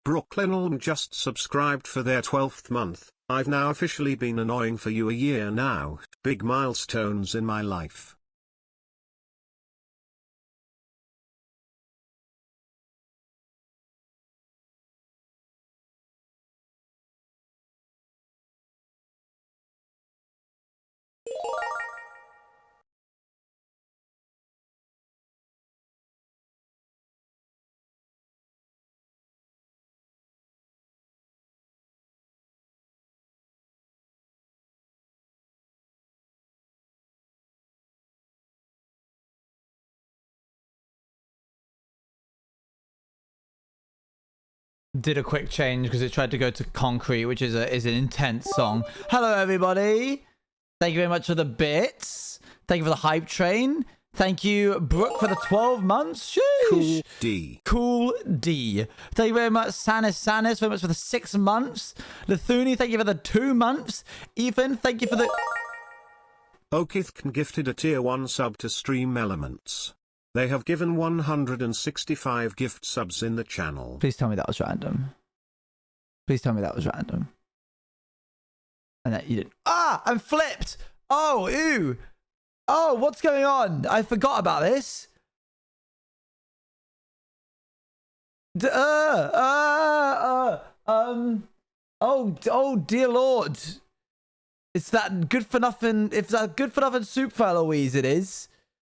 Brooklyn Ulm just subscribed for their 12th month. I've now officially been annoying for you a year now. Big milestones in my life. Did a quick change because it tried to go to Concrete, which is an intense song. Hello, everybody. Thank you very much for the bits. Thank you for the hype train. Thank you, Brooke, for the 12 months. Sheesh. Cool D. Cool D. Thank you very much, Sanis, very much for the 6 months. Lithuni, thank you for the 2 months. Ethan, thank you for the... Okithkan gifted a tier 1 sub to Stream Elements. They have given 165 gift subs in the channel. Please tell me that was random. Please tell me that was random. And that you didn't. Ah, I'm flipped. Oh, ew. Oh, what's going on? I forgot about this. Oh, dear Lord. It's that good for nothing. If that good for nothing soup for Eloise, it is.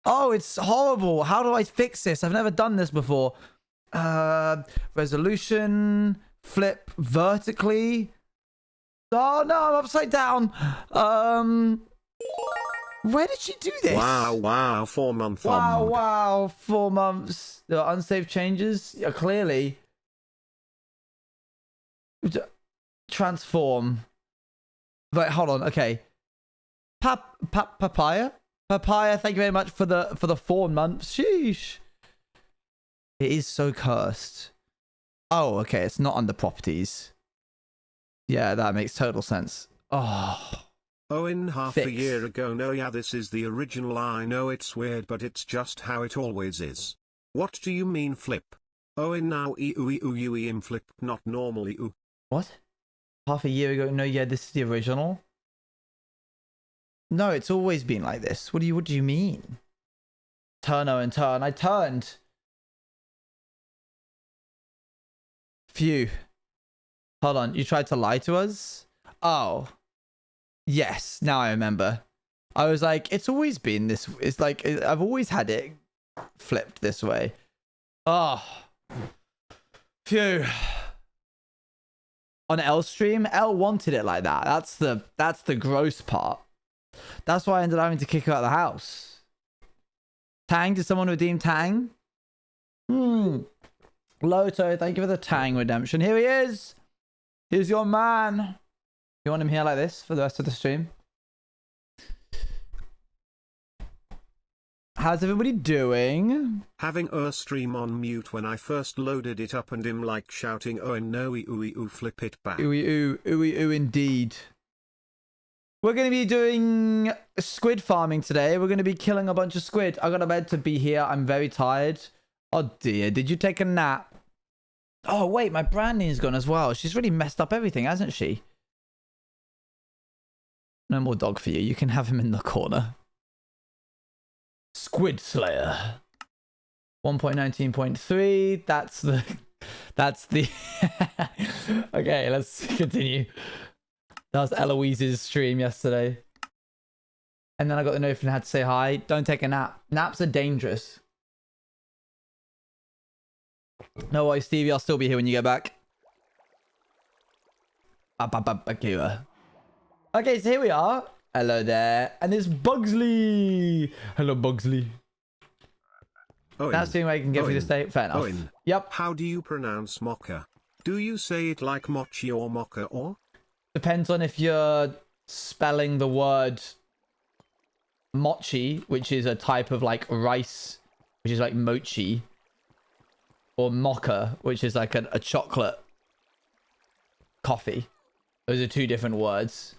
Oh, it's horrible. How do I fix this? I've never done this before. Resolution. Flip vertically. Oh, no, I'm upside down. Where did she do this? Wow, 4 month. Wow, 4 months. There are unsaved changes. Yeah, clearly. Transform. Right, hold on. Okay. Papaya? Papaya, thank you very much for the 4 months. Sheesh. It is so cursed. Oh, okay. It's not under properties. Yeah, that makes total sense. Oh. In half a year ago. No, yeah, this is the original. I know it's weird, but it's just how it always is. What do you mean flip? In now im flip, not normally oo. What? Half a year ago? No, yeah, this is the original. No, it's always been like this. What do you mean? Turn and turn. I turned. Phew. Hold on. You tried to lie to us? Oh. Yes. Now I remember. I was like, it's always been this. It's like, I've always had it flipped this way. Oh. Phew. On L stream, L wanted it like that. That's the gross part. That's why I ended up having to kick her out of the house. Tang, did someone redeem Tang? Loto, thank you for the Tang redemption. Here he is. Here's your man. You want him here like this for the rest of the stream? How's everybody doing? Having stream on mute when I first loaded it up and him like shouting no ooey flip it back. Ooey indeed. We're going to be doing squid farming today. We're going to be killing a bunch of squid. I got a bed to be here. I'm very tired. Oh dear, did you take a nap? Oh wait, my Brandy's gone as well. She's really messed up everything, hasn't she? No more dog for you. You can have him in the corner. Squid Slayer. 1.19.3. That's the... Okay, let's continue. That was Eloise's stream yesterday. And then I got the note and had to say hi. Don't take a nap. Naps are dangerous. No worries, Stevie. I'll still be here when you get back. Akira. Okay, so here we are. Hello there. And it's Bugsley. Hello, Bugsley. That's the only way I can get through this day. Fair enough. Yep. How do you pronounce mocha? Do you say it like mochi or mocha or? Depends on if you're spelling the word mochi, which is a type of like rice, which is like mochi, or mocha, which is like a chocolate coffee. Those are 2 different words.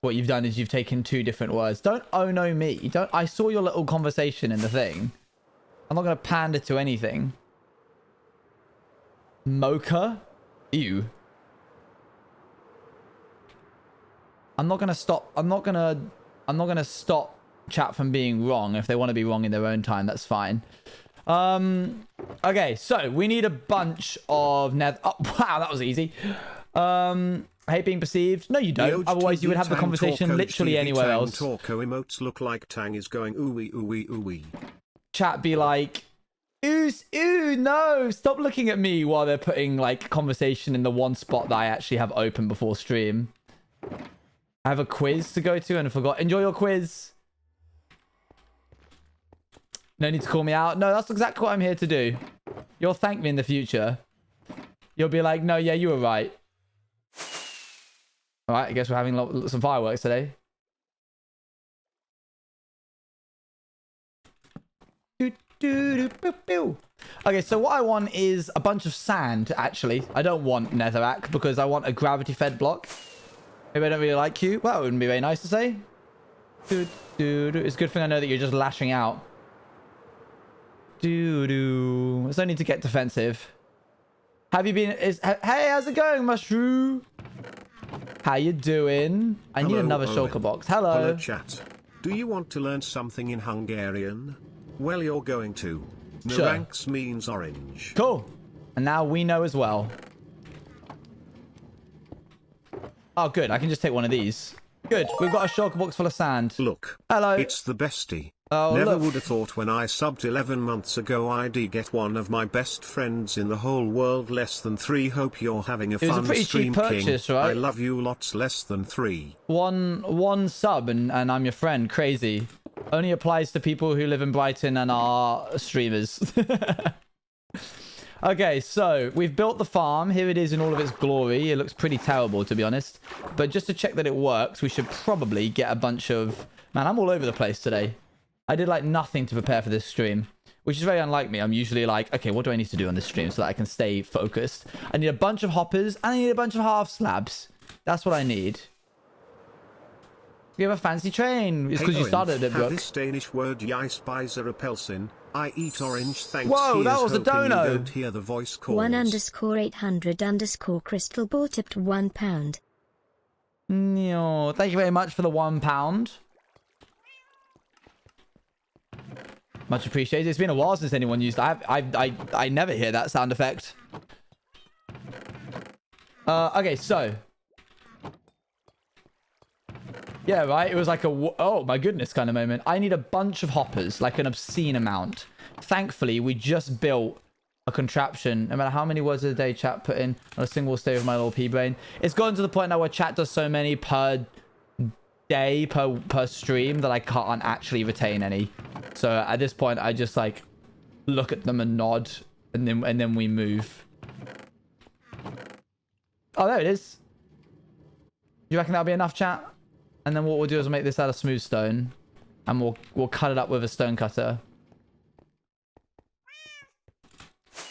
what you've done is you've taken two different words. Don't oh no me. Don't. I saw your little conversation in the thing. I'm not going to pander to anything. Mocha? Ew. I'm not going to stop. I'm not going to stop chat from being wrong. If they want to be wrong in their own time, that's fine. Okay, so we need a bunch of oh, wow, that was easy. I hate being perceived. No, you don't. Otherwise, you would have the conversation literally anywhere else. Talko emotes look like Tang is going ooey ooey ooey. Chat be like, ooh, no, stop looking at me while they're putting like conversation in the one spot that I actually have open before stream. I have a quiz to go to and I forgot. Enjoy your quiz. No need to call me out. No, that's exactly what I'm here to do. You'll thank me in the future. You'll be like, no, yeah, you were right. All right, I guess we're having some fireworks today. Okay, so what I want is a bunch of sand, actually. I don't want netherrack because I want a gravity-fed block. Maybe I don't really like you. Well, it wouldn't be very nice to say. It's a good thing I know that you're just lashing out. There's no need to get defensive. Have you been... Hey, how's it going, Mushroom? How you doing? I need another shulker box. Hello, chat. Do you want to learn something in Hungarian? Well, you're going to. Sure. Naranks means orange. Cool. And now we know as well. Oh, good. I can just take one of these. Good. We've got a shulker box full of sand. Look. Hello. It's the bestie. Oh, Never look. would have thought when I subbed 11 months ago I'd get one of my best friends in the whole world. Less than 3. Hope you're having a fun stream, it was a pretty cheap purchase, King. right? I love you lots. Less than 3. One sub and I'm your friend. Crazy. Only applies to people who live in Brighton and are streamers. Okay, so we've built the farm. Here it is in all of its glory. It looks pretty terrible, to be honest. But just to check that it works, we should probably get a bunch of... Man, I'm all over the place today. I did like nothing to prepare for this stream, which is very unlike me. I'm usually like, okay, what do I need to do on this stream so that I can stay focused? I need a bunch of hoppers and I need a bunch of half slabs. That's what I need. We have a fancy train. It's because you started it, Brooke. This Danish word "jeispiser apelsin." I eat orange. Thanks. Whoa, that was a dono. Don't hear the voice calls. 1_800_ crystal ball tipped £1. No, thank you very much for the £1. Much appreciated. It's been a while since anyone used. I never hear that sound effect. Okay, so. Yeah, right. It was like a oh my goodness kind of moment. I need a bunch of hoppers, like an obscene amount. Thankfully, we just built a contraption. No matter how many words a day chat put in on a single stay with my little pea brain. It's gotten to the point now where chat does so many per day, per stream that I can't actually retain any. So at this point, I just like look at them and nod, and then we move. Oh, there it is. You reckon that'll be enough, chat? And then what we'll do is make this out of smooth stone, and we'll cut it up with a stone cutter.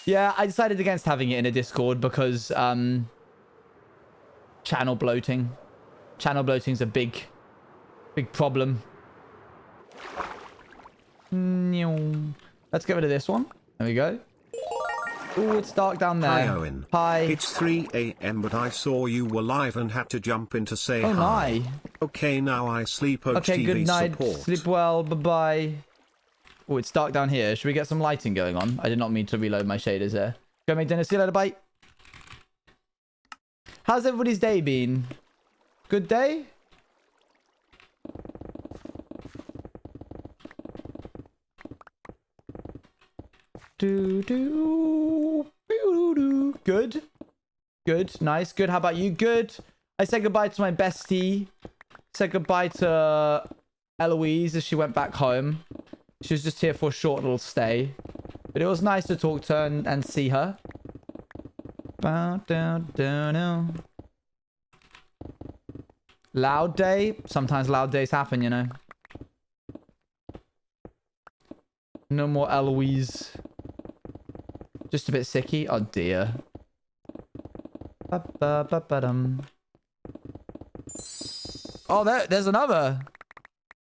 Yeah, I decided against having it in a Discord because channel bloating. Channel bloating's a big problem. Let's get rid of this one. There we go. Oh, it's dark down there. Hi, Owen. Hi. It's 3 a.m. but I saw you were live and had to jump in to say hi. Oh, my. Okay, now I sleep. Okay, good night. Support. Sleep well. Bye-bye. Oh, it's dark down here. Should we get some lighting going on? I did not mean to reload my shaders there. Go make dinner. See you later. Bye. How's everybody's day been? Good day? Good. Good. Nice. Good. How about you? Good. I said goodbye to my bestie. Said goodbye to Eloise as she went back home. She was just here for a short little stay. But it was nice to talk to her and see her. Loud day? Sometimes loud days happen, you know. No more Eloise. Just a bit sicky. Oh dear. Oh, there's another.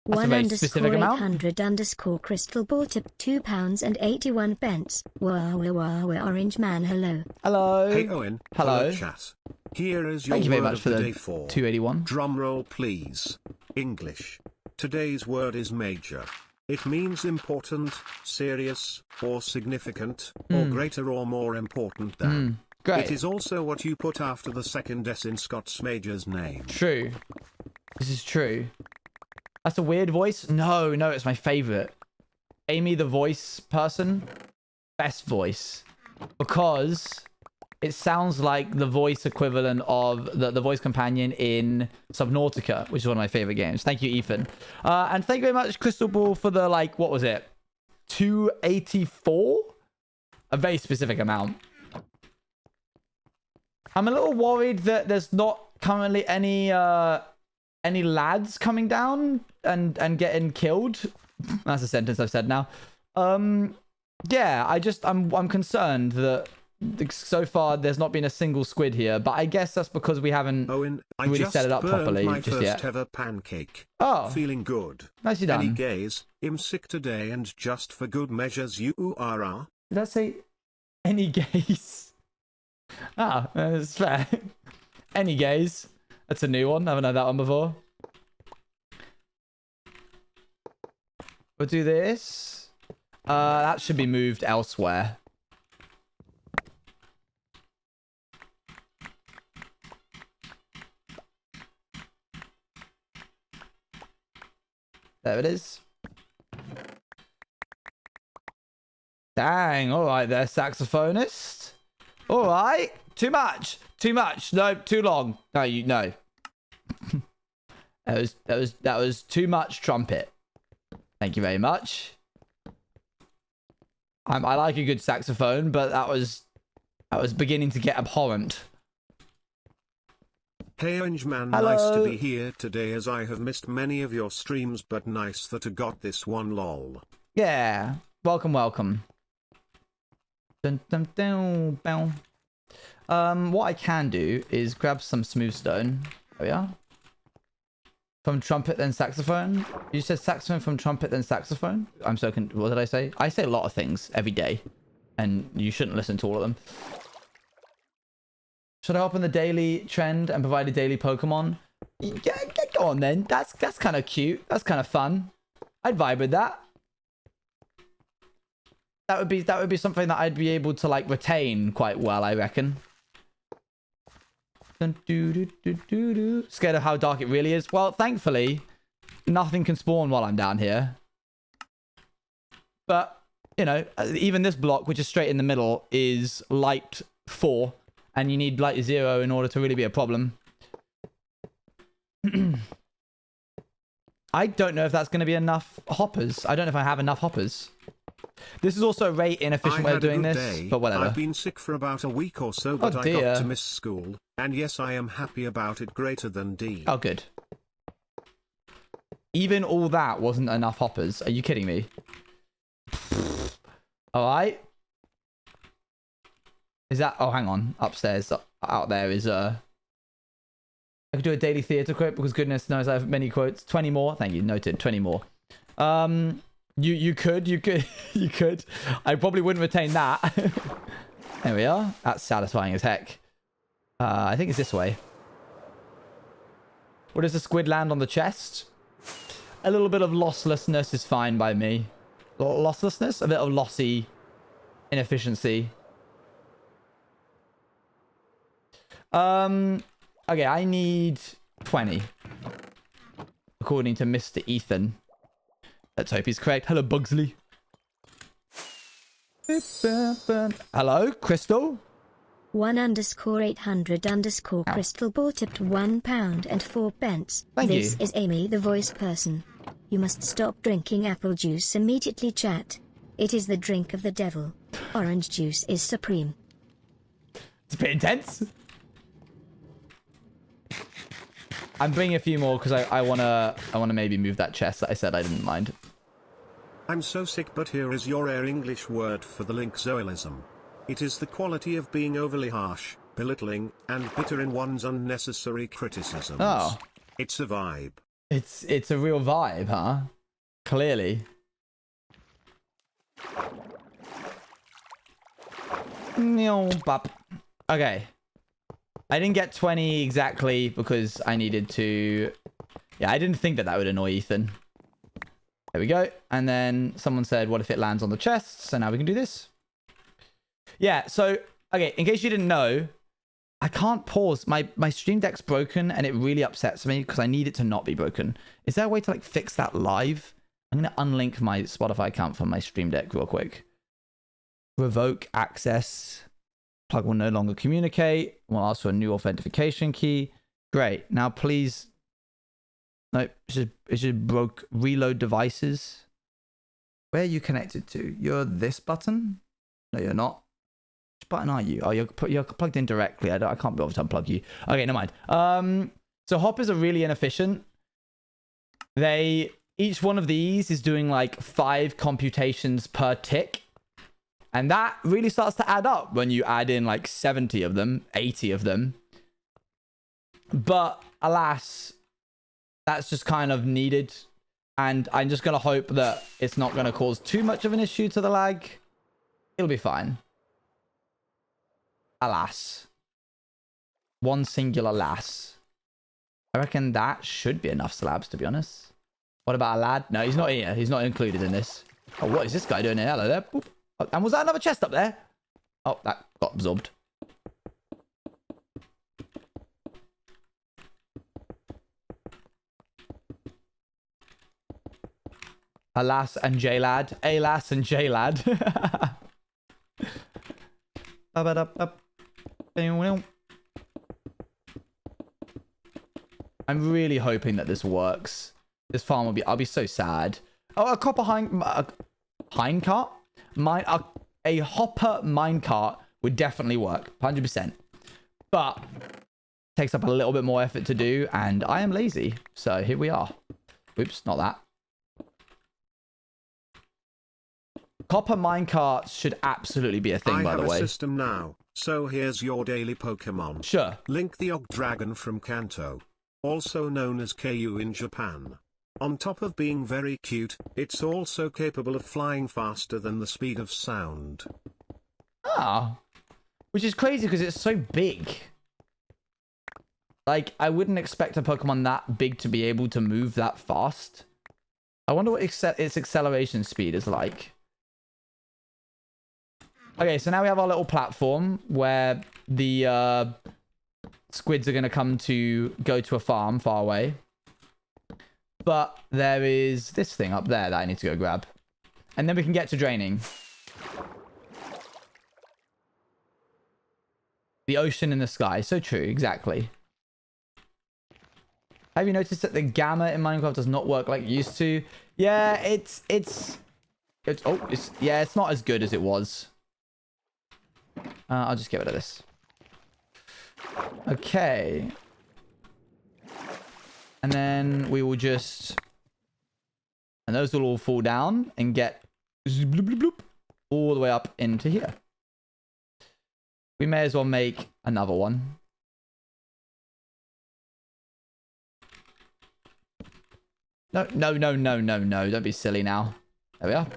That's a One very specific underscore amount. 800 underscore crystal ball tip £2.81. Wow, orange man, hello. Hello. Hey Owen. Hello. Chat. Here is your Thank you very word much of for the the day for 281. drum roll, please. English. Today's word is major. It means important, serious, or significant, or greater or more important than. Great. It is also what you put after the second S in Scott's Major's name. True. This is true. That's a weird voice. No, it's my favorite. Amy, the voice person, best voice, because it sounds like the voice equivalent of the voice companion in Subnautica, which is one of my favorite games. Thank you, Ethan. And thank you very much, Crystal Ball, for the, like, what was it? 284? A very specific amount. I'm a little worried that there's not currently any lads coming down and getting killed. That's a sentence I've said now. Yeah, I'm concerned that so far there's not been a single squid here, but I guess that's because we haven't Owen, I really just set it up burned properly my just first yet. ever pancake. Oh, Feeling good. nicely Any done. gays? I'm sick today and just for good measures you are. Did that say any gays? Ah, that's fair. Any gays? That's a new one. I haven't heard that one before. We'll do this. That should be moved elsewhere. There it is. Dang, all right there, saxophonist. All right, too much. No, too long. No. that was too much trumpet. Thank you very much. I like a good saxophone, but that was beginning to get abhorrent. Hey Orange Man, Hello. nice to be here today as I have missed many of your streams, but nice that I got this one, lol. Yeah, welcome. Dun, dun, dun, bow. What I can do is grab some smooth stone. There we are. From trumpet, then saxophone. You said saxophone from trumpet, then saxophone? I'm so what did I say? I say a lot of things every day, and you shouldn't listen to all of them. Should I open the daily trend and provide a daily Pokemon? Yeah, go on then. That's kind of cute. That's kind of fun. I'd vibe with that. That would be something that I'd be able to like retain quite well, I reckon. Scared of how dark it really is? Well, thankfully, nothing can spawn while I'm down here. But, you know, even this block, which is straight in the middle, is light 4. And you need light 0 in order to really be a problem. I don't know if that's going to be enough hoppers. I don't know if I have enough hoppers. This is also a very inefficient way of doing this, but whatever. I've been sick for about a week or so, but I got to miss school. And yes, I am happy about it, greater than D. Oh, good. Even all that wasn't enough hoppers. Are you kidding me? All right. Is that... Oh, hang on. Upstairs, out there is... I could do a daily theatre quote because goodness knows I have many quotes. 20 more. Thank you. Noted. 20 more. You could. I probably wouldn't retain that. There we are. That's satisfying as heck. I think it's this way. What does the squid land on the chest? A little bit of losslessness is fine by me. Losslessness? A bit of lossy inefficiency. Okay, I need 20. According to Mr. Ethan. Let's hope he's correct. Hello, Bugsley. Hello, Crystal. 1_800_ crystal ball tipped £1.04. Thank This you. is Amy, the voice person. You must stop drinking apple juice immediately, chat. It is the drink of the devil. Orange juice is supreme. It's a bit intense. I'm bringing a few more because I wanna maybe move that chest that I said I didn't mind. I'm so sick, but here is your English word for the linkzoilism. It is the quality of being overly harsh, belittling, and bitter in one's unnecessary criticisms. Oh. It's a vibe. It's a real vibe, huh? Clearly. Okay. I didn't get 20 exactly because I needed to... Yeah, I didn't think that would annoy Ethan. There we go. And then someone said, what if it lands on the chest? So now we can do this. Yeah, so, okay, in case you didn't know, I can't pause. My Stream Deck's broken and it really upsets me because I need it to not be broken. Is there a way to like fix that live? I'm going to unlink my Spotify account from my Stream Deck real quick. Revoke access. Plug will no longer communicate. We'll ask for a new authentication key. Great. Now please... No, it's just broke. Reload devices. Where are you connected to? You're this button? No, you're not. Which button are you? Oh, you're plugged in directly. I can't be able to unplug you. Okay, never mind. So hoppers are really inefficient. Each one of these is doing like 5 computations per tick. And that really starts to add up when you add in like 70 of them, 80 of them. But alas, that's just kind of needed. And I'm just going to hope that it's not going to cause too much of an issue to the lag. It'll be fine. Alas. One singular lass. I reckon that should be enough slabs, to be honest. What about a lad? No, he's not here. He's not included in this. Oh, what is this guy doing here? Hello there. Boop. And was that another chest up there? Oh, that got absorbed. Alas and J-Lad. Alas and J-Lad. I'm really hoping that this works. This farm will be... I'll be so sad. Oh, a copper hinecart? A hopper minecart would definitely work. 100%. But it takes up a little bit more effort to do. And I am lazy. So here we are. Oops, not that. Copper minecarts should absolutely be a thing, by the way. I have a system now, so here's your daily Pokemon. Sure. Link the Ogdragon from Kanto, also known as KU in Japan. On top of being very cute, it's also capable of flying faster than the speed of sound. Ah. Which is crazy because it's so big. Like, I wouldn't expect a Pokemon that big to be able to move that fast. I wonder what its acceleration speed is like. Okay, so now we have our little platform where the squids are going to come to go to a farm far away. But there is this thing up there that I need to go grab. And then we can get to draining. The ocean in the sky. So true, exactly. Have you noticed that the gamma in Minecraft does not work like it used to? Yeah, it's not as good as it was. I'll just get rid of this. Okay. And then we will just... And those will all fall down and get... Bloop, bloop, bloop, all the way up into here. We may as well make another one. No. Don't be silly now. There we are.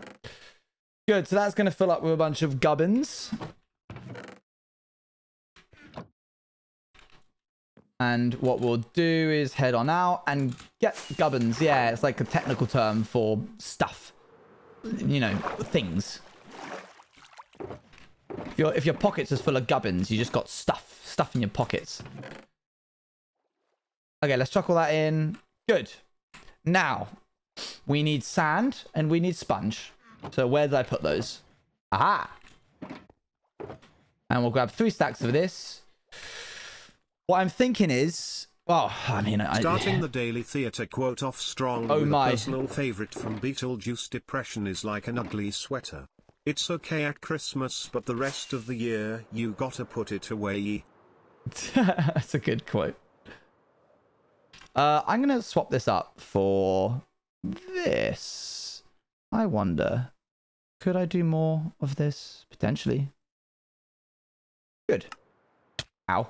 Good. So that's going to fill up with a bunch of gubbins. And what we'll do is head on out and get gubbins. Yeah, it's like a technical term for stuff. You know, things. If your pockets is full of gubbins, you just got stuff in your pockets. Okay, let's chuck all that in. Good. Now, we need sand and we need sponge. So where did I put those? Aha! And we'll grab 3 stacks of this. What I'm thinking is... Well, I mean... Starting the daily theatre quote off strong with a personal favourite from Beetlejuice: depression is like an ugly sweater. It's okay at Christmas, but the rest of the year, you gotta put it away. That's a good quote. I'm going to swap this up for this. I wonder, could I do more of this? Potentially. Good. Ow.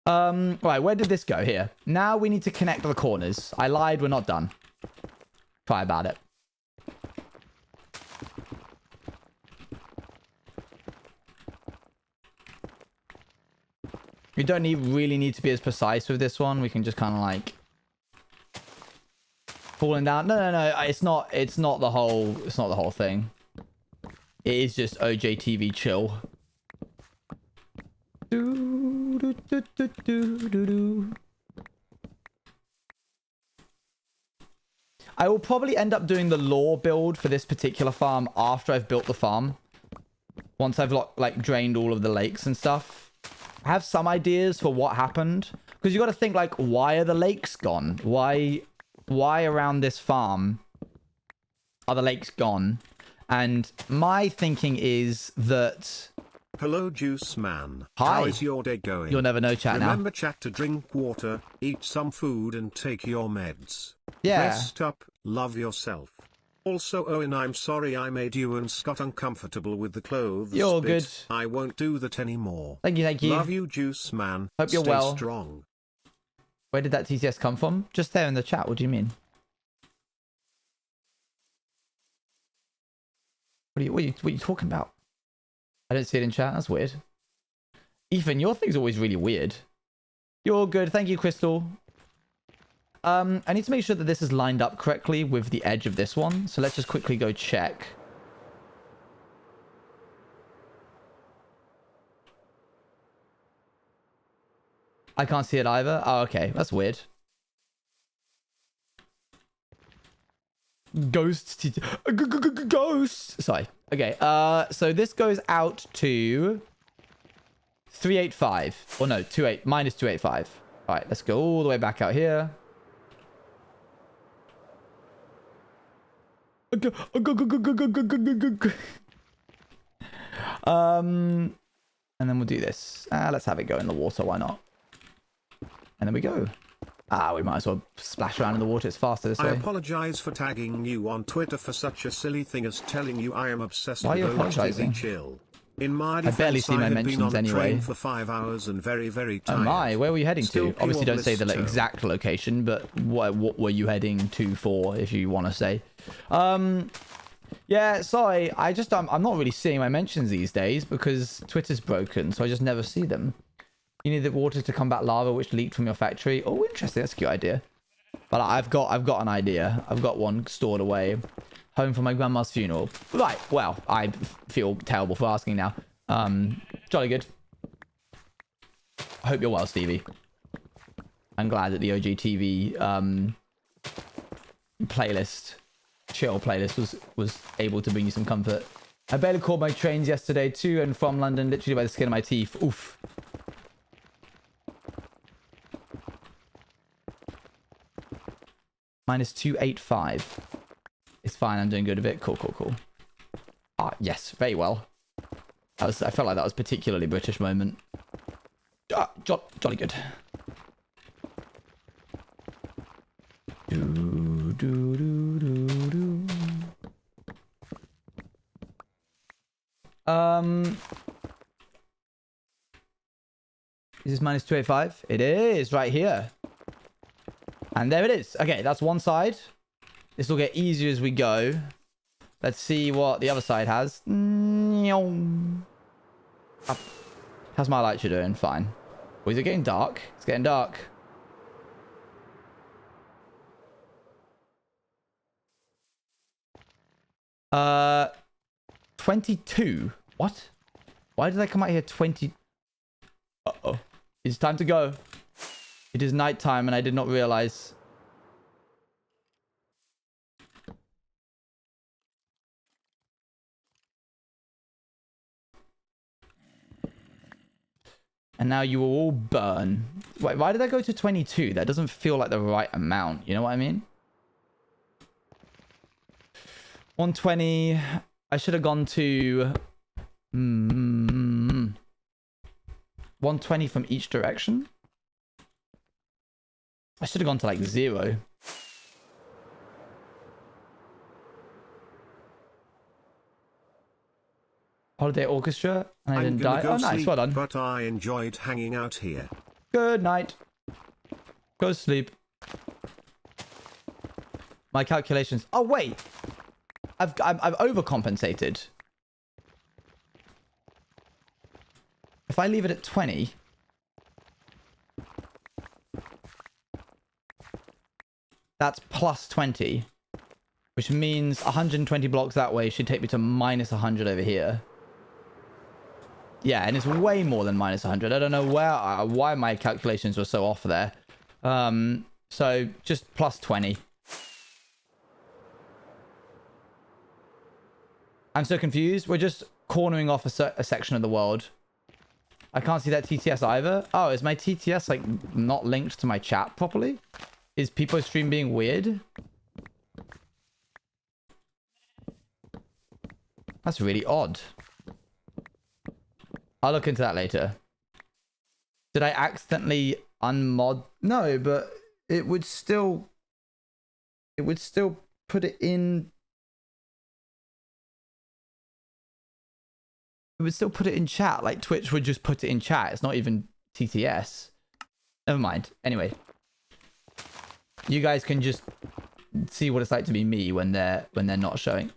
Right, where did this go? Here. Now we need to connect the corners. I lied, we're not done. Try about it. We don't really need to be as precise with this one. We can just kind of like falling down. No. It's not the whole thing. It is just OJTV chill. I will probably end up doing the lore build for this particular farm after I've built the farm. Once I've like drained all of the lakes and stuff. I have some ideas for what happened. Because you got to think like, why are the lakes gone? Why around this farm are the lakes gone? And my thinking is that... Hello, Juice Man. Hi. How is your day going? You'll never know, chat now. Remember, chat, to drink water, eat some food, and take your meds. Yeah. Rest up, love yourself. Also, Owen, I'm sorry I made you and Scott uncomfortable with the clothes. You're bit. good. I won't do that anymore. Thank you. Love you, Juice Man. Hope you're Stay well. strong. Where did that TTS come from? Just there in the chat. What do you mean? What are you talking about? I don't see it in chat. That's weird. Ethan, your thing's always really weird. You're good. Thank you, Crystal. I need to make sure that this is lined up correctly with the edge of this one. So let's just quickly go check. I can't see it either. Oh, okay. That's weird. Ghost. Ghost. Sorry. Okay. So this goes out to 385. Or no, minus 285. All right. Let's go all the way back out here. And then we'll do this. Let's have it go in the water. Why not? And then we go. We might as well splash around in the water. It's faster this way. I apologize for tagging you on Twitter for such a silly thing as telling you I am obsessed Why are you with apologizing? OTV chill. In my defense, I barely see my had mentions been on a anyway. train for 5 hours and very, very tired. Oh my, where were you heading Still to? Obviously pure don't say the bliss exact location, but what were you heading to for, if you want to say? Yeah, sorry, I'm not really seeing my mentions these days because Twitter's broken, so I just never see them. You need the water to combat lava which leaked from your factory. Oh, interesting, that's a cute idea. But I've got an idea. I've got one stored away. Home for my grandma's funeral. Right, well, I feel terrible for asking now. Jolly good. I hope you're well, Stevie. I'm glad that the OGTV chill playlist was able to bring you some comfort. I barely caught my trains yesterday to and from London, literally by the skin of my teeth. Oof. Minus 285. It's fine, I'm doing good with it. Cool. Yes, very well. I felt like that was a particularly British moment. Jolly good. Is this minus 285? It is right here. And there it is. Okay, that's one side. This will get easier as we go. Let's see what the other side has. How's my light doing? Fine. Oh, is it getting dark? It's getting dark. Uh, 22. What? Why did I come out here 20? Uh-oh. It's time to go. It is nighttime and I did not realize. And now you will all burn. Wait, why did I go to 22? That doesn't feel like the right amount. You know what I mean? 120. I should have gone to 120 from each direction. I should have gone to like 0. Holiday Orchestra, and I didn't die. Oh, nice, well done. But I enjoyed hanging out here. Good night. Go to sleep. My calculations. Oh wait, I've overcompensated. If I leave it at 20, that's plus 20, which means 120 blocks that way should take me to minus 100 over here. Yeah, and it's way more than minus 100. I don't know why my calculations were so off there. So just plus 20. I'm so confused. We're just cornering off a section of the world. I can't see that TTS either. Oh, is my TTS like not linked to my chat properly? Is Peepo stream being weird? That's really odd. I'll look into that later. Did I accidentally unmod? No, but it would still put it in. It would still put it in chat. Like Twitch would just put it in chat. It's not even TTS. Never mind. Anyway, you guys can just see what it's like to be me when they're not showing.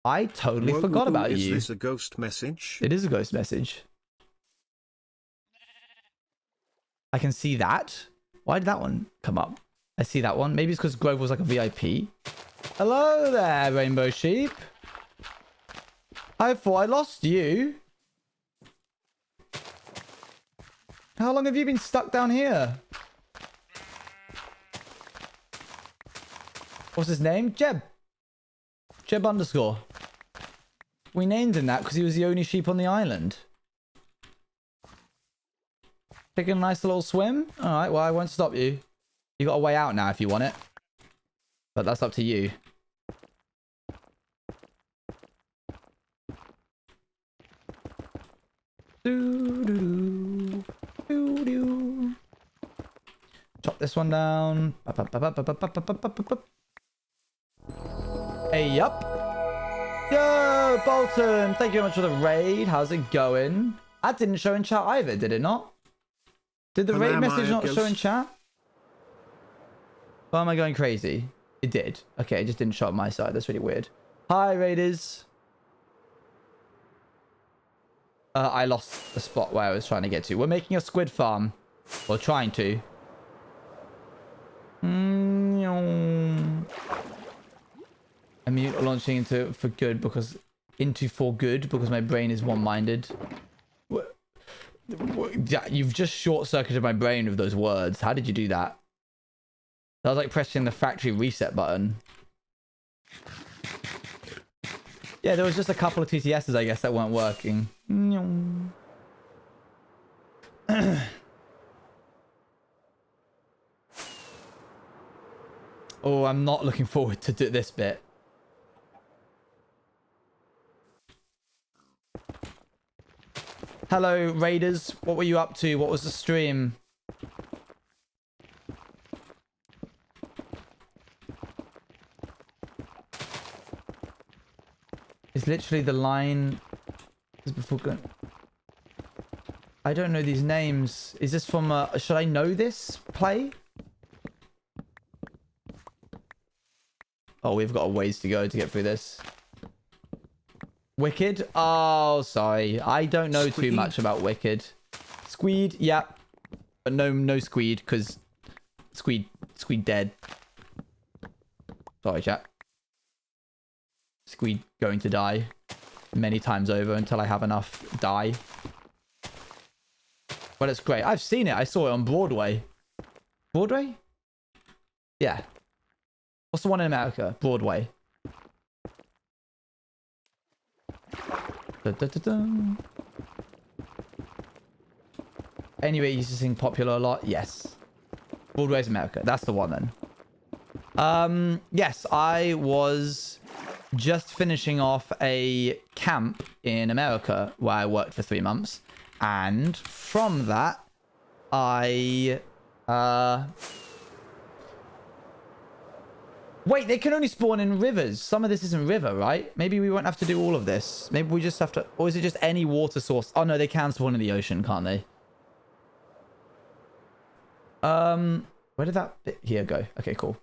I totally forgot about you. Is this a ghost message? It is a ghost message. I can see that. Why did that one come up? I see that one. Maybe it's because Grove was like a VIP. Hello there, Rainbow Sheep. I thought I lost you. How long have you been stuck down here? What's his name? Jeb. Jeb underscore. We named him that because he was the only sheep on the island. Taking a nice little swim? Alright, well I won't stop you. You got a way out now if you want it. But that's up to you. Chop this one down. Hey, yup. Yo, Bolton. Thank you very much for the raid. How's it going? That didn't show in chat either, did it not? Did the raid message not show in chat? Or am I going crazy? It did. Okay, it just didn't show on my side. That's really weird. Hi, raiders. I lost the spot where I was trying to get to. We're making a squid farm. Or trying to. I'm launching into for good because my brain is one-minded. You've just short-circuited my brain with those words. How did you do that? That was like pressing the factory reset button. Yeah, there was just a couple of TTSs, I guess, that weren't working. Oh, I'm not looking forward to do this bit. Hello, raiders. What were you up to? What was the stream? It's literally the line. I don't know these names. Is this from should I know this play? Oh, we've got a ways to go to get through this. Wicked? Oh, sorry. I don't know too much about Wicked. Squeed, yeah. But no Squeed, because Squeed dead. Sorry, chat. Squeed going to die many times over until I have enough die. But it's great. I've seen it. I saw it on Broadway. Broadway? Yeah. What's the one in America? Broadway. Da, da, da, da. Anyway, you used to sing Popular a lot. Yes. Broadway's America. That's the one then. Yes, I was just finishing off a camp in America where I worked for 3 months. And from that, I Wait, they can only spawn in rivers. Some of this isn't river, right? Maybe we won't have to do all of this. Maybe we just have to... Or is it just any water source? Oh, no, they can spawn in the ocean, can't they? Where did that bit here go? Okay, cool.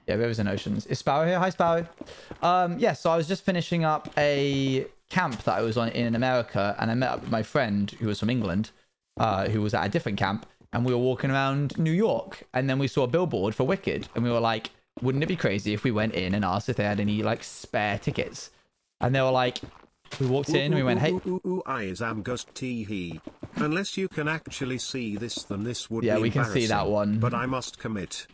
Yeah, rivers and oceans. Is Sparrow here? Hi, Sparrow. Yeah, so I was just finishing up a camp that I was on in America, and I met up with my friend who was from England, who was at a different camp, and we were walking around New York, and then we saw a billboard for Wicked, and we were like, wouldn't it be crazy if we went in and asked if they had any, like, spare tickets? And they were like, we walked in and we went, hey... I is Amgust tee. Unless you can actually see this, then this would be yeah, we can see that one. But I must commit.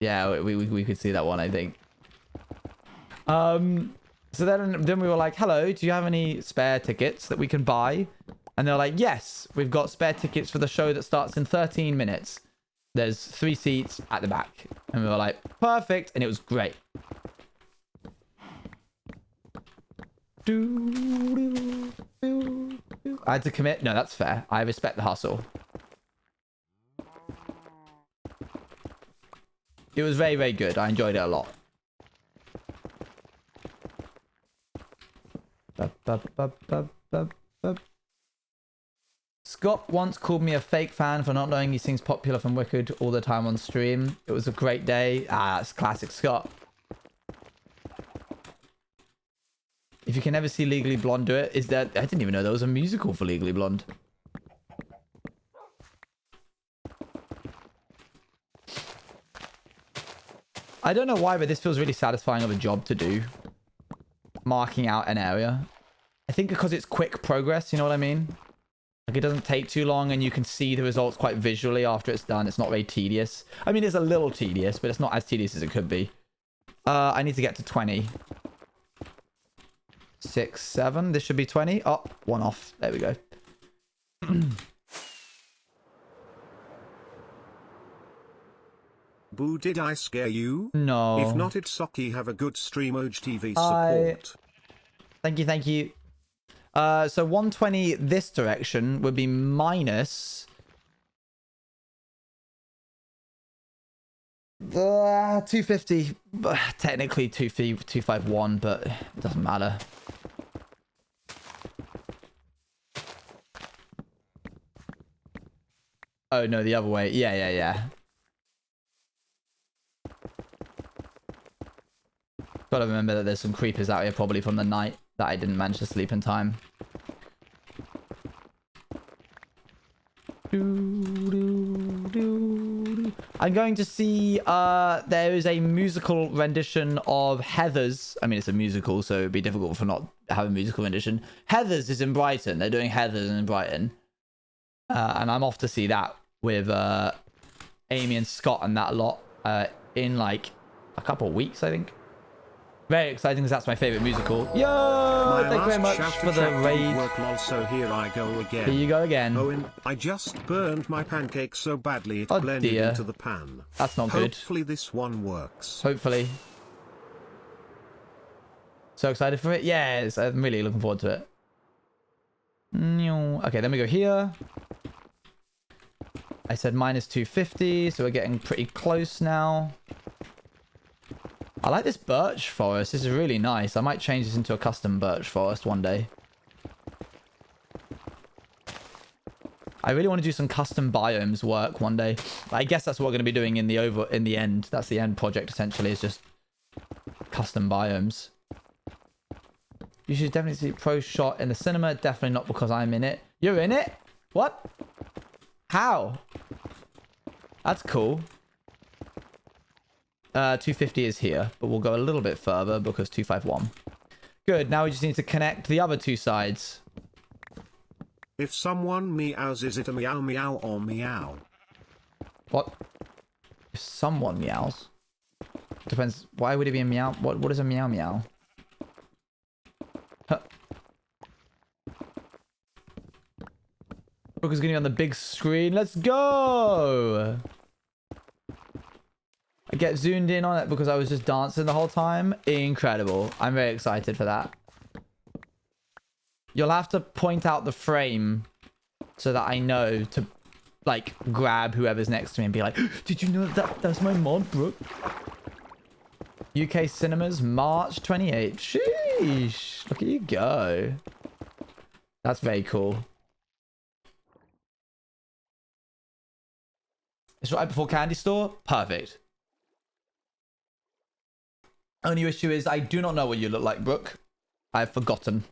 Yeah, we could see that one, I think. So then we were like, hello, do you have any spare tickets that we can buy? And they're like, yes, we've got spare tickets for the show that starts in 13 minutes. There's 3 seats at the back. And we were like, perfect. And it was great. I had to commit. No, that's fair. I respect the hustle. It was very, very good. I enjoyed it a lot. Scott once called me a fake fan for not knowing he sings Popular from Wicked all the time on stream. It was a great day. Ah, that's classic Scott. If you can never see Legally Blonde do it, is that... I didn't even know there was a musical for Legally Blonde. I don't know why, but this feels really satisfying of a job to do. Marking out an area. I think because it's quick progress, you know what I mean? Like, it doesn't take too long and you can see the results quite visually after it's done. It's not very tedious. I mean, it's a little tedious, but it's not as tedious as it could be. I need to get to 20. 6, 7. This should be 20. Oh, 1 off. There we go. Boo, did I scare you? No. If not, it's Socky. Have a good stream, OGTV support. Thank you, thank you. So 120 this direction would be minus... 250. Technically 251, but it doesn't matter. Oh, no, the other way. Yeah. Gotta remember that there's some creepers out here probably from the night that I didn't manage to sleep in time. I'm going to see there is a musical rendition of Heathers. I mean, it's a musical, so it'd be difficult for not have a musical rendition. Heathers is in Brighton. They're doing Heathers in Brighton. And I'm off to see that with Amy and Scott and that lot in like a couple of weeks, I think. Very exciting because that's my favorite musical. Yo! Thank you very much for the raid. Work, lol, so here I go again. Here you go again. Owen, I just burned my pancake so badly it blended into the pan. That's not good. Hopefully this one works. Hopefully. So excited for it? Yes, I'm really looking forward to it. Okay, then we go here. I said minus 250, so we're getting pretty close now. I like this birch forest. This is really nice. I might change this into a custom birch forest one day. I really want to do some custom biomes work one day. I guess that's what we're going to be doing in the end. That's the end project essentially, is just custom biomes. You should definitely see Pro Shot in the cinema. Definitely not because I'm in it. You're in it? What? How? That's cool. 250 is here, but we'll go a little bit further because 251. Good, now we just need to connect the other two sides. If someone meows, is it a meow meow or meow? What? If someone meows? Depends. Why would it be a meow? What is a meow meow? Huh. Brooke is gonna be on the big screen. Let's go! I get zoomed in on it because I was just dancing the whole time. Incredible. I'm very excited for that. You'll have to point out the frame so that I know to like grab whoever's next to me and be like, did you know that's my mod, Brooke? UK cinemas, March 28th. Sheesh. Look at you go. That's very cool. It's right before Candy Store. Perfect. Only issue is I do not know what you look like, Brooke. I've forgotten.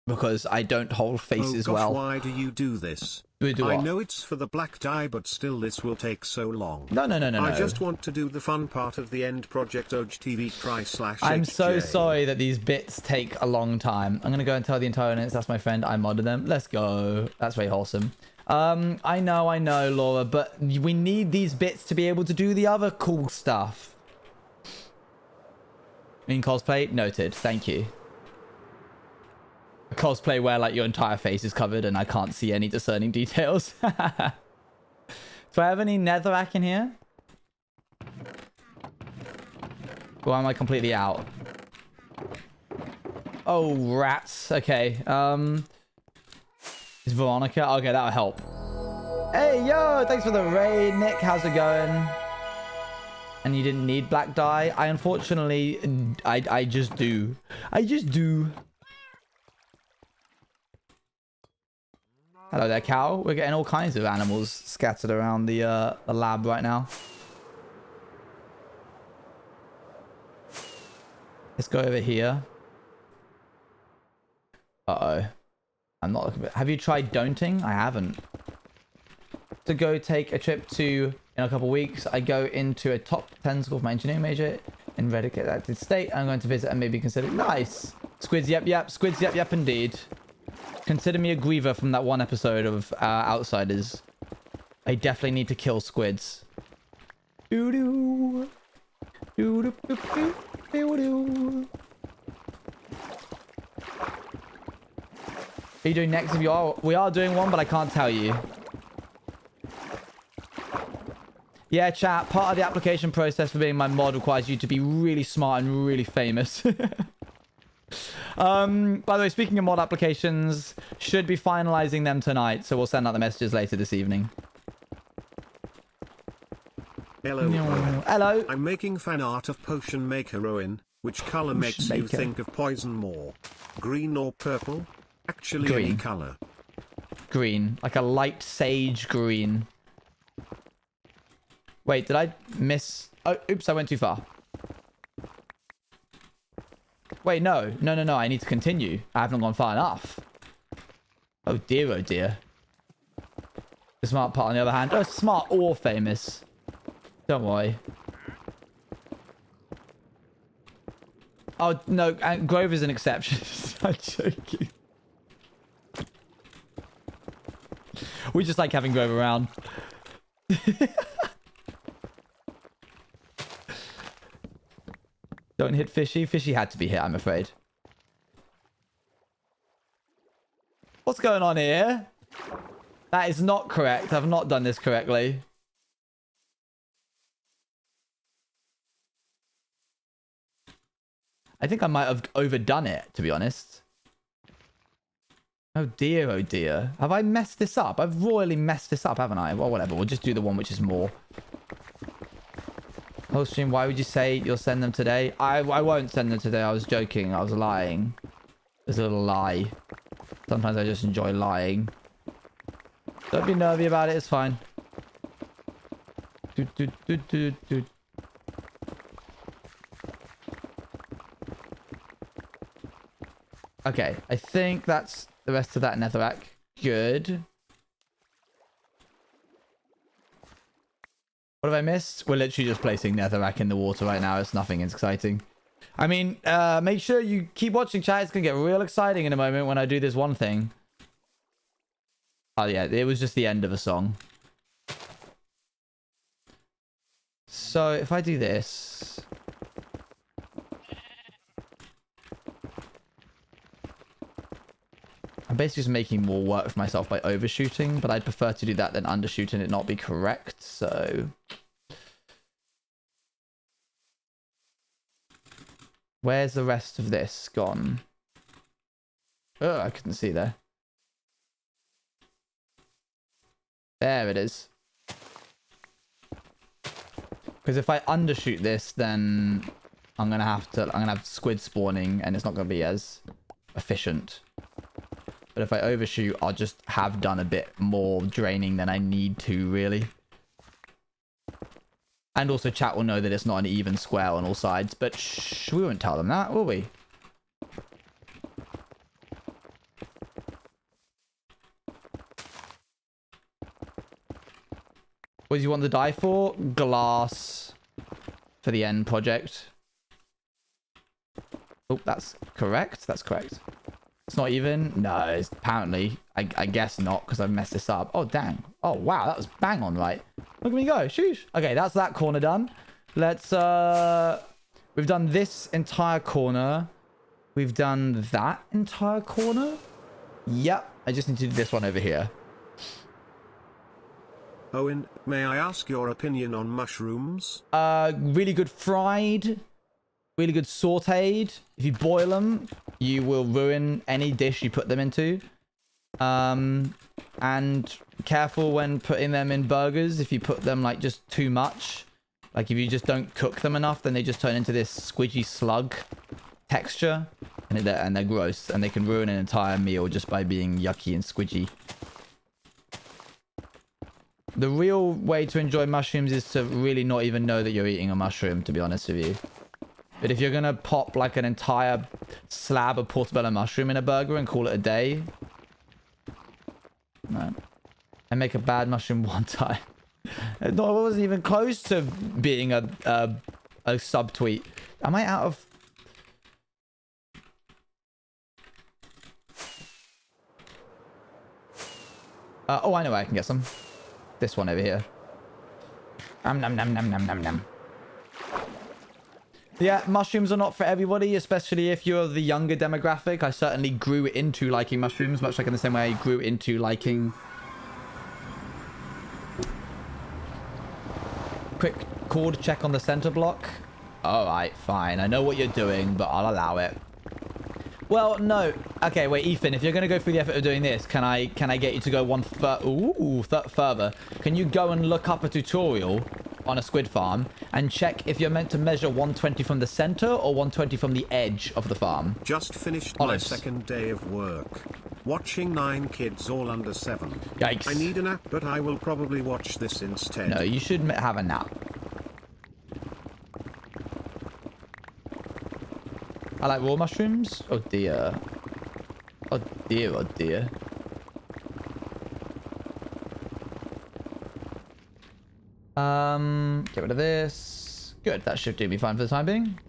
Because I don't hold faces oh gosh, well. Why do you do this? We do I what? know it's for the black dye, but still this will take so long. No. I just want to do the fun part of the end project OGTV try/HJ. I'm so sorry that these bits take a long time. I'm going to go and tell the entire audience that's my friend. I modded them. Let's go. That's very wholesome. I know, Laura, but we need these bits to be able to do the other cool stuff. In cosplay? Noted. Thank you. A cosplay where like your entire face is covered and I can't see any discerning details. Do I have any netherrack in here? Or am I completely out? Oh, rats. Okay. Is Veronica? Okay, that'll help. Hey, yo! Thanks for the raid, Nick. How's it going? And you didn't need black dye? I unfortunately... I just do. I just do. Hello there, cow. We're getting all kinds of animals scattered around the lab right now. Let's go over here. Uh-oh. I'm not looking... Have you tried Don'ting? I haven't. To go take a trip to... In a couple of weeks, I go into a top 10 school for my engineering major in Redacted State. I'm going to visit and maybe consider... Nice! Squids, yep. Squids, yep, indeed. Consider me a griever from that one episode of Outsiders. I definitely need to kill squids. Doo-doo. Doo-doo-doo-doo. Doo-doo. Are you doing next? If you are, we are doing one, but I can't tell you. Yeah, chat. Part of the application process for being my mod requires you to be really smart and really famous. By the way, speaking of mod applications, should be finalizing them tonight, so we'll send out the messages later this evening. Hello. Hello. I'm making fan art of Potion Maker Owen. Which color makes you think of poison more? Green or purple? Actually, any color. Green. Like a light sage green. Wait, did I miss... Oh, oops, I went too far. Wait, no. I need to continue. I haven't gone far enough. Oh dear. The smart part, on the other hand. Oh, smart or famous. Don't worry. Oh, no. Grove is an exception. I'm joking. We just like having Grove around. Don't hit Fishy. Fishy had to be hit, I'm afraid. What's going on here? That is not correct. I've not done this correctly. I think I might have overdone it, to be honest. Oh dear. Have I messed this up? I've royally messed this up, haven't I? Well, whatever. We'll just do the one which is more. Whole stream, why would you say you'll send them today? I won't send them today. I was joking. I was lying. It's a little lie. Sometimes I just enjoy lying. Don't be nervy about it. It's fine. Okay. I think that's the rest of that netherrack. Good. What have I missed? We're literally just placing netherrack in the water right now. It's nothing exciting. I mean, make sure you keep watching, chat. It's going to get real exciting in a moment when I do this one thing. Oh, yeah. It was just the end of a song. So, if I do this... I'm basically just making more work for myself by overshooting, but I'd prefer to do that than undershoot and it not be correct, so... Where's the rest of this gone? Oh, I couldn't see there. There it is. Because if I undershoot this, then I'm gonna have squid spawning, and it's not gonna be as efficient. But if I overshoot, I'll just have done a bit more draining than I need to, really. And also chat will know that it's not an even square on all sides, but shh, we won't tell them that, will we? What do you want the dye for? Glass for the end project. Oh, that's correct. That's correct. It's not even. No, it's apparently. I guess not, because I've messed this up. Oh, dang. Oh, wow. That was bang on right. Look at me go. Shoosh. Okay, that's that corner done. Let's, we've done this entire corner. We've done that entire corner. Yep. I just need to do this one over here. Owen, may I ask your opinion on mushrooms? Really good fried. Really good sauteed. If you boil them, you will ruin any dish you put them into. And careful when putting them in burgers. If you put them like just too much, like if you just don't cook them enough, then they just turn into this squidgy slug texture, and they're gross, and they can ruin an entire meal just by being yucky and squidgy. The real way to enjoy mushrooms is to really not even know that you're eating a mushroom, to be honest with you. But if you're gonna pop like an entire slab of portobello mushroom in a burger and call it a day... No. I make a bad mushroom one time. No, it wasn't even close to being a subtweet. Am I out of... oh, I know where I can get some. This one over here. Nom nom nom nom nom nom nom. Yeah, mushrooms are not for everybody, especially if you're the younger demographic. I certainly grew into liking mushrooms, much like in the same way I grew into liking... Quick chord check on the center block. Alright, fine. I know what you're doing, but I'll allow it. Well, no. Okay, wait, Ethan, if you're going to go through the effort of doing this, can I get you to go one further? Can you go and look up a tutorial on a squid farm and check if you're meant to measure 120 from the center or 120 from the edge of the farm? Just finished my second day of work. Watching 9 kids all under 7. Yikes. I need a nap, but I will probably watch this instead. No, you should have a nap. I like raw mushrooms. Oh dear. Oh dear, oh dear. Get rid of this. Good, that should do me fine for the time being.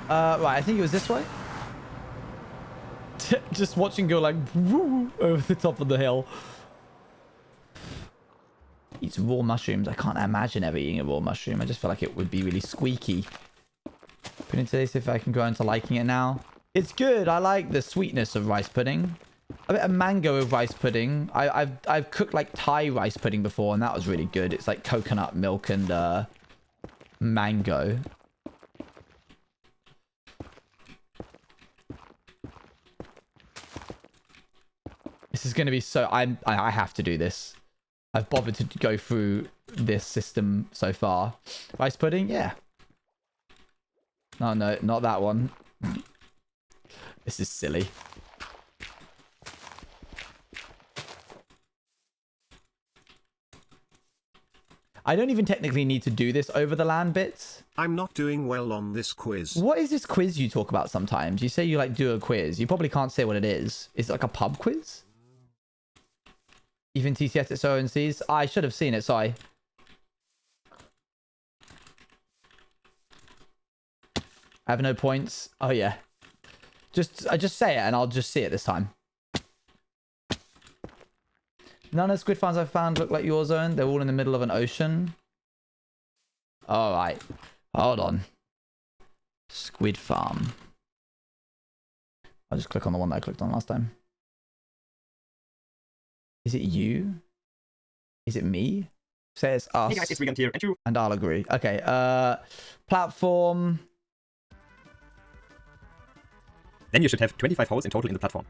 Right, I think it was this way. Just watching go like woo over the top of the hill. Eats raw mushrooms. I can't imagine ever eating a raw mushroom. I just feel like it would be really squeaky. Put into this if I can go into liking it now. It's good. I like the sweetness of rice pudding. A bit of mango of rice pudding. I've cooked like Thai rice pudding before, and that was really good. It's like coconut milk and mango. This is going to be so... I have to do this. I've bothered to go through this system so far. Rice pudding? Yeah. Oh, no, not that one. This is silly. I don't even technically need to do this over the land bits. I'm not doing well on this quiz. What is this quiz you talk about sometimes? You say you like do a quiz. You probably can't say what it is. Is it like a pub quiz? Even TTS its ONCs? I should have seen it, sorry. I have no points. Oh yeah. I just say it and I'll just see it this time. None of the squid farms I've found look like your zone. They're all in the middle of an ocean. Alright. Hold on. Squid farm. I'll just click on the one that I clicked on last time. Is it you? Is it me? Say it's us. Hey guys, it's Regan here. And I'll agree. Okay. Platform. Then you should have 25 holes in total in the platform.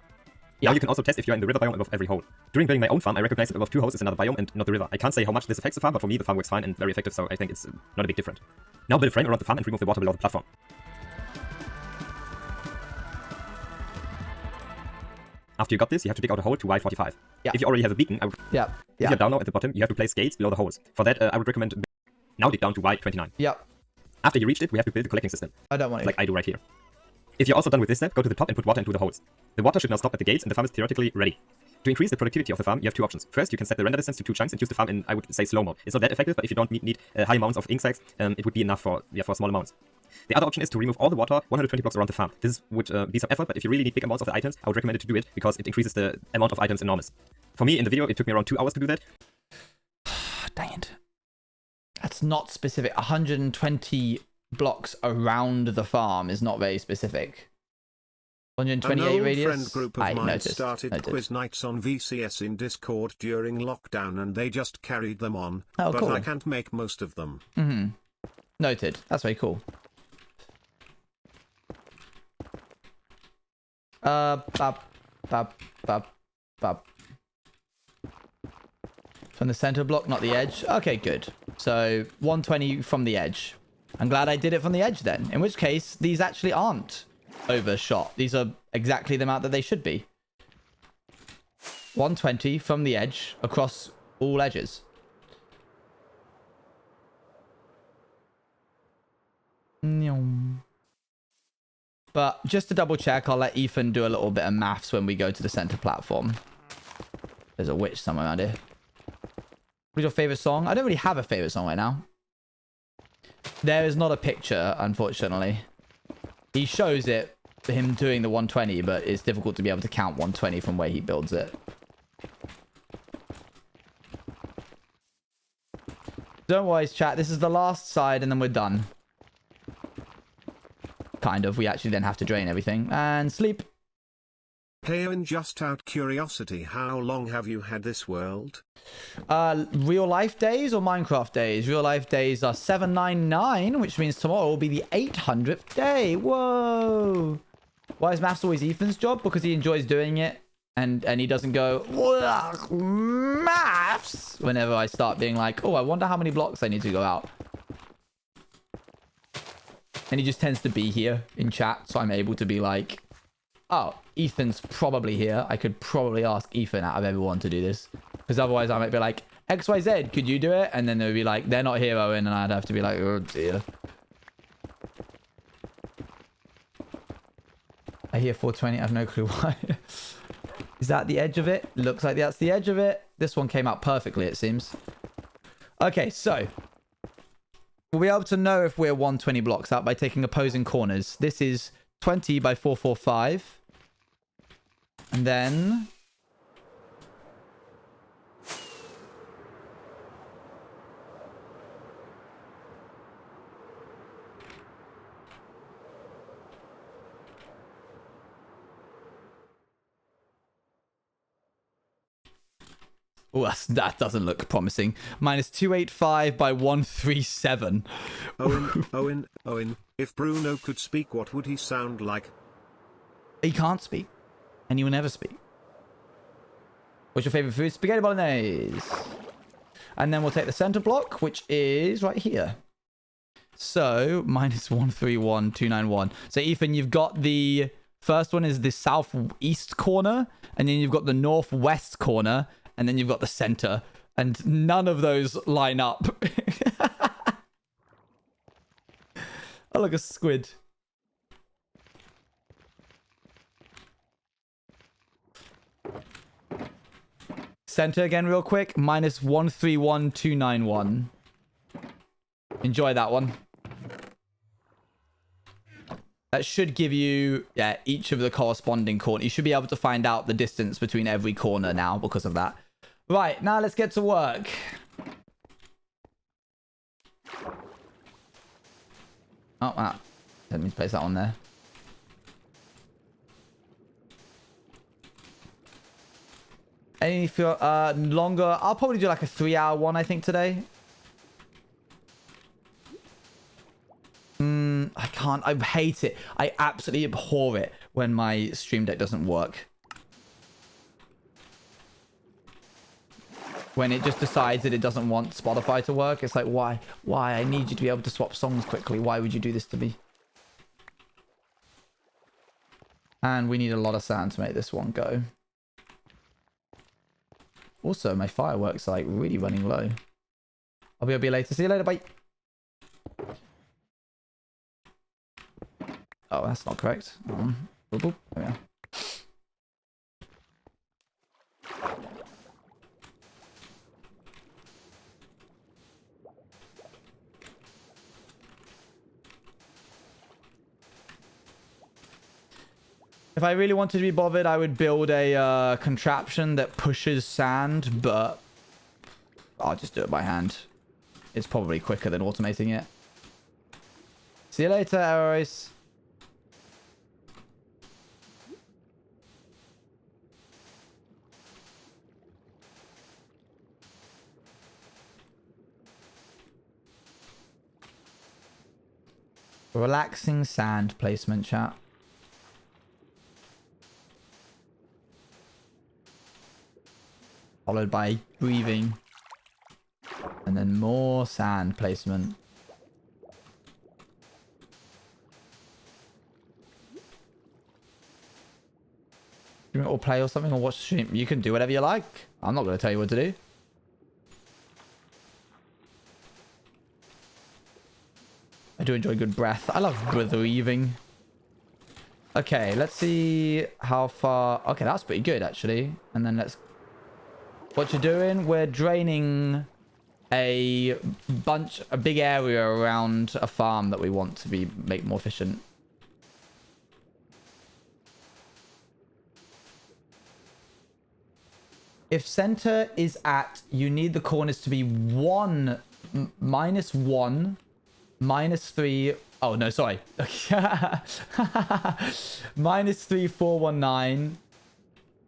Yeah. Now you can also test if you're in the river biome above every hole. During building my own farm, I recognized that above 2 holes is another biome and not the river. I can't say how much this affects the farm, but for me the farm works fine and very effective, so I think it's not a big difference. Now build a frame around the farm and remove the water below the platform. After you got this, you have to dig out a hole to Y45. Yeah. If you already have a beacon, I would... Yeah. If you're down now at the bottom, you have to place gates below the holes. For that, I would recommend... Now dig down to Y29. Yep. After you reached it, we have to build a collecting system. I don't want to. Like I do right here. If you're also done with this step, go to the top and put water into the holes. The water should now stop at the gates and the farm is theoretically ready. To increase the productivity of the farm, you have two options. First, you can set the render distance to 2 chunks and use the farm in, I would say, slow mode. It's not that effective, but if you don't need high amounts of ink sacs, it would be enough for small amounts. The other option is to remove all the water 120 blocks around the farm. This would be some effort, but if you really need big amounts of the items, I would recommend it to do it because it increases the amount of items enormous. For me, in the video, it took me around 2 hours to do that. Dang it. That's not specific. 120 blocks around the farm is not very specific. 128 An old radius. friend group of mine noticed. started quiz nights on VCS in Discord during lockdown and they just carried them on, Oh, but cool. I can't make most of them. Mm-hmm. Noted. That's very cool. Bop, bop, bop, bop. From the center block, not the edge. Okay, good. So 120 from the edge. I'm glad I did it from the edge then. In which case, these actually aren't overshot. These are exactly the amount that they should be. 120 from the edge across all edges. But just to double check, I'll let Ethan do a little bit of maths when we go to the center platform. There's a witch somewhere around here. What's your favorite song? I don't really have a favorite song right now. There is not a picture, unfortunately. He shows it, him doing the 120, but it's difficult to be able to count 120 from where he builds it. Don't worry, chat. This is the last side, and then we're done. Kind of. We actually then have to drain everything. And sleep. Hey, and just out curiosity, how long have you had this world? Real life days or Minecraft days? Real life days are 799, which means tomorrow will be the 800th day. Whoa. Why is maths always Ethan's job? Because he enjoys doing it. And he doesn't go, maths, whenever I start being like, oh, I wonder how many blocks I need to go out. And he just tends to be here in chat. So I'm able to be like, oh, Ethan's probably here. I could probably ask Ethan out of everyone to do this. Because otherwise I might be like, XYZ, could you do it? And then they would be like, they're not here, Owen. And I'd have to be like, oh dear. I hear 420. I have no clue why. Is that the edge of it? Looks like that's the edge of it. This one came out perfectly, it seems. Okay, so we'll be able to know if we're 120 blocks out by taking opposing corners. This is 20 by 445. And then... Oh, that doesn't look promising. Minus 285 by 137. Owen, if Bruno could speak, what would he sound like? He can't speak. And he will never speak. What's your favorite food? Spaghetti bolognese. And then we'll take the center block, which is right here. So, minus 131291. So, Ethan, you've got the first one is the southeast corner. And then you've got the northwest corner. And then you've got the center. And none of those line up. Oh, look, a squid. Center again real quick. Minus 131291. Enjoy that one. That should give you, yeah, each of the corresponding corners. You should be able to find out the distance between every corner now because of that. Right, now let's get to work. Oh, wow. Let me place that on there. Any feel longer? I'll probably do like a 3-hour one, I think, today. I can't. I hate it. I absolutely abhor it when my Stream Deck doesn't work. When it just decides that it doesn't want Spotify to work, it's like, why? Why? I need you to be able to swap songs quickly. Why would you do this to me? And we need a lot of sand to make this one go. Also, my fireworks are like really running low. I'll be later. See you later. Bye. Oh, that's not correct. Boop, boop. There we are. If I really wanted to be bothered, I would build a contraption that pushes sand, but I'll just do it by hand. It's probably quicker than automating it. See you later, Aerois. Relaxing sand placement, chat. Followed by breathing. And then more sand placement. Or play or something, or watch the stream. You can do whatever you like. I'm not going to tell you what to do. I do enjoy good breath. I love breathing. Okay, let's see how far... Okay, that's pretty good, actually. And then let's... What you're doing, we're draining a big area around a farm that we want to make more efficient. If center is at, you need the corners to be -1, -3. Oh, no, sorry. -3419.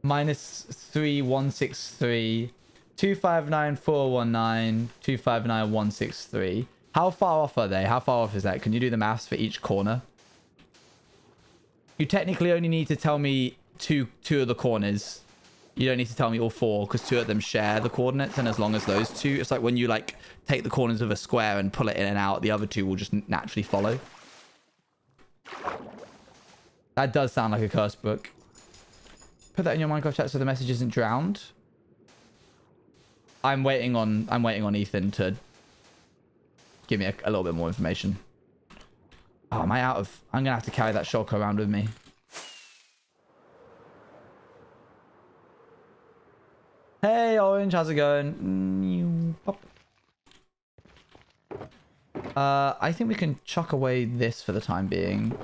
-3163, 259419, 259163. How far off are they? How far off is that? Can you do the maths for each corner? You technically only need to tell me two of the corners. You don't need to tell me all 4 because 2 of them share the coordinates, and as long as those 2, it's like when you like take the corners of a square and pull it in and out, the other 2 will just naturally follow. That does sound like a curse book. Put that in your Minecraft chat so the message isn't drowned. I'm waiting on Ethan to give me a little bit more information. Oh, am I out of... I'm gonna have to carry that shulker around with me. Hey Orange, how's it going? I think we can chuck away this for the time being.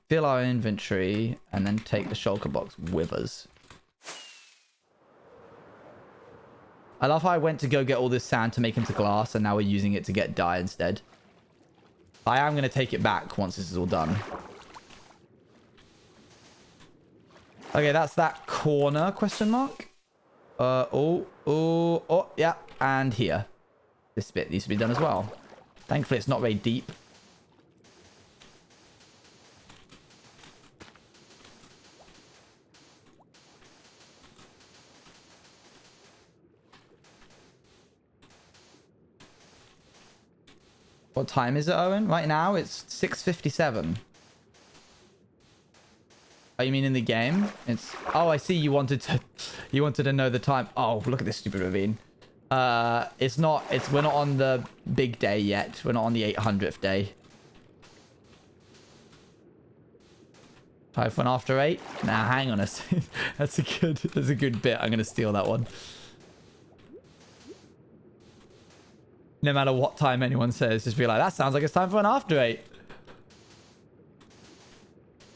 Fill our inventory and then take the shulker box with us. I love how I went to go get all this sand to make into glass, and now we're using it to get dye instead. I am going to take it back once this is all done. Okay, that's that corner, question mark. Oh, yeah, and here. This bit needs to be done as well. Thankfully, it's not very deep. What time is it, Owen? Right now, it's 6:57. Oh, you mean in the game? It's... Oh, I see. You wanted to know the time. Oh, look at this stupid ravine. It's not... We're not on the big day yet. We're not on the 800th day. Time for an after 8? Nah, hang on a second. That's a good bit. I'm going to steal that one. No matter what time anyone says, just be like, that sounds like it's time for an after 8.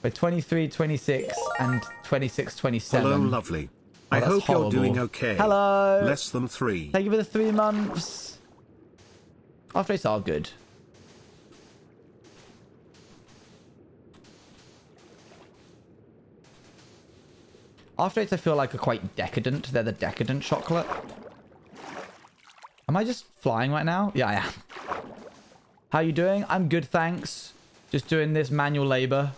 By 23, 26, and 26, 27. Hello, lovely. Oh, I hope horrible. you're doing okay. Hello. Less than 3. Thank you for the 3 months. After 8's are good. After 8's I feel like are quite decadent. They're the decadent chocolate. Am I just flying right now? Yeah, I am. How you doing? I'm good, thanks. Just doing this manual labor.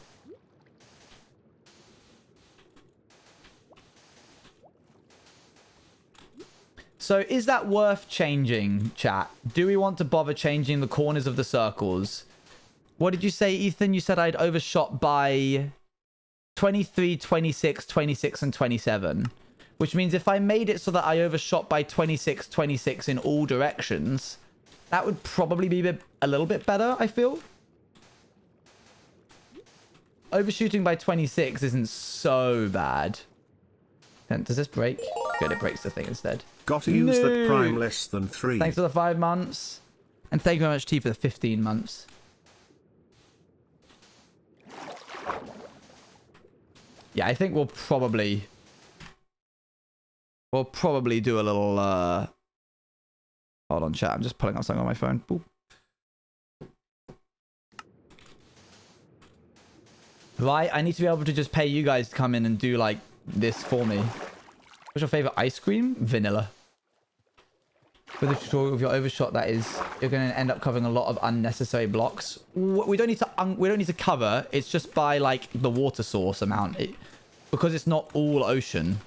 So is that worth changing, chat? Do we want to bother changing the corners of the circles? What did you say, Ethan? You said I'd overshot by 23, 26, 26, and 27. Which means if I made it so that I overshot by 26, 26 in all directions, that would probably be a little bit better, I feel. Overshooting by 26 isn't so bad. Does this break? Good, it breaks the thing instead. Got to use that prime less than 3. Thanks for the 5 months. And thank you very much, T, for the 15 months. Yeah, I think we'll probably do a little hold on, chat. I'm just pulling up something on my phone. Boop. Right, I need to be able to just pay you guys to come in and do like this for me. What's your favorite ice cream? Vanilla. For the tutorial of your overshot, that is, you're going to end up covering a lot of unnecessary blocks. We don't need to cover. It's just by like the water source amount, because it's not all ocean.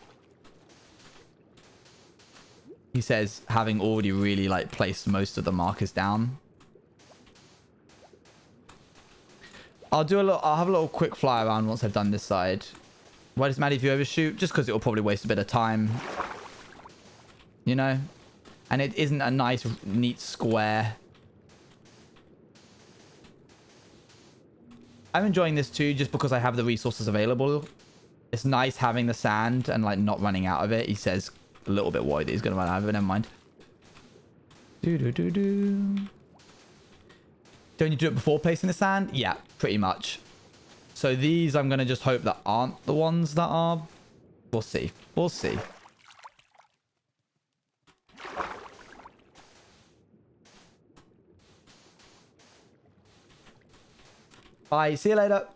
He says, having already really like placed most of the markers down. I'll have a little quick fly around once I've done this side. Why does Maddie if you overshoot? Just because it will probably waste a bit of time. You know? And it isn't a nice, neat square. I'm enjoying this too, just because I have the resources available. It's nice having the sand and like not running out of it. He says a little bit worried that he's going to run out of it. Never mind. Don't you do it before placing the sand? Yeah, pretty much. So these I'm going to just hope that aren't the ones that are. We'll see. We'll see. Bye. See you later.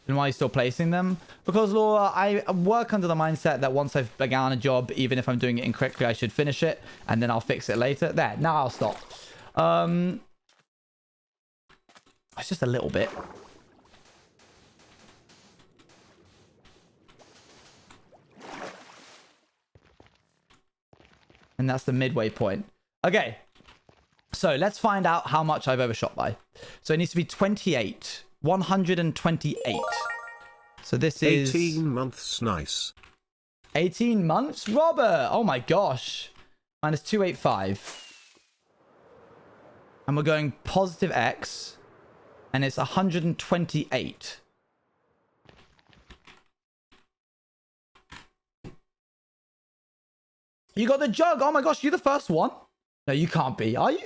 And why are you still placing them? Because, Laura, I work under the mindset that once I've begun a job, even if I'm doing it incorrectly, I should finish it. And then I'll fix it later. There. Now I'll stop. It's just a little bit. And that's the midway point. Okay. So let's find out how much I've overshot by. So it needs to be 28. 128. So this is 18 months. Nice. 18 months? Robert! Oh my gosh. Minus 285. And we're going positive X. And it's 128. You got the jug. Oh my gosh, you're the first one? No, you can't be. Are you?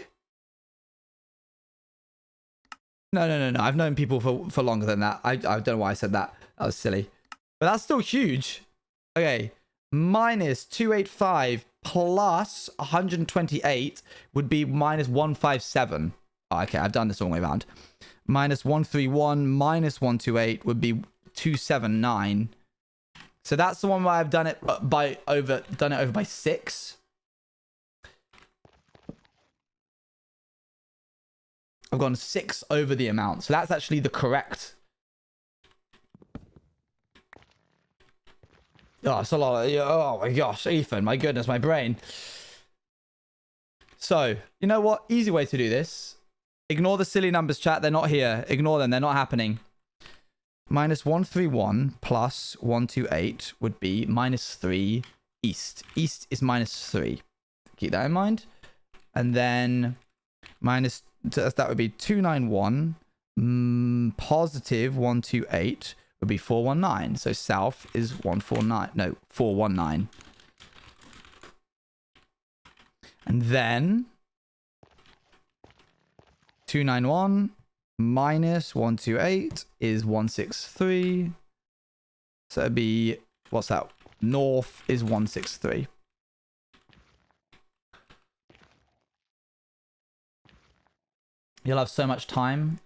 No. I've known people for longer than that. I don't know why I said that. That was silly. But that's still huge. Okay. Minus 285 plus 128 would be minus 157. Oh, okay, I've done this all the way around. Minus 131 minus 128 would be 279. So that's the one where I've done it over by 6. I've gone 6 over the amount. So that's actually the correct. Oh, it's a lot. Oh my gosh, Ethan, my goodness, my brain. So, you know what? Easy way to do this. Ignore the silly numbers, chat. They're not here. Ignore them. They're not happening. Minus 131 plus 128 would be minus 3 east. East is minus 3. Keep that in mind. And then minus, that would be 291. Positive 128 would be 419. So south is 149. No, 419. And then 291 minus 128 is 163. So it'd be, what's that? North is 163. You'll have so much time.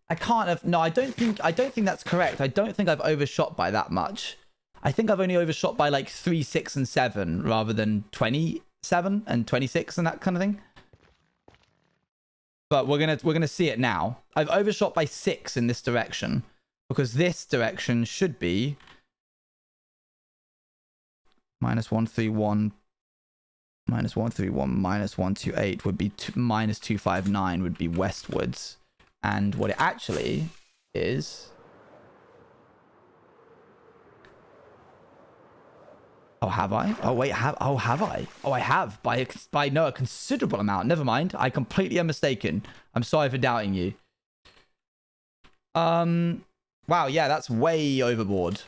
I can't have, no, I don't think that's correct. I don't think I've overshot by that much. I think I've only overshot by like 3, 6, and 7 rather than 27 and 26 and that kind of thing. But we're gonna see it now. I've overshot by 6 in this direction because this direction should be minus 131 -131 minus 128 would be minus 259 would be westwards. And what it actually is... Oh, have I? Oh, wait, have I? Oh, I have by no, a considerable amount. Never mind. I completely am mistaken. I'm sorry for doubting you. Wow, yeah, that's way overboard.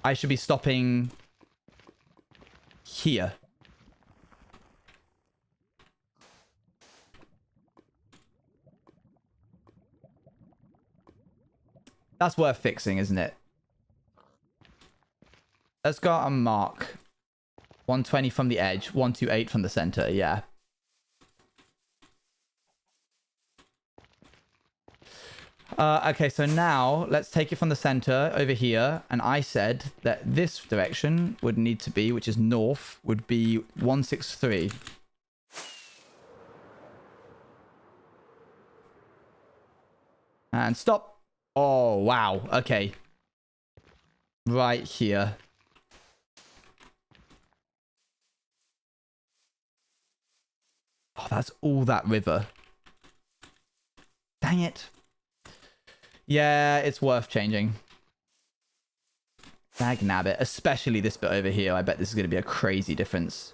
I should be stopping here. That's worth fixing, isn't it? Let's go out and mark. 120 from the edge, 128 from the center, yeah. Okay, so now let's take it from the center over here. And I said that this direction would need to be, which is north, would be 163. And stop. Oh, wow. Okay. Right here. Oh, that's all that river. Dang it. Yeah, it's worth changing. Dag nabbit. Especially this bit over here. I bet this is going to be a crazy difference.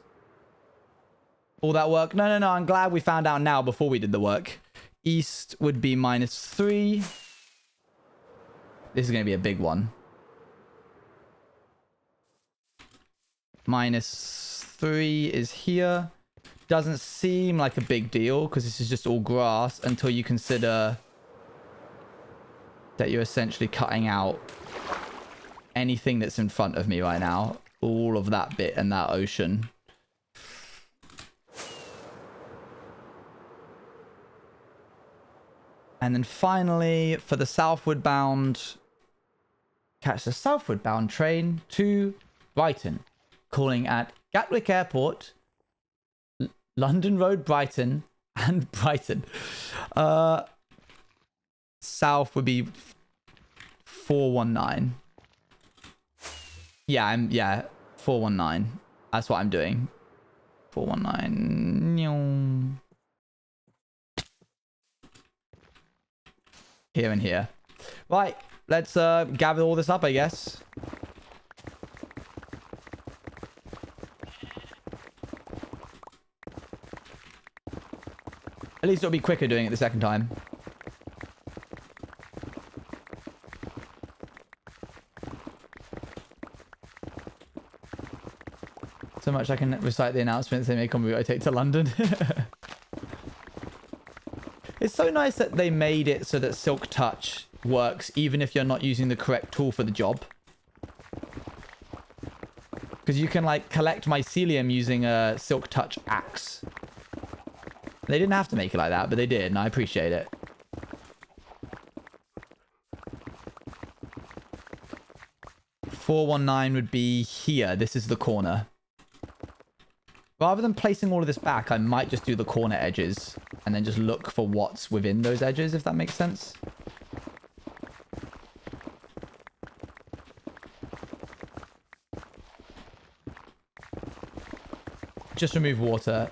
All that work? No. I'm glad we found out now before we did the work. East would be -3. This is going to be a big one. -3 is here. Doesn't seem like a big deal because this is just all grass until you consider that you're essentially cutting out anything that's in front of me right now. All of that bit and that ocean. And then finally, for the southward bound, catch the southward bound train to Brighton, calling at Gatwick Airport, London Road, Brighton, and Brighton. South would be 419. Yeah, 419. That's what I'm doing. 419. Here and here. Right, let's gather all this up, I guess. At least it'll be quicker doing it the second time. So much I can recite the announcements they make on route I take to London. It's so nice that they made it so that Silk Touch works even if you're not using the correct tool for the job. Because you can like collect mycelium using a Silk Touch axe. They didn't have to make it like that, but they did, and I appreciate it. .419 would be here. This is the corner. Rather than placing all of this back, I might just do the corner edges and then just look for what's within those edges, if that makes sense. Just remove water.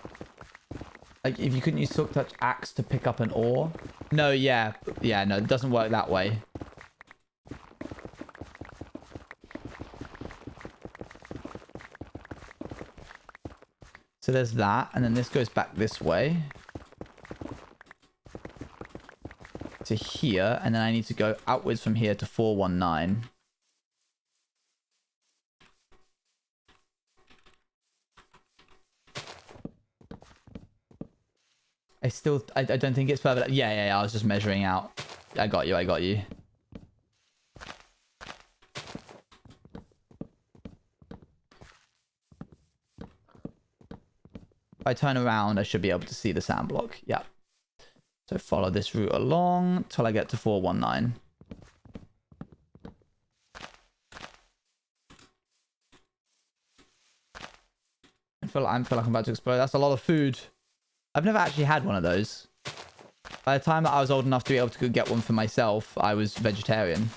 Like, if you couldn't use Silk Touch axe to pick up an ore. No, yeah. Yeah, no, it doesn't work that way. So there's that, and then this goes back this way. To here, and then I need to go outwards from here to 419. I don't think it's further. Yeah, I was just measuring out. I got you. If I turn around, I should be able to see the sand block. Yeah. So follow this route along till I get to 419. I feel like I'm about to explode. That's a lot of food. I've never actually had one of those. By the time that I was old enough to be able to go get one for myself, I was vegetarian.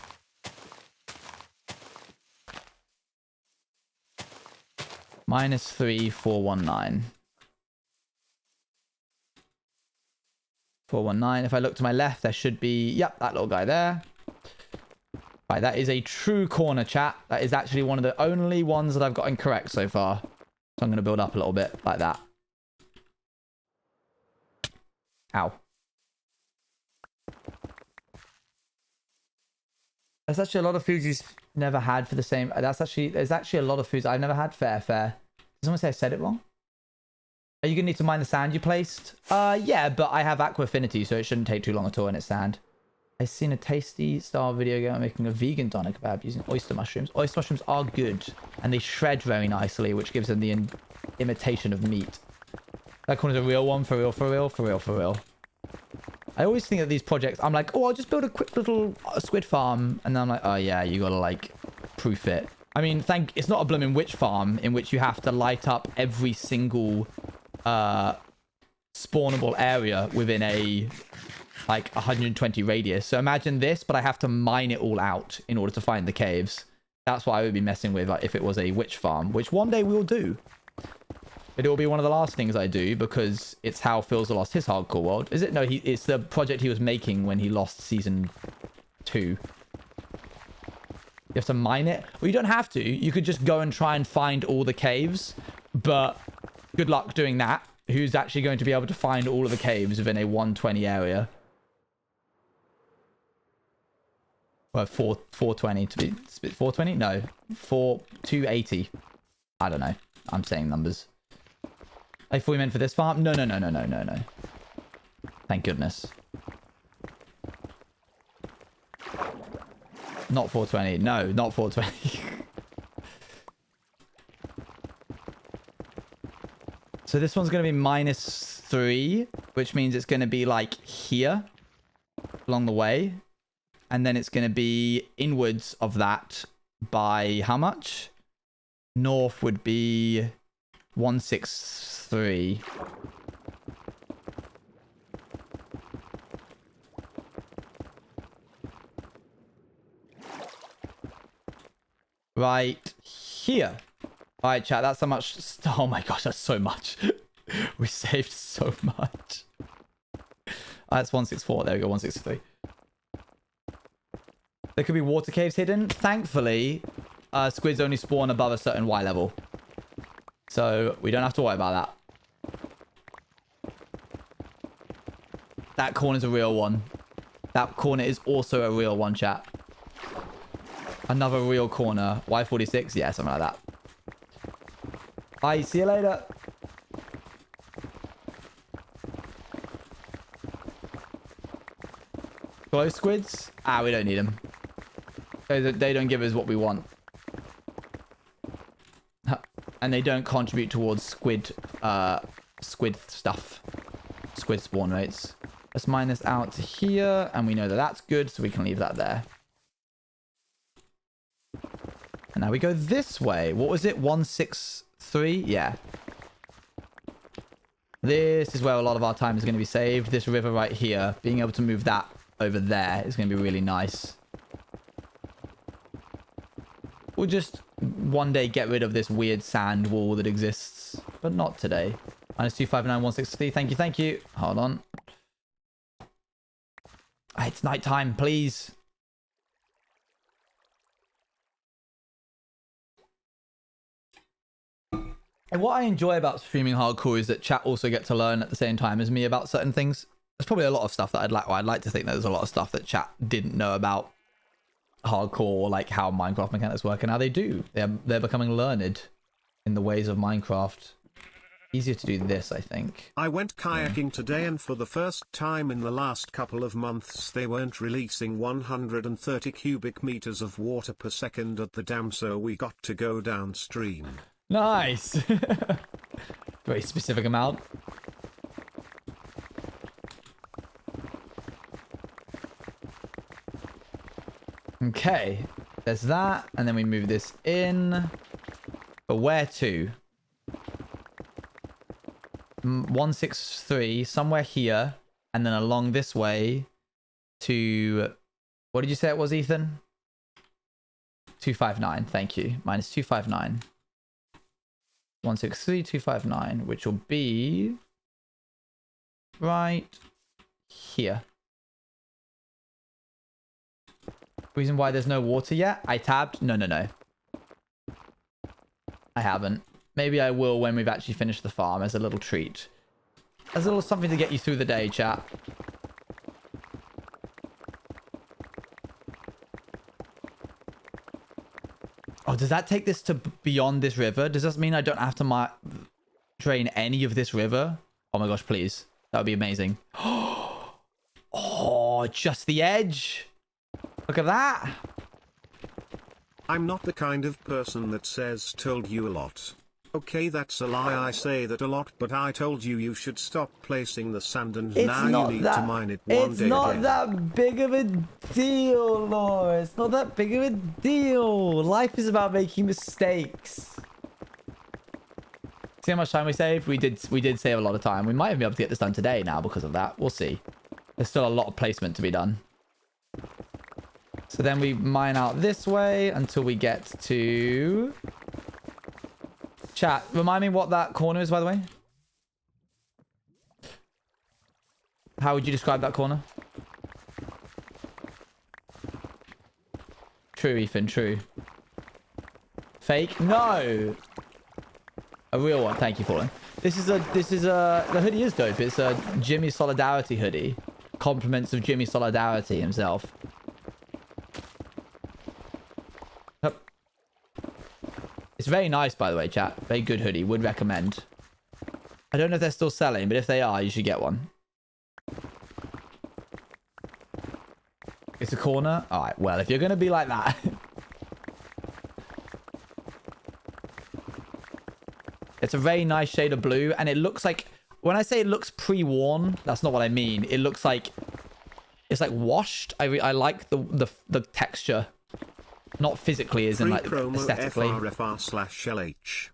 -3, 419. 419. If I look to my left, there should be, yep, that little guy there. Right, that is a true corner, chat. That is actually one of the only ones that I've gotten correct so far. So I'm going to build up a little bit like that. Ow. There's actually a lot of foods you've never had for the same. There's actually a lot of foods I've never had. Fair. Did someone say I said it wrong? Are you going to need to mine the sand you placed? Yeah, but I have aqua affinity, so it shouldn't take too long at all, and it's sand. I've seen a tasty style video game making a vegan doner kebab using oyster mushrooms. Oyster mushrooms are good, and they shred very nicely, which gives them the imitation of meat. That corner's a real one, for real. I always think that these projects, I'm like, oh, I'll just build a quick little squid farm, and then I'm like, oh yeah, you gotta like proof it. I mean, it's not a blooming witch farm in which you have to light up every single spawnable area within a like 120 radius. So imagine this, but I have to mine it all out in order to find the caves. That's what I would be messing with, like, if it was a witch farm, which one day we'll do. But it will be one of the last things I do because it's how Philza lost his hardcore world. Is it? No, it's the project he was making when he lost season 2. You have to mine it. Well, you don't have to. You could just go and try and find all the caves, but good luck doing that. Who's actually going to be able to find all of the caves within a 120 area? Well, 420 to be 420? No, 280. I don't know. I'm saying numbers. I thought we meant for this farm. No. Thank goodness. Not 420. No, not 420. So this one's going to be -3, which means it's going to be like here along the way. And then it's going to be inwards of that by how much? North would be 163. Right here. All right, chat. That's how much. Oh my gosh, that's so much. We saved so much. That's 164. There we go, 163. There could be water caves hidden. Thankfully, squids only spawn above a certain Y level. So we don't have to worry about that. That corner's a real one. That corner is also a real one, chat. Another real corner. Y46? Yeah, something like that. Bye, see you later. Glow squids? Ah, we don't need them. They don't give us what we want. And they don't contribute towards squid stuff. Squid spawn rates. Let's mine this out to here. And we know that that's good, so we can leave that there. And now we go this way. What was it? 163? Yeah. This is where a lot of our time is going to be saved. This river right here. Being able to move that over there is going to be really nice. We'll just one day get rid of this weird sand wall that exists. But not today. -259, 163. Thank you. Hold on. It's nighttime, please. And what I enjoy about streaming hardcore is that chat also get to learn at the same time as me about certain things. There's probably a lot of stuff that I'd like to think that there's a lot of stuff that chat didn't know about hardcore, like how Minecraft mechanics work, and now they do. They're becoming learned in the ways of Minecraft. Easier to do this, I think. I went kayaking today, and for the first time in the last couple of months they weren't releasing 130 cubic meters of water per second at the dam, so we got to go downstream. Nice. Very specific amount. Okay, there's that, and then we move this in. But where to? 163, somewhere here, and then along this way to... What did you say it was, Ethan? 259, thank you. -259. 163259, which will be right here. Reason why there's no water yet? I tabbed? No. I haven't. Maybe I will when we've actually finished the farm as a little treat. As a little something to get you through the day, chat. Oh, does that take this to beyond this river? Does this mean I don't have to drain any of this river? Oh my gosh, please. That would be amazing. Oh, just the edge. Look at that. I'm not the kind of person that says told you a lot. Okay, that's a lie. I say that a lot, but I told you you should stop placing the sand and now you need to mine it one day. It's not that big of a deal, Laura. It's not that big of a deal. Life is about making mistakes. See how much time we saved? We did save a lot of time. We might even be able to get this done today now because of that. We'll see. There's still a lot of placement to be done. So then we mine out this way until we get to... Chat, remind me what that corner is, by the way. How would you describe that corner? True, Ethan, true. Fake? No! A real one. Thank you, Fallen. The hoodie is dope. It's a Jimmy Solidarity hoodie. Compliments of Jimmy Solidarity himself. It's very nice, by the way, chat. Very good hoodie. Would recommend. I don't know if they're still selling, but if they are, you should get one. It's a corner? Alright, well, if you're going to be like that... It's a very nice shade of blue, and it looks like... When I say it looks pre-worn, that's not what I mean. It looks like... It's like washed. I like the texture. Not physically, as in like aesthetically. FRFR/LH.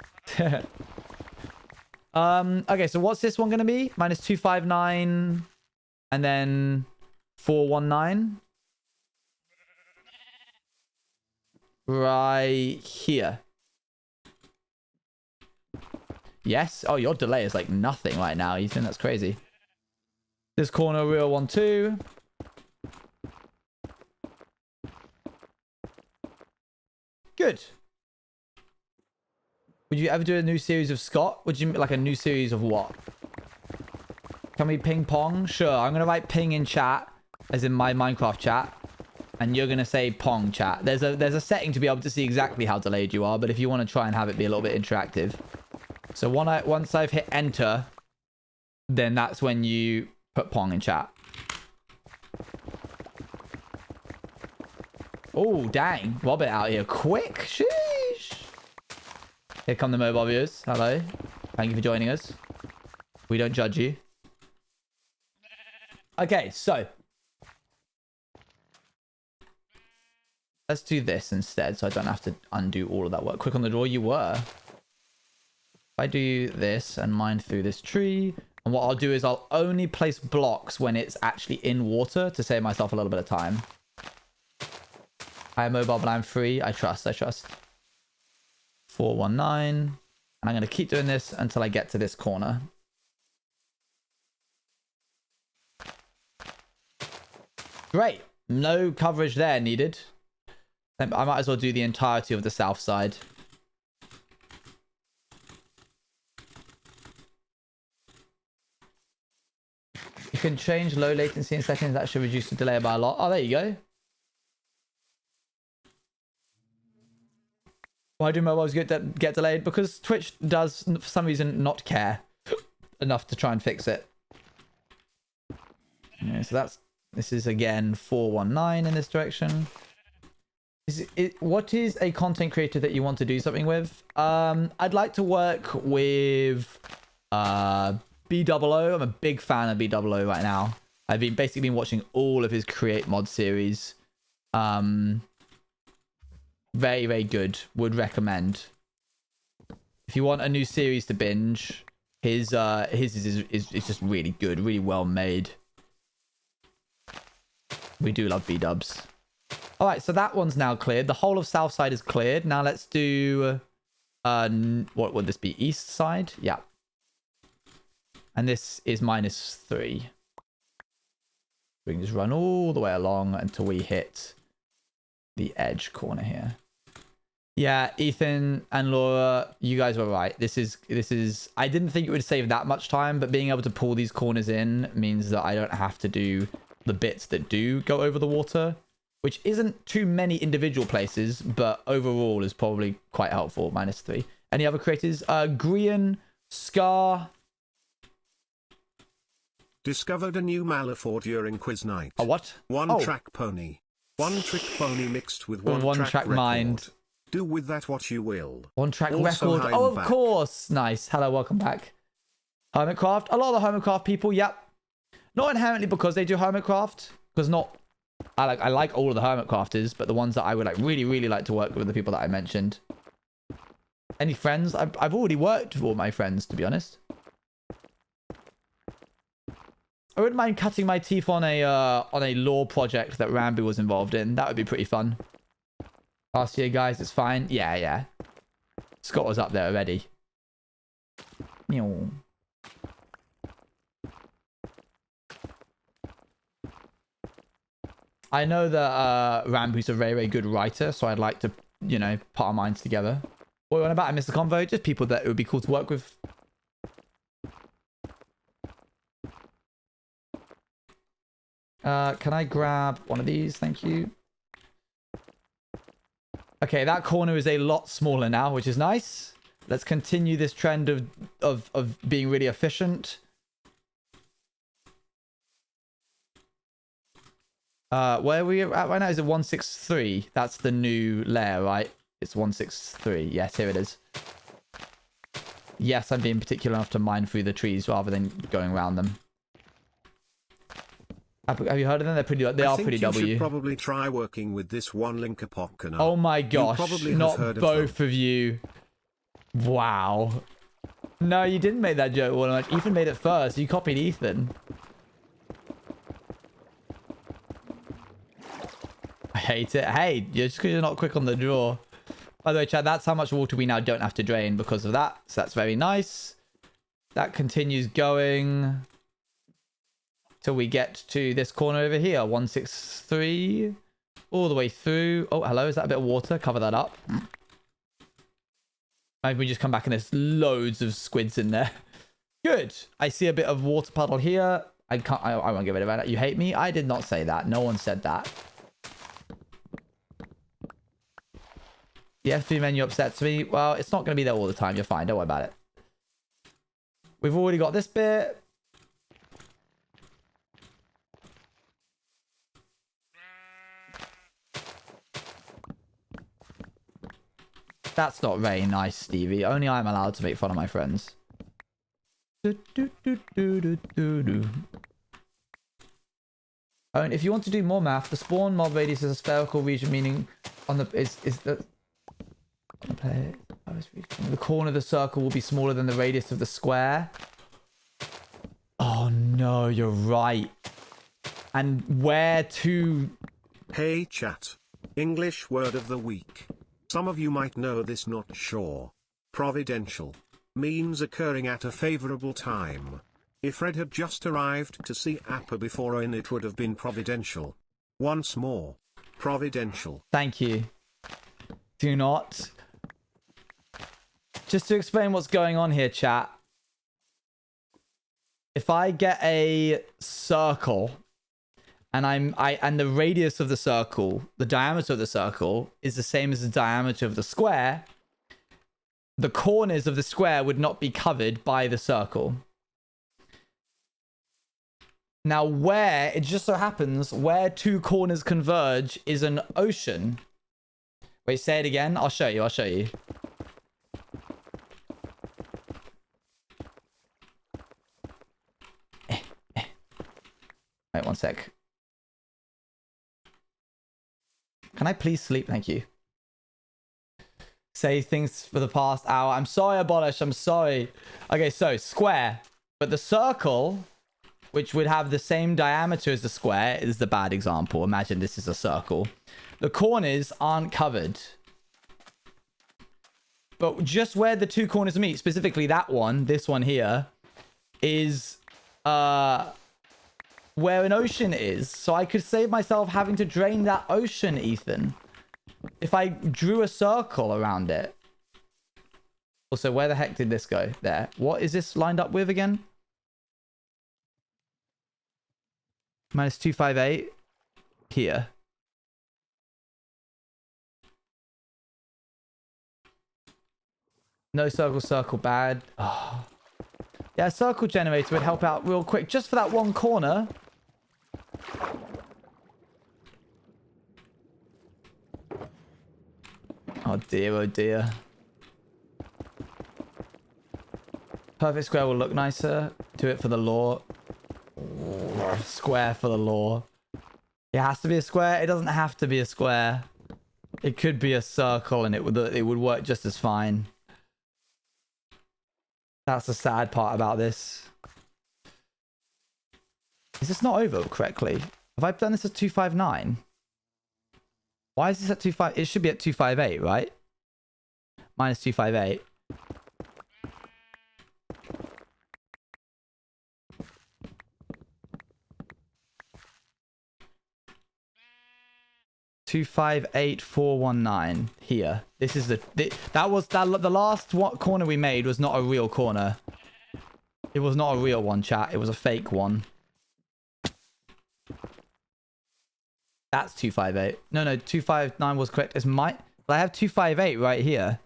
Okay, so what's this one going to be? Minus 259 and then 419. Right here. Yes. Oh, your delay is like nothing right now, Ethan. That's crazy. This corner, real 1-2. Good. Would you ever do a new series of Scott? Would you like a new series of what? Can we ping pong? Sure. I'm going to write ping in chat, as in my Minecraft chat. And you're going to say pong chat. There's a setting to be able to see exactly how delayed you are, but if you want to try and have it be a little bit interactive. So once I've hit enter, then that's when you put pong in chat. Oh, dang. Rob it out here quick. Sheesh. Here come the mobile viewers. Hello. Thank you for joining us. We don't judge you. Okay, so. Let's do this instead so I don't have to undo all of that work. Quick on the draw, you were. If I do this and mine through this tree, and what I'll do is I'll only place blocks when it's actually in water to save myself a little bit of time. I am mobile, but I'm free. I trust. 419. And I'm going to keep doing this until I get to this corner. Great. No coverage there needed. I might as well do the entirety of the south side. You can change low latency in settings. That should reduce the delay by a lot. Oh, there you go. Why do mobiles get delayed? Because Twitch does, for some reason, not care enough to try and fix it. Yeah, so this is again 419 in this direction. What is a content creator that you want to do something with? I'd like to work with BOO. I'm a big fan of BOO right now. I've basically been watching all of his Create Mod series. Very, very good. Would recommend. If you want a new series to binge, his is just really good, really well made. We do love B-dubs. All right, so that one's now cleared. The whole of Southside is cleared. Now let's do What would this be? East side? Yeah. And this is -3. We can just run all the way along until we hit the edge corner here. Yeah, Ethan and Laura, you guys were right. This is I didn't think it would save that much time, but being able to pull these corners in means that I don't have to do the bits that do go over the water, which isn't too many individual places, but overall is probably quite helpful. -3. Any other creators? Grian, Scar. Discovered a new Malifaux during quiz night. A what? One track pony. One trick pony mixed with One one track mind. record. Do with that what you will. One track Also record. Oh, of Heidenbach. course. Nice. Hello, welcome back. Hermitcraft. A lot of the Hermitcraft people, yep. Not inherently because they do Hermitcraft, because not... I like all of the Hermitcrafters, but the ones that I would like really like to work with are the people that I mentioned. Any friends? I've already worked with all my friends, to be honest. I wouldn't mind cutting my teeth on a lore project that Rambo was involved in. That would be pretty fun. Last year, guys, it's fine. Yeah. Scott was up there already. Meow. I know that Rambo's a very good writer, so I'd like to, you know, put our minds together. What are you on about? I missed the convo. Just people that it would be cool to work with. Can I grab one of these? Thank you. Okay, that corner is a lot smaller now, which is nice. Let's continue this trend of being really efficient. Where are we at right now? Is it 163? That's the new layer, right? It's 163. Yes, here it is. Yes, I'm being particular enough to mine through the trees rather than going around them. Have you heard of them? They're pretty. They are pretty W. You should probably try working with this one linker Pokkana. Oh my gosh! Not heard both of you. Wow. No, you didn't make that joke. Well, Ethan made it first. You copied Ethan. I hate it. Hey, just because you're not quick on the draw. By the way, Chad, that's how much water we now don't have to drain because of that. So that's very nice. That continues going till we get to this corner over here. 163. All the way through. Oh, hello. Is that a bit of water? Cover that up. Maybe we just come back and there's loads of squids in there. Good. I see a bit of water puddle here. I won't get rid of that. You hate me? I did not say that. No one said that. The F3 menu upsets me. Well, it's not going to be there all the time. You're fine. Don't worry about it. We've already got this bit. That's not very nice, Stevie. Only I'm allowed to make fun of my friends. And if you want to do more math, the spawn mob radius is a spherical region, meaning on the the corner of the circle will be smaller than the radius of the square. Oh no, you're right. And where to? Hey chat. English word of the week. Some of you might know this, not sure. Providential means occurring at a favorable time. If Red had just arrived to see Appa before Owen, it would have been providential. Once more, providential. Thank you. Do not. Just to explain what's going on here, chat. If I get a circle and the radius of the circle, the diameter of the circle is the same as the diameter of the square, the corners of the square would not be covered by the circle. Now, where it just so happens where two corners converge is an ocean. Wait, say it again. I'll show you. Wait, one sec. Can I please sleep? Thank you. Say things for the past hour. I'm sorry, Abolish. I'm sorry. Okay, so square. But the circle, which would have the same diameter as the square, is the bad example. Imagine this is a circle. The corners aren't covered. But just where the two corners meet, specifically that one, this one here, is where an ocean is. So I could save myself having to drain that ocean, Ethan, if I drew a circle around it. Also, where the heck did this go? There. What is this lined up with again? Minus 258. Here. No circle, circle, bad. Oh. Yeah, a circle generator would help out real quick. Just for that one corner. Oh dear, oh dear. Perfect square will look nicer. Do it for the lore. Square for the lore. It has to be a square. It doesn't have to be a square. It could be a circle and it would work just as fine. That's the sad part about this. Is this not over correctly? Have I done this at 259? Why is this at 25? It should be at 258, right? Minus 258. $258,419 here. This is the last corner we made was not a real corner. It was not a real one, chat. It was a fake one. That's 258. No, 259 was correct. It's my. But I have 258 right here.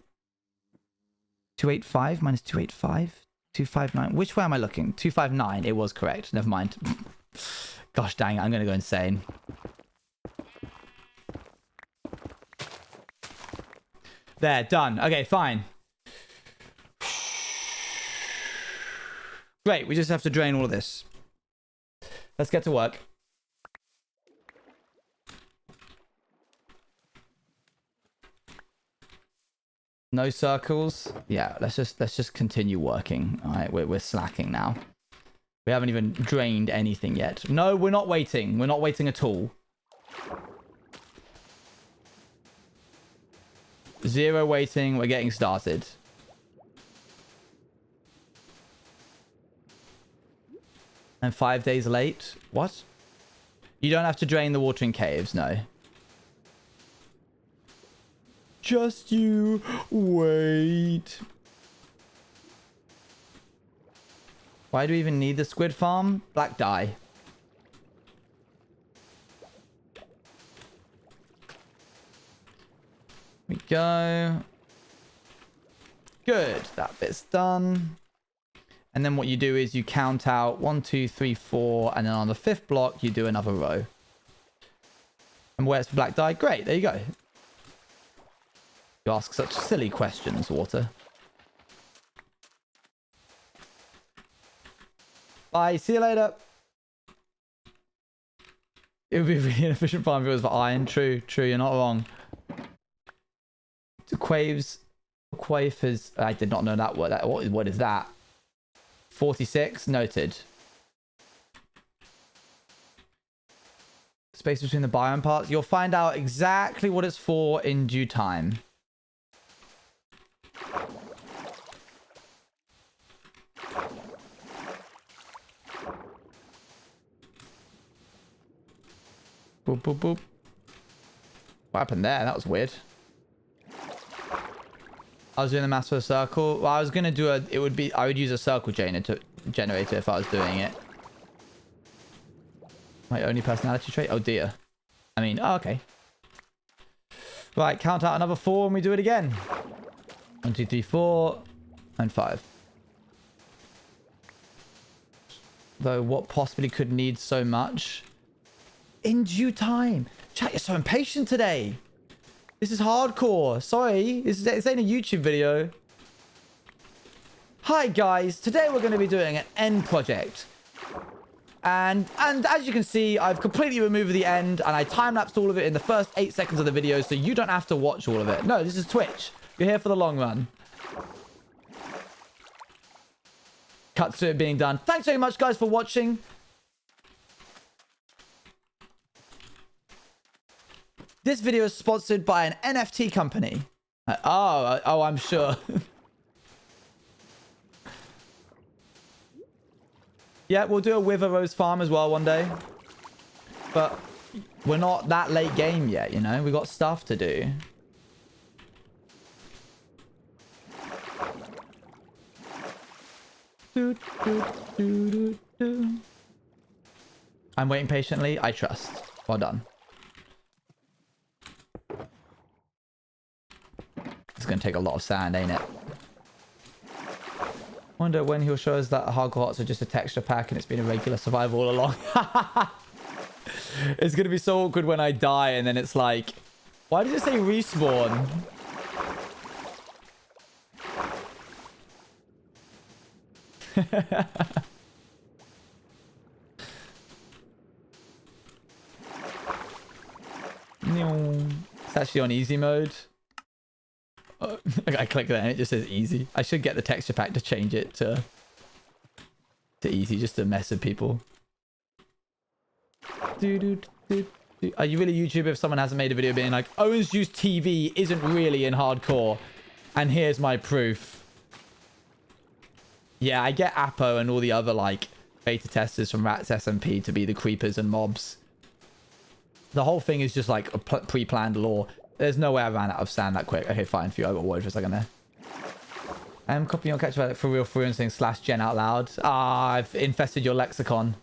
285 minus 285. 259. Which way am I looking? 259. It was correct. Never mind. Gosh dang it. I'm going to go insane. There, done. Okay, fine. Great, we just have to drain all of this. Let's get to work. No circles. Yeah, let's just continue working. All right, we're slacking now. We haven't even drained anything yet. No, we're not waiting. We're not waiting at all. 0 waiting. We're getting started. And 5 days late. What? You don't have to drain the watering caves, no. Just you wait. Why do we even need the squid farm? Black dye. We go. Good. That bit's done. And then what you do is you count out 1, 2, 3, 4, and then on the 5th block you do another row. And where's the black dye? Great. There you go. You ask such silly questions, Water. Bye. See you later. It would be a really inefficient farm if it was for iron. True. True. You're not wrong. Quavers. I did not know that word. What is that? 46. Noted. Space between the biome parts. You'll find out exactly what it's for in due time. Boop, boop, boop. What happened there? That was weird. I was doing the maths for a circle. Well, I was going to do I would use a circle generator if I was doing it. My only personality trait? Oh dear. I mean, oh, okay. Right, count out another 4 and we do it again. 1, 2, 3, 4, and 5. Though what possibly could need so much? In due time. Chat, you're so impatient today. This is hardcore. Sorry, this ain't a YouTube video. Hi guys, today we're going to be doing an end project. And as you can see, I've completely removed the end and I time-lapsed all of it in the first 8 seconds of the video so you don't have to watch all of it. No, this is Twitch. You're here for the long run. Cuts to it being done. Thanks very much guys for watching. This video is sponsored by an NFT company. Oh, I'm sure. Yeah, we'll do a Wither Rose farm as well one day. But we're not that late game yet, you know? We got stuff to do. I'm waiting patiently. I trust. Well done. It's going to take a lot of sand, ain't it? Wonder when he'll show us that hardcore hearts are just a texture pack and it's been a regular survival all along. It's going to be so awkward when I die and then it's like, why does it say respawn? It's actually on easy mode. I click that and it just says easy. I should get the texture pack to change it to easy just to mess with people. Are you really YouTube if someone hasn't made a video being like, Orange Juice TV isn't really in hardcore and here's my proof? Yeah, I get Apo and all the other like beta testers from Rats SMP to be the creepers and mobs. The whole thing is just like a pre-planned lore. There's no way I ran out of sand that quick. Okay, fine. For you, I got worried for a second there. I'm copying your catch about it for real and saying /gen out loud. Ah, I've infested your lexicon.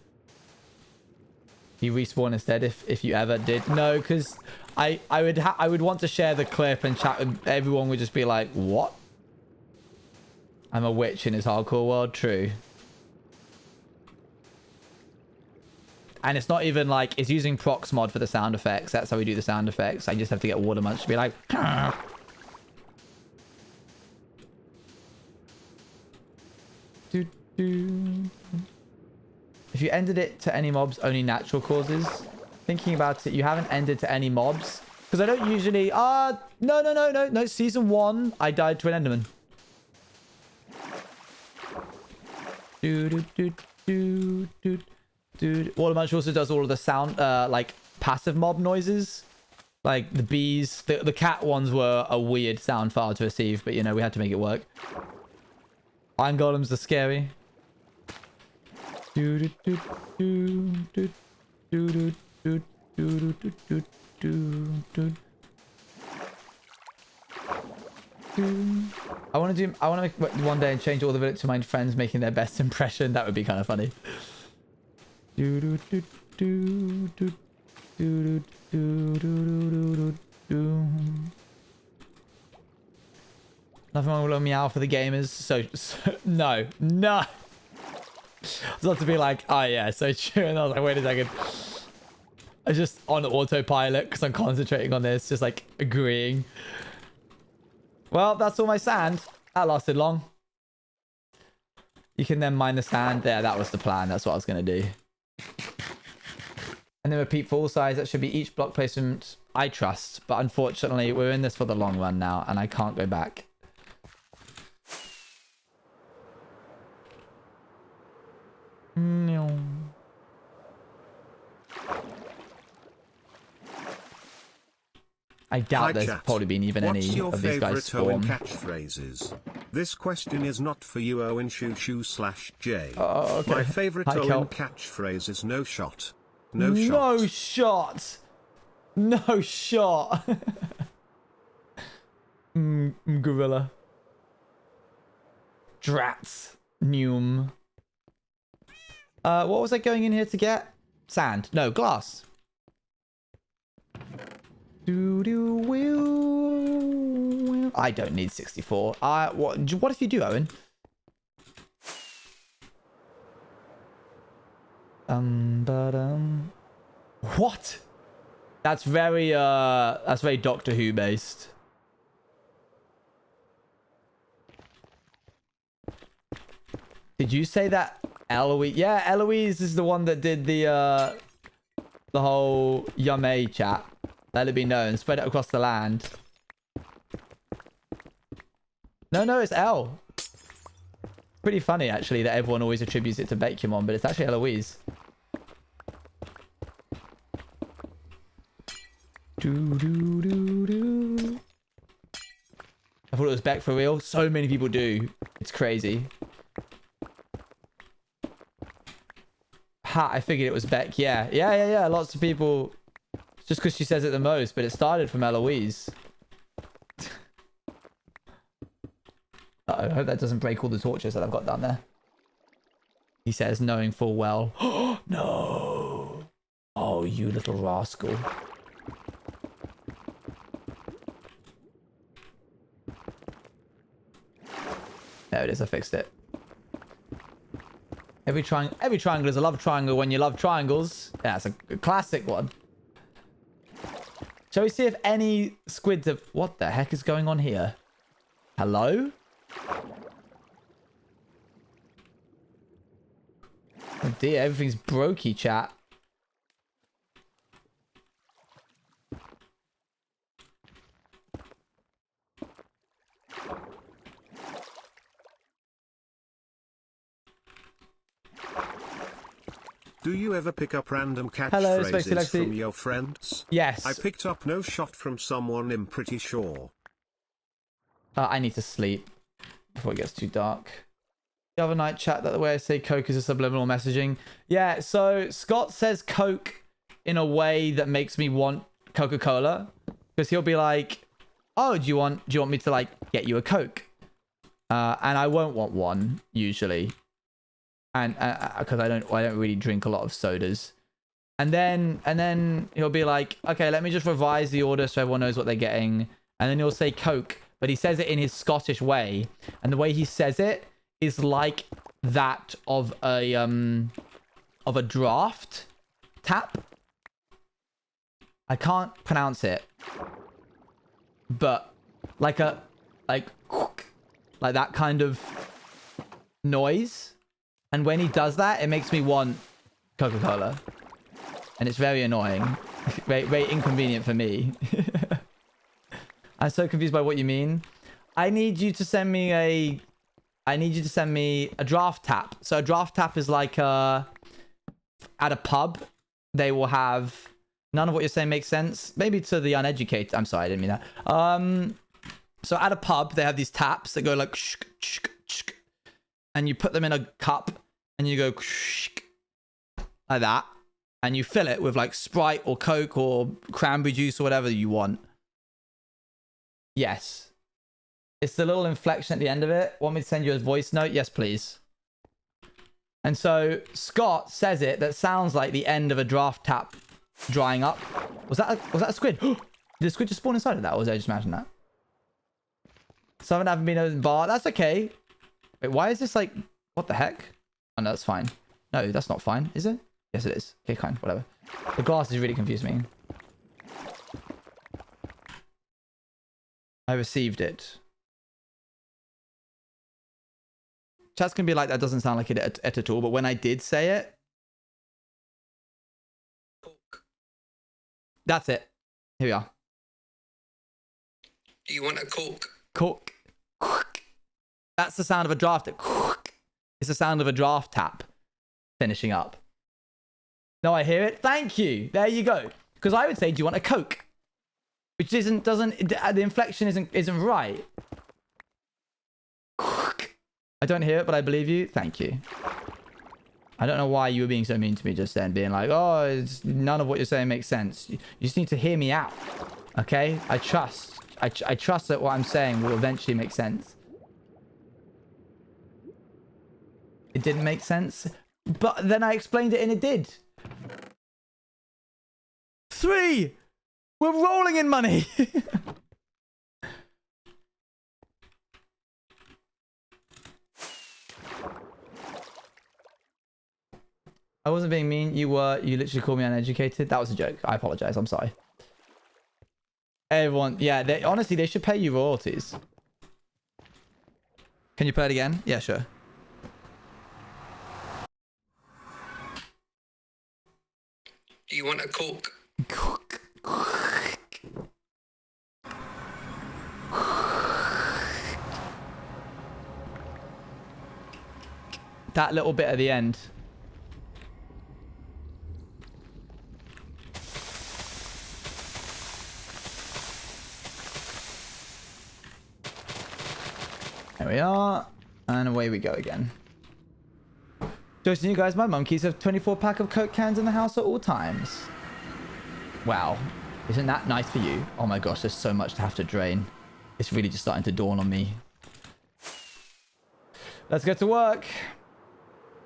You respawn instead if you ever did. No, because I would want to share the clip and chat with everyone would just be like, what? I'm a witch in his hardcore world. True. And it's not even like, it's using Proxmod for the sound effects. That's how we do the sound effects. I just have to get Watermunch to be like... If you ended it to any mobs, only natural causes. Thinking about it, you haven't ended to any mobs. Because I don't usually... No. Season 1, I died to an Enderman. Dude, Watermunch also does all of the sound, like, passive mob noises. Like, the bees. The cat ones were a weird sound file to receive, but, you know, we had to make it work. Iron Golems are scary. I want to make one day and change all the village to my friends making their best impression. That would be kind of funny. Nothing wrong with a meow for the gamers. So no. I was about to be like, oh yeah, so true. And I was like, wait a second. I was just on autopilot because I'm concentrating on this, just like agreeing. Well, that's all my sand. That lasted long. You can then mine the sand. There, that was the plan. That's what I was going to do. And then repeat full size. That should be each block placement I trust. But unfortunately, we're in this for the long run now, and I can't go back. No. I doubt there's probably been even any of these guys spawn. Catchphrases? This question is not for you, Owen /J. Oh, okay. My favorite Owen catchphrase is no shot. No shot. No shot. No shot. Gorilla. Drats. Neum. What was I going in here to get? Sand. No, glass. I don't need 64. What if you do, Owen? What? That's very Doctor Who based. Did you say that Eloise? Yeah, Eloise is the one that did the whole Yummy chat. Let it be known. Spread it across the land. No, it's Elle. Pretty funny, actually, that everyone always attributes it to Bakumon, but it's actually Eloise. was Beck for real. So many people do. It's crazy. Ha, I figured it was Beck. Yeah. Lots of people. Just because she says it the most, but it started from Eloise. I hope that doesn't break all the torches that I've got down there. He says, knowing full well. No. Oh, you little rascal. There it is. I fixed it. Every triangle is a love triangle when you love triangles. Yeah, that's a classic one. Shall we see if any squids have... What the heck is going on here? Hello? Oh dear, everything's brokey, chat. Do you ever pick up random Hello, Spacey catchphrases Lexi. from your friends? Yes. I picked up no shot from someone, I'm pretty sure. I need to sleep before it gets too dark. The other night chat that the way I say Coke is a subliminal messaging. Yeah, so Scott says Coke in a way that makes me want Coca-Cola. Because he'll be like, oh, do you want me to like get you a Coke? And I won't want one usually. And because I don't really drink a lot of sodas. And then he'll be like, okay, let me just revise the order so everyone knows what they're getting. And then he'll say Coke, but he says it in his Scottish way. And the way he says it is like that of a draft tap. I can't pronounce it, but like that kind of noise. And when he does that, it makes me want Coca-Cola. And it's very annoying. very inconvenient for me. I'm so confused by what you mean. I need you to send me a draft tap. So a draft tap is like at a pub, they will have... None of what you're saying makes sense. Maybe to the uneducated. I'm sorry, I didn't mean that. So at a pub, they have these taps that go like... Shk, shk, shk, and you put them in a cup and you go like that, and you fill it with like Sprite or Coke or cranberry juice or whatever you want. Yes. It's the little inflection at the end of it. Want me to send you a voice note? Yes, please. And so Scott says it that sounds like the end of a draft tap drying up. Was that a squid? Did the squid just spawn inside of that, or was I just imagining that? Something haven't been in bar. That's okay. Wait, why is this like... What the heck? Oh, no, that's fine. No, that's not fine, is it? Yes, it is. Okay, fine, whatever. The glasses really confuse me. I received it. Chat's gonna be like, that doesn't sound like it at all, but when I did say it... That's it. Here we are. Do you want a Coke? Coke. That's the sound of a draft. It's the sound of a draft tap finishing up. No, I hear it. Thank you. There you go. Because I would say, do you want a Coke? Which the inflection isn't right. I don't hear it, but I believe you. Thank you. I don't know why you were being so mean to me just then, being like, oh, none of what you're saying makes sense. You just need to hear me out. Okay? I trust that what I'm saying will eventually make sense. It didn't make sense, but then I explained it and it did. 3! We're rolling in money! I wasn't being mean. You literally called me uneducated. That was a joke. I apologize. I'm sorry. Everyone, yeah, honestly, they should pay you royalties. Can you play it again? Yeah, sure. Do you want a Coke? That little bit at the end. There we are. And away we go again. Just you guys, my monkeys have 24-pack of Coke cans in the house at all times. Wow. Isn't that nice for you? Oh my gosh, there's so much to have to drain. It's really just starting to dawn on me. Let's get to work.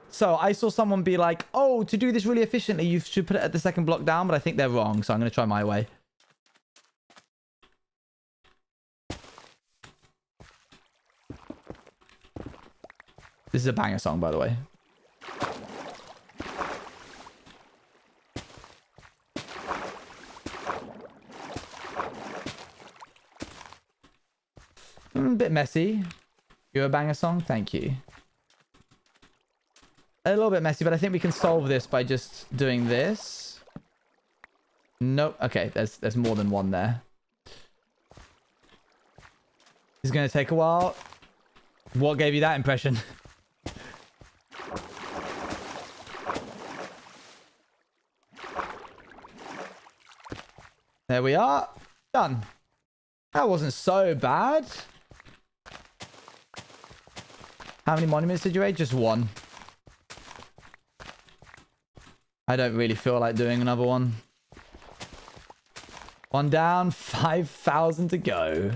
So I saw someone be like, oh, to do this really efficiently, you should put it at the second block down, but I think they're wrong. So I'm going to try my way. This is a banger song, by the way. A bit messy. You're a banger song? Thank you. A little bit messy, but I think we can solve this by just doing this. Nope. Okay, there's more than one there. It's going to take a while. What gave you that impression? There we are. Done. That wasn't so bad. How many monuments did you raid? Just one. I don't really feel like doing another one. One down, 5,000 to go.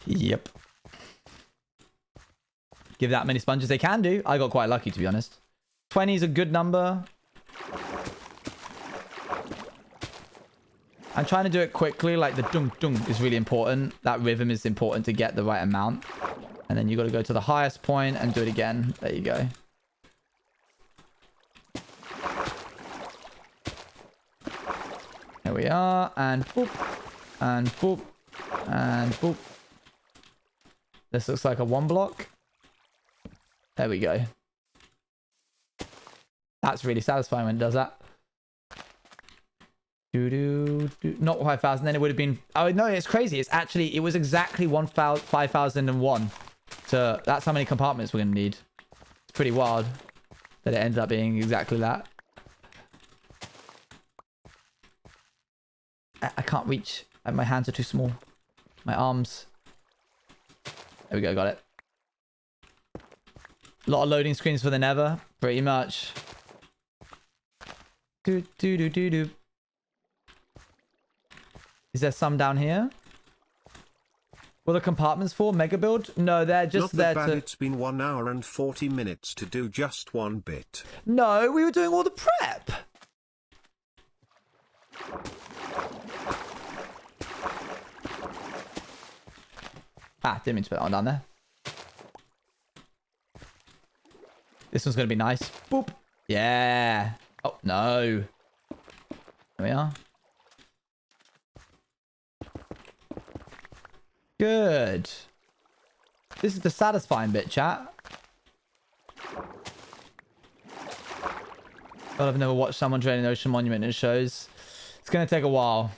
Yep. Give that many sponges. They can do. I got quite lucky, to be honest. 20 is a good number. I'm trying to do it quickly, like the dunk dunk is really important. That rhythm is important to get the right amount. And then you got to go to the highest point and do it again. There you go. Here we are. And boop. And boop. And boop. This looks like a one block. There we go. That's really satisfying when it does that. Not 5,000, then it would have been... Oh, no, it's crazy. It's actually... It was exactly 5,001. So that's how many compartments we're going to need. It's pretty wild that it ended up being exactly that. I can't reach. My hands are too small. My arms. There we go, got it. A lot of loading screens for the Nether. Pretty much. Do. Is there some down here? What are the compartments for? Mega build? No, they're just there to... It's been 1 hour and 40 minutes to do just one bit. No, we were doing all the prep. Ah, didn't mean to put that one down there. This one's going to be nice. Boop. Yeah. Oh, no. There we are. Good. This is the satisfying bit, chat. God, I've never watched someone drain an ocean monument in shows. It's going to take a while.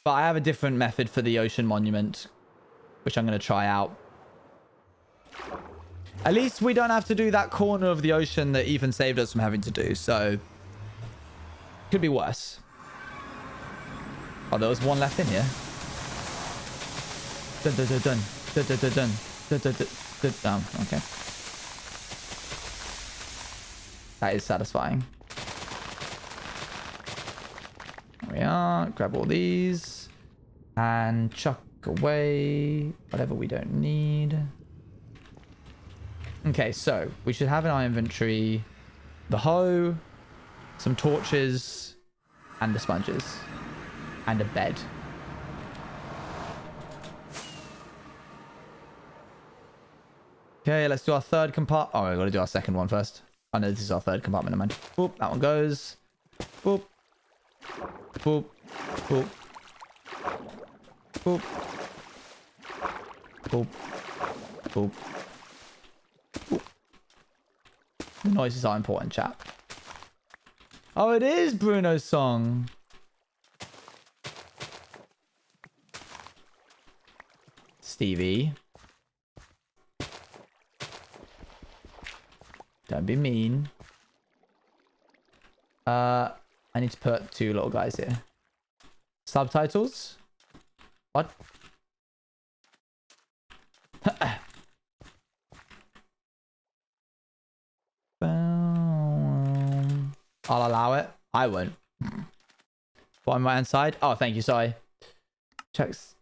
But I have a different method for the ocean monument, which I'm going to try out. At least we don't have to do that corner of the ocean that Ethan saved us from having to do, so... Could be worse. Oh, there was one left in here. Dun dun dun dun dun dun dun dun dun dun dun. Okay. That is satisfying. There we are. Grab all these and chuck away whatever we don't need. Okay, so we should have in our inventory the hoe, some torches, and the sponges. And a bed. Okay, let's do our third compartment. Oh, we've got to do our second one first. Oh, no, this is our third compartment. Never mind. Boop, that one goes. Boop. Boop. Boop. Boop. Boop. Boop. Boop. The noises are important, chat. Oh, it is Bruno's song. Stevie. Don't be mean. I need to put 2 little guys here. Subtitles. What? I'll allow it. I won't. Bottom right hand side. Oh, thank you. Sorry. Checks.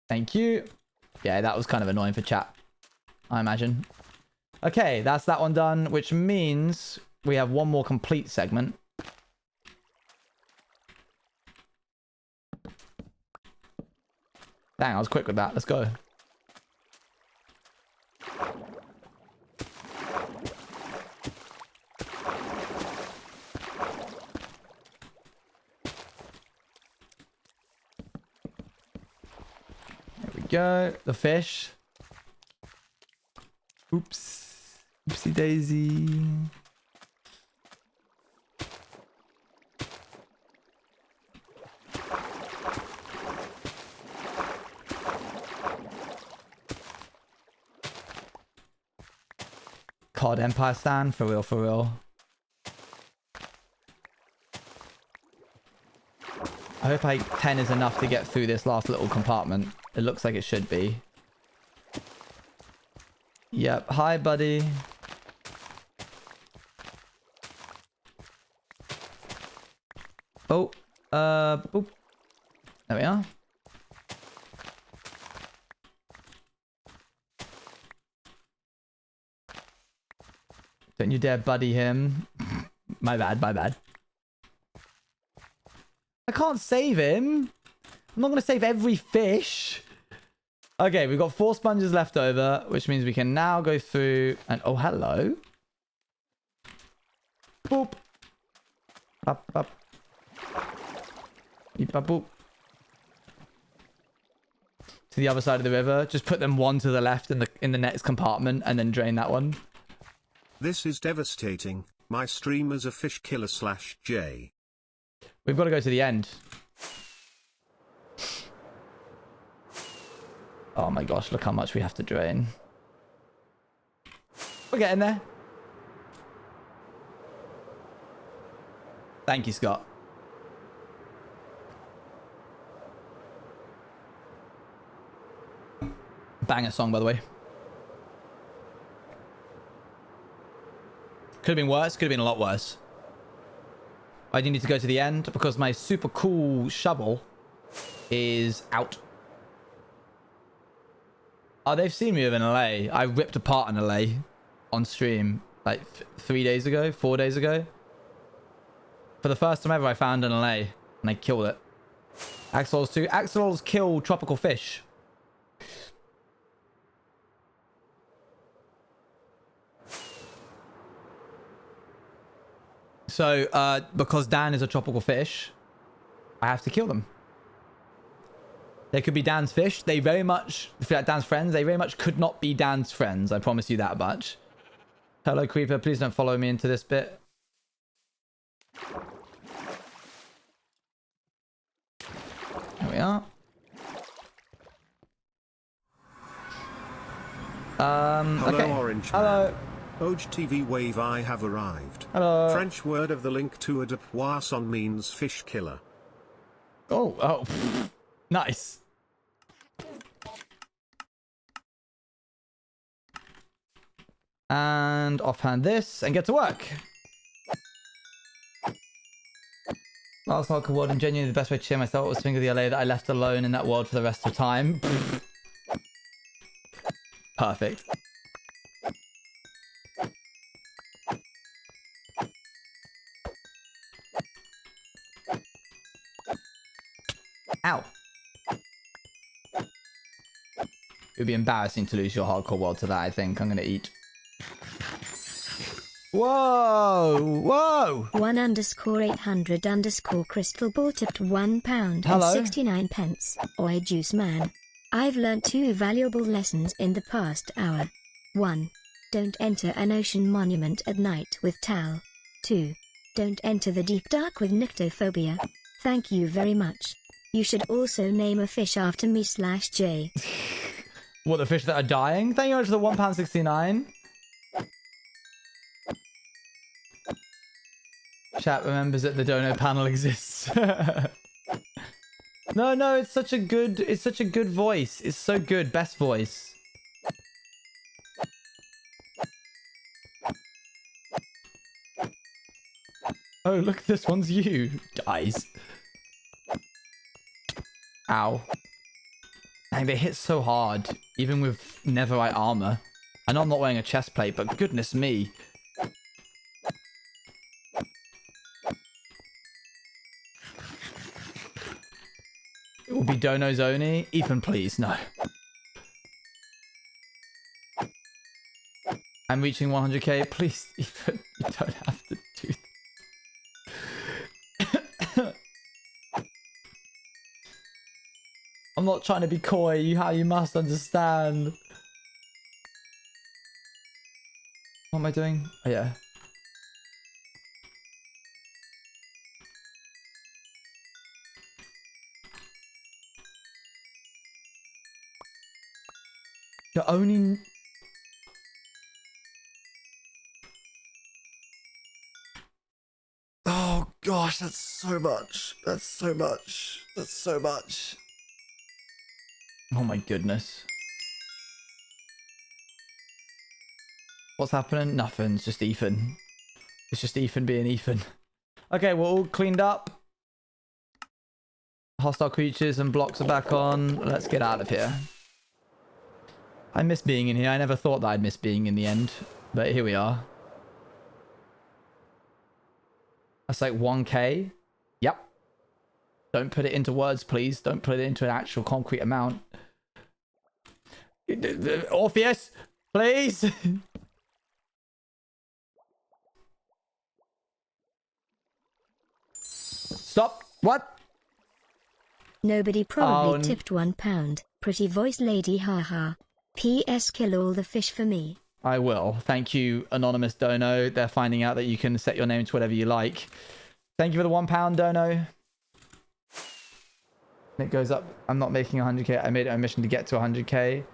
Thank you. Yeah, that was kind of annoying for chat, I imagine. Okay, that's that one done, which means we have one more complete segment. Dang, I was quick with that. Let's go. Go the fish. Oops, oopsie daisy. COD Empire stand for real, for real. I hope 10 is enough to get through this last little compartment. It looks like it should be. Yep. Hi, buddy. Oh. Boop. There we are. Don't you dare buddy him. My bad, my bad. I can't save him. I'm not going to save every fish. Okay, we've got 4 sponges left over, which means we can now go through and... Oh, hello. Boop. Up, up. Beep, up, boop. To the other side of the river. Just put them one to the left in the next compartment and then drain that one. This is devastating. My stream is a fish killer /J. We've got to go to the end. Oh my gosh, look how much we have to drain. We're getting there. Thank you, Scott. Banger song, by the way. Could have been worse, could have been a lot worse. I do need to go to the end because my super cool shovel is out. Oh, they've seen me with an LA. I ripped apart an LA on stream like 3 days ago, 4 days ago. For the first time ever, I found an LA and I killed it. Axolotls too. Axolotls kill tropical fish. So, because Dan is a tropical fish, I have to kill them. They could be Dan's fish. They very much, if you're like Dan's friends, they very much could not be Dan's friends. I promise you that much. Hello, Creeper. Please don't follow me into this bit. There we are. Hello, okay. Orange Hello. Man. Oj TV Wave, I have arrived. Hello. French word of the link to a de poisson means fish killer. Oh. Nice. And offhand this and get to work. Last Hardcore World, and genuinely the best way to share myself was to think of the LA that I left alone in that world for the rest of time. Perfect. Ow. It would be embarrassing to lose your Hardcore World to that, I think. I'm going to eat. Whoa! Whoa! 1_800_ Crystal Ball tipped £1 Hello? and 69 pence. Oi, Juice Man. I've learned 2 valuable lessons in the past hour. 1. Don't enter an ocean monument at night with Tal. 2. Don't enter the deep dark with nyctophobia. Thank you very much. You should also name a fish after me /J. What, the fish that are dying? Thank you very much for the £1.69. Chat remembers that the dono panel exists. No, it's such a good voice. It's so good. Best voice. Oh, look, this one's you. Dies. Ow. Dang, they hit so hard, even with Netherite armor. I know I'm not wearing a chest plate, but goodness me. It will be Dono's only. Ethan, please, no. I'm reaching 100k. Please, Ethan, you don't have to do that. I'm not trying to be coy. You must understand. What am I doing? Oh, yeah. You're only... Oh gosh, that's so much. That's so much. That's so much. Oh my goodness. What's happening? Nothing. It's just Ethan. It's just Ethan being Ethan. Okay, we're all cleaned up. Hostile creatures and blocks are back on. Let's get out of here. I miss being in here. I never thought that I'd miss being in the end. But here we are. That's like 1k. Yep. Don't put it into words, please. Don't put it into an actual concrete amount. Orpheus, please. Stop. What? Nobody probably tipped £1. Pretty voice lady, haha. P.S. Kill all the fish for me. I will. Thank you, Anonymous Dono. They're finding out that you can set your name to whatever you like. Thank you for the £1, Dono. It goes up. I'm not making 100k. I made it a mission to get to 100k.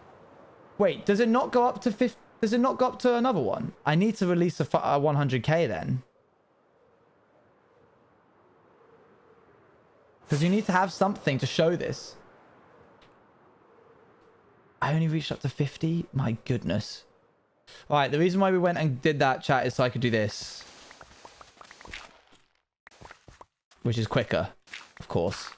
Wait, does it not go up to 50? Does it not go up to another one? I need to release a 100k then. Because you need to have something to show this. I only reached up to 50? My goodness. Alright, the reason why we went and did that, chat, is so I could do this. Which is quicker, of course.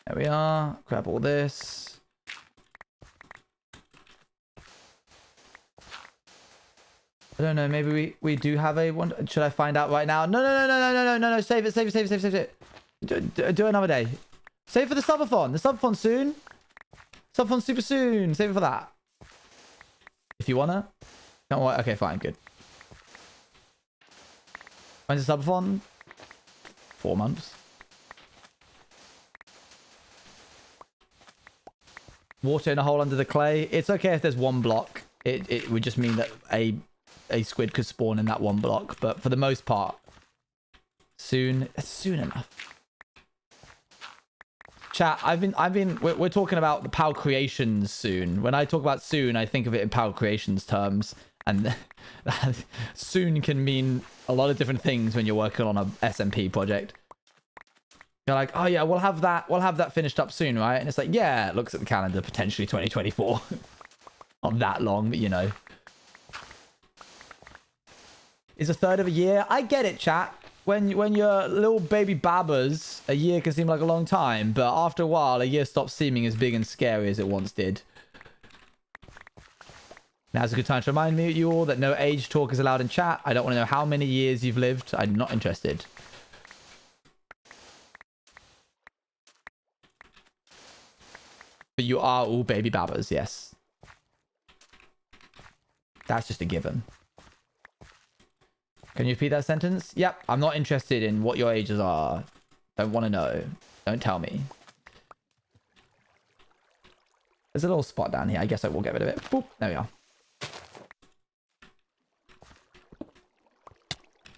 There we are. Grab all this. I don't know. Maybe we do have a one. Should I find out right now? No. Save it. Do another day. Save it for the subathon. The subathon soon. Subathon super soon. Save it for that. If you wanna. No, what? Okay, fine, good. When's the subathon? 4 months. Water in a hole under the clay. It's okay if there's one block. It would just mean that a squid could spawn in that one block. But for the most part, soon. It's soon enough. Chat, we're talking about the PAL Creations soon. When I talk about soon, I think of it in PAL Creations terms. And soon can mean a lot of different things when you're working on a SMP project. You're like, oh yeah, we'll have that finished up soon, right? And it's like, yeah, it looks at the calendar, potentially 2024. Not that long, but you know. Is a third of a year? I get it, chat. When you're little baby babbas, a year can seem like a long time, but after a while, a year stops seeming as big and scary as it once did. Now's a good time to remind you all that no age talk is allowed in chat. I don't want to know how many years you've lived. I'm not interested. But you are all baby babbas, yes. That's just a given. Can you repeat that sentence? Yep, I'm not interested in what your ages are. Don't want to know. Don't tell me. There's a little spot down here. I guess I will get rid of it. Boop. There we are.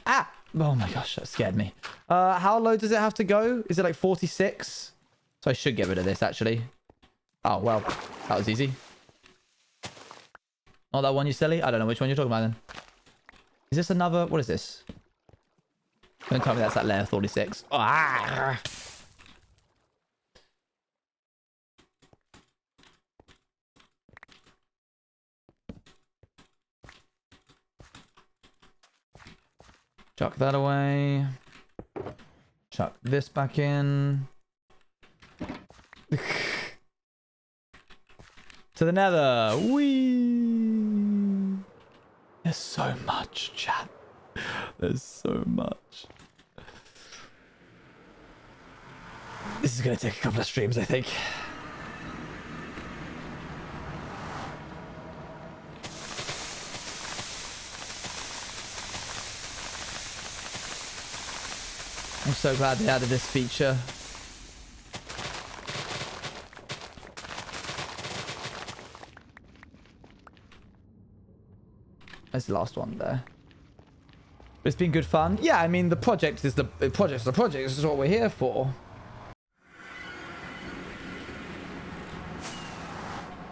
Ah! Oh my gosh, that scared me. How low does it have to go? Is it like 46? So I should get rid of this, actually. Oh, well. That was easy. Not that one, you silly? I don't know which one you're talking about, then. Is this another... What is this? Don't tell me that's that layer 46. Ah! Chuck that away. Chuck this back in. To the nether. Whee! There's so much, chat. There's so much. This is going to take a couple of streams, I think. I'm so glad they added this feature. That's the last one there. But it's been good fun. Yeah, I mean, the project is the project. The project is what we're here for.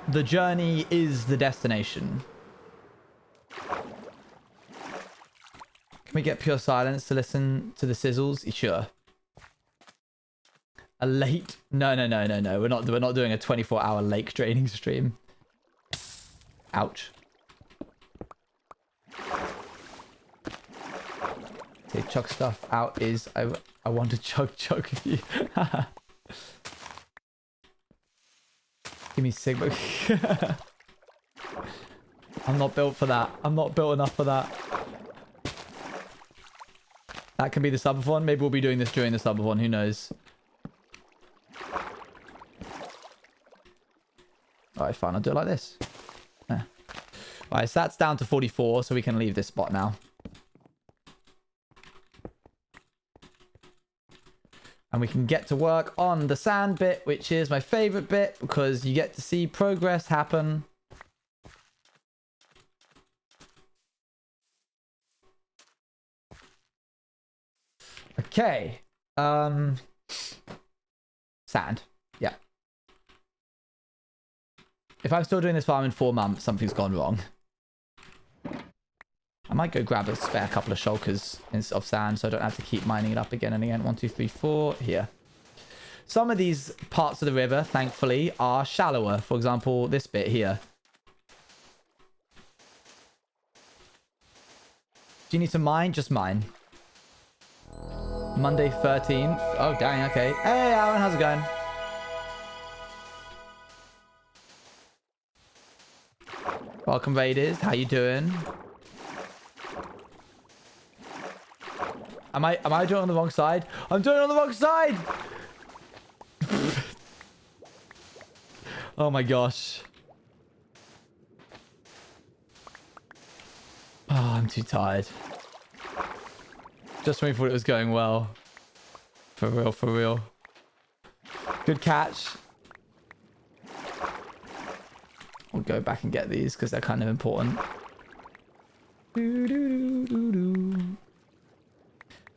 The journey is the destination. Can we get pure silence to listen to the sizzles? Sure. A late? No. We're not doing a 24-hour lake draining stream. Ouch. Okay, chug stuff out is I want to chug with you. Give me Sigma. I'm not built for that. I'm not built enough for that. That can be the subathon. Maybe we'll be doing this during the subathon. Who knows? Alright, fine. I'll do it like this. Yeah. Alright, so that's down to 44, so we can leave this spot now. And we can get to work on the sand bit, which is my favorite bit because you get to see progress happen. Okay. Sand. Yeah. If I'm still doing this farm in 4 months, something's gone wrong. I might go grab a spare couple of shulkers of sand so I don't have to keep mining it up again and again. 1, 2, 3, 4. Here. Some of these parts of the river, thankfully, are shallower. For example, this bit here. Do you need to mine? Just mine. Monday 13th. Oh, dang. Okay. Hey, Aaron. How's it going? Welcome, Raiders. How you doing? Am I doing it on the wrong side? I'm doing it on the wrong side! Oh my gosh. Oh, I'm too tired. Just when we thought it was going well. For real, for real. Good catch. We'll go back and get these because they're kind of important.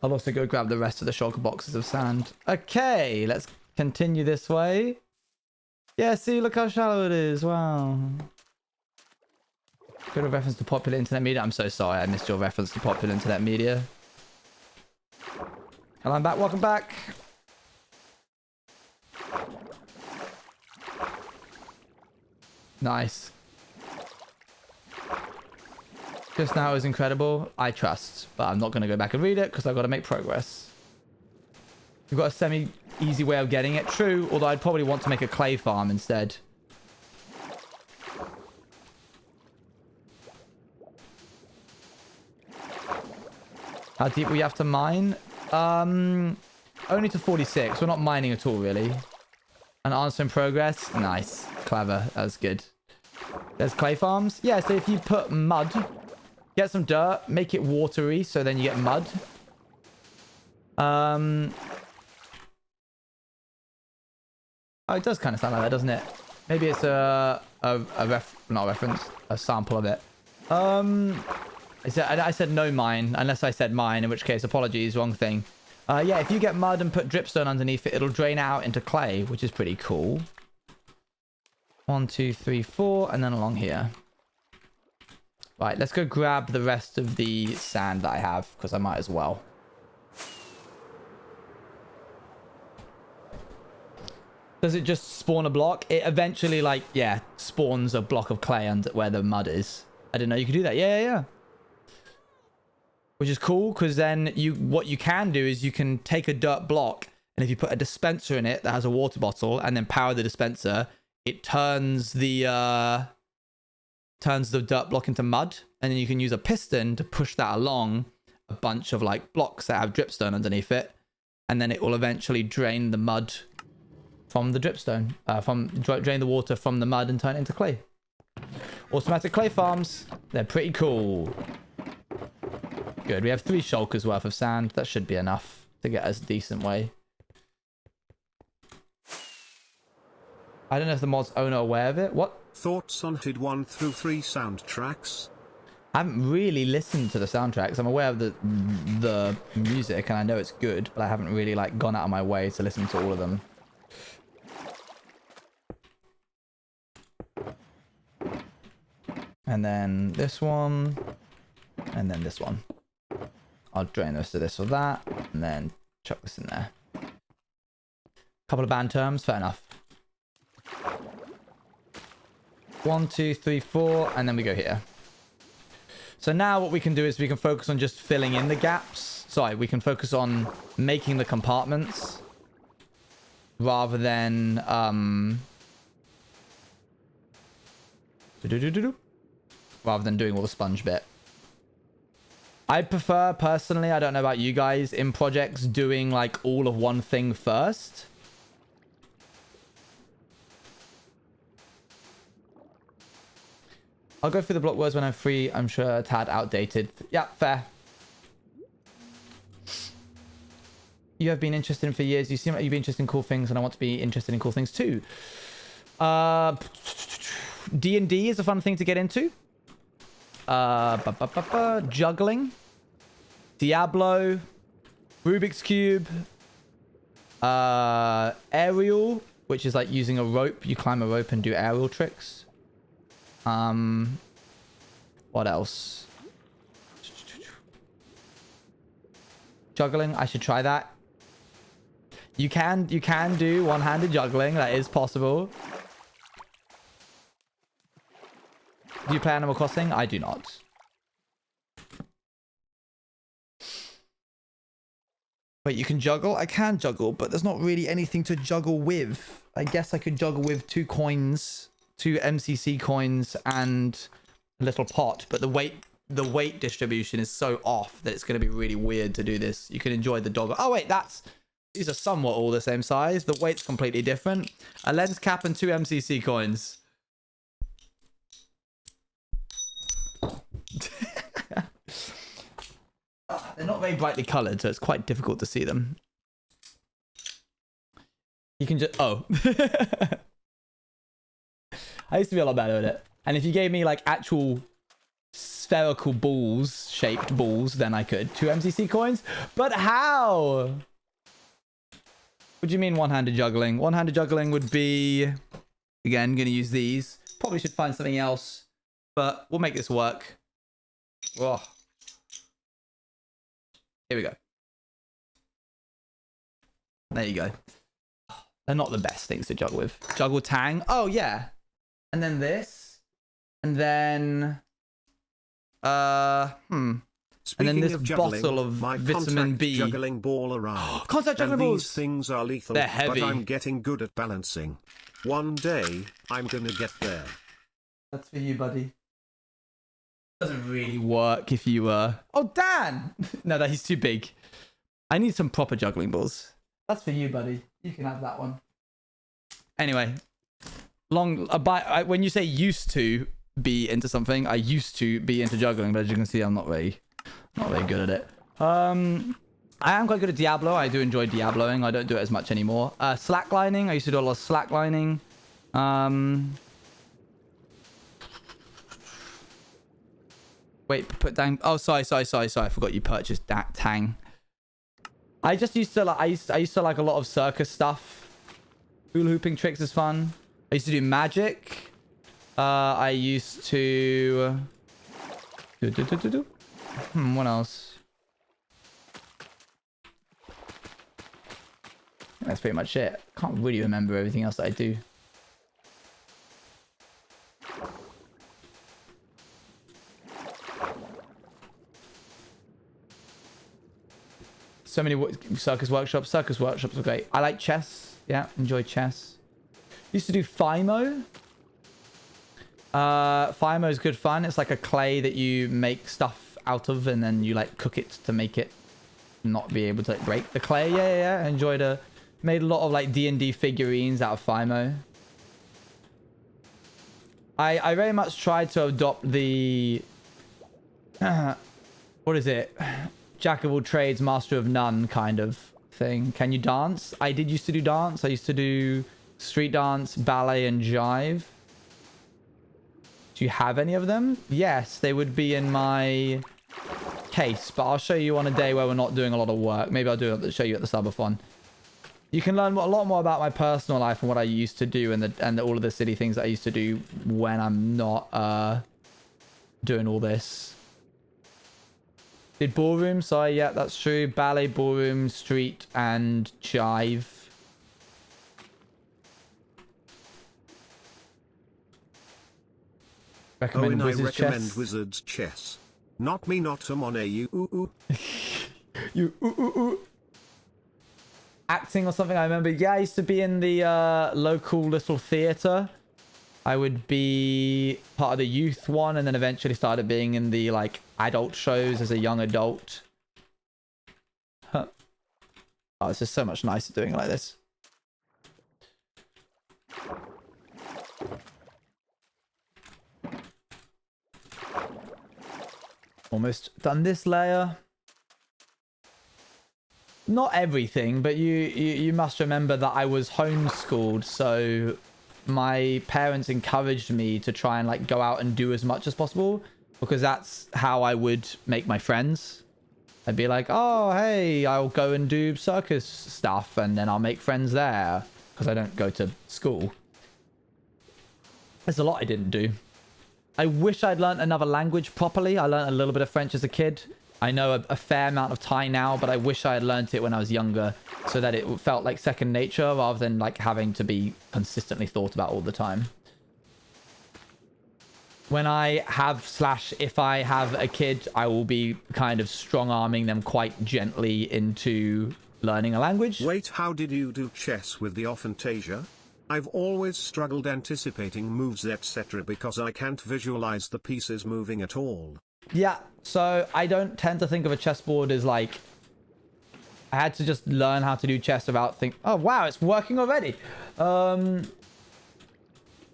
I'll also go grab the rest of the shulker boxes of sand. Okay, let's continue this way. Yeah, see, look how shallow it is. Wow. Good reference to popular internet media. I'm so sorry I missed your reference to popular internet media. Hello, I'm back. Welcome back. Nice. Just now is incredible. I trust, but I'm not going to go back and read it because I've got to make progress. We've got a semi-easy way of getting it. True, although I'd probably want to make a clay farm instead. How deep we have to mine? Only to 46. We're not mining at all, really. An answer in progress. Nice. Clever. That was good. There's clay farms. Yeah, so if you put mud, get some dirt, make it watery, so then you get mud. Oh, it does kind of sound like that, doesn't it? Maybe it's not a reference, a sample of it. I said no mine, unless I said mine, in which case, apologies, wrong thing. Yeah, if you get mud and put dripstone underneath it, it'll drain out into clay, which is pretty cool. 1, 2, 3, 4, and then along here. Right, let's go grab the rest of the sand that I have, because I might as well. Does it just spawn a block? It eventually, like, yeah, spawns a block of clay under where the mud is. I didn't know you could do that. Yeah. Which is cool, because then what you can do is you can take a dirt block, and if you put a dispenser in it that has a water bottle, and then power the dispenser, it turns the dirt block into mud, and then you can use a piston to push that along a bunch of like blocks that have dripstone underneath it, and then it will eventually drain the mud from the dripstone, drain the water from the mud and turn it into clay. Automatic clay farms, they're pretty cool. Good, we have 3 shulkers worth of sand. That should be enough to get us a decent way. I don't know if the mod's owner aware of it. What? Thoughts on HID 1 through 3 soundtracks? I haven't really listened to the soundtracks. I'm aware of the music and I know it's good, but I haven't really like gone out of my way to listen to all of them. And then this one, and then this one. I'll drain the rest of this or that, and then chuck this in there. Couple of band terms, fair enough. 1, 2, 3, 4, and then we go here. So now what we can do is we can focus on just filling in the gaps. Sorry, we can focus on making the compartments rather than rather than doing all the sponge bit. I prefer, personally, I don't know about you guys, in projects doing like all of one thing first. I'll go through the block words when I'm free. I'm sure a tad outdated. Yeah, fair. You have been interested in for years. You seem like you've been interested in cool things, and I want to be interested in cool things too. D&D is a fun thing to get into. Juggling. Diablo. Rubik's Cube. Aerial, which is like using a rope. You climb a rope and do aerial tricks. What else? Juggling, I should try that. You can do one-handed juggling, that is possible. Do you play Animal Crossing? I do not. Wait, you can juggle? I can juggle, but there's not really anything to juggle with. I guess I could juggle with 2 coins. 2 MCC coins and a little pot, but the weight distribution is so off that it's going to be really weird to do this. You can enjoy the dog. Oh wait, these are somewhat all the same size. The weight's completely different. A lens cap and 2 MCC coins. They're not very brightly colored, so it's quite difficult to see them. You can just I used to be a lot better at it. And if you gave me like actual spherical balls, shaped balls, then I could. 2 MCC coins? But how? What do you mean one-handed juggling? One-handed juggling would be, again, going to use these. Probably should find something else, but we'll make this work. Oh. Here we go. There you go. They're not the best things to juggle with. Juggle Tang. Oh, yeah. And then this. And then... And then this bottle of vitamin B. Juggling ball arrived. Contact juggling balls. These things are lethal. They're heavy. But I'm getting good at balancing. One day, I'm gonna get there. That's for you, buddy. Doesn't really work if you Oh, Dan! No, he's too big. I need some proper juggling balls. That's for you, buddy. You can have that one. Anyway, when you say used to be into something, I used to be into juggling, but as you can see, I'm not very good at it. I am quite good at Diablo. I do enjoy Diabloing. I don't do it as much anymore. Slacklining. I used to do a lot of slacklining. Wait, put down. Oh, sorry. I forgot you purchased that Tang. I just used to like I used to like a lot of circus stuff. Hula hooping tricks is fun. I used to do magic. I used to what else? That's pretty much it. Can't really remember everything else that I do. So many circus workshops. Circus workshops are great. I like chess. Yeah, enjoy chess. Used to do FIMO. FIMO is good fun. It's like a clay that you make stuff out of, and then you like cook it to make it not be able to like, break the clay. Yeah. I made a lot of like D&D figurines out of FIMO. I very much tried to adopt the what is it? Jack of all trades, master of none kind of thing. Can you dance? I did used to do dance. I used to do street dance, ballet, and jive. Do you have any of them? Yes, they would be in my case, but I'll show you on a day where we're not doing a lot of work. Maybe I'll show you at the subathon. You can learn a lot more about my personal life and what I used to do and all of the silly things that I used to do when I'm not doing all this. Did ballroom, sorry, yeah, that's true. Ballet, ballroom, street, and jive. Recommend I Wizards recommend chess. Wizards chess. Not me, not Amone, you. You acting or something. I remember. Yeah, I used to be in the local little theater. I would be part of the youth one, and then eventually started being in the like adult shows as a young adult. Huh. Oh, it's just so much nicer doing it like this. Almost done this layer. Not everything, but you must remember that I was homeschooled, so my parents encouraged me to try and like go out and do as much as possible, because that's how I would make my friends. I'd be like, oh hey, I'll go and do circus stuff, and then I'll make friends there, because I don't go to school. There's a lot I didn't do. I wish I'd learned another language properly. I learned a little bit of French as a kid. I know a fair amount of Thai now, but I wish I had learned it when I was younger, so that it felt like second nature rather than like having to be consistently thought about all the time. When I have / if I have a kid, I will be kind of strong-arming them quite gently into learning a language. Wait, how did you do chess with the Ophantasia? I've always struggled anticipating moves etc. because I can't visualize the pieces moving at all. Yeah, so I don't tend to think of a chessboard as like... I had to just learn how to do chess without think. Oh, wow, it's working already.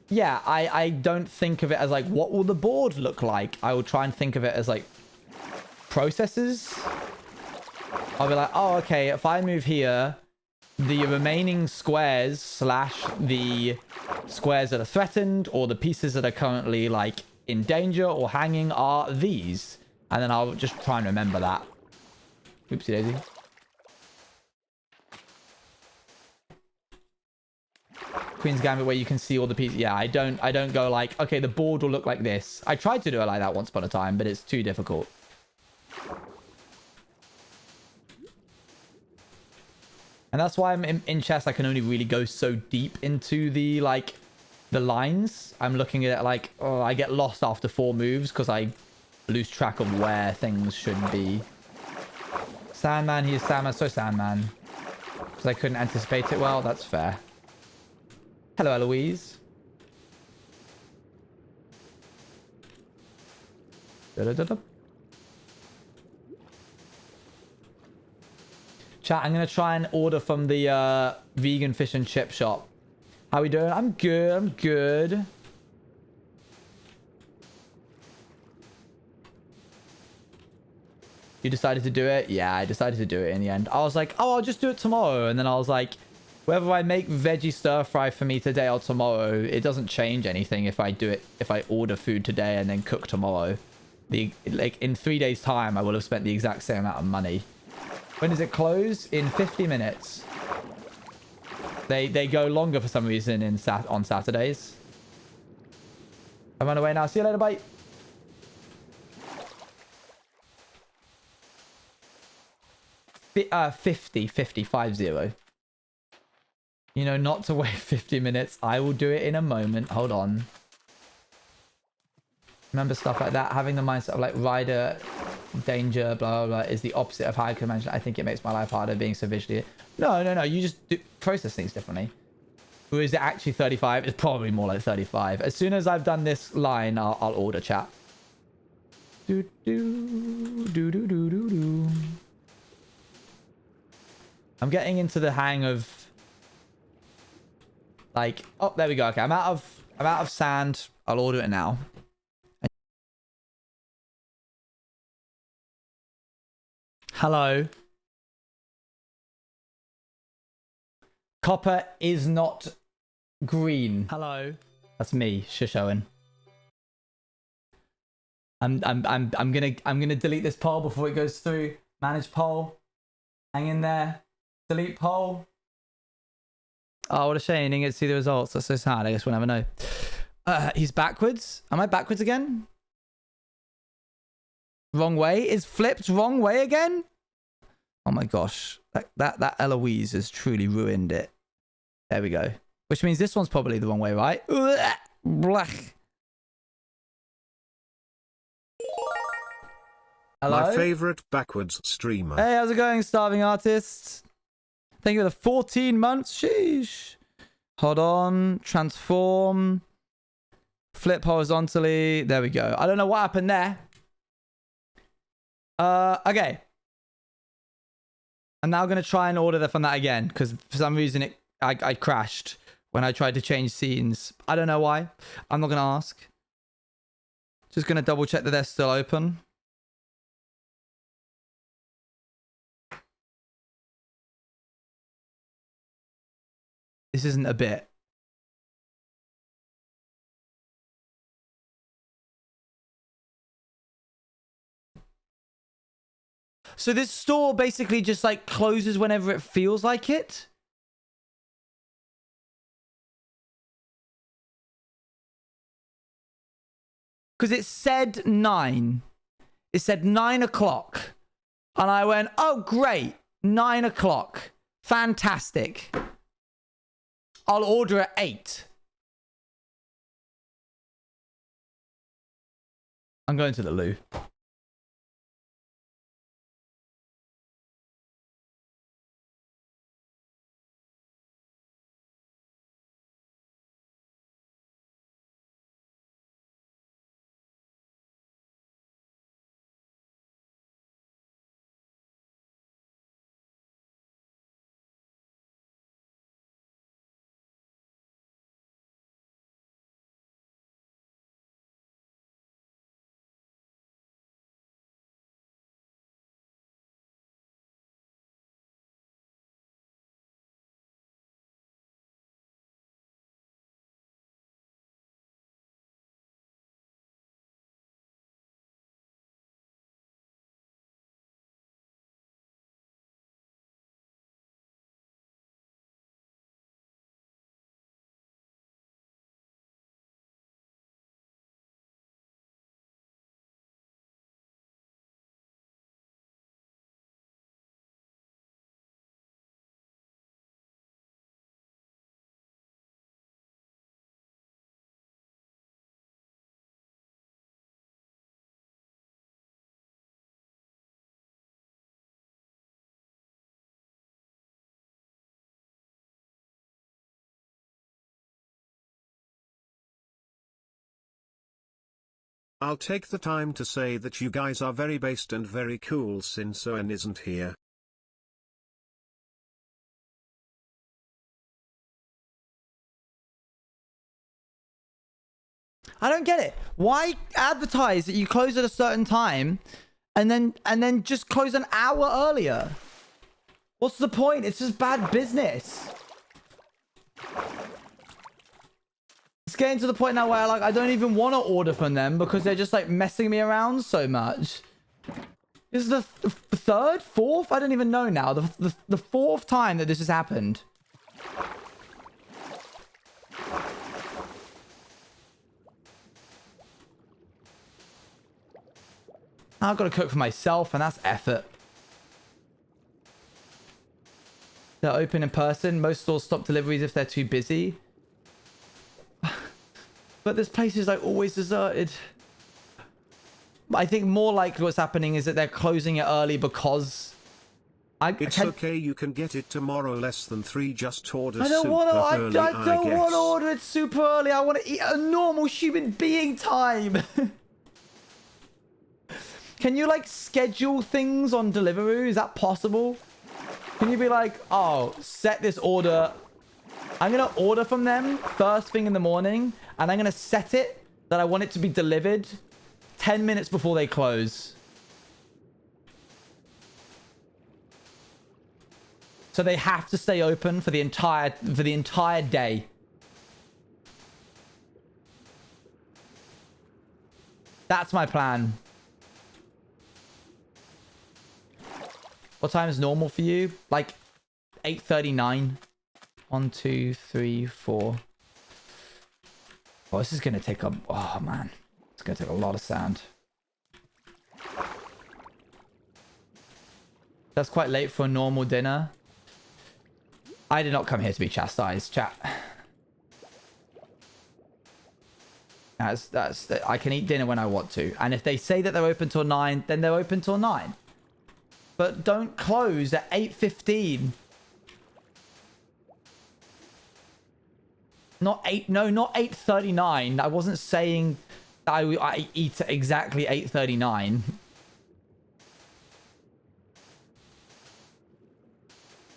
Yeah, I don't think of it as like, what will the board look like? I will try and think of it as like processes. I'll be like, oh, okay, if I move here, the remaining squares / the squares that are threatened or the pieces that are currently like in danger or hanging are these. And then I'll just try and remember that. Oopsie daisy. Queen's Gambit, where you can see all the pieces. Yeah, I don't go like, okay, the board will look like this. I tried to do it like that once upon a time, but it's too difficult. And that's why I'm in chess, I can only really go so deep into the like the lines. I'm looking at it like, oh, I get lost after 4 moves because I lose track of where things should be. Sandman, he is Sandman, so Sandman. Because I couldn't anticipate it well, that's fair. Hello, Eloise. Chat, I'm going to try and order from the vegan fish and chip shop. How we doing? I'm good. I'm good. You decided to do it? Yeah, I decided to do it in the end. I was like, oh, I'll just do it tomorrow. And then I was like, whether I make veggie stir fry for me today or tomorrow, it doesn't change anything if I do it, if I order food today and then cook tomorrow. Like in 3 days time, I will have spent the exact same amount of money. When does it close? In 50 minutes. They go longer for some reason on Saturdays. I run away now. See you later, bye. Uh, 50. 50. You know, not to wait 50 minutes. I will do it in a moment. Hold on. Remember stuff like that. Having the mindset of like rider, danger, blah, blah, blah, is the opposite of how I can imagine. I think it makes my life harder being so visually. No. You just process things differently. Or is it actually 35? It's probably more like 35. As soon as I've done this line, I'll order chat. Do. I'm getting into the hang of like, oh, there we go. Okay, I'm out of sand. I'll order it now. Hello. Copper is not green. Hello. That's me, Shishoin. I'm gonna delete this poll before it goes through. Manage poll. Hang in there. Delete poll. Oh, what a shame. Didn't get to see the results. That's so sad. I guess we'll never know. He's backwards. Am I backwards again? Wrong way? Is flipped wrong way again? Oh my gosh. That Eloise has truly ruined it. There we go. Which means this one's probably the wrong way, right? Blech. Hello? My favorite backwards streamer. Hey, how's it going, Starving Artist? Thank you for the 14 months. Sheesh. Hold on. Transform. Flip horizontally. There we go. I don't know what happened there. Okay. I'm now going to try and order from that again because for some reason I crashed when I tried to change scenes. I don't know why. I'm not going to ask. Just going to double check that they're still open. This isn't a bit. So this store basically just like closes whenever it feels like it. Because it said 9. It said 9 o'clock. And I went, oh, great. 9 o'clock. Fantastic. I'll order at 8. I'm going to the loo. I'll take the time to say that you guys are very based and very cool since Owen isn't here. I don't get it. Why advertise that you close at a certain time and then just close an hour earlier? What's the point? It's just bad business. It's getting to the point now where like I don't even want to order from them because they're just like messing me around so much. This is the third, fourth? I don't even know now. The fourth time that this has happened. I've got to cook for myself, and that's effort. They're open in person. Most stores stop deliveries if they're too busy. But this place is like always deserted. I think more likely what's happening is that they're closing it early because It's okay, you can get it tomorrow less than 3, just order I don't super want to. early, I don't guess. want to order it super early. I want to eat at a normal human being time. Can you like schedule things on Deliveroo? Is that possible? Can you be like, oh, set this order. I'm going to order from them first thing in the morning, and I'm going to set it that I want it to be delivered 10 minutes before they close. So they have to stay open for the entire day. That's my plan. What time is normal for you? Like 8:39. 1, 2, 3, 4. Oh, this is gonna take a. Oh man, it's gonna take a lot of sand. That's quite late for a normal dinner. I did not come here to be chastised, chat. I can eat dinner when I want to, and if they say that they're open till 9, then they're open till 9. But don't close at 8:15. Not 8. No, not 8:39. I wasn't saying I eat at exactly 8:39.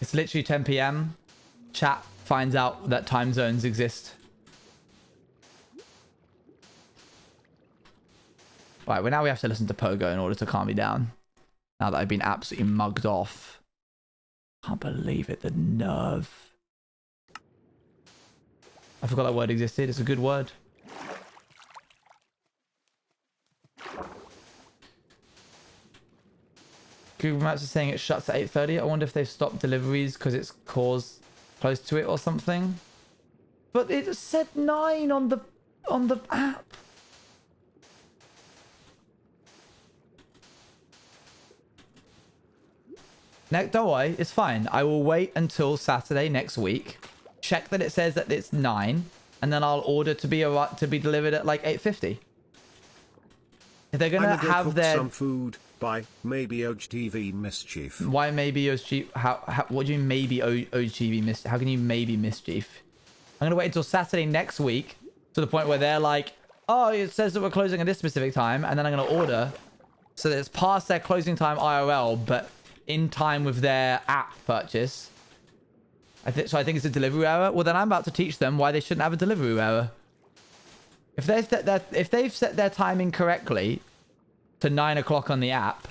It's literally 10 p.m. Chat finds out that time zones exist. Right, well now we have to listen to Pogo in order to calm me down. Now that I've been absolutely mugged off. Can't believe it, the nerve. I forgot that word existed. It's a good word. Google Maps is saying it shuts at 8:30. I wonder if they've stopped deliveries because it's close to it or something. But it said 9 on the app. Don't worry, it's fine. I will wait until Saturday next week. Check that it says that it's 9, and then I'll order to be delivered at like 8:50. If they're gonna have cook their some food by maybe OGTV mischief. why maybe OGTV? How? What do you maybe OGTV mischief? How can you maybe mischief? I'm gonna wait until Saturday next week to the point where they're like, oh, it says that we're closing at this specific time, and then I'm gonna order so that it's past their closing time IRL, but in time with their app purchase. So I think it's a delivery error. Well, then I'm about to teach them why they shouldn't have a delivery error. If they've set their timing correctly to 9 o'clock on the app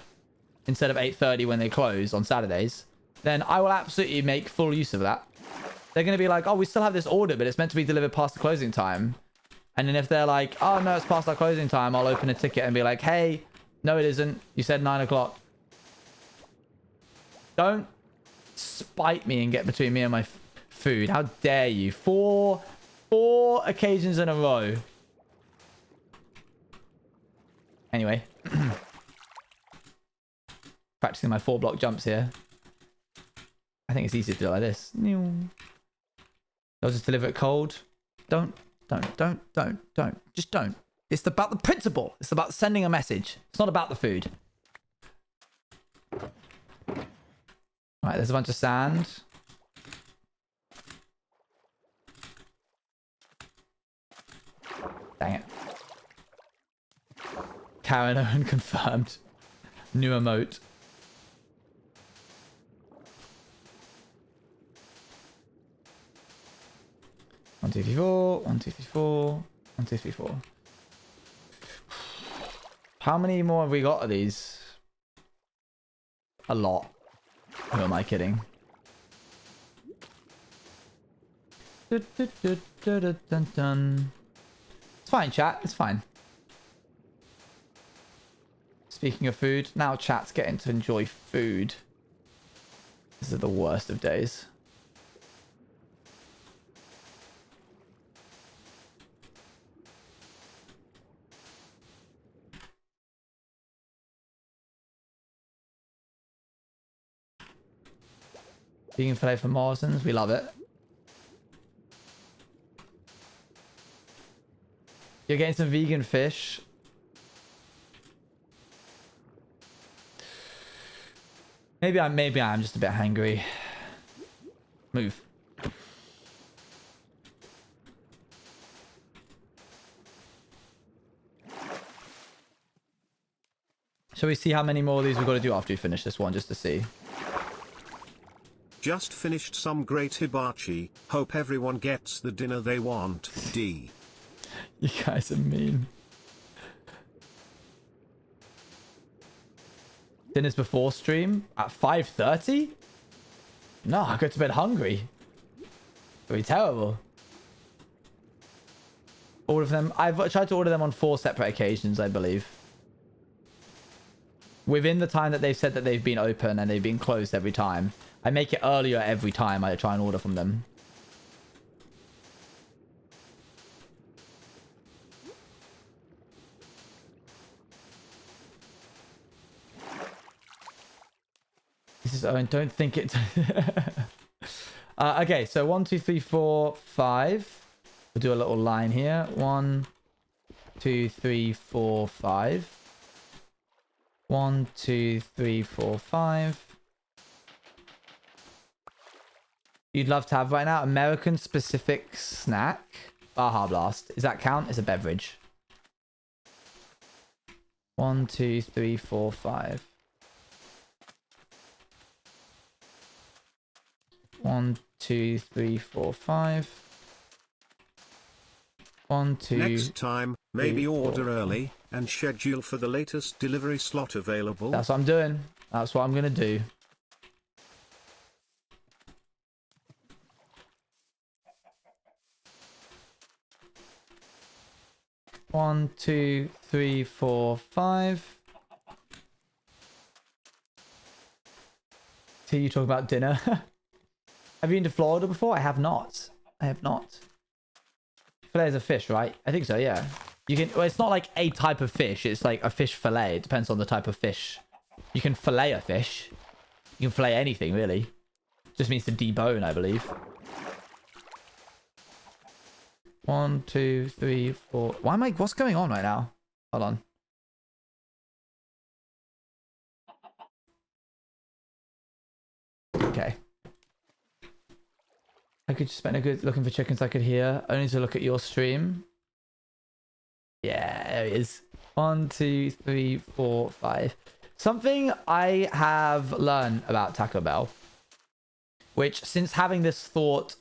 instead of 8:30 when they close on Saturdays, then I will absolutely make full use of that. They're going to be like, oh, we still have this order, but it's meant to be delivered past the closing time. And then if they're like, oh, no, it's past our closing time, I'll open a ticket and be like, hey, no, it isn't. You said 9 o'clock. Don't spite me and get between me and my food. How dare you? Four occasions in a row. Anyway. Practicing my 4-block jumps here. I think it's easier to do it like this. I'll just deliver it cold. Don't. Just don't. It's about the principle. It's about sending a message. It's not about the food. Right, there's a bunch of sand. Dang it. Karen Owen confirmed. New emote. One, two, three, four. 1, 2, 3, 4. 1, 2, 3, 4. How many more have we got of these? A lot. Who am I kidding? It's fine, chat. It's fine. Speaking of food, now chat's getting to enjoy food. This is the worst of days. Vegan fillet for Morrison's, we love it. You're getting some vegan fish. Maybe I'm just a bit hangry. Move. Shall we see how many more of these we've got to do after we finish this one, just to see? Just finished some great hibachi. Hope everyone gets the dinner they want. D. You guys are mean. Dinner's before stream at 5:30? No, I go to bed hungry. It'll be terrible. All of them. I've tried to order them on 4 separate occasions, I believe. Within the time that they've said that they've been open and they've been closed every time. I make it earlier every time I try and order from them. This is Owen. Don't think it. Okay, so 1, 2, 3, 4, 5. We'll do a little line here. 1, 2, 3, 4, 5. 1, 2, 3, 4, 5. You'd love to have right now American specific snack. Baja Blast. Does that count as a beverage? 1, 2, 3, 4, 5. 1, 2, 3, 4, 5. 1, 2. Next time, maybe 3, order 4. early and schedule for the latest delivery slot available. That's what I'm doing. That's what I'm gonna do. One, 2, 3, 4, 5. So you talk about dinner. Have you been to Florida before? I have not. I have not. Fillet is a fish, right? I think so, yeah. You can. Well, it's not like a type of fish. It's like a fish fillet. It depends on the type of fish. You can fillet a fish. You can fillet anything, really. Just means to debone, I believe. 1, 2, 3, 4. Why am I? What's going on right now? Hold on. Okay. I could just spend a good looking for chickens I could hear. Only to look at your stream. Yeah, there it is. 1, 2, 3, 4, 5. Something I have learned about Taco Bell, which since having this thought,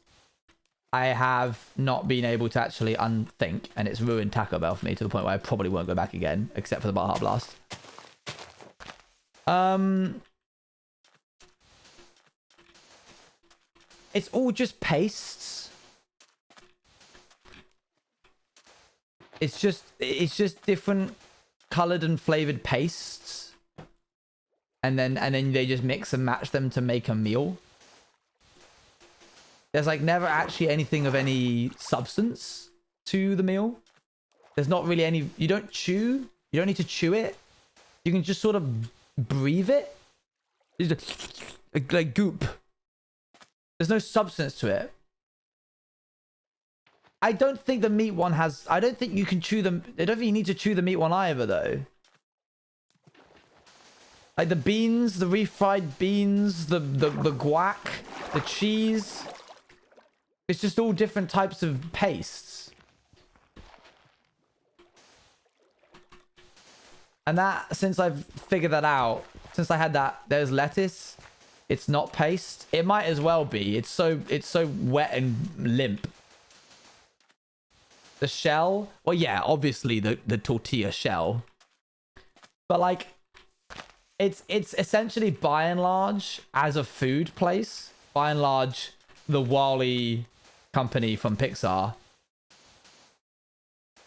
I have not been able to actually unthink, and it's ruined Taco Bell for me to the point where I probably won't go back again, except for the Baja Blast. It's all just pastes. It's just different colored and flavored pastes. And then they just mix and match them to make a meal. There's like never actually anything of any substance to the meal. There's not really any, you don't chew. You don't need to chew it. You can just sort of breathe it. It's just like goop. There's no substance to it. I don't think the meat one has... I don't think you can chew them... I don't think you need to chew the meat one either, though. Like the beans, the refried beans, the guac, the cheese. It's just all different types of pastes. And that, since I've figured that out, since I had that, there's lettuce... It's not paste. It might as well be. It's so wet and limp. The shell. Well, yeah, obviously the tortilla shell. But like, it's essentially by and large as a food place. By and large, the WALL-E company from Pixar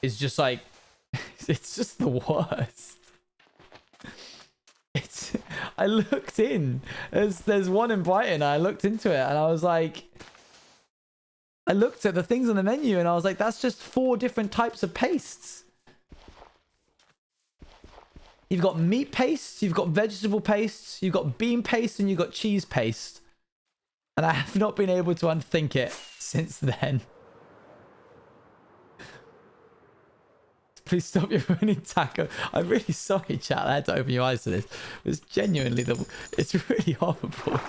is just like, it's just the worst. I looked in. There's one in Brighton. I looked into it and I was like, I looked at the things on the menu and I was like, that's just 4 different types of pastes. You've got meat paste, you've got vegetable paste, you've got bean paste, and you've got cheese paste. And I have not been able to unthink it since then. Please stop your ruining taco. I'm really sorry, chat. I had to open your eyes to this. It's genuinely it's really horrible.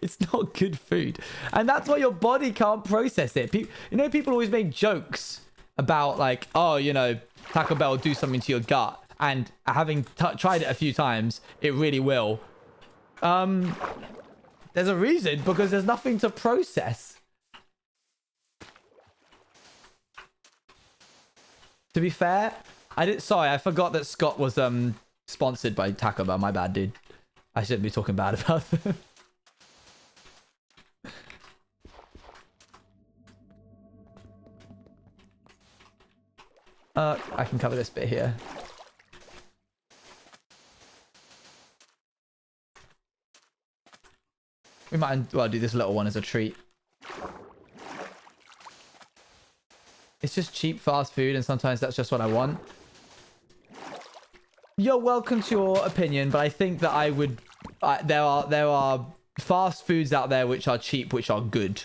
It's not good food. And that's why your body can't process it. You know, people always make jokes about like, oh, you know, Taco Bell will do something to your gut. And having tried it a few times, it really will. There's a reason, because there's nothing to process. To be fair, sorry, I forgot that Scott was sponsored by Taco Bell. My bad, dude. I shouldn't be talking bad about them. I can cover this bit here. We might well do this little one as a treat. It's just cheap fast food, and sometimes that's just what I want. You're welcome to your opinion, but I think that I would... there are fast foods out there which are cheap, which are good.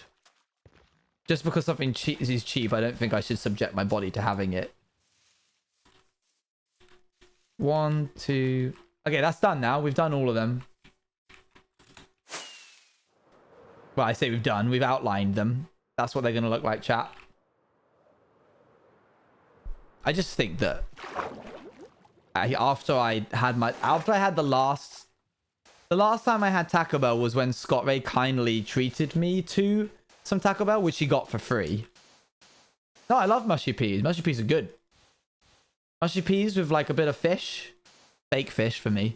Just because something cheap is cheap, I don't think I should subject my body to having it. 1, 2... Okay, that's done now. We've done all of them. Well, I say we've done. We've outlined them. That's what they're going to look like, chat. I just think that after I had the last time I had Taco Bell was when Scott Ray kindly treated me to some Taco Bell, which he got for free. No, I love mushy peas. Mushy peas are good. Mushy peas with like a bit of fish, fake fish for me,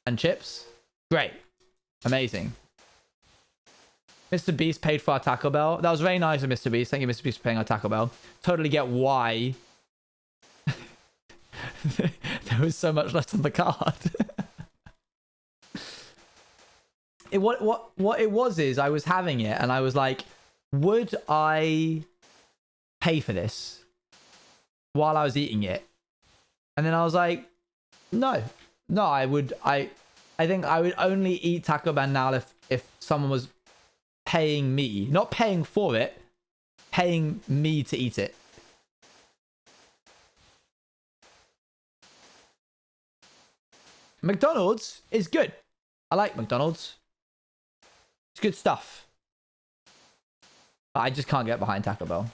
and chips. Great. Amazing. Mr. Beast paid for our Taco Bell. That was very nice of Mr. Beast. Thank you, Mr. Beast, for paying our Taco Bell. Totally get why there was so much left on the card. What it was is I was having it and I was like, would I pay for this while I was eating it? And then I was like, no, I think I would only eat Taco Bell now if someone was paying me, not paying for it, paying me to eat it. McDonald's is good. I like McDonald's. It's good stuff. But I just can't get behind Taco Bell.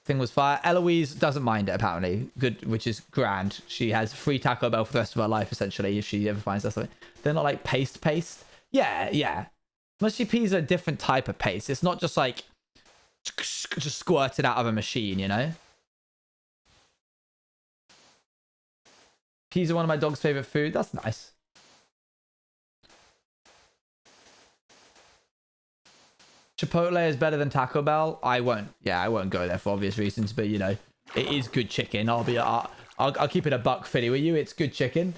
Thing was fire. Eloise doesn't mind it, apparently. Good, which is grand. She has free Taco Bell for the rest of her life, essentially, if she ever finds that something. They're not like paste. Yeah. Mushy peas are a different type of paste. It's not just like just squirted out of a machine, you know? Peas are one of my dog's favorite food. That's nice. Chipotle is better than Taco Bell. I won't go there for obvious reasons, but you know, it is good chicken. I'll keep it a buck fitty with you. It's good chicken.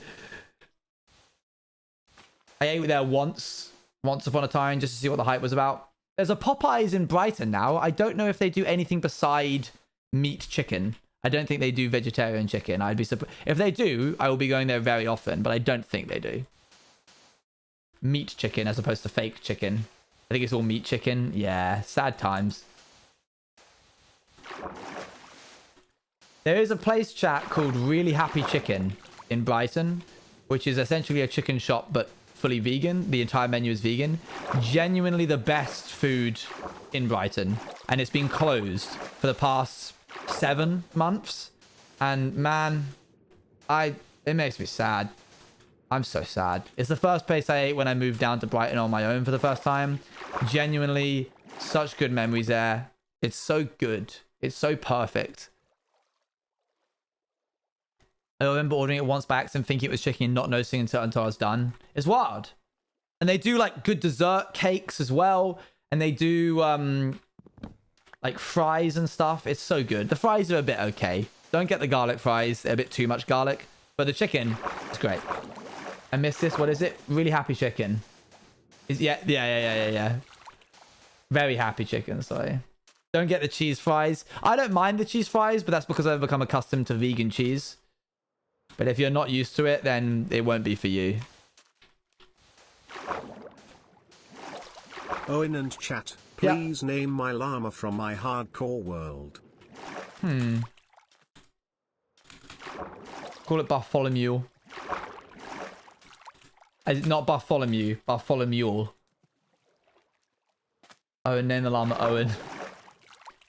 I ate there once upon a time, just to see what the hype was about. There's a Popeyes in Brighton now. I don't know if they do anything beside meat chicken. I don't think they do vegetarian chicken. I'd be surprised. If they do, I will be going there very often, but I don't think they do. Meat chicken as opposed to fake chicken. I think it's all meat chicken. Yeah, sad times. There is a place, chat, called Really Happy Chicken in Brighton, which is essentially a chicken shop, but fully vegan. The entire menu is vegan. Genuinely the best food in Brighton. And it's been closed for the past 7 months. And man, it makes me sad. I'm so sad. It's the first place I ate when I moved down to Brighton on my own for the first time. Genuinely, such good memories there. It's so good. It's so perfect. I remember ordering it once by accident, thinking it was chicken, not noticing until I was done. It's wild. And they do like good dessert cakes as well. And they do like fries and stuff. It's so good. The fries are a bit okay. Don't get the garlic fries. They're a bit too much garlic. But the chicken is great. I missed this. What is it? Really happy chicken. Yeah. Very happy chicken, sorry. Don't get the cheese fries. I don't mind the cheese fries, but that's because I've become accustomed to vegan cheese. But if you're not used to it, then it won't be for you. Owen and chat, please name my llama from my hardcore world. Call it Bartholomew. Not Bartholomew, Bartholomew. Owen, name the llama Owen.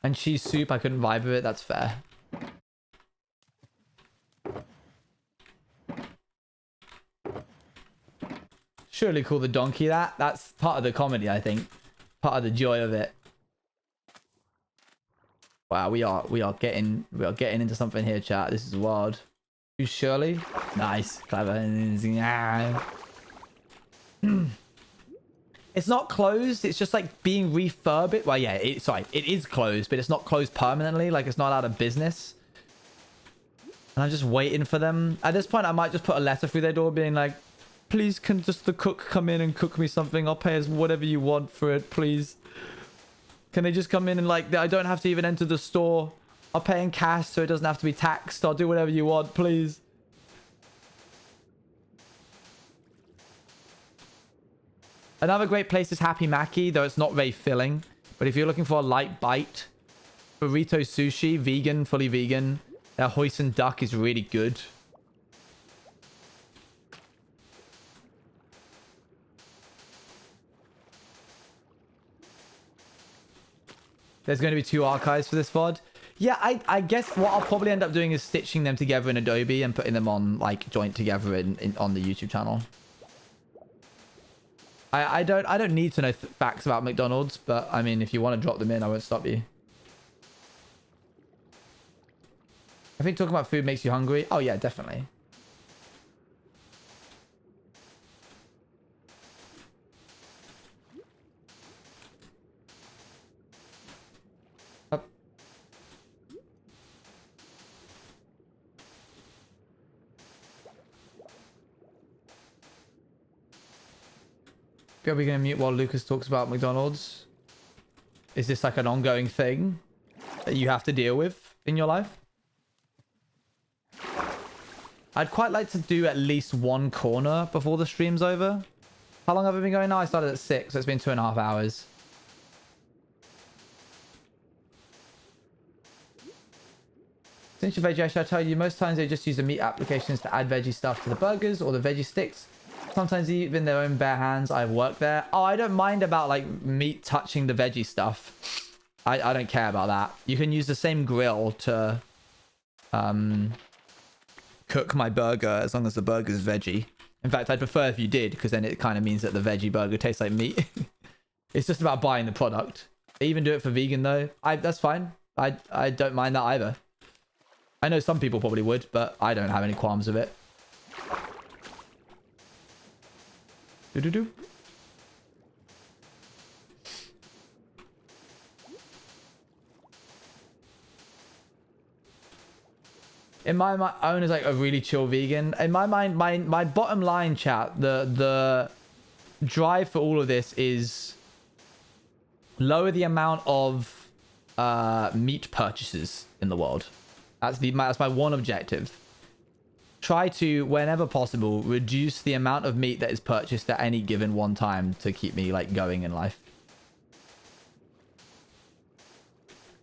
And cheese soup, I couldn't vibe with it, that's fair. Surely call the donkey that. That's part of the comedy, I think. Part of the joy of it. Wow, we are getting into something here, chat. This is wild. Who's Shirley? Nice, clever. It's not closed. It's just like being refurbished. Well, yeah. It is closed, but it's not closed permanently. Like it's not out of business. And I'm just waiting for them. At this point, I might just put a letter through their door, being like, "Please, can just the cook come in and cook me something? I'll pay us whatever you want for it, please. Can they just come in and like, I don't have to even enter the store. I'll pay in cash so it doesn't have to be taxed. I'll do whatever you want, please." Another great place is Happy Mackie, though it's not very filling. But if you're looking for a light bite, burrito sushi, vegan, fully vegan. Their hoisin duck is really good. There's going to be 2 archives for this VOD. Yeah, I guess what I'll probably end up doing is stitching them together in Adobe and putting them on like joint together on the YouTube channel. I don't need to know facts about McDonald's, but I mean, if you want to drop them in, I won't stop you. I think talking about food makes you hungry. Oh yeah, definitely. Are we going to mute while Lucas talks about McDonald's? Is this like an ongoing thing that you have to deal with in your life? I'd quite like to do at least one corner before the stream's over. How long have I been going now? I started at 6, so it's been 2.5 hours. Since you're veggie, should I tell you, most times they just use the meat applications to add veggie stuff to the burgers or the veggie sticks. Sometimes even their own bare hands. I've worked there. Oh, I don't mind about like meat touching the veggie stuff. I don't care about that. You can use the same grill to cook my burger as long as the burger is veggie. In fact, I'd prefer if you did, because then it kind of means that the veggie burger tastes like meat. It's just about buying the product. They even do it for vegan though. That's fine. I don't mind that either. I know some people probably would, but I don't have any qualms with it. Do-do-do. In my mind, Owen is like a really chill vegan. In my mind, my bottom line, chat, the drive for all of this is lower the amount of meat purchases in the world. That's my one objective. Try to, whenever possible, reduce the amount of meat that is purchased at any given one time to keep me like going in life.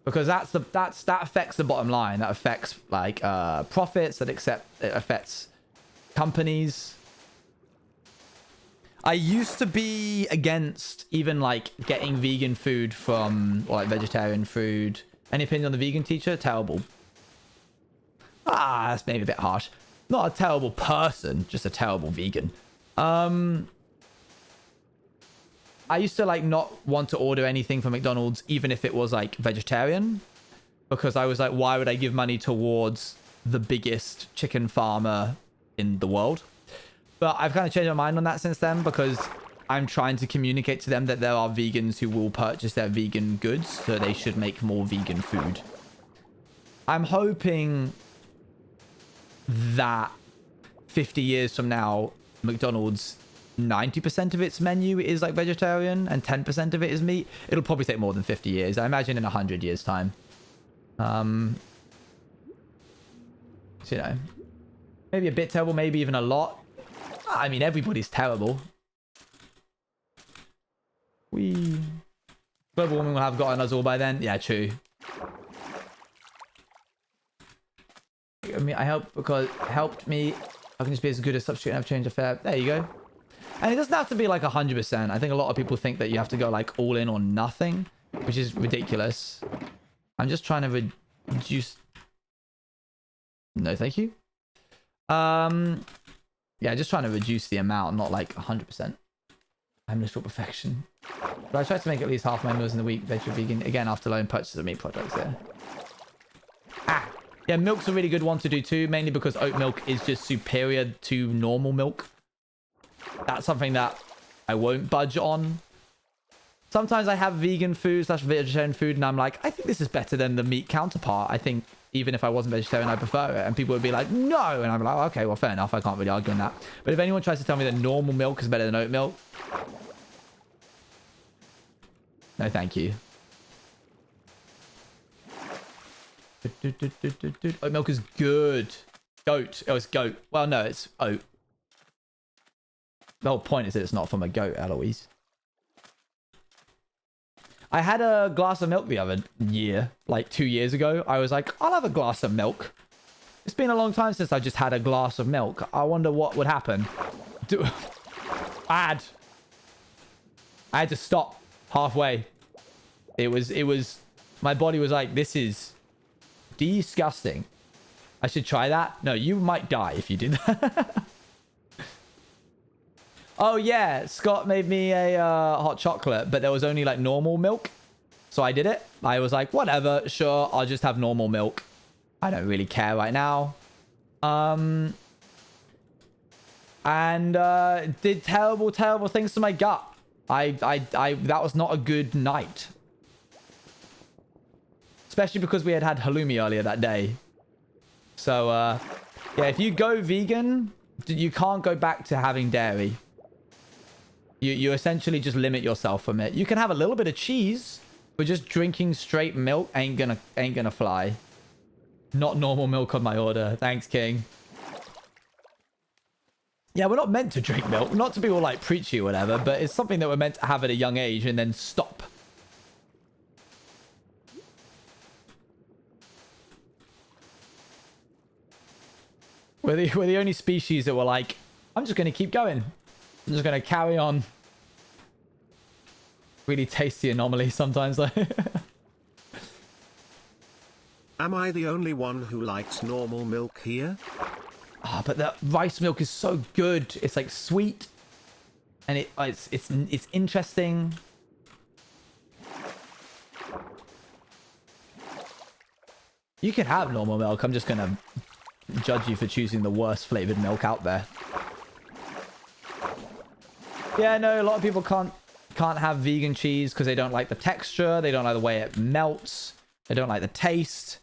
Because that affects the bottom line. That affects like profits. It affects companies. I used to be against even like getting vegan food from, or like vegetarian food. Any opinion on the vegan teacher? Terrible. That's maybe a bit harsh. Not a terrible person, just a terrible vegan. I used to like not want to order anything from McDonald's, even if it was like vegetarian, because I was like, why would I give money towards the biggest chicken farmer in the world? But I've kind of changed my mind on that since then, because I'm trying to communicate to them that there are vegans who will purchase their vegan goods, so they should make more vegan food. I'm hoping that 50 years from now, McDonald's 90% of its menu is like vegetarian and 10% of it is meat, it'll probably take more than 50 years. I imagine in 100 years time. So, you know, maybe a bit terrible, maybe even a lot. I mean, everybody's terrible. Global warming will have gotten us all by then. Yeah, true. I mean, I helped because it helped me. I can just be as good as substitute and have change of fare. There you go. And it doesn't have to be like 100%. I think a lot of people think that you have to go like all in or nothing, which is ridiculous. I'm just trying to reduce. No, thank you. Yeah, just trying to reduce the amount, not like 100%. I'm literal perfection. But I try to make at least half my meals in the week veg or vegan. Again, after low purchase of meat products there. Yeah, milk's a really good one to do too, mainly because oat milk is just superior to normal milk. That's something that I won't budge on. Sometimes I have vegan food / vegetarian food and I'm like, I think this is better than the meat counterpart. I think even if I wasn't vegetarian, I prefer it. And people would be like, no. And I'm like, okay, well, fair enough. I can't really argue on that. But if anyone tries to tell me that normal milk is better than oat milk, no, thank you. Oat milk is good. Goat. Oh, it's goat. Well, no, it's oat. The whole point is that it's not from a goat, Eloise. I had a glass of milk the other year, like 2 years ago. I was like, I'll have a glass of milk. It's been a long time since I just had a glass of milk. I wonder what would happen. I had to stop halfway. It was, my body was like, this is disgusting. I should try that. No, you might die if you did that. Oh yeah, Scott made me a hot chocolate, but there was only like normal milk. So I did it. I was like, whatever, sure, I'll just have normal milk. I don't really care right now. And did terrible things to my gut. That was not a good night. Especially because we had halloumi earlier that day. So, yeah, if you go vegan, you can't go back to having dairy. You essentially just limit yourself from it. You can have a little bit of cheese, but just drinking straight milk ain't gonna fly. Not normal milk on my order. Thanks, King. Yeah, we're not meant to drink milk. Not to be all like preachy or whatever, but it's something that we're meant to have at a young age and then stop. We're the only species that were like, I'm just going to keep going. I'm just going to carry on. Really tasty anomaly sometimes, though. Am I the only one who likes normal milk here? Ah, but the rice milk is so good. It's like sweet, and it's interesting. You can have normal milk. I'm just gonna judge you for choosing the worst flavored milk out there. Yeah, no, a lot of people can't have vegan cheese because they don't like the texture, they don't like the way it melts, they don't like the taste.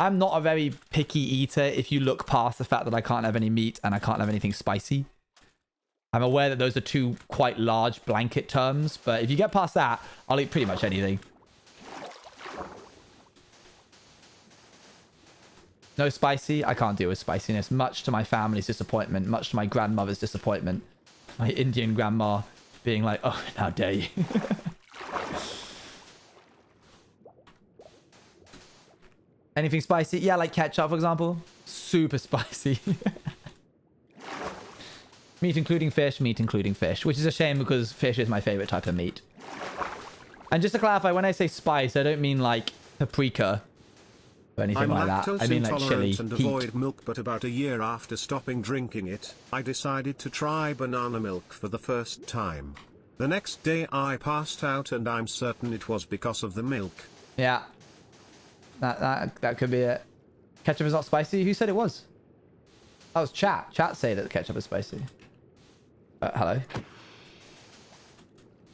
I'm not a very picky eater if you look past the fact that I can't have any meat and I can't have anything spicy. I'm aware that those are two quite large blanket terms, but if you get past that, I'll eat pretty much anything. No spicy? I can't deal with spiciness, much to my family's disappointment, much to my grandmother's disappointment. My Indian grandma being like, oh, how dare you. Anything spicy? Yeah, like ketchup, for example. Super spicy. Meat including fish, which is a shame because fish is my favorite type of meat. And just to clarify, when I say spice, I don't mean like paprika or anything like that. I mean like chili, and avoid milk, but about a year after stopping drinking it, I decided to try banana milk for the first time. The next day I passed out and I'm certain it was because of the milk. Yeah. That could be it. Ketchup is not spicy? Who said it was? That was chat. Chat say that ketchup is spicy. Hello.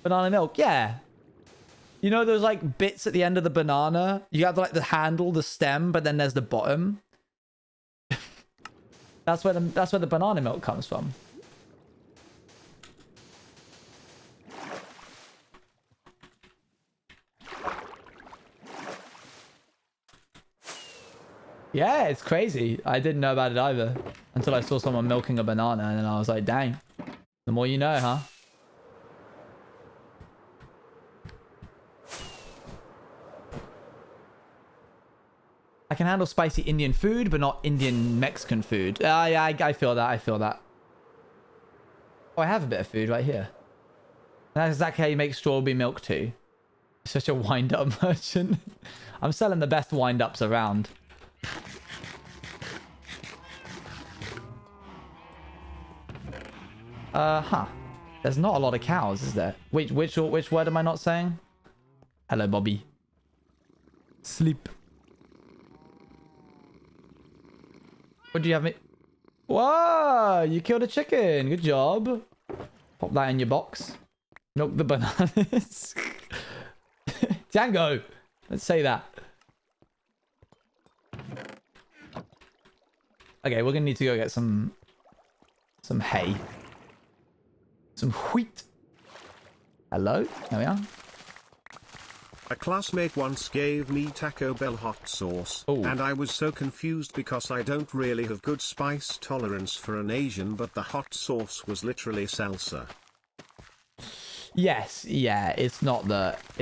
Banana milk, yeah. You know those like bits at the end of the banana? You have like the handle, the stem, but then there's the bottom. That's where the banana milk comes from. Yeah, it's crazy. I didn't know about it either until I saw someone milking a banana, and then I was like, dang. The more you know, huh? I can handle spicy Indian food, but not Indian Mexican food. Yeah, I feel that. I feel that. Oh, I have a bit of food right here. That's exactly how you make strawberry milk too. Such a wind-up merchant. I'm selling the best wind-ups around. Huh. There's not a lot of cows, is there? Which word am I not saying? Hello, Bobby. Sleep. What do you have me? Whoa! You killed a chicken. Good job. Pop that in your box. Milk the bananas. Django! Let's say that. Okay, we're gonna need to go get some hay. Some wheat. Hello? There we are. A classmate once gave me Taco Bell hot sauce, Ooh. and I was so confused because I don't really have good spice tolerance for an Asian, but the hot sauce was literally salsa. Yes, yeah, it's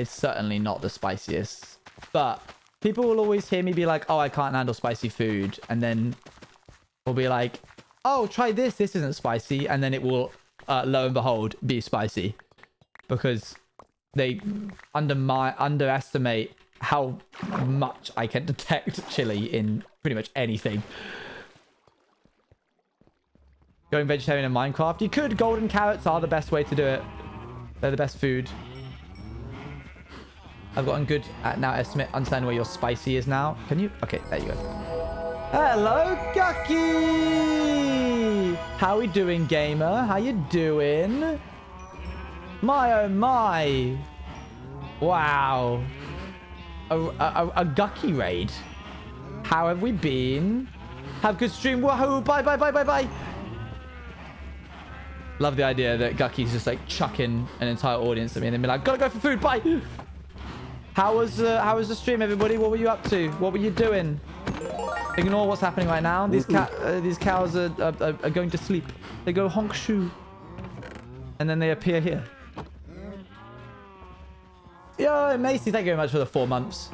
certainly not the spiciest. But people will always hear me be like, oh, I can't handle spicy food. And then we'll be like, oh, try this. This isn't spicy. And then it will, lo and behold, be spicy. Because they underestimate how much I can detect chili in pretty much anything. Going vegetarian in Minecraft? You could. Golden carrots are the best way to do it. They're the best food. I've gotten good at now understand where your spicy is now. Can you? Okay, there you go. Hello, Gucky! How we doing, gamer? How you doing? My oh my! Wow. A Gucky raid. How have we been? Have good stream. Wahoo! Bye, bye, bye, bye, bye! Love the idea that Gucky's just like chucking an entire audience at me and then be like, gotta go for food, bye! How was the stream, everybody? What were you up to? What were you doing? Ignore what's happening right now. These cows are going to sleep. They go honk shoo. And then they appear here. Yo, Macy, thank you very much for the 4 months.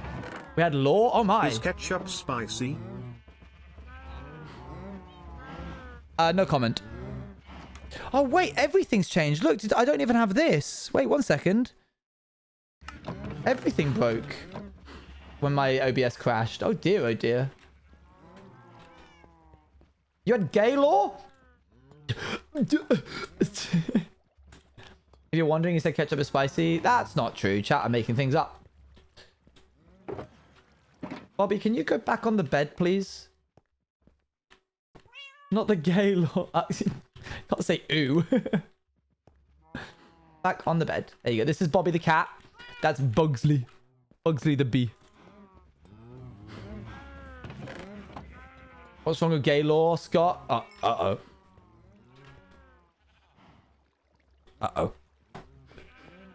We had Law. Oh my. Is ketchup spicy? No comment. Oh wait, everything's changed. Look, I don't even have this. Wait 1 second. Everything broke when my OBS crashed. Oh dear, oh dear. You had gay law? If you're wondering, you said ketchup is spicy. That's not true. Chat are making things up. Bobby, can you go back on the bed, please? Not the gay law. Can't say ooh. Back on the bed. There you go. This is Bobby the cat. That's Bugsley. Bugsley the bee. What's wrong with gay law, Scott? Uh-oh. Uh-oh.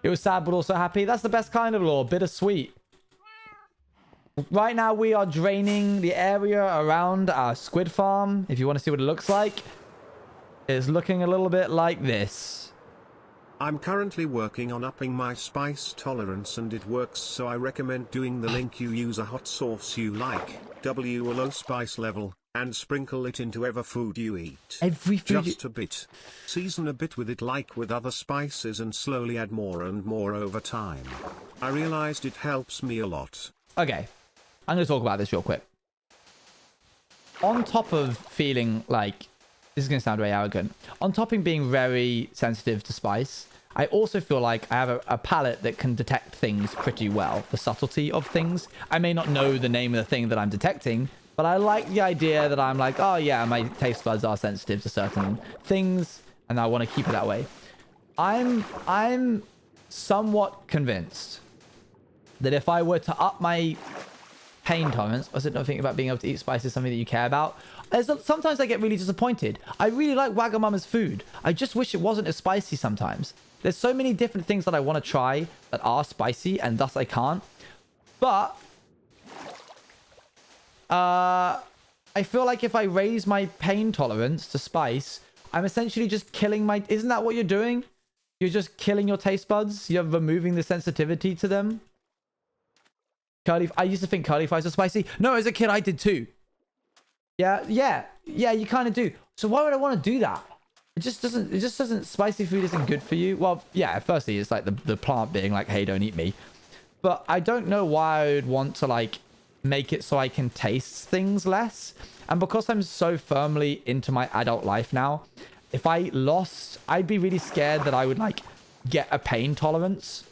It was sad but also happy. That's the best kind of law. Bittersweet. Right now we are draining the area around our squid farm. If you want to see what it looks like, it's looking a little bit like this. I'm currently working on upping my spice tolerance and it works, so I recommend doing the link. You use a hot sauce you like, a low spice level, and sprinkle it into every food you eat. Every food. Just a bit. Season a bit with it like with other spices and slowly add more and more over time. I realized it helps me a lot. Okay, I'm going to talk about this real quick. On top of feeling like, this is going to sound very arrogant, on top of being very sensitive to spice, I also feel like I have a palate that can detect things pretty well. The subtlety of things. I may not know the name of the thing that I'm detecting, but I like the idea that I'm like, oh yeah, my taste buds are sensitive to certain things, and I want to keep it that way. I'm somewhat convinced that if I were to up my pain tolerance, or is it not thinking about being able to eat spice is something that you care about? Sometimes I get really disappointed. I really like Wagamama's food. I just wish it wasn't as spicy sometimes. There's so many different things that I want to try that are spicy, and thus I can't. But I feel like if I raise my pain tolerance to spice, I'm essentially just killing my... Isn't that what you're doing? You're just killing your taste buds. You're removing the sensitivity to them. I used to think curly fries are spicy. No, as a kid, I did too. Yeah, you kind of do. So why would I want to do that? It just doesn't, spicy food isn't good for you. Well, yeah, firstly, it's like the plant being like, hey, don't eat me. But I don't know why I would want to like make it so I can taste things less. And because I'm so firmly into my adult life now, if I lost, I'd be really scared that I would like get a pain tolerance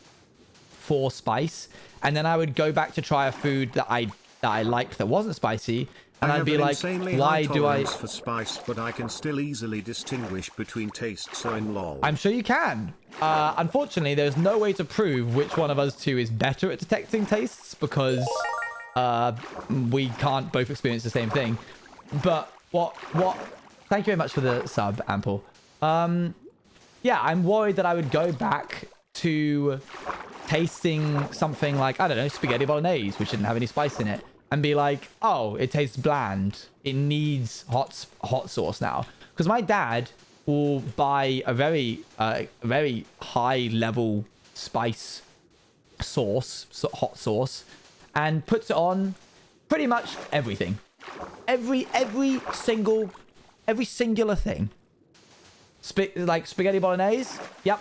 for spice. And then I would go back to try a food that I liked that wasn't spicy. And I'd be like, why do I... for spice, but I can still easily distinguish between tastes, so in lol. I'm sure you can. Unfortunately, there's no way to prove which one of us two is better at detecting tastes because we can't both experience the same thing. But what... Thank you very much for the sub, Ample. Yeah, I'm worried that I would go back to tasting something like, I don't know, spaghetti bolognese, which didn't have any spice in it. And be like, oh, it tastes bland. It needs hot sauce now. Because my dad will buy a very high level spice sauce, hot sauce, and puts it on pretty much everything. Every singular thing. Like spaghetti bolognese? Yep.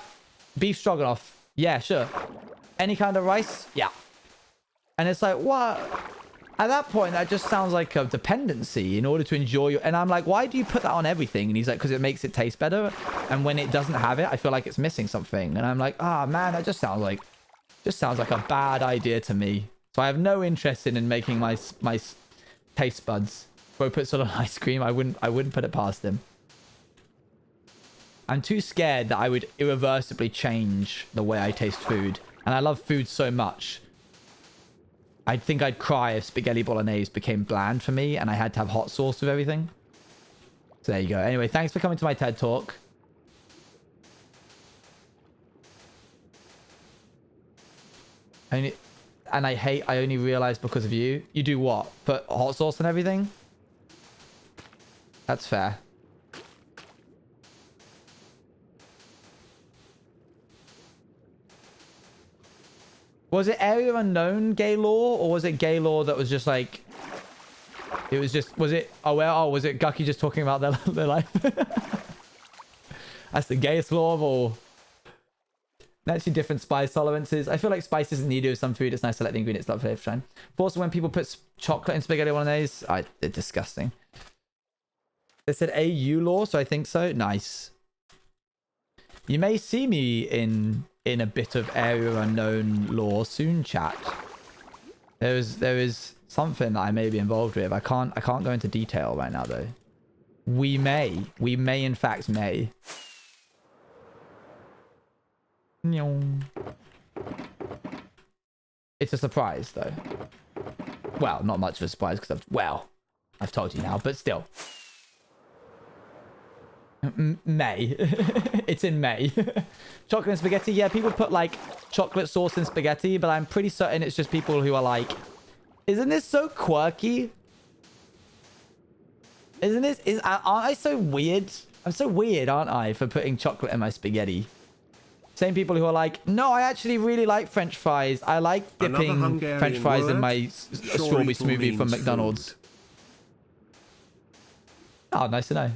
Beef stroganoff? Yeah, sure. Any kind of rice? Yeah. And it's like, what? At that point, that just sounds like a dependency in order to enjoy your... And I'm like, why do you put that on everything? And he's like, because it makes it taste better. And when it doesn't have it, I feel like it's missing something. And I'm like, man, that just sounds like a bad idea to me. So I have no interest in making my taste buds. Bro puts it on ice cream. I wouldn't put it past him. I'm too scared that I would irreversibly change the way I taste food. And I love food so much. I think I'd cry if spaghetti bolognese became bland for me and I had to have hot sauce with everything. So there you go. Anyway, thanks for coming to my TED Talk. I only realized because of you. You do what? Put hot sauce and everything? That's fair. Was it Area Unknown gay law, or was it gay law that was just like... It was just... Was it... was it Gucky just talking about their life? That's the gayest law of all. Actually, different spice tolerances. I feel like spice isn't needed with some food. It's nice to let the ingredients love flavor shine. Also, when people put chocolate in spaghetti bolognese, they're disgusting. They said AU law, so I think so. Nice. You may see me in a bit of Area Unknown lore soon, chat. There is something that I may be involved with. I can't go into detail right now though. We may in fact may. It's a surprise though. Well, not much of a surprise because I've told you now, but still. May. It's in May. Chocolate and spaghetti. Yeah, people put like chocolate sauce in spaghetti, but I'm pretty certain it's just people who are like, isn't this so quirky? Aren't I so weird? I'm so weird, aren't I, for putting chocolate in my spaghetti? Same people who are like, no, I actually really like French fries. I like dipping French fries in my strawberry smoothie from McDonald's. Oh, nice to know.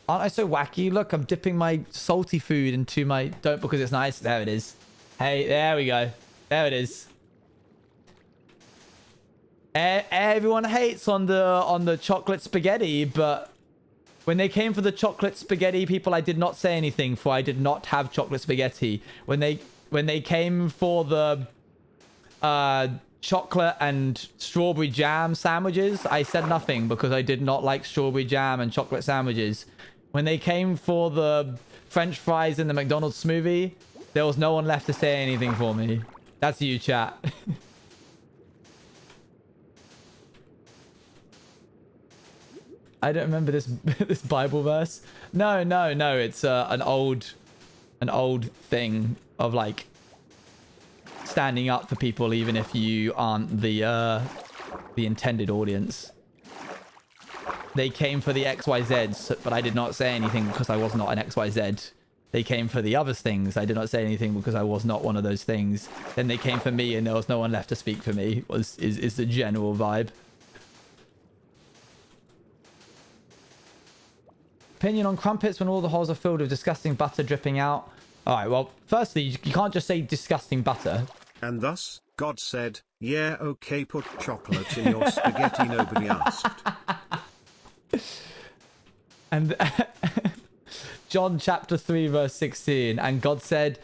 Aren't I so wacky? Look, I'm dipping my salty food into my... Don't because it's nice. There it is. Hey, there we go. There it is. Everyone hates on the chocolate spaghetti, but when they came for the chocolate spaghetti, people, I did not say anything, for I did not have chocolate spaghetti. When they came for the chocolate and strawberry jam sandwiches, I said nothing because I did not like strawberry jam and chocolate sandwiches. When they came for the French fries in the McDonald's smoothie, there was no one left to say anything for me. That's you, chat. I don't remember this this Bible verse. No. It's an old thing of like standing up for people even if you aren't the intended audience. They came for the XYZs, but I did not say anything because I was not an XYZ. They came for the other things. I did not say anything because I was not one of those things. Then they came for me and there was no one left to speak for me, is the general vibe. Opinion on crumpets when all the holes are filled with disgusting butter dripping out. All right, well, firstly, you can't just say disgusting butter. And thus, God said, yeah, okay, put chocolate in your spaghetti, nobody asked. And John chapter 3 verse 16, and God said,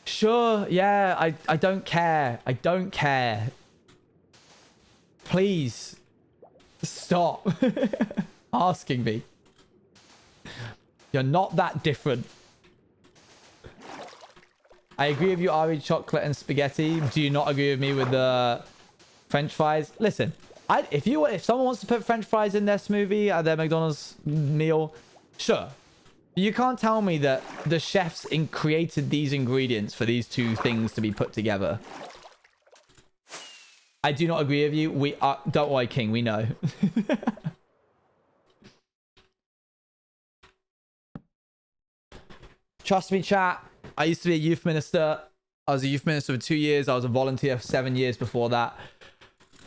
sure, yeah, I don't care. I don't care. Please stop asking me. You're not that different. I agree with you, Ari, chocolate and spaghetti. Do you not agree with me with the French fries? Listen, if someone wants to put French fries in their smoothie at their McDonald's meal, sure. You can't tell me that the chefs created these ingredients for these two things to be put together. I do not agree with you. Don't worry, King. We know. Trust me, chat. I used to be a youth minister. I was a youth minister for 2 years. I was a volunteer for 7 years before that.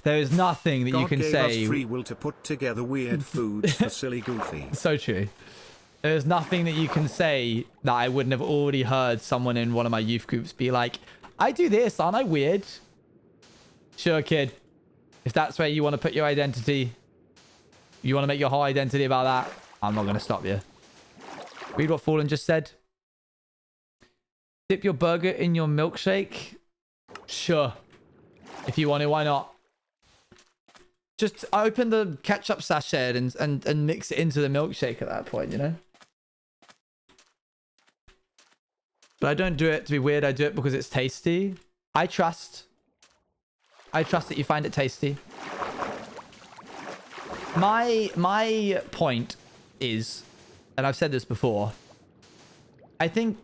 There is nothing that God you can gave say. us free will to put together weird foods for silly goofy. So true. There's nothing that you can say that I wouldn't have already heard someone in one of my youth groups be like, I do this, aren't I weird? Sure, kid. If that's where you want to put your identity, you want to make your whole identity about that, I'm not going to stop you. Read what Fallen just said. Dip your burger in your milkshake? Sure. If you want to, why not? Just open the ketchup sachet and mix it into the milkshake at that point, you know? But I don't do it to be weird. I do it because it's tasty. I trust that you find it tasty. My point is, and I've said this before, I think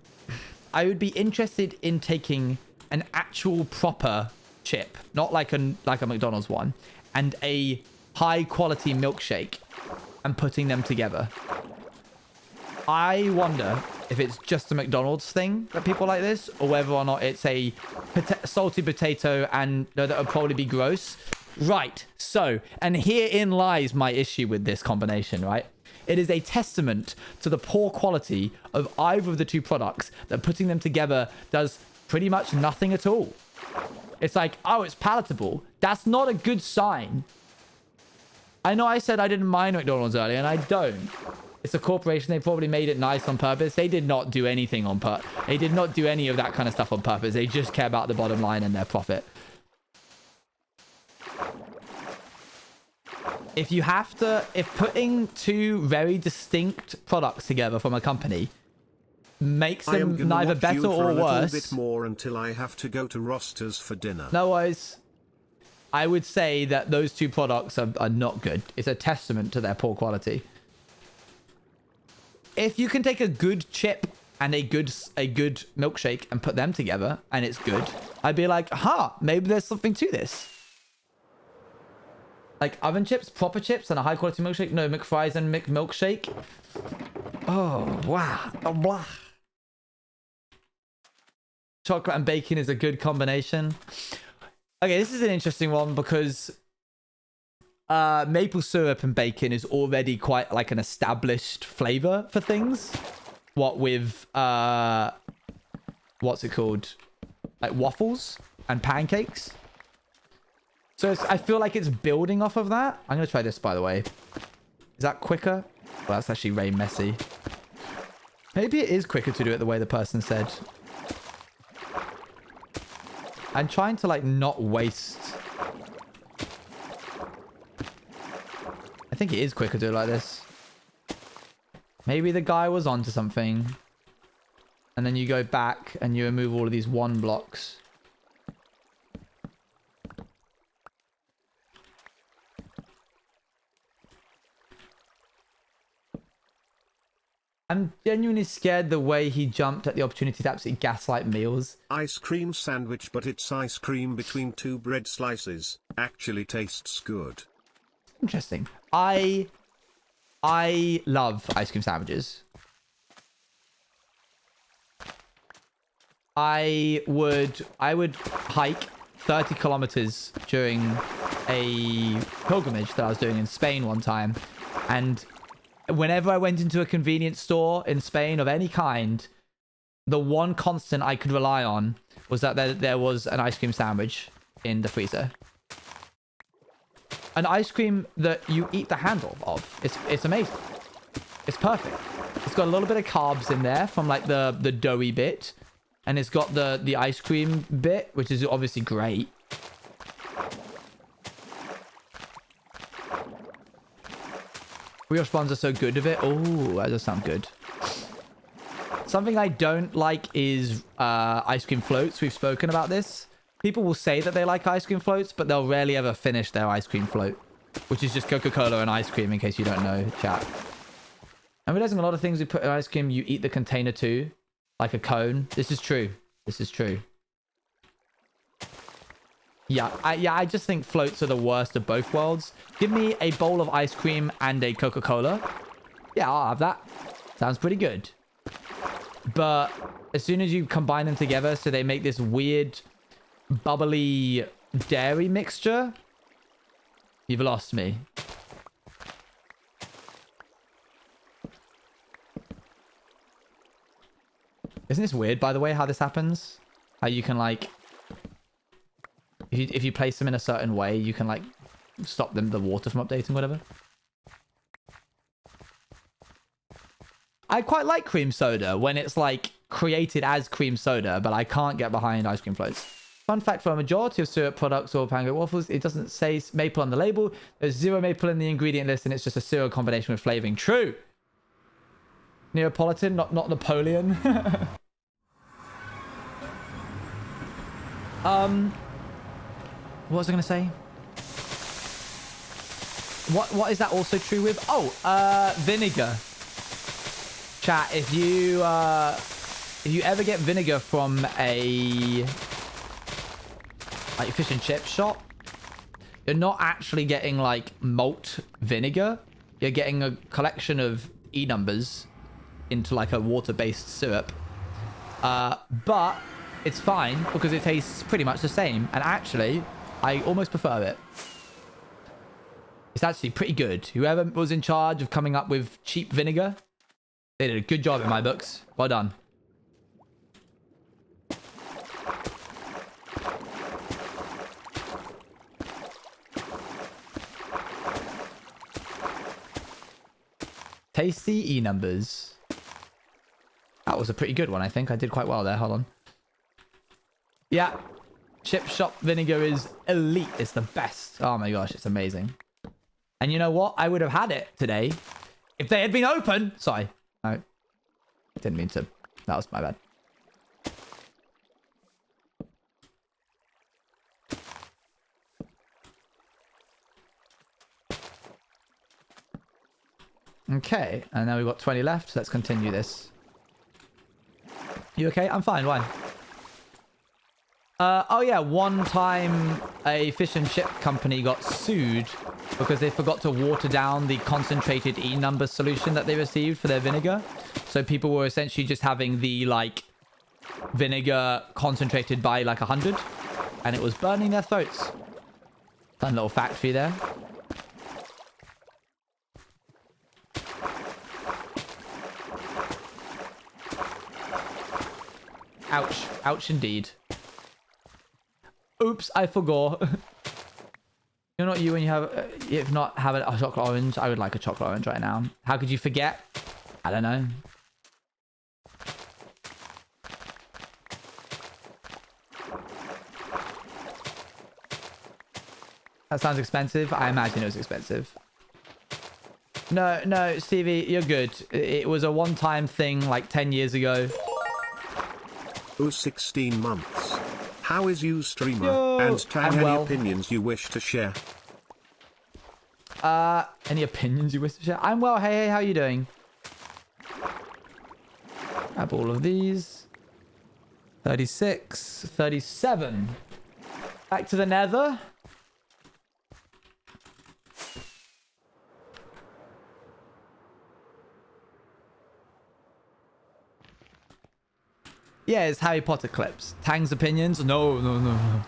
I would be interested in taking an actual proper chip, not like a McDonald's one, and a high quality milkshake and putting them together. I wonder if it's just a McDonald's thing that people like this, or whether or not it's a salty potato, and no, that would probably be gross. Right. So, and herein lies my issue with this combination, right? It is a testament to the poor quality of either of the two products that putting them together does pretty much nothing at all. It's like, oh, it's palatable. That's not a good sign. I know I said I didn't mind McDonald's earlier, and I don't. It's a corporation. They probably made it nice on purpose. They did not do anything on purpose. They did not do any of that kind of stuff on purpose. They just care about the bottom line and their profit. If putting two very distinct products together from a company makes them neither better or worse. Bit more until I have to go to Rosters for dinner. No worries. I would say that those two products are not good. It's a testament to their poor quality. If you can take a good chip and a good milkshake and put them together and it's good, I'd be like, maybe there's something to this. Like oven chips, proper chips, and a high quality milkshake. No, McFries and McMilkshake. Oh, wow. Oh, blah. Chocolate and bacon is a good combination. Okay, this is an interesting one because maple syrup and bacon is already quite like an established flavor for things. What with what's it called? Like waffles and pancakes. So I feel like it's building off of that. I'm gonna try this, by the way. Is that quicker? Well, that's actually very messy. Maybe it is quicker to do it the way the person said. I'm trying to like not waste. I think it is quicker to do it like this. Maybe the guy was onto something. And then you go back and you remove all of these one blocks. I'm genuinely scared the way he jumped at the opportunity to absolutely gaslight meals. Ice cream sandwich, but it's ice cream between two bread slices. Actually tastes good. Interesting. I love ice cream sandwiches. I would hike 30 kilometers during a pilgrimage that I was doing in Spain one time, and whenever I went into a convenience store in Spain of any kind, the one constant I could rely on was that there was an ice cream sandwich in the freezer. An ice cream that you eat the handle of. It's amazing. It's perfect. It's got a little bit of carbs in there from like the doughy bit. And it's got the ice cream bit, which is obviously great. Brioche buns are so good of it. Oh, that does sound good. Something I don't like is ice cream floats. We've spoken about this. People will say that they like ice cream floats, but they'll rarely ever finish their ice cream float, which is just Coca-Cola and ice cream, in case you don't know, chat. I'm realizing a lot of things we put in ice cream, you eat the container too, like a cone. This is true. This is true. Yeah, I just think floats are the worst of both worlds. Give me a bowl of ice cream and a Coca-Cola. Yeah, I'll have that. Sounds pretty good. But as soon as you combine them together so they make this weird, bubbly dairy mixture, you've lost me. Isn't this weird, by the way, how this happens? How you can, like... If you place them in a certain way, you can, like, stop the water from updating, whatever. I quite like cream soda when it's, like, created as cream soda, but I can't get behind ice cream floats. Fun fact, for a majority of syrup products or pancake waffles, it doesn't say maple on the label. There's 0 maple in the ingredient list, and it's just a cereal combination with flavoring. True! Neapolitan, not Napoleon. What was I going to say? What is that also true with? Oh, vinegar. Chat, if you ever get vinegar from a like fish and chip shop, you're not actually getting like malt vinegar. You're getting a collection of E numbers into like a water-based syrup. But it's fine because it tastes pretty much the same. And actually, I almost prefer it. It's actually pretty good. Whoever was in charge of coming up with cheap vinegar, they did a good job in my books. Well done. Tasty E numbers. That was a pretty good one, I think. I did quite well there. Hold on. Yeah. Chip shop vinegar is elite. It's the best. Oh my gosh, it's amazing. And you know what? I would have had it today if they had been open. Sorry. No. Didn't mean to. That was my bad. Okay. And now we've got 20 left. So let's continue this. You okay? I'm fine. Why? Oh yeah, one time a fish and chip company got sued because they forgot to water down the concentrated E number solution that they received for their vinegar. So people were essentially just having the like vinegar concentrated by like 100, and it was burning their throats. Fun little fact for you there. Ouch. Ouch indeed. Oops, I forgot. You're not you when you have... if not have a chocolate orange. I would like a chocolate orange right now. How could you forget? I don't know. That sounds expensive. I imagine it was expensive. No, Stevie, you're good. It was a one-time thing like 10 years ago. 16 months. How is you, streamer? Yo, and tag any well. opinions you wish to share. Any opinions you wish to share? I'm well. Hey, how are you doing? Grab all of these. 36, 37. Back to the nether. Yeah, it's Harry Potter clips. Tang's opinions? No, no, no, no.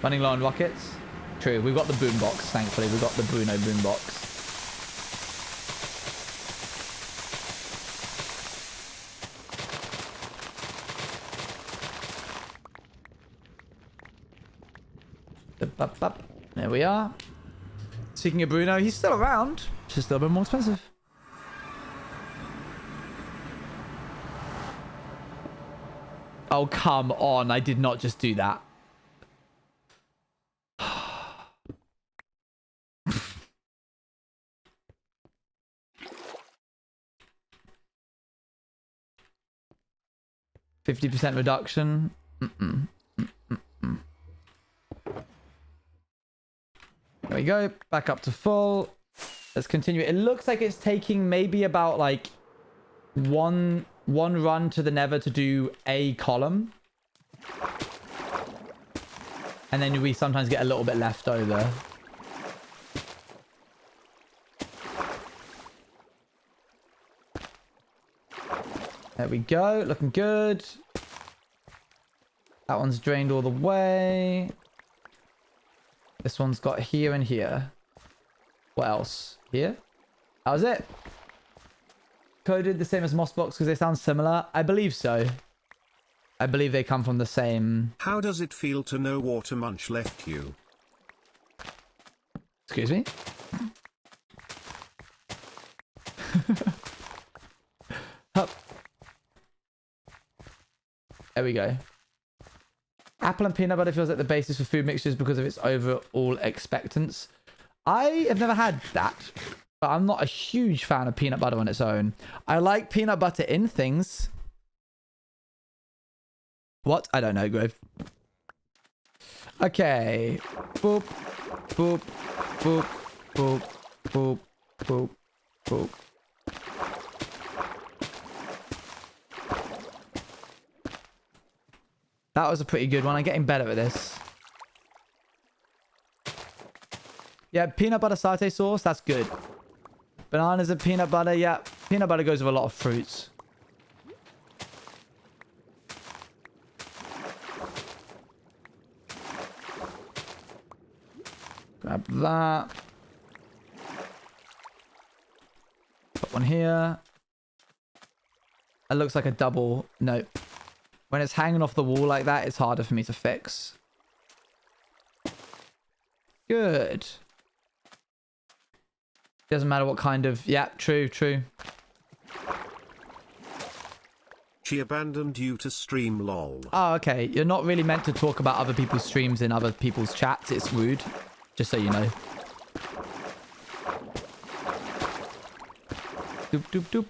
Running low on rockets? True, we've got the boombox, thankfully. We've got the Bruno boombox. There we are. Speaking of Bruno, he's still around. Just a little bit more expensive. Oh, come on. I did not just do that. %50 reduction. There we go. Back up to full. Let's continue. It looks like it's taking maybe about like one run to the nether to do a column. And then we sometimes get a little bit left over. There we go. Looking good. That one's drained all the way. This one's got here and here. What else? Here? That was it. Coded the same as Mossbox because they sound similar. I believe so. I believe they come from the same... How does it feel to know Watermunch left you? Excuse me? Hup. There we go. Apple and peanut butter feels like the basis for food mixtures because of its overall expectance. I have never had that, but I'm not a huge fan of peanut butter on its own. I like peanut butter in things. What? I don't know, Grove. Okay. Boop, boop, boop, boop, boop, boop, boop. That was a pretty good one. I'm getting better at this. Yeah, peanut butter satay sauce. That's good. Bananas and peanut butter. Yeah, peanut butter goes with a lot of fruits. Grab that. Put one here. It looks like a double. Nope. When it's hanging off the wall like that, it's harder for me to fix. Good. Doesn't matter what kind of... Yeah, true, true. She abandoned you to stream lol. Oh, okay. You're not really meant to talk about other people's streams in other people's chats. It's rude. Just so you know. Doop, doop, doop.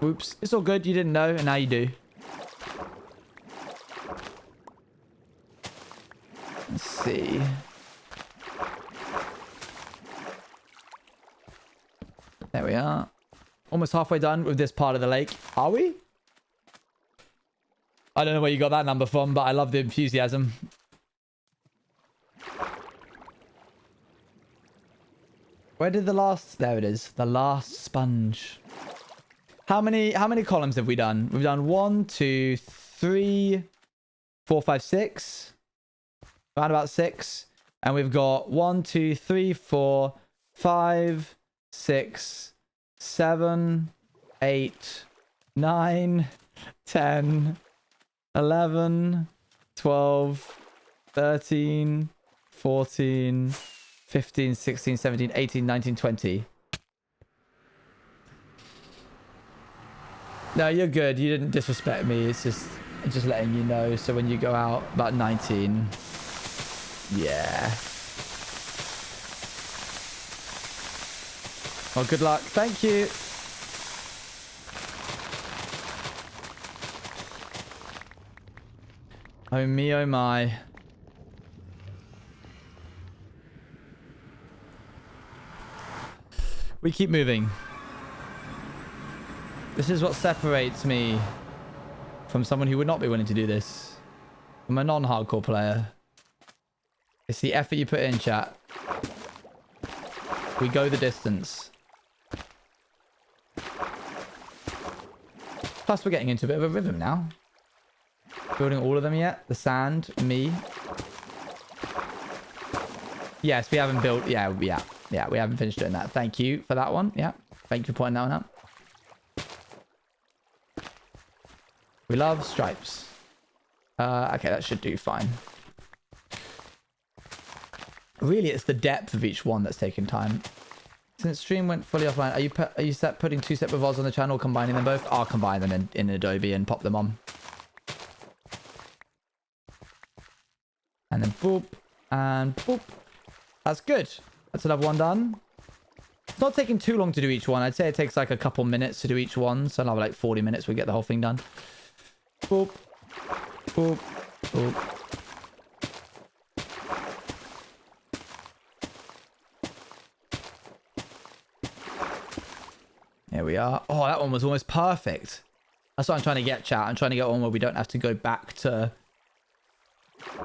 Oops. It's all good. You didn't know, and now you do. Let's see. There we are. Almost halfway done with this part of the lake. Are we? I don't know where you got that number from, but I love the enthusiasm. Where did the last... There it is. The last sponge. How many columns have we done? We've done 1, 2, 3, 4, 5, 6. Around about 6. And we've got 1, 2, 3, 4, 5, 6, 7, 8, 9, 10, 11, 12, 13, 14, 15, 16, 17, 18, 19, 20. No, you're good. You didn't disrespect me. It's just letting you know. So when you go out, about 19. Yeah. Well, good luck. Thank you. Oh me, oh my. We keep moving. This is what separates me from someone who would not be willing to do this. From a non-hardcore player. It's the effort you put in, chat. We go the distance. Plus, we're getting into a bit of a rhythm now. Building all of them yet? The sand, me. Yes, we haven't built... Yeah, we haven't finished doing that. Thank you for that one. Yeah, thank you for pointing that one out. We love stripes. Okay, that should do fine. Really, it's the depth of each one that's taking time. Since stream went fully offline, are you set putting 2 separate VODs on the channel, combining them both? I'll combine them in Adobe and pop them on. And then boop and boop. That's good. That's another one done. It's not taking too long to do each one. I'd say it takes like a couple minutes to do each one. So another like 40 minutes, we get the whole thing done. Boop. Boop. Boop. Here we are. Oh, that one was almost perfect. That's what I'm trying to get, chat. I'm trying to get one where we don't have to go back to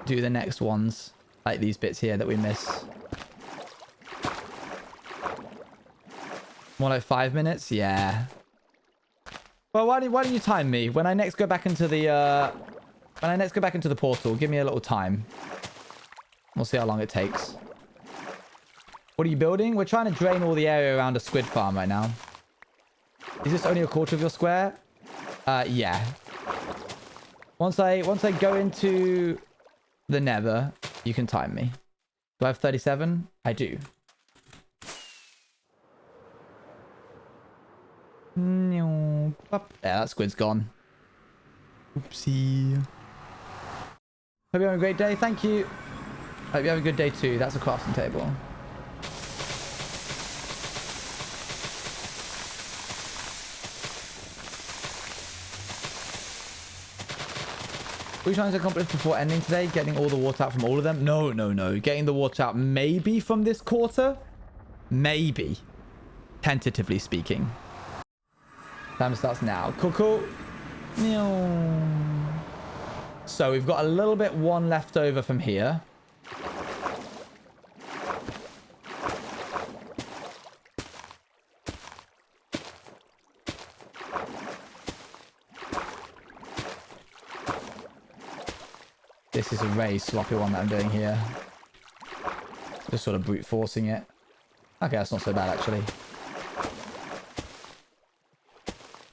do the next ones. Like these bits here that we miss. More like 5 minutes? Yeah. Well, why don't you time me? When I next go back into the portal, give me a little time. We'll see how long it takes. What are you building? We're trying to drain all the area around a squid farm right now. Is this only a quarter of your square? Yeah. Once I go into the nether, you can time me. Do I have 37? I do. Yeah, that squid's gone. Oopsie. Hope you're having a great day. Thank you. Hope you have a good day too. That's a crafting table. What are you trying to accomplish before ending today? Getting all the water out from all of them? No. Getting the water out maybe from this quarter? Maybe. Tentatively speaking. Time starts now. Cool. So we've got a little bit one left over from here. This is a very sloppy one that I'm doing here. Just sort of brute forcing it. Okay, that's not so bad actually.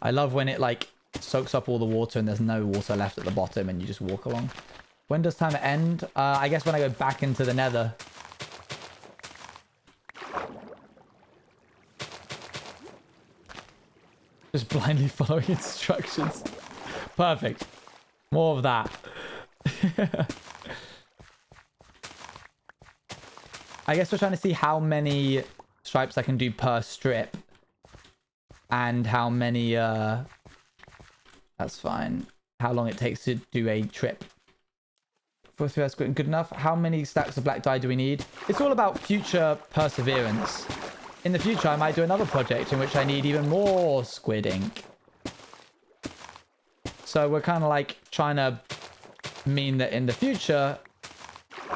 I love when it like soaks up all the water and there's no water left at the bottom and you just walk along. When does time end? I guess when I go back into the nether. Just blindly following instructions. Perfect. More of that. I guess we're trying to see how many stripes I can do per strip. And how many, that's fine. How long it takes to do a trip. That's good enough. How many stacks of black dye do we need? It's all about future perseverance. In the future, I might do another project in which I need even more squid ink. So we're kind of like trying to mean that in the future,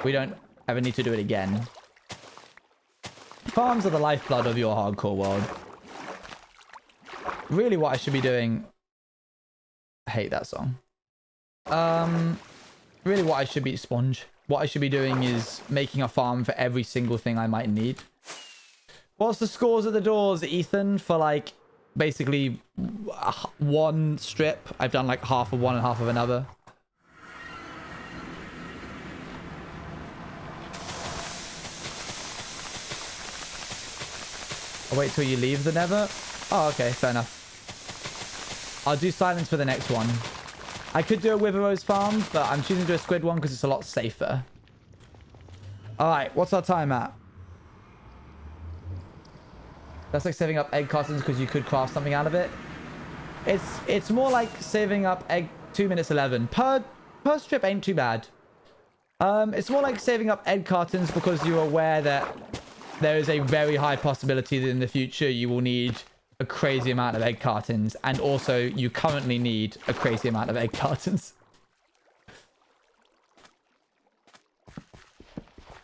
we don't ever need to do it again. Farms are the lifeblood of your hardcore world. Really what I should be doing... I hate that song. Really what I should be... Sponge. What I should be doing is making a farm for every single thing I might need. What's the scores at the doors, Ethan? For like, basically, one strip. I've done like half of one and half of another. I'll wait till you leave the nether. Oh, okay, fair enough. I'll do silence for the next one. I could do a Wither Rose farm, but I'm choosing to do a squid one because it's a lot safer. Alright, what's our time at? That's like saving up egg cartons because you could craft something out of it. It's more like saving up egg 2 minutes 11. Per strip ain't too bad. It's more like saving up egg cartons because you're aware that there is a very high possibility that in the future you will need a crazy amount of egg cartons, and also you currently need a crazy amount of egg cartons.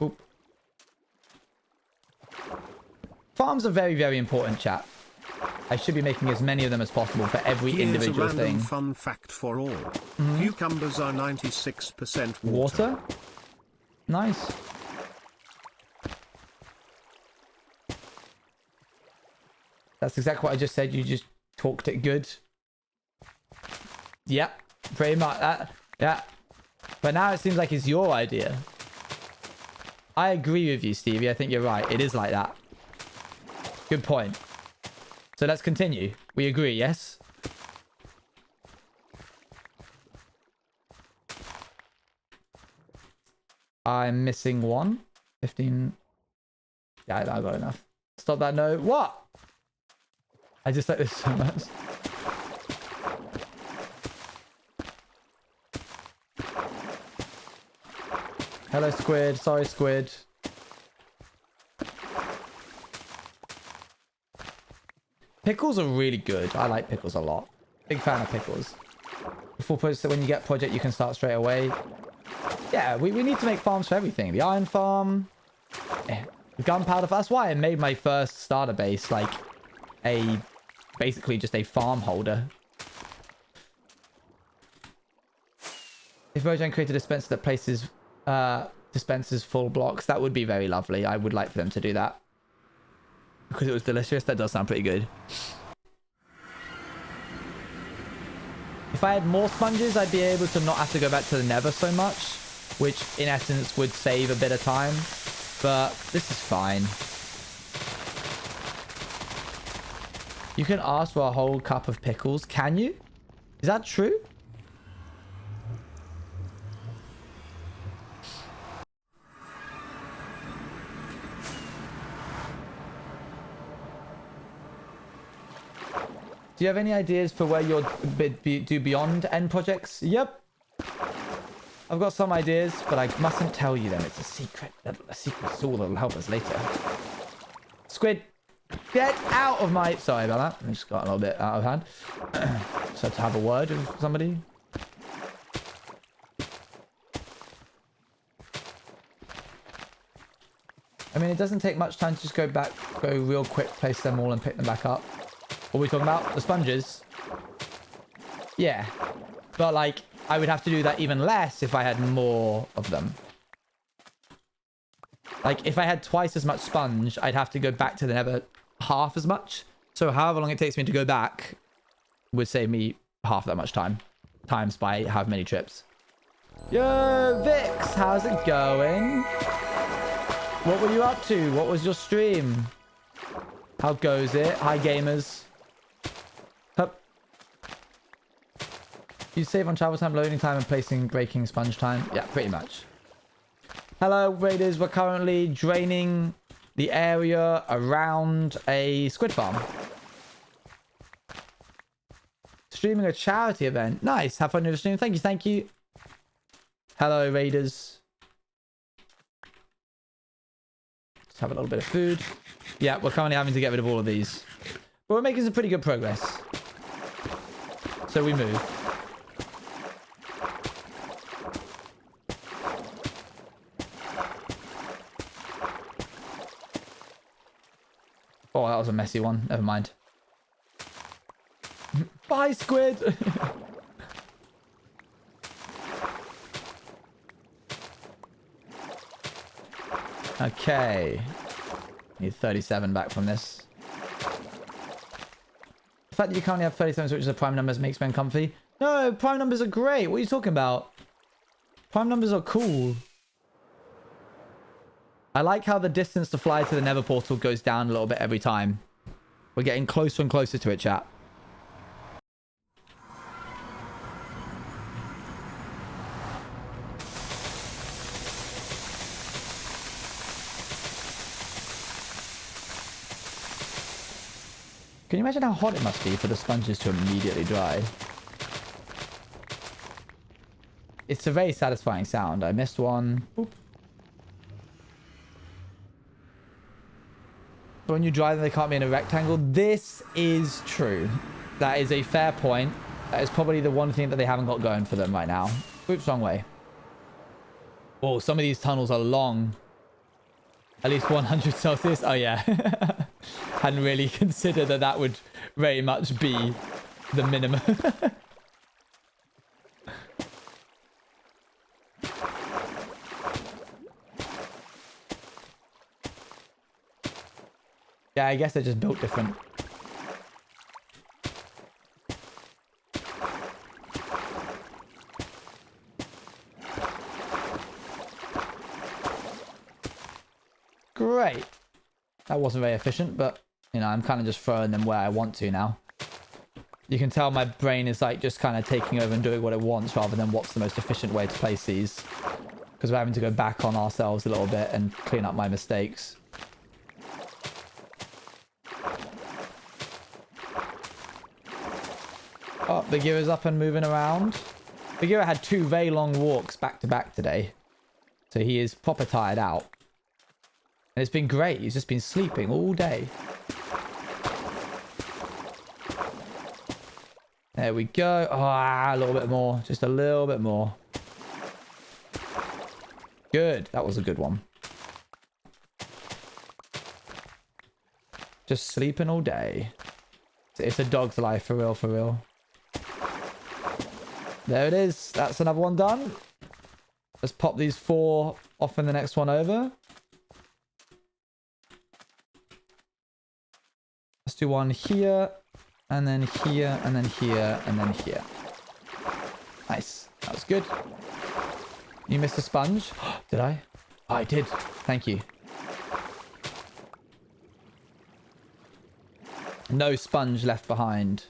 Oop. Farms are very, very important, chat. I should be making as many of them as possible for every Here's individual a random thing. fun fact for all. Cucumbers are 96% Water? Nice. That's exactly what I just said. You just talked it good. Yep, pretty much that. Yeah. But now it seems like it's your idea. I agree with you, Stevie. I think you're right. It is like that. Good point. So let's continue. We agree, yes? I'm missing one. 15. Yeah, I got enough. Stop that note. What? I just like this so much. Hello, Squid. Sorry, Squid. Pickles are really good. I like pickles a lot. Big fan of pickles. Before project, when you get project, you can start straight away. Yeah, we need to make farms for everything. The iron farm, the gunpowder. That's why I made my first starter base like basically just a farm holder. If Mojang created a dispenser that places dispensers full blocks, that would be very lovely. I would like for them to do that. Because it was delicious. That does sound pretty good. If I had more sponges, I'd be able to not have to go back to the nether so much, which in essence would save a bit of time. But this is fine. You can ask for a whole cup of pickles. Can you? Is that true? Do you have any ideas for where you'll do beyond end projects? Yep. I've got some ideas, but I mustn't tell you them. It's a secret. A secret soul that'll help us later. Squid, get out of my... Sorry about that. I just got a little bit out of hand. Just had to have a word with somebody. I mean, it doesn't take much time to just go real quick, place them all and pick them back up. What are we talking about? The sponges? Yeah. But, like, I would have to do that even less if I had more of them. Like, if I had twice as much sponge, I'd have to go back to the nether half as much. So however long it takes me to go back would save me half that much time. Times by however many trips. Yo, Vix! How's it going? What were you up to? What was your stream? How goes it? Hi, gamers. Hup. You save on travel time, loading time, and placing breaking sponge time? Yeah, pretty much. Hello, Raiders. We're currently draining the area around a squid farm. Streaming a charity event. Nice. Have fun with the stream. Thank you. Thank you. Hello, Raiders. Just have a little bit of food. Yeah, we're currently having to get rid of all of these. But we're making some pretty good progress. So we move. Oh, that was a messy one. Never mind. Bye, Squid! Okay. Need 37 back from this. The fact that you currently have 37 switches of prime numbers makes men comfy. No, prime numbers are great. What are you talking about? Prime numbers are cool. I like how the distance to fly to the nether portal goes down a little bit every time. We're getting closer and closer to it, chat. Can you imagine how hot it must be for the sponges to immediately dry? It's a very satisfying sound. I missed one. Boop. But when you drive them, they can't be in a rectangle. This is true. That is a fair point. That is probably the one thing that they haven't got going for them right now. Oops, wrong way. Oh, some of these tunnels are long. At least 100 Celsius. Oh, yeah. Hadn't really considered that that would very much be the minimum. Yeah, I guess they're just built different. Great. That wasn't very efficient, but, you know, I'm kind of just throwing them where I want to now. You can tell my brain is like just kind of taking over and doing what it wants rather than what's the most efficient way to place these. Because we're having to go back on ourselves a little bit and clean up my mistakes. Oh, Bagheera's up and moving around. Bagheera had 2 very long walks back to back today. So he is proper tired out. And it's been great. He's just been sleeping all day. There we go. Oh, a little bit more. Just a little bit more. Good. That was a good one. Just sleeping all day. It's a dog's life, for real, for real. There it is. That's another one done. Let's pop these 4 off in the next one over. Let's do one here, and then here, and then here, and then here. Nice. That was good. You missed a sponge. Did I? Oh, I did. Thank you. No sponge left behind.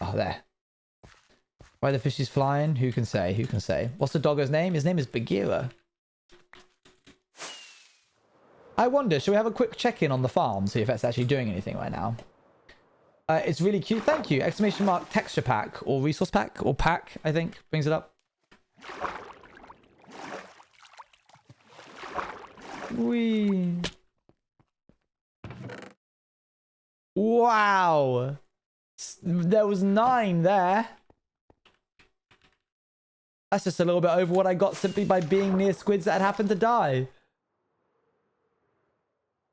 Oh, there. Why the fish is flying? Who can say? Who can say? What's the doggo's name? His name is Bagheera. I wonder, should we have a quick check-in on the farm, see if it's actually doing anything right now? It's really cute. Thank you. Exclamation mark texture pack or resource pack or pack, I think, brings it up. Whee. Wow. There was 9 there. That's just a little bit over what I got simply by being near squids that happened to die.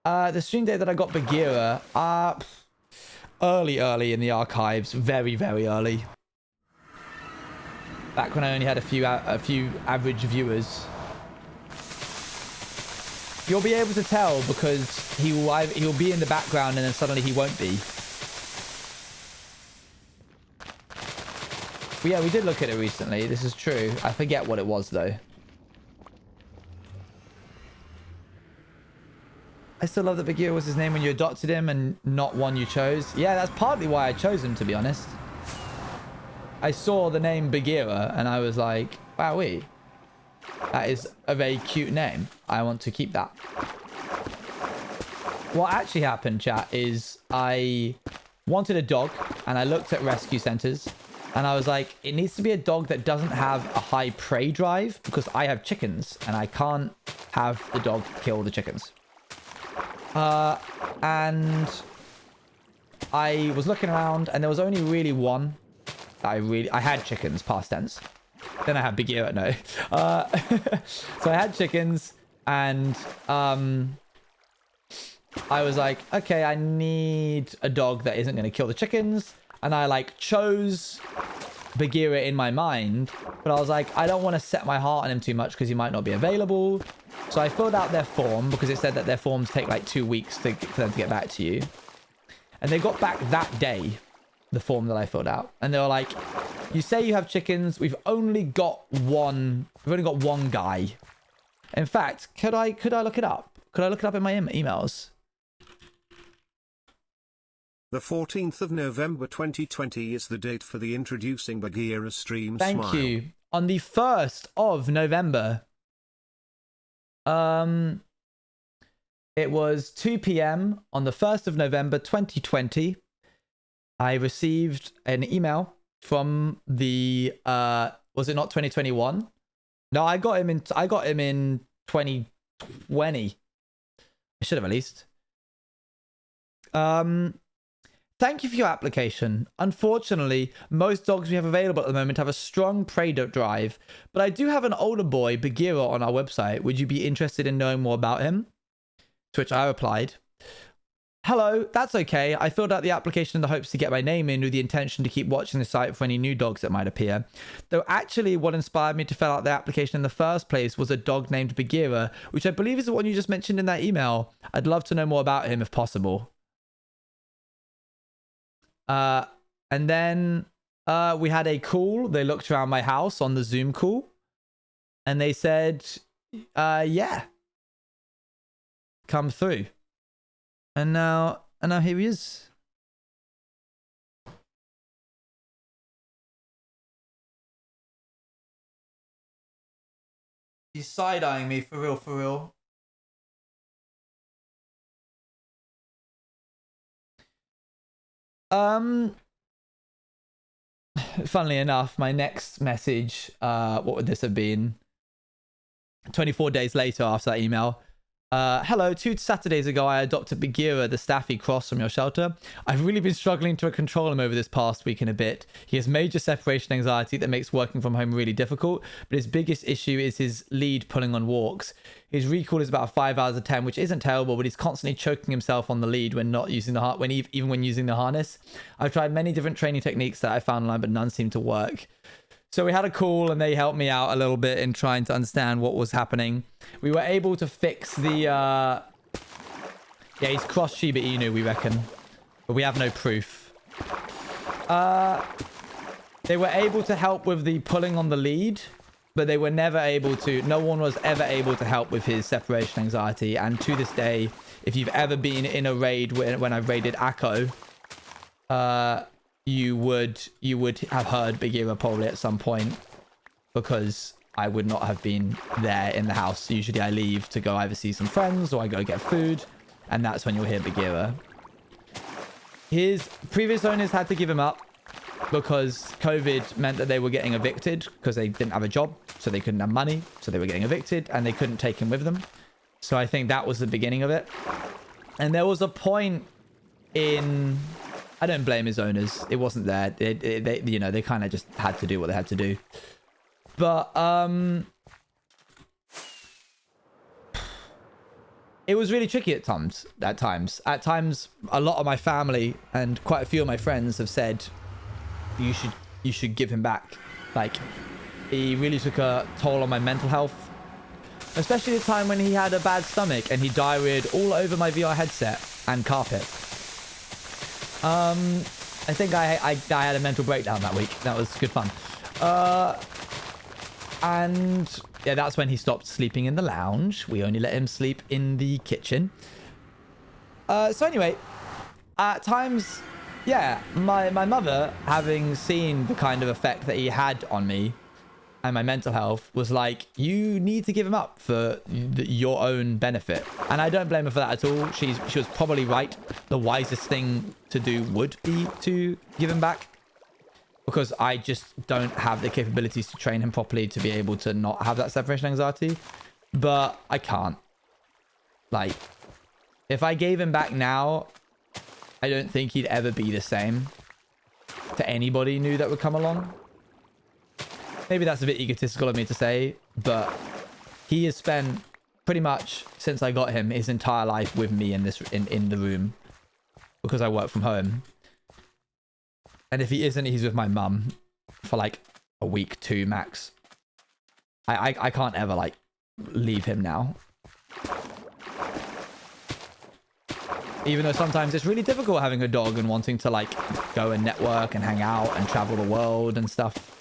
The stream date that I got Bagheera, early in the archives, very early. Back when I only had a few average viewers. You'll be able to tell because he'll be in the background and then suddenly he won't be. But yeah, we did look at it recently. This is true. I forget what it was though. I still love that Bagheera was his name when you adopted him and not one you chose. Yeah, that's partly why I chose him, to be honest. I saw the name Bagheera and I was like, wowee. That is a very cute name. I want to keep that. What actually happened, chat, is I wanted a dog and I looked at rescue centers and I was like, it needs to be a dog that doesn't have a high prey drive because I have chickens and I can't have the dog kill the chickens. And I was looking around and there was only really one that I had chickens, past tense. Then I had Bagheera, no. So I had chickens and I was like, okay, I need a dog that isn't going to kill the chickens. And I like chose Bagheera in my mind, but I was like, I don't want to set my heart on him too much because he might not be available. So I filled out their form because it said that their forms take like 2 weeks for them to get back to you. And they got back that day, the form that I filled out. And they were like, you say you have chickens. We've only got one guy. In fact, could I look it up? Could I look it up in my emails? The 14th of November 2020 is the date for the Introducing Bagheera stream. Thank you. On the 1st of November. It was 2 p.m. on the 1st of November 2020. I received an email from the was it not 2021? No, I got him in 2020. I should have at least. Thank you for your application. Unfortunately, most dogs we have available at the moment have a strong prey drive, but I do have an older boy, Bagheera, on our website. Would you be interested in knowing more about him? To which I replied, hello, that's okay. I filled out the application in the hopes to get my name in with the intention to keep watching the site for any new dogs that might appear. Though actually what inspired me to fill out the application in the first place was a dog named Bagheera, which I believe is the one you just mentioned in that email. I'd love to know more about him if possible. And then we had a call. They looked around my house on the Zoom call and they said, yeah, come through. And now here he is. He's side-eyeing me for real, for real. Funnily enough, my next message, what would this have been? 24 days later after that email. Hello, 2 Saturdays ago, I adopted Bagheera, the Staffy cross from your shelter. I've really been struggling to control him over this past week and a bit. He has major separation anxiety that makes working from home really difficult, but his biggest issue is his lead pulling on walks. His recall is about 5 out of 10, which isn't terrible, but he's constantly choking himself on the lead when not using the even when using the harness. I've tried many different training techniques that I found online, but none seem to work. So we had a call and they helped me out a little bit in trying to understand what was happening. We were able to fix the, yeah, he's crossed Shiba Inu, we reckon, but we have no proof. They were able to help with the pulling on the lead, but they were never able to, no one was ever able to help with his separation anxiety. And to this day, if you've ever been in a raid when I've raided Akko, you would have heard Bagheera probably at some point, because I would not have been there in the house. Usually I leave to go either see some friends or I go get food, and that's when you'll hear Bagheera. His previous owners had to give him up because COVID meant that they were getting evicted because they didn't have a job, so they couldn't have money, so they were getting evicted and they couldn't take him with them. So I think that was the beginning of it. And there was a point in... I don't blame his owners. It wasn't there. They you know, they kind of just had to do what they had to do. But it was really tricky at times. At times, a lot of my family and quite a few of my friends have said, you should give him back. Like, he really took a toll on my mental health, especially the time when he had a bad stomach and he diarrheaed all over my VR headset and carpet. I think I had a mental breakdown that week. That was good fun. And yeah, that's when he stopped sleeping in the lounge. We only let him sleep in the kitchen. So anyway, at times, yeah, my mother, having seen the kind of effect that he had on me and my mental health, was like, you need to give him up for your own benefit. And I don't blame her for that at all. She was probably right. The wisest thing to do would be to give him back, because I just don't have the capabilities to train him properly to be able to not have that separation anxiety. But I can't. Like, if I gave him back now, I don't think he'd ever be the same to anybody new that would come along. Maybe that's a bit egotistical of me to say, but he has spent pretty much since I got him his entire life with me in the room, because I work from home. And if he isn't, he's with my mum for like a week, 2 max. I can't ever like leave him now. Even though sometimes it's really difficult having a dog and wanting to like go and network and hang out and travel the world and stuff.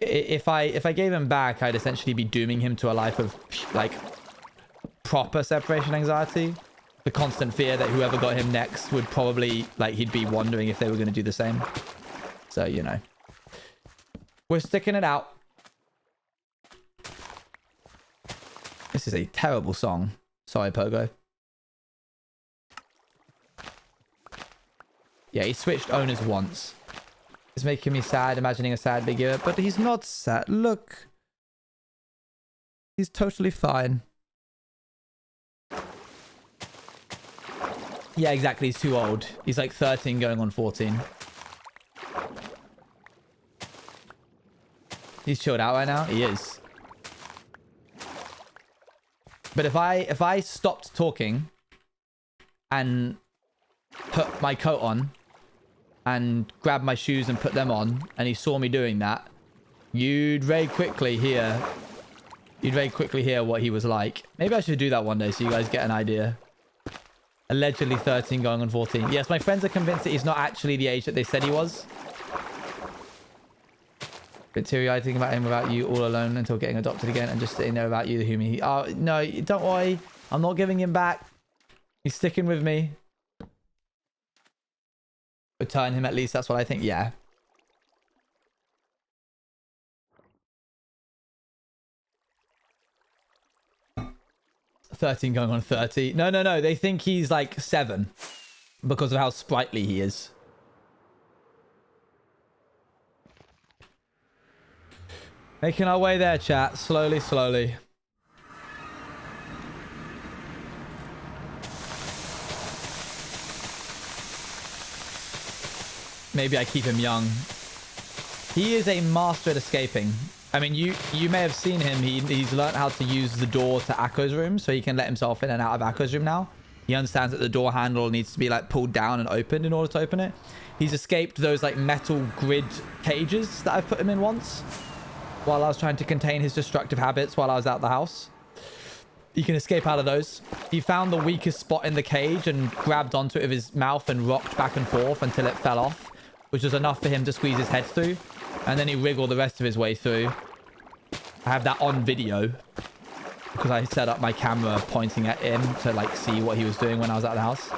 If I gave him back, I'd essentially be dooming him to a life of like proper separation anxiety. The constant fear that whoever got him next would probably, like, he'd be wondering if they were going to do the same. So, you know, we're sticking it out. This is a terrible song. Sorry, Pogo. Yeah, he switched owners once. It's making me sad imagining a sad Bagheera, but he's not sad. Look. He's totally fine. Yeah, exactly. He's too old. He's like 13 going on 14. He's chilled out right now. He is. But if I stopped talking and put my coat on and grabbed my shoes and put them on and he saw me doing that, you'd very quickly hear what he was like. Maybe I should do that one day so you guys get an idea. Allegedly 13 going on 14. Yes, my friends are convinced that he's not actually the age that they said he was. Bit teary-eyed thinking about him without you all alone until getting adopted again and just sitting there without you, whom he... Oh, no, don't worry. I'm not giving him back. He's sticking with me. Return him at least, that's what I think. Yeah. $13 going on 30. No. They think he's like 7 because of how sprightly he is. Making our way there, chat. Slowly, slowly. Maybe I keep him young. He is a master at escaping. I mean, you may have seen him. He's learned how to use the door to Akko's room, so he can let himself in and out of Akko's room now. He understands that the door handle needs to be like pulled down and opened in order to open it. He's escaped those like metal grid cages that I've put him in once while I was trying to contain his destructive habits while I was out the house. He can escape out of those. He found the weakest spot in the cage and grabbed onto it with his mouth and rocked back and forth until it fell off, which was enough for him to squeeze his head through. And then he wriggled the rest of his way through. I have that on video because I set up my camera pointing at him to like see what he was doing when I was at the house.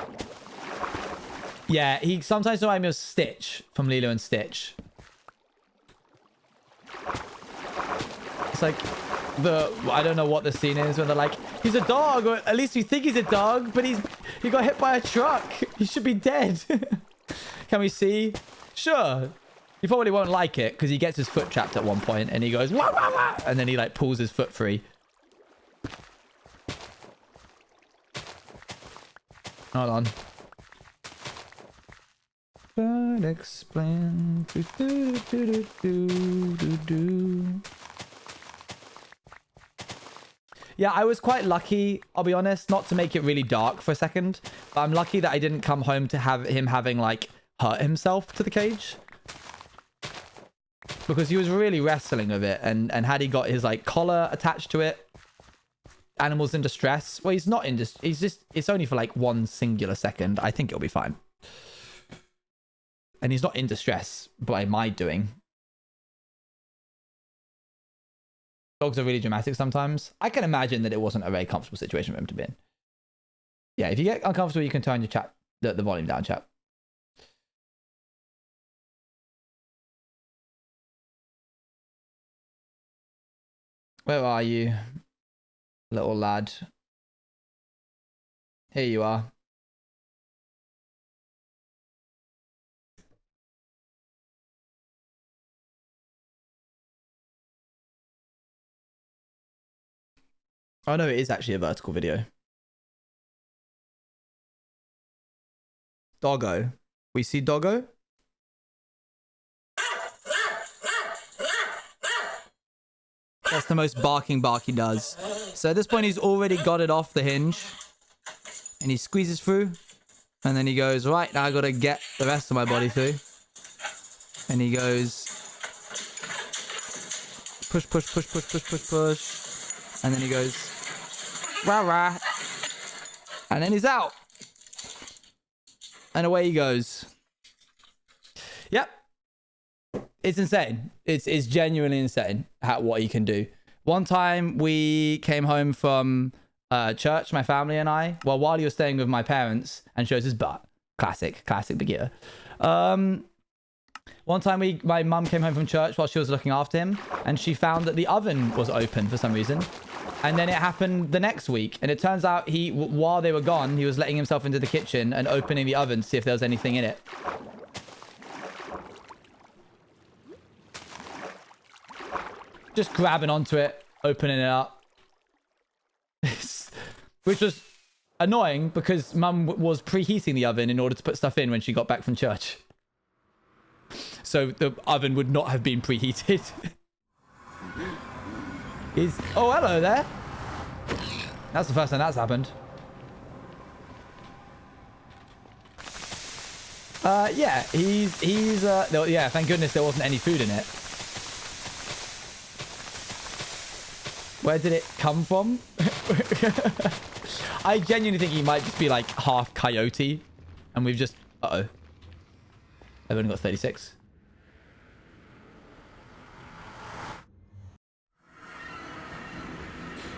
Yeah, he sometimes reminds me of Stitch from Lilo and Stitch. It's like I don't know what the scene is when they're like, he's a dog, or at least we think he's a dog, but he got hit by a truck. He should be dead. Can we see? Sure. He probably won't like it because he gets his foot trapped at one point and he goes, wah, wah, wah, and then he like pulls his foot free. Hold on. But explain. Yeah, I was quite lucky, I'll be honest, not to make it really dark for a second, but I'm lucky that I didn't come home to have him having like hurt himself to the cage. Because he was really wrestling with it, and had he got his like collar attached to it, animals in distress. Well, he's not in distress. He's just, it's only for like one singular second. I think it'll be fine. And he's not in distress by my doing. Dogs are really dramatic sometimes. I can imagine that it wasn't a very comfortable situation for him to be in. Yeah, if you get uncomfortable, you can turn your chat, the volume down, chat. Where are you, little lad? Here you are. Oh no, it is actually a vertical video. Doggo. We see Doggo? That's the most barking bark he does. So at this point, he's already got it off the hinge. And he squeezes through. And then he goes, right, now I gotta get the rest of my body through. And he goes... push, push, push, push, push, push, push. And then he goes... rah, rah. And then he's out. And away he goes. Yep. It's insane. It's genuinely insane what he can do. One time we came home from church, my family and I, well, while he was staying with my parents, and shows his butt. Classic Bagheera. One time my mum came home from church while she was looking after him, and she found that the oven was open for some reason. And then it happened the next week, and it turns out while they were gone, he was letting himself into the kitchen and opening the oven to see if there was anything in it. just grabbing onto it, opening it up. Which was annoying because Mum was preheating the oven in order to put stuff in when she got back from church. So the oven would not have been preheated. Oh, hello there. That's the first time that's happened. Yeah, yeah, thank goodness there wasn't any food in it. Where did it come from? I genuinely think he might just be like half coyote. And we've just... Uh-oh. I've only got 36.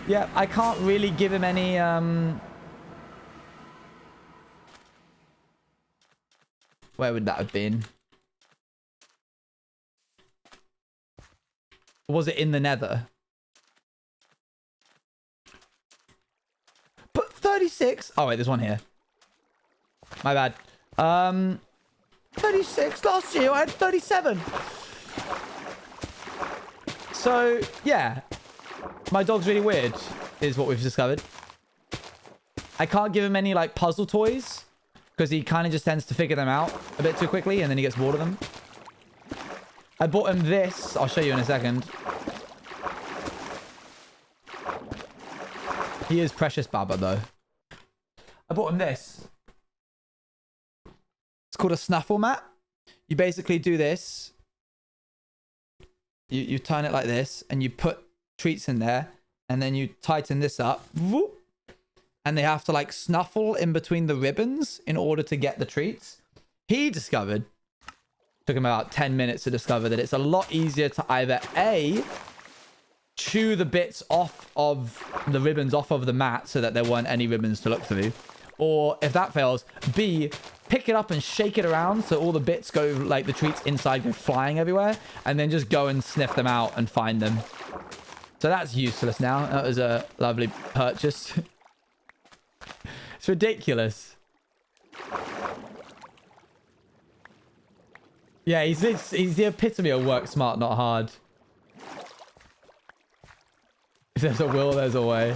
Yeah, I can't really give him any... Where would that have been? Was it in the nether? But 36? Oh, wait, there's one here. My bad. 36. Last year, I had 37. So, yeah. My dog's really weird, is what we've discovered. I can't give him any, like, puzzle toys. Because he kind of just tends to figure them out a bit too quickly, and then he gets bored of them. I bought him this. I'll show you in a second. He is precious Baba, though. I bought him this. It's called a snuffle mat. You basically do this. You turn it like this, and you put treats in there, and then you tighten this up. Whoop. And they have to like snuffle in between the ribbons in order to get the treats. He discovered, took him about 10 minutes to discover that it's a lot easier to either A, chew the bits off of the ribbons off of the mat so that there weren't any ribbons to look through. Or if that fails, B, pick it up and shake it around so all the bits go, like the treats inside go flying everywhere. And then just go and sniff them out and find them. So that's useless now. That was a lovely purchase. It's ridiculous. Yeah, he's the epitome of work smart, not hard. If there's a will, there's a way.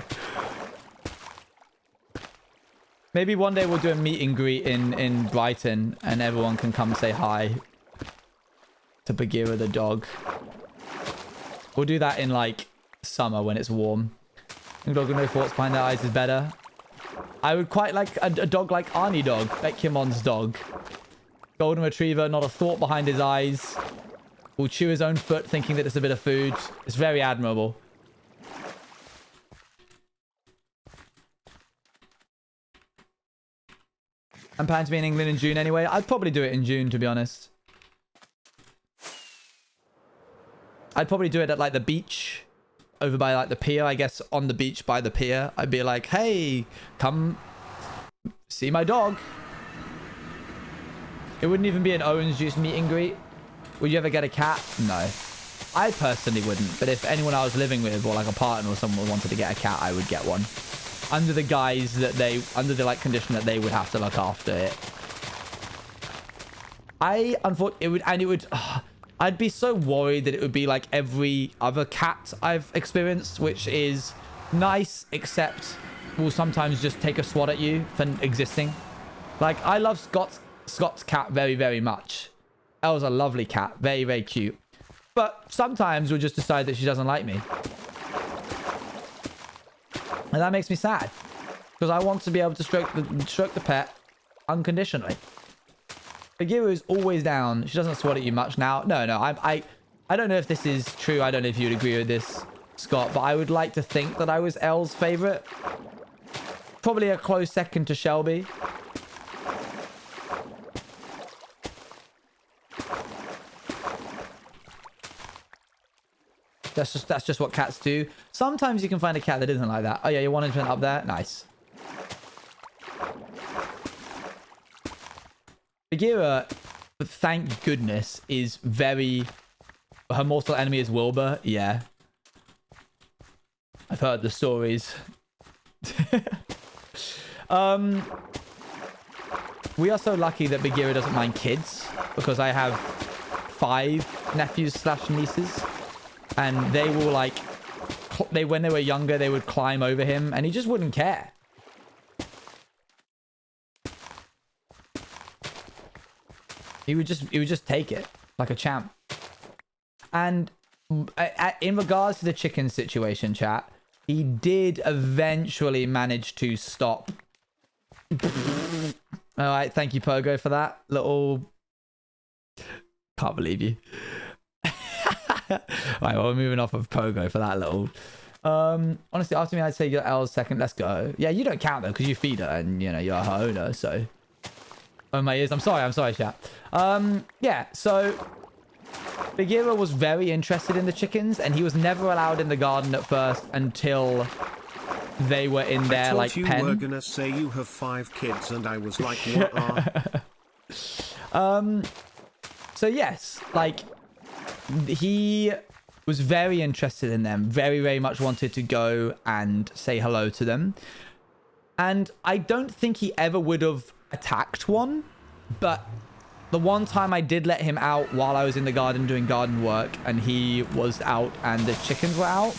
Maybe one day we'll do a meet and greet in Brighton and everyone can come say hi to Bagheera the dog. We'll do that in like summer when it's warm. Dog with no thoughts behind their eyes is better. I would quite like a dog like Arnie Dog, Beckyemon's dog. Golden Retriever, not a thought behind his eyes. Will chew his own foot thinking that it's a bit of food. It's very admirable. I'm planning to be in England in June anyway. I'd probably do it in June, to be honest. I'd probably do it at like the beach. Over by like the pier, I guess, on the beach by the pier. I'd be like, hey, come see my dog. It wouldn't even be an orange juice meet and greet. Would you ever get a cat? No. I personally wouldn't, but if anyone I was living with or like a partner or someone wanted to get a cat, I would get one. Under the guise that under the like condition that they would have to look after it. I'd be so worried that it would be like every other cat I've experienced, which is nice, except will sometimes just take a swat at you for existing. Like, I love Scott's cat very, very much. That was a lovely cat. Very, very cute. But sometimes we'll just decide that she doesn't like me. And that makes me sad. Because I want to be able to stroke the pet unconditionally. Bagheera is always down. She doesn't swat at you much now. No, I don't know if this is true. I don't know if you'd agree with this, Scott. But I would like to think that I was Elle's favorite. Probably a close second to Shelby. That's just what cats do. Sometimes you can find a cat that isn't like that. Oh yeah, you're 100% up there. Nice. Bagheera, thank goodness, is very... Her mortal enemy is Wilbur. Yeah. I've heard the stories. We are so lucky that Bagheera doesn't mind kids. Because I have 5 nephews/nieces. And they will like, when they were younger, they would climb over him and he just wouldn't care. He would just take it like a champ. And in regards to the chicken situation, chat, he did eventually manage to stop. All right, thank you, Pogo, for that little. Can't believe you. Right, well, we're moving off of Pogo for that little. Honestly, after me, I'd say you're L's second. Let's go. Yeah, you don't count though because you feed her and you know you're her owner. So, oh my ears. I'm sorry, chat. Yeah. So, Bagheera was very interested in the chickens, and he was never allowed in the garden at first until they were in their like you pen. were gonna say you have 5 kids, and I was like, what are? So yes, like he was very interested in them, very, very much wanted to go and say hello to them. And I don't think he ever would have attacked one, but the one time I did let him out while I was in the garden doing garden work and he was out and the chickens were out,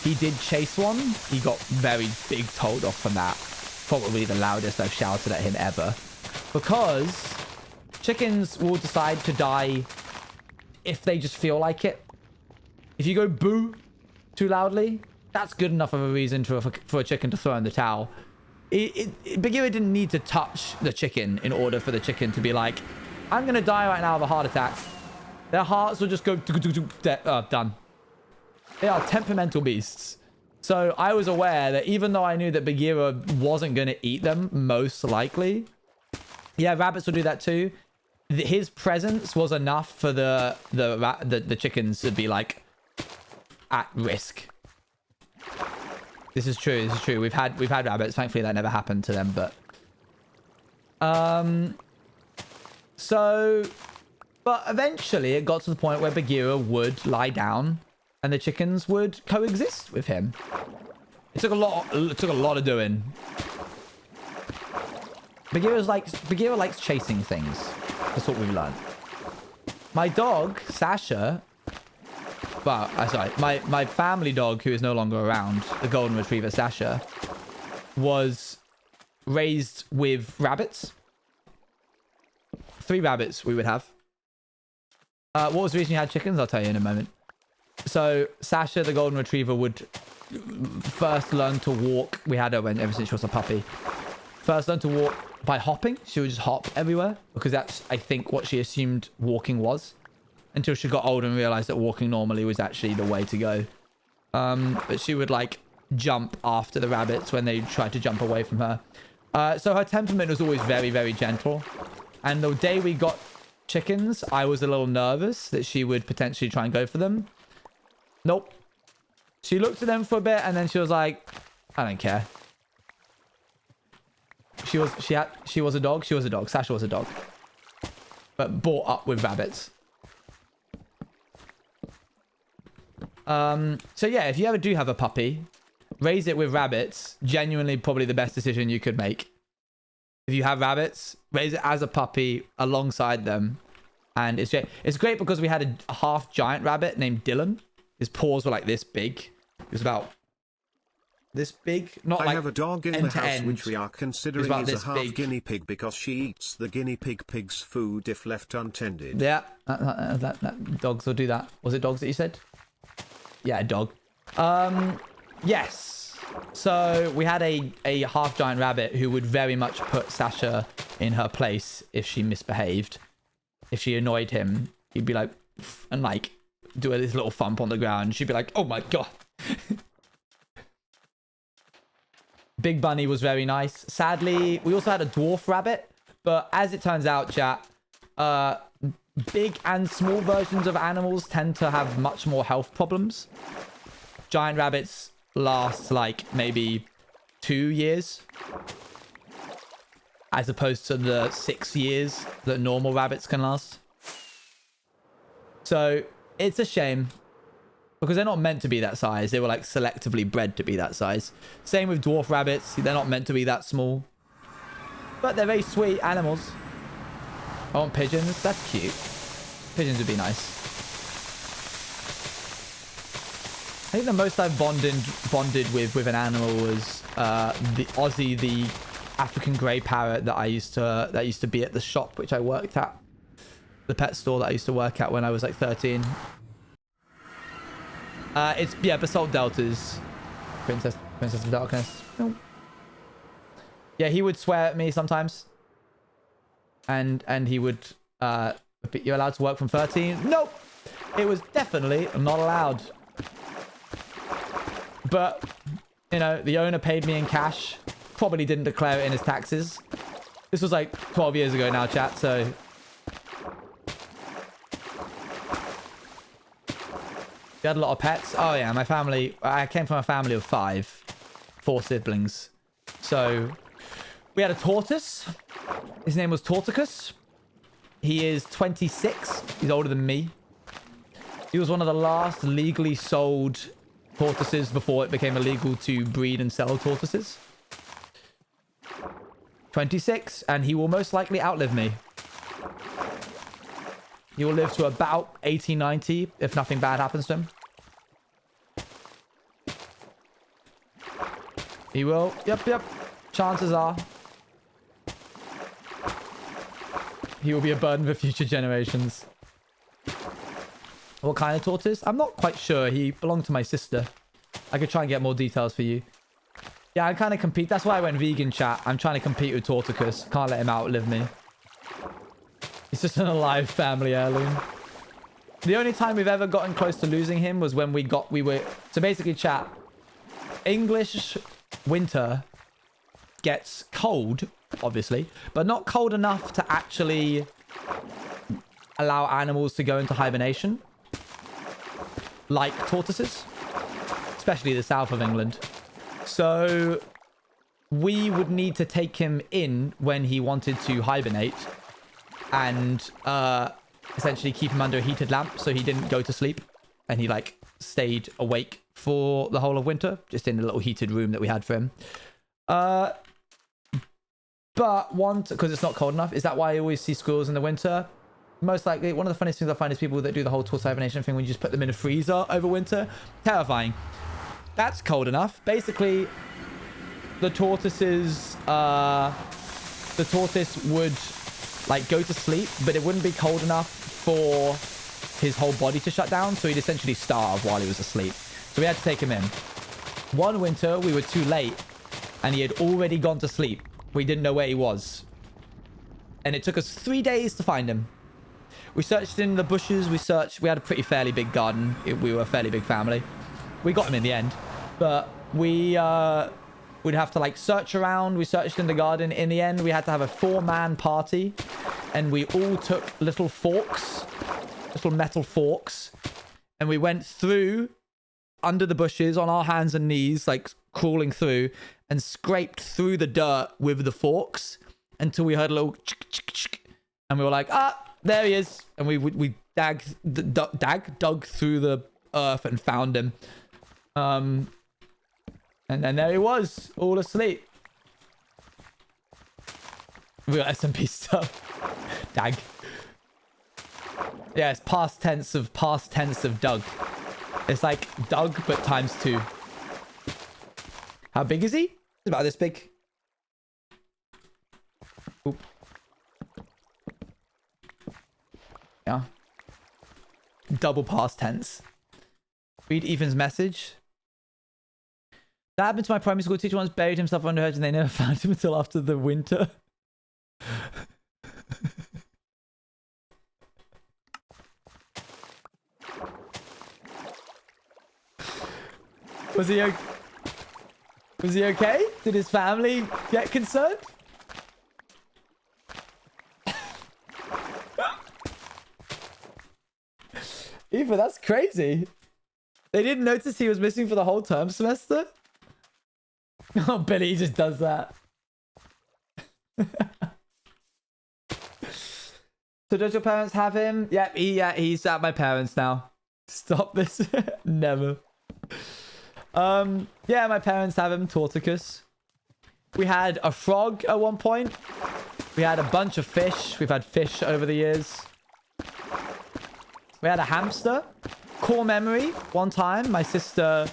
he did chase one. He got very big told off from that. Probably the loudest I've shouted at him ever. Because chickens will decide to die if they just feel like it. If you go boo too loudly, that's good enough of a reason for a chicken to throw in the towel. Bagheera didn't need to touch the chicken in order for the chicken to be like, I'm going to die right now of a heart attack. Their hearts will just go done. They are temperamental beasts. So I was aware that even though I knew that Bagheera wasn't going to eat them, most likely. Yeah, rabbits will do that too. His presence was enough for the chickens to be like at risk. This is true. This is true. We've had rabbits. Thankfully, that never happened to them. But but eventually, it got to the point where Bagheera would lie down, and the chickens would coexist with him. It took a lot. It took a lot of doing. Bagheera likes chasing things. That's what we've learned. My dog, Sasha. Well, sorry. My family dog, who is no longer around, the golden retriever Sasha, was raised with rabbits. 3 rabbits we would have. What was the reason you had chickens? I'll tell you in a moment. So Sasha, the golden retriever, would first learn to walk. We had her ever since she was a puppy. First learn to walk by hopping. She would just hop everywhere because that's, I think, what she assumed walking was. Until she got older and realized that walking normally was actually the way to go. But she would like jump after the rabbits when they tried to jump away from her. So her temperament was always very, very gentle. And the day we got chickens, I was a little nervous that she would potentially try and go for them. Nope. She looked at them for a bit and then she was like, I don't care. She was a dog. She was a dog. Sasha was a dog. But brought up with rabbits. So yeah, if you ever do have a puppy, raise it with rabbits. Genuinely probably the best decision you could make. If you have rabbits, raise it as a puppy alongside them. And it's great because we had a half giant rabbit named Dylan. His paws were like this big. He was about this big. Not like I have a dog in the house end. which we are considering is a half guinea pig because she eats the guinea pig's food if left untended. Yeah, that dogs will do that. Was it dogs that you said? Yeah, a dog. Yes. So we had a half giant rabbit who would very much put Sasha in her place if she misbehaved. If she annoyed him, he'd be like, and like do this little thump on the ground. She'd be like, oh my God. Big Bunny was very nice. Sadly, we also had a dwarf rabbit, but as it turns out, chat, big and small versions of animals tend to have much more health problems. Giant rabbits last like maybe 2 years as opposed to the 6 years that normal rabbits can last. So it's a shame because they're not meant to be that size. They were like selectively bred to be that size. Same with dwarf rabbits. They're not meant to be that small, but they're very sweet animals. I want pigeons. That's cute. Pigeons would be nice. think the most I've bonded with an animal was the Aussie, the African grey parrot that used to be at the shop which I worked at, the pet store that I used to work at when I was like 13. It's Basalt Deltas, Princess of Darkness. Nope. Yeah, he would swear at me sometimes, and he would you're allowed to work from 13. Nope, it was definitely not allowed. But you know, the owner paid me in cash. Probably didn't declare it in his taxes. This was like 12 years ago now, chat. So you had a lot of pets. Oh yeah, my family. I came from a family of 4 siblings. So we had a tortoise. His name was Torticus. He is 26. He's older than me. He was one of the last legally sold tortoises before it became illegal to breed and sell tortoises. 26, and he will most likely outlive me. He will live to about 80, 90 if nothing bad happens to him. He will. Yep. Chances are he will be a burden for future generations. What kind of tortoise? I'm not quite sure. He belonged to my sister. I could try and get more details for you. Yeah, I kind of compete. That's why I went vegan, chat. I'm trying to compete with Torticus. Can't let him outlive me. He's just an alive family heirloom. The only time we've ever gotten close to losing him was when so basically, chat, English winter gets cold, obviously, but not cold enough to actually allow animals to go into hibernation, like tortoises, especially the south of England. So we would need to take him in when he wanted to hibernate and essentially keep him under a heated lamp so he didn't go to sleep, and he like stayed awake for the whole of winter, just in a little heated room that we had for him. But because it's not cold enough, is that why I always see squirrels in the winter? Most likely. One of the funniest things I find is people that do the whole tortoise hibernation thing when you just put them in a freezer over winter. Terrifying. That's cold enough. Basically, the tortoise would like go to sleep, but it wouldn't be cold enough for his whole body to shut down, so he'd essentially starve while he was asleep. So we had to take him in. One winter, we were too late, and he had already gone to sleep. We didn't know where he was. And it took us 3 days to find him. We searched in the bushes. We had a fairly big garden. We were a fairly big family. We got him in the end. But we'd have to like search around. We searched in the garden. In the end, we had to have a 4-man party. And we all took little forks, little metal forks. And we went through under the bushes on our hands and knees, like crawling through, and scraped through the dirt with the forks until we heard a little and we were like, there he is. And we dug through the earth and found him. And then there he was, all asleep. We got SMP stuff. Dag. Yeah, it's past tense of dug. It's like dug, but ×2. How big is he? He's about this big. Oop. Yeah. Double past tense. Read Ethan's message. That happened to my primary school teacher once. Buried himself under hedge and they never found him until after the winter. Was he okay? Did his family get concerned? Eva, that's crazy. They didn't notice he was missing for the whole term semester? Oh, Billy just does that. So does your parents have him? Yep, he's at my parents now. Stop this. Never. Yeah, my parents have him, Torticus. We had a frog at one point. We had a bunch of fish. We've had fish over the years. We had a hamster core memory, one time my sister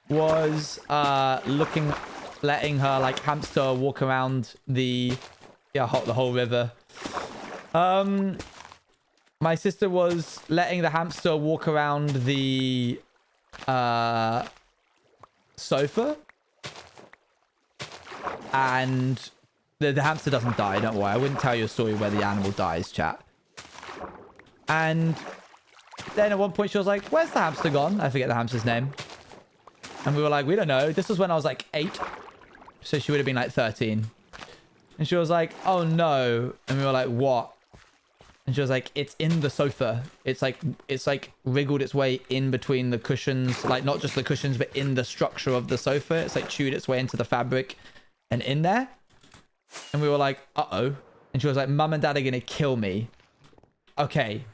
was letting her like hamster walk around the whole river. My sister was letting the hamster walk around the sofa, and the hamster doesn't die, don't worry. I wouldn't tell you a story where the animal dies, chat. And then at one point she was like, where's the hamster gone? I forget the hamster's name. And we were like, we don't know. This was when I was like 8. So she would have been like 13. And she was like, oh no. And we were like, what? And she was like, it's in the sofa. It's like wriggled its way in between the cushions. Like not just the cushions, but in the structure of the sofa. It's like chewed its way into the fabric and in there. And we were like, uh-oh. And she was like, Mum and Dad are going to kill me. Okay.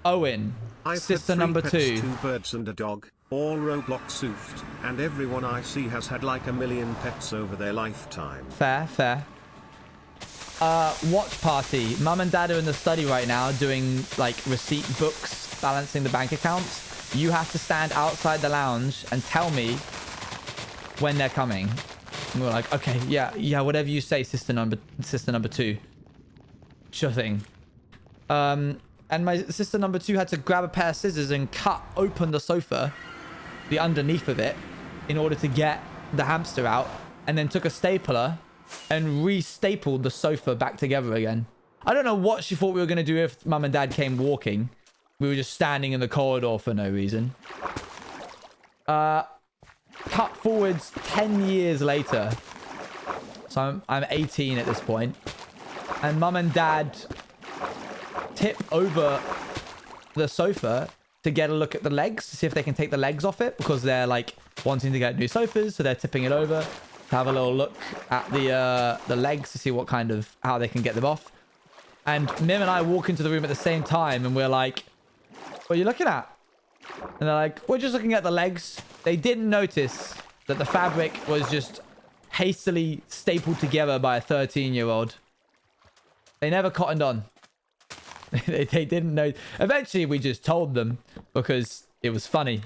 Owen, I've sister had 3 number pets, 2. 2 birds and a dog, all Roblox soothed, and everyone I see has had like a million pets over their lifetime. Fair, fair. Watch party. Mum and Dad are in the study right now doing like receipt books, balancing the bank accounts. You have to stand outside the lounge and tell me when they're coming. And we were like, okay, yeah, whatever you say, sister number 2. Sure thing. And my sister number 2 had to grab a pair of scissors and cut open the sofa, the underneath of it, in order to get the hamster out, and then took a stapler and re-stapled the sofa back together again. I don't know what she thought we were going to do if Mum and Dad came walking. We were just standing in the corridor for no reason. Cut forwards 10 years later. So I'm 18 at this point. And Mum and Dad tip over the sofa to get a look at the legs, to see if they can take the legs off it, because they're like wanting to get new sofas, so they're tipping it over to have a little look at the legs to see how they can get them off. And Mim and I walk into the room at the same time, and we're like, what are you looking at? And they're like, we're just looking at the legs. They didn't notice that the fabric was just hastily stapled together by a 13-year-old. They never cottoned on. They didn't know. Eventually, we just told them because it was funny.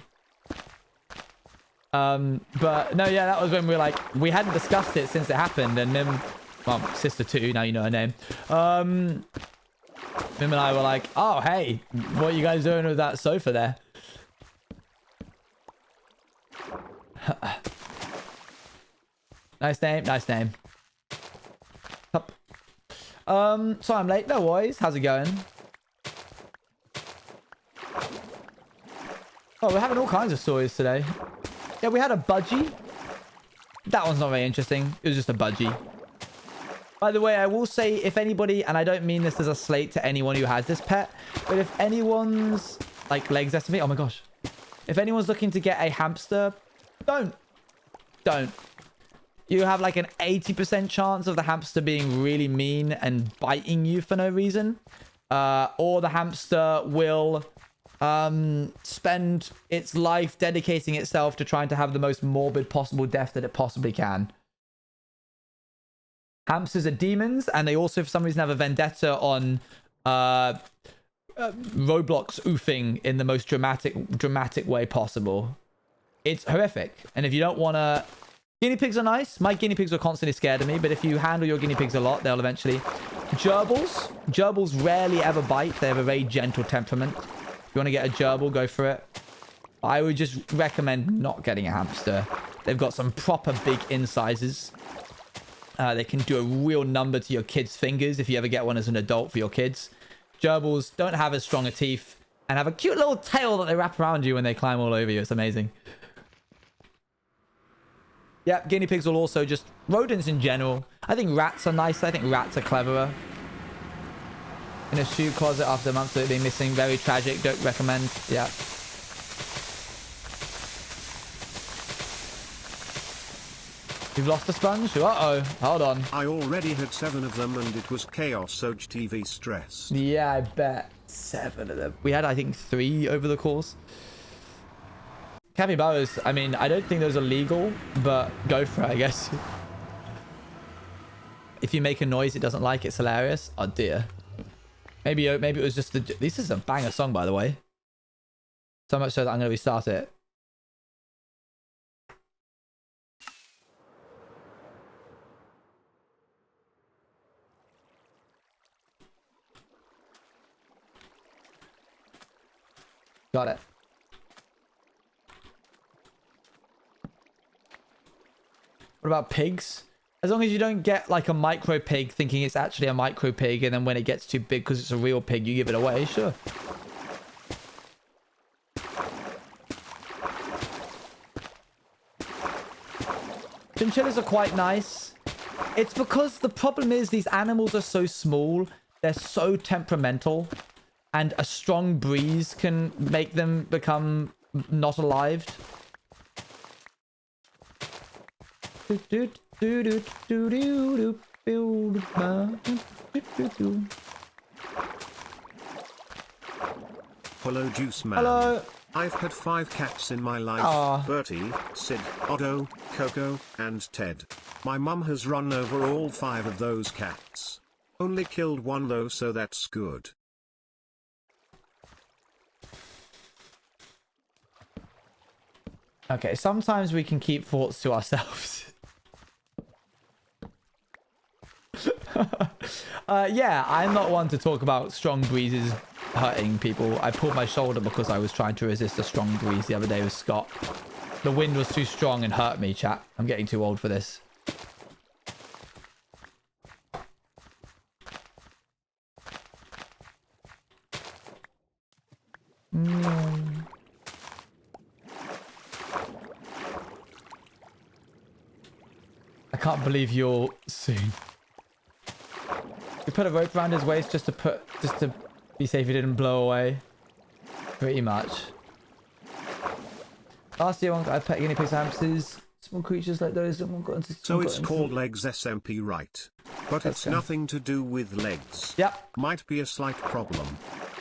But no, yeah, that was when we hadn't discussed it since it happened. And Mim, well, sister 2, now you know her name. Mim and I were like, oh, hey, what are you guys doing with that sofa there? Nice name, nice name. Up. So I'm late, no worries. How's it going? Oh, we're having all kinds of stories today. Yeah, we had a budgie. That one's not very interesting. It was just a budgie. By the way, I will say, if anybody, and I don't mean this as a slate to anyone who has this pet, but if anyone's like legs estimate, oh my gosh. If anyone's looking to get a hamster, don't. You have like an 80% chance of the hamster being really mean and biting you for no reason. Or the hamster will spend its life dedicating itself to trying to have the most morbid possible death that it possibly can. Hamsters are demons, and they also for some reason have a vendetta on Roblox oofing in the most dramatic way possible. It's horrific. And if you don't want to... Guinea pigs are nice. My guinea pigs are constantly scared of me, but if you handle your guinea pigs a lot, they'll eventually... Gerbils rarely ever bite. They have a very gentle temperament. If you want to get a gerbil, go for it. I would just recommend not getting a hamster. They've got some proper big incisors. They can do a real number to your kids' fingers if you ever get one as an adult for your kids. Gerbils don't have as strong a teeth and have a cute little tail that they wrap around you when they climb all over you. It's amazing. Yeah, guinea pigs will also just... Rodents in general. I think rats are nice. I think rats are cleverer. In a shoe closet after months of it being missing. Very tragic. Don't recommend. Yeah. You've lost a sponge? Uh-oh. Hold on. I already had 7 of them and it was chaos, so TV stressed. Yeah, I bet. 7 of them. We had, I think, 3 over the course. Capybaras, I mean, I don't think those are legal, but go for it, I guess. If you make a noise it doesn't like, it's hilarious. Oh, dear. Maybe it was just the... This is a banger song, by the way. So much so that I'm going to restart it. Got it. What about pigs? As long as you don't get like a micro pig thinking it's actually a micro pig, and then when it gets too big because it's a real pig, you give it away, sure. Chinchillas are quite nice. It's because the problem is these animals are so small, they're so temperamental, and a strong breeze can make them become not alive. Hello, Juice Man. Hello. I've had 5 cats in my life. Aw. Bertie, Sid, Otto, Coco, and Ted. My mum has run over all 5 of those cats. Only killed one though, so that's good. Okay, sometimes we can keep thoughts to ourselves. Yeah, I'm not one to talk about strong breezes hurting people. I pulled my shoulder because I was trying to resist a strong breeze the other day with Scott. The wind was too strong and hurt me, chat. I'm getting too old for this. I can't believe you'll soon. We put a rope around his waist just to be safe he didn't blow away. Pretty much. Last year I pet guinea pigs and hamsters. Small creatures like those that got into. So it's called Legs SMP, right? But it's nothing to do with legs. Yep. Might be a slight problem.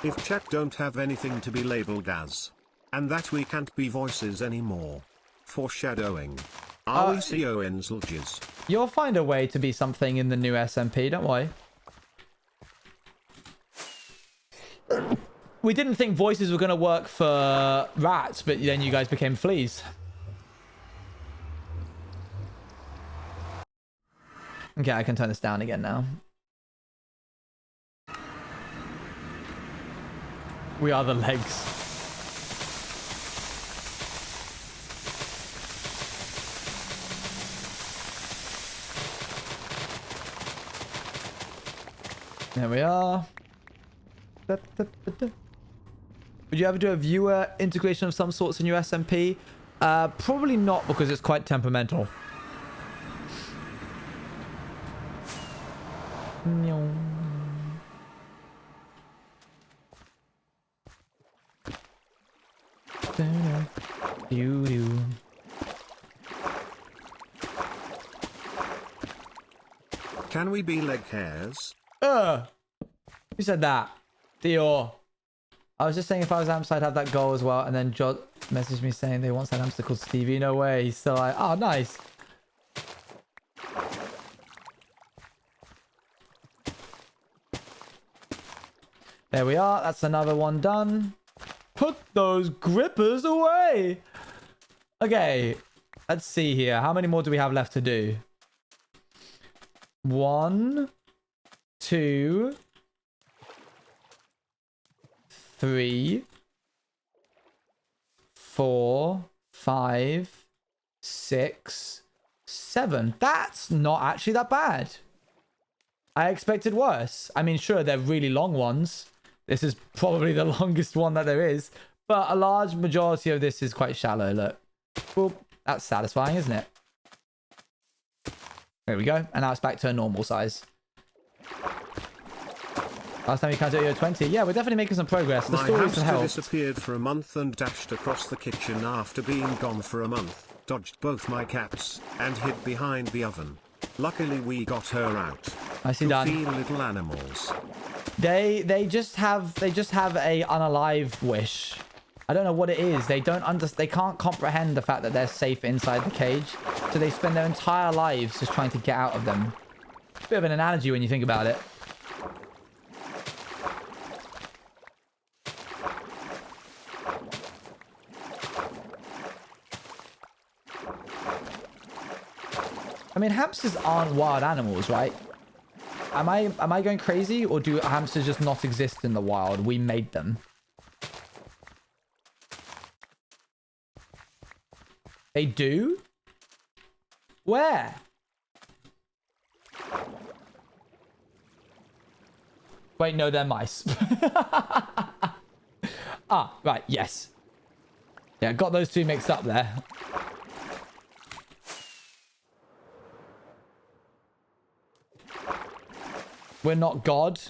If chat don't have anything to be labeled as. And that we can't be voices anymore. Foreshadowing. Are we CONs? You'll find a way to be something in the new SMP, don't worry. We didn't think voices were going to work for rats, but then you guys became fleas. Okay, I can turn this down again now. We are the legs. There we are. Would you ever do a viewer integration of some sorts in your SMP? Probably not, because it's quite temperamental. Can we be leg hairs? Who said that? Dior. I was just saying if I was Amps, I'd have that goal as well. And then Jod messaged me saying they once had Amps called Stevie. No way. He's still like, oh, nice. There we are. That's another one done. Put those grippers away. Okay. Let's see here. How many more do we have left to do? 1, 2, 3, 4, 5, 6, 7. That's not actually that bad. I expected worse. I mean, sure, they're really long ones. This is probably the longest one that there is. But a large majority of this is quite shallow. Look. Well, that's satisfying, isn't it? There we go. And now it's back to a normal size. Last time you counted Yo 20. Yeah, we're definitely making some progress. The My stories can hamster help. disappeared for a month and dashed across the kitchen after being gone for a month, dodged both my cats, and hid behind the oven. Luckily we got her out. Nicely done. Feel little animals. They just have a unalive wish. I don't know what it is. They can't comprehend the fact that they're safe inside the cage. So they spend their entire lives just trying to get out of them. Bit of an analogy when you think about it. mean, hamsters aren't wild animals, right? Am I going crazy, or do hamsters just not exist in the wild? We made them. They do? Where? Wait, no, they're mice. Ah, right, yes. Yeah, got those two mixed up there. We're not God.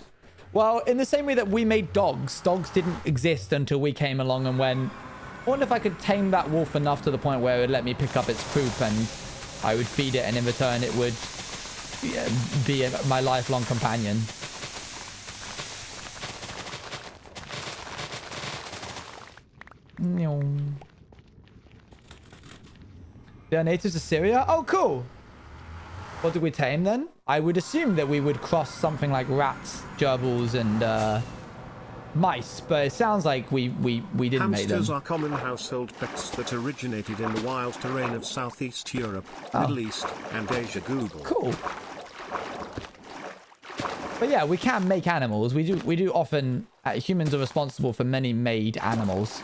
Well, in the same way that we made dogs, dogs didn't exist until we came along and went, I wonder if I could tame that wolf enough to the point where it would let me pick up its poop and I would feed it, and in return it would be my lifelong companion. They're natives of Syria? Oh, cool. What did we tame then? I would assume that we would cross something like rats, gerbils, and mice, but it sounds like we didn't make them. Hamsters are common household pets that originated in the wild terrain of Southeast Europe, Middle East, and Asia. Google. Cool. But yeah, we can make animals. We do often. Humans are responsible for many made animals.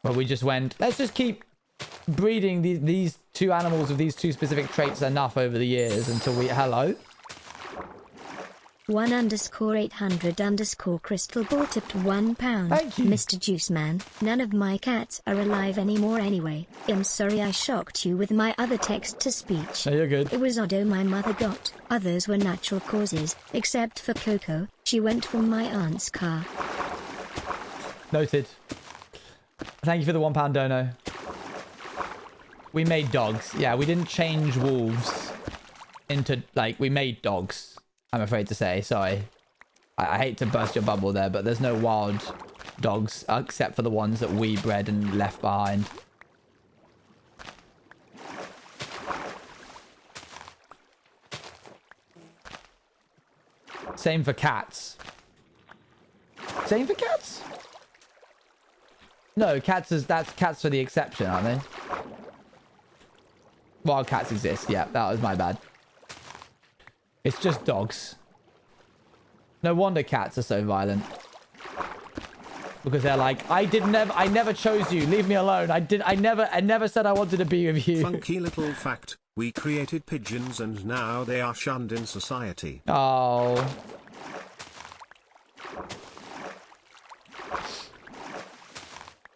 But we just went, let's just keep breeding these two animals with these two specific traits enough over the years until we... Hello? 1_800_ crystal ball tipped £1. Thank you. Mr. Juice Man, none of my cats are alive anymore anyway. I'm sorry I shocked you with my other text-to-speech. No, you're good. It was Odo my mother got. Others were natural causes, except for Coco. She went from my aunt's car. Noted. Thank you for the £1 dono. We made dogs. Yeah, we didn't change wolves into, like, we made dogs. I'm afraid to say. Sorry. I hate to burst your bubble there, but there's no wild dogs except for the ones that we bred and left behind. Same for cats. Same for cats? No, cats are the exception, aren't they? Wild cats exist. Yeah, that was my bad. It's just dogs. No wonder cats are so violent. Because they're like, I never chose you. Leave me alone. I never said I wanted to be with you. Funky little fact, we created pigeons and now they are shunned in society. Oh.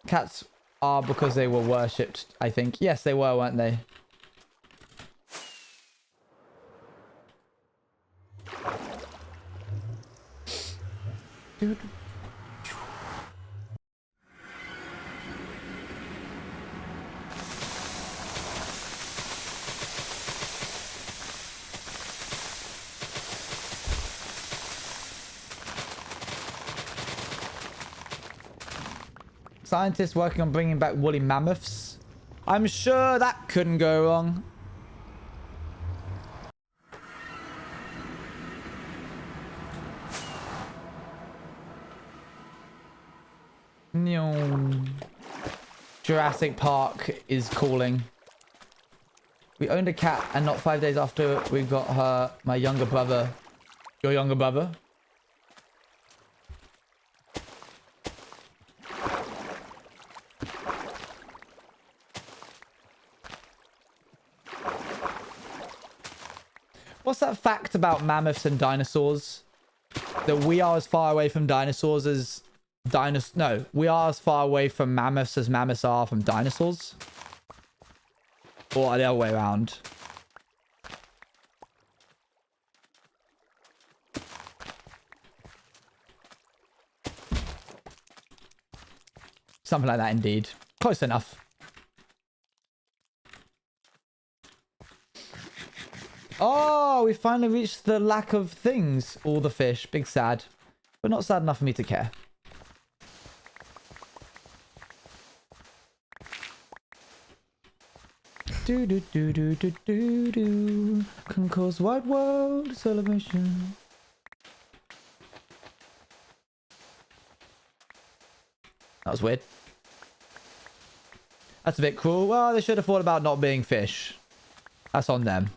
Cats are because they were worshipped, I think. Yes, they were, weren't they? Dude. Scientists working on bringing back woolly mammoths. I'm sure that couldn't go wrong. Jurassic Park is calling. We owned a cat and not 5 days after we got her, my younger brother. Your younger brother? What's that fact about mammoths and dinosaurs? That we are as far away from dinosaurs as... No, we are as far away from mammoths as mammoths are from dinosaurs? Or the other way around? Something like that indeed. Close enough. Oh, we finally reached the lack of things. All the fish. Big sad. But not sad enough for me to care. Do do do do do do do. Can cause wide world celebration. That was weird. That's a bit cruel. Well, they should have thought about not being fish. That's on them.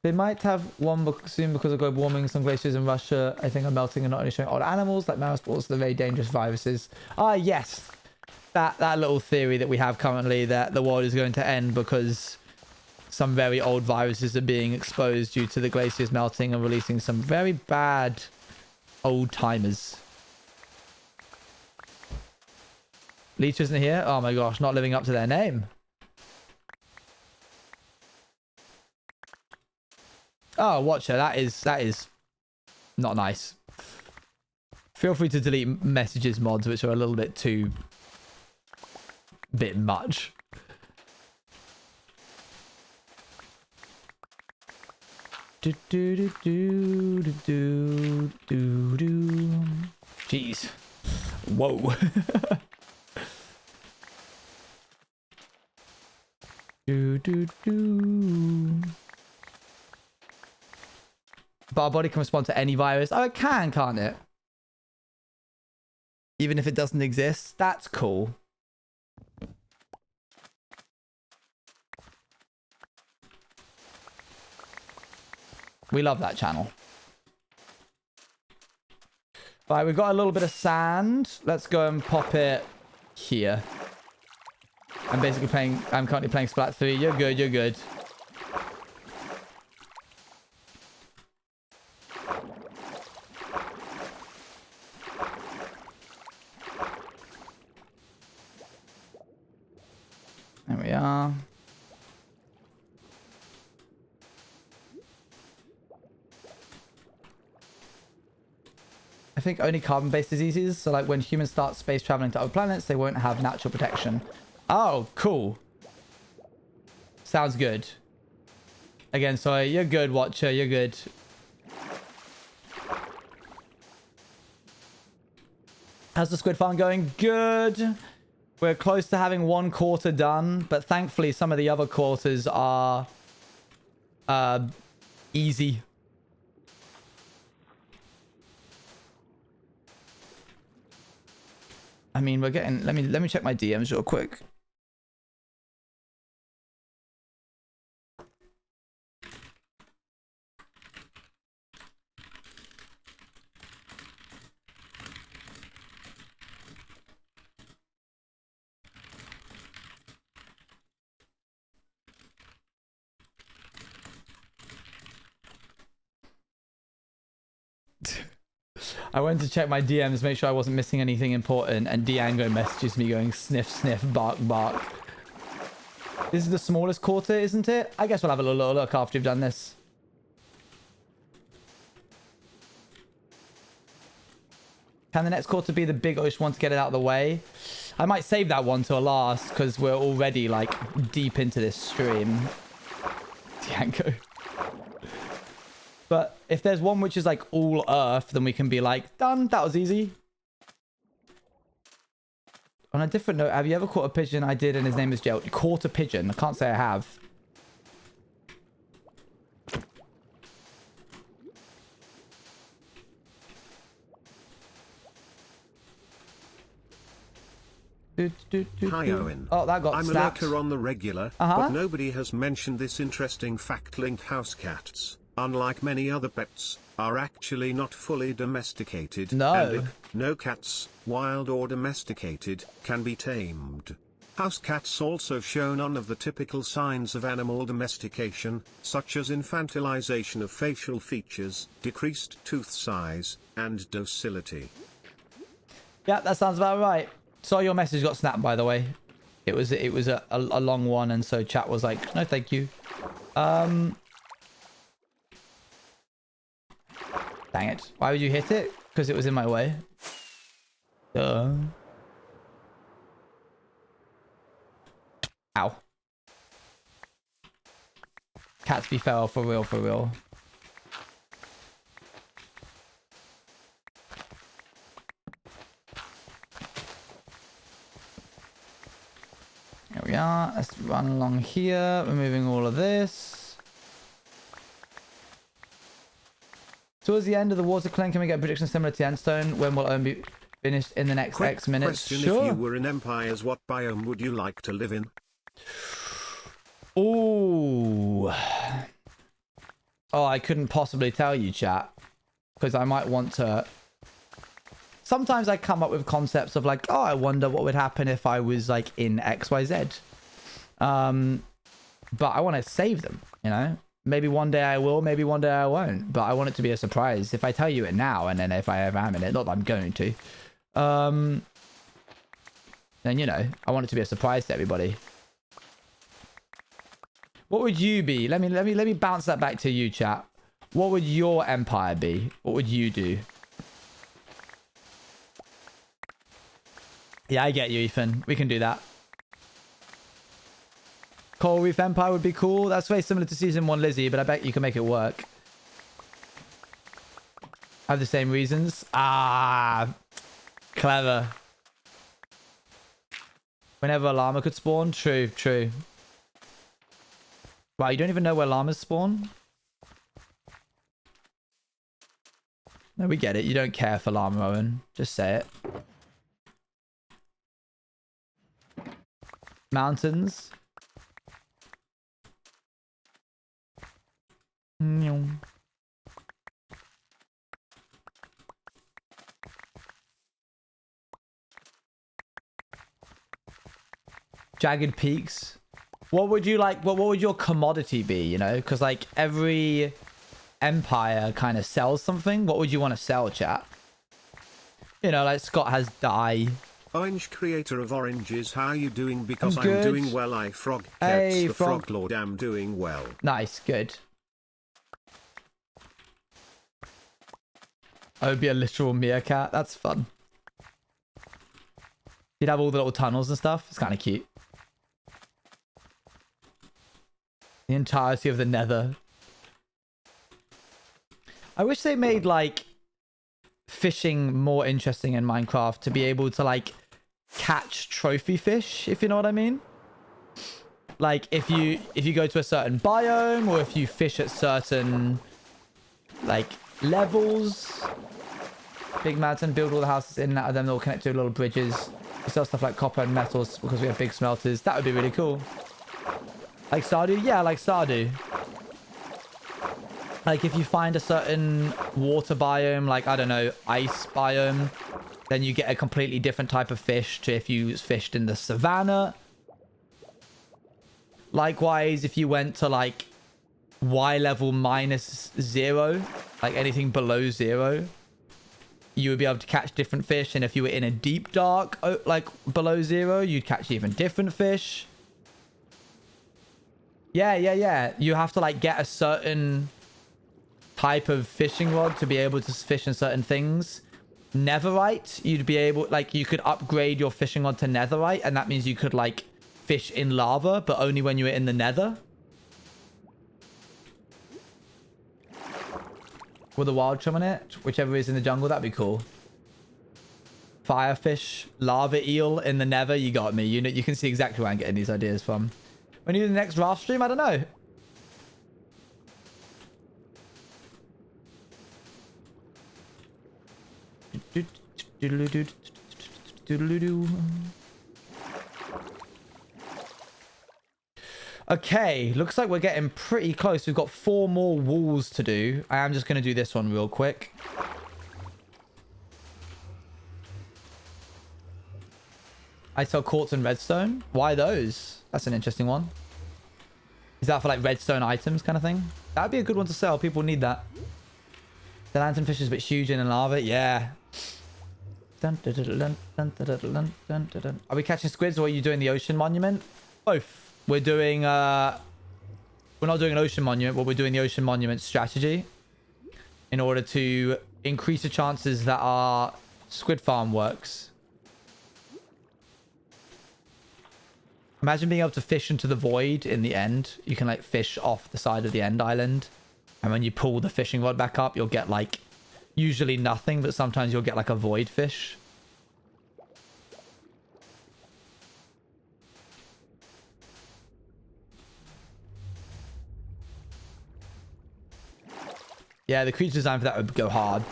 They might have one soon because of global warming. Some glaciers in Russia, I think, are melting and not only showing odd animals like mouse, but also the very dangerous viruses. Ah, yes. That little theory that we have currently that the world is going to end because some very old viruses are being exposed due to the glaciers melting and releasing some very bad old timers. Leech isn't here? Oh my gosh, not living up to their name. Oh, Watcher, that is not nice. Feel free to delete messages mods, which are a little bit too bit much. Do do do do do do do. Jeez. Whoa. do do do. But our body can respond to any virus. Oh, it can, can't it? Even if it doesn't exist. That's cool. We love that channel. Right, we've got a little bit of sand. Let's go and pop it here. I'm currently playing Splat 3. You're good, you're good. There we are. I think only carbon-based diseases. So like when humans start space traveling to other planets, they won't have natural protection. Oh, cool. Sounds good. Again, sorry, you're good, Watcher. You're good. How's the squid farm going? Good. We're close to having 1 quarter done, but thankfully some of the other quarters are easy. I mean, we're getting... Let me check my DMs real quick. I went to check my DMs, make sure I wasn't missing anything important, and Diango messages me going sniff, sniff, bark, bark. This is the smallest quarter, isn't it? I guess we'll have a little look after you've done this. Can the next quarter be the big-ish one to get it out of the way? I might save that one till last, because we're already, like, deep into this stream. Diango. But if there's one which is like all Earth, then we can be like, done. That was easy. On a different note, have you ever caught a pigeon? I did, and his name is Joe. Caught a pigeon? I can't say I have. Hi Owen. Oh, that got I'm snapped. a lurker on the regular, but nobody has mentioned this interesting fact. Linked house cats, unlike many other pets, are actually not fully domesticated. No. And no cats, wild or domesticated, can be tamed. House cats also show none of the typical signs of animal domestication, such as infantilization of facial features, decreased tooth size, and docility. Yeah, that sounds about right. Sorry your message got snapped, by the way. It was a long one, and so chat was like, no thank you. Dang it. Why would you hit it? Because it was in my way. Duh. Ow. Cats be feral for real, for real. Here we are. Let's run along here. Removing all of this. Towards the end of the water clan, can we get a prediction similar to Endstone? When will Owen be... Finished in the next Quick X minutes. question, Sure. if you were in Empires, what biome would you like to live in? Ooh. Oh, I couldn't possibly tell you, chat. Because I might want to... Sometimes I come up with concepts of like, oh, I wonder what would happen if I was like in XYZ. But I want to save them, you know? Maybe one day I will, maybe one day I won't. But I want it to be a surprise. If I tell you it now, and then if I ever am in it, not that I'm going to, then, you know, I want it to be a surprise to everybody. What would you be? Let me bounce that back to you, chat. What would your empire be? What would you do? Yeah, I get you, Ethan. We can do that. Coral Reef Empire would be cool. That's very similar to Season 1 Lizzie, but I bet you can make it work. Have the same reasons. Ah, clever. Whenever a llama could spawn. True, true. Wow, you don't even know where llamas spawn? No, we get it. You don't care for llama, Owen. Just say it. Mountains. Jagged peaks. What would you like? What would your commodity be? You know, because like every empire kind of sells something. What would you want to sell, chat? You know, like Scott has dye. Orange, creator of oranges, how are you doing? Because I'm I'm good. doing well. I frog Hey, the Frog. frog lord am doing well. Nice, good. I would be a literal meerkat. That's fun. You'd have all the little tunnels and stuff. It's kind of cute. The entirety of the nether. I wish they made like fishing more interesting in Minecraft, to be able to like catch trophy fish, if you know what I mean. Like if you go to a certain biome, or if you fish at certain like levels. Big mountain, build all the houses in and out of them, they'll connect to little bridges. We sell stuff like copper and metals because we have big smelters. That would be really cool. Like Stardew? Yeah, like Stardew. Like if you find a certain water biome, like, I don't know, ice biome, then you get a completely different type of fish to if you fished in the savannah. Likewise, if you went to like Y level -0, like anything below 0, you would be able to catch different fish. And if you were in a deep dark, like below 0, you'd catch even different fish. Yeah. You have to like get a certain type of fishing rod to be able to fish in certain things. Netherite, you'd be able, like, you could upgrade your fishing rod to netherite, and that means you could like fish in lava, but only when you were in the nether. With a wild chum on it, whichever is in the jungle, that'd be cool. Firefish, lava eel in the nether, you got me. You know, you can see exactly where I'm getting these ideas from. When you do the next raft stream, I don't know. Okay, looks like we're getting pretty close. We've got 4 more walls to do. I am just going to do this one real quick. I sell quartz and redstone. Why those? That's an interesting one. Is that for like redstone items kind of thing? That'd be a good one to sell. People need that. The lanternfish is a bit huge in lava. Yeah. Are we catching squids, or are you doing the ocean monument? Both. We're doing we're not doing an ocean monument, but we're doing the ocean monument strategy in order to increase the chances that our squid farm works. Imagine being able to fish into the void in the end. You can like fish off the side of the end island, and when you pull the fishing rod back up, you'll get like usually nothing, but sometimes you'll get like a void fish. Yeah, the creature design for that would go hard.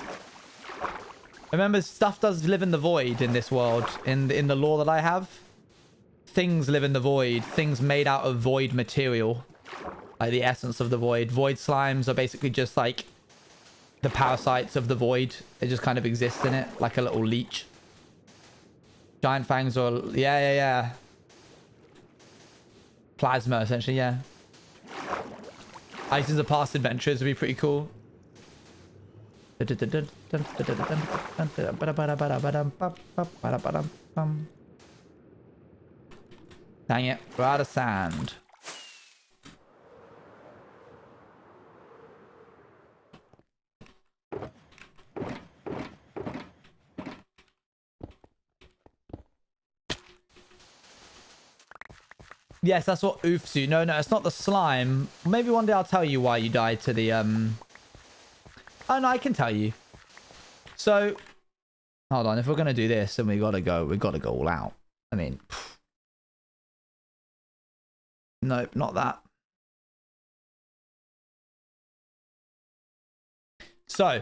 Remember, stuff does live in the void in this world. In the lore that I have, things live in the void. Things made out of void material, like the essence of the void. Void slimes are basically just like the parasites of the void. They just kind of exist in it, like a little leech. Giant fangs are yeah. Plasma, essentially, yeah. Items of past adventures would be pretty cool. Dang it, we're out of sand. Yes, that's what oofs you. No, it's not the slime. Maybe one day I'll tell you why you died to the, Oh, no, I can tell you. So, hold on. If we're going to do this, then we got to go all out. I mean, nope, not that. So,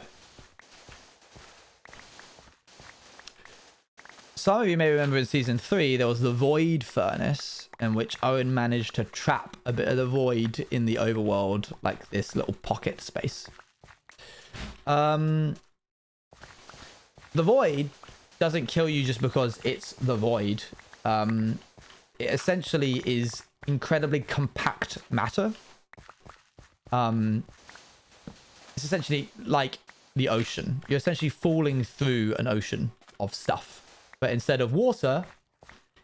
some of you may remember in season 3, there was the Void Furnace, in which Owen managed to trap a bit of the void in the overworld, like this little pocket space. The void doesn't kill you just because it's the void. It essentially is incredibly compact matter. It's essentially like the ocean. You're essentially falling through an ocean of stuff. But instead of water,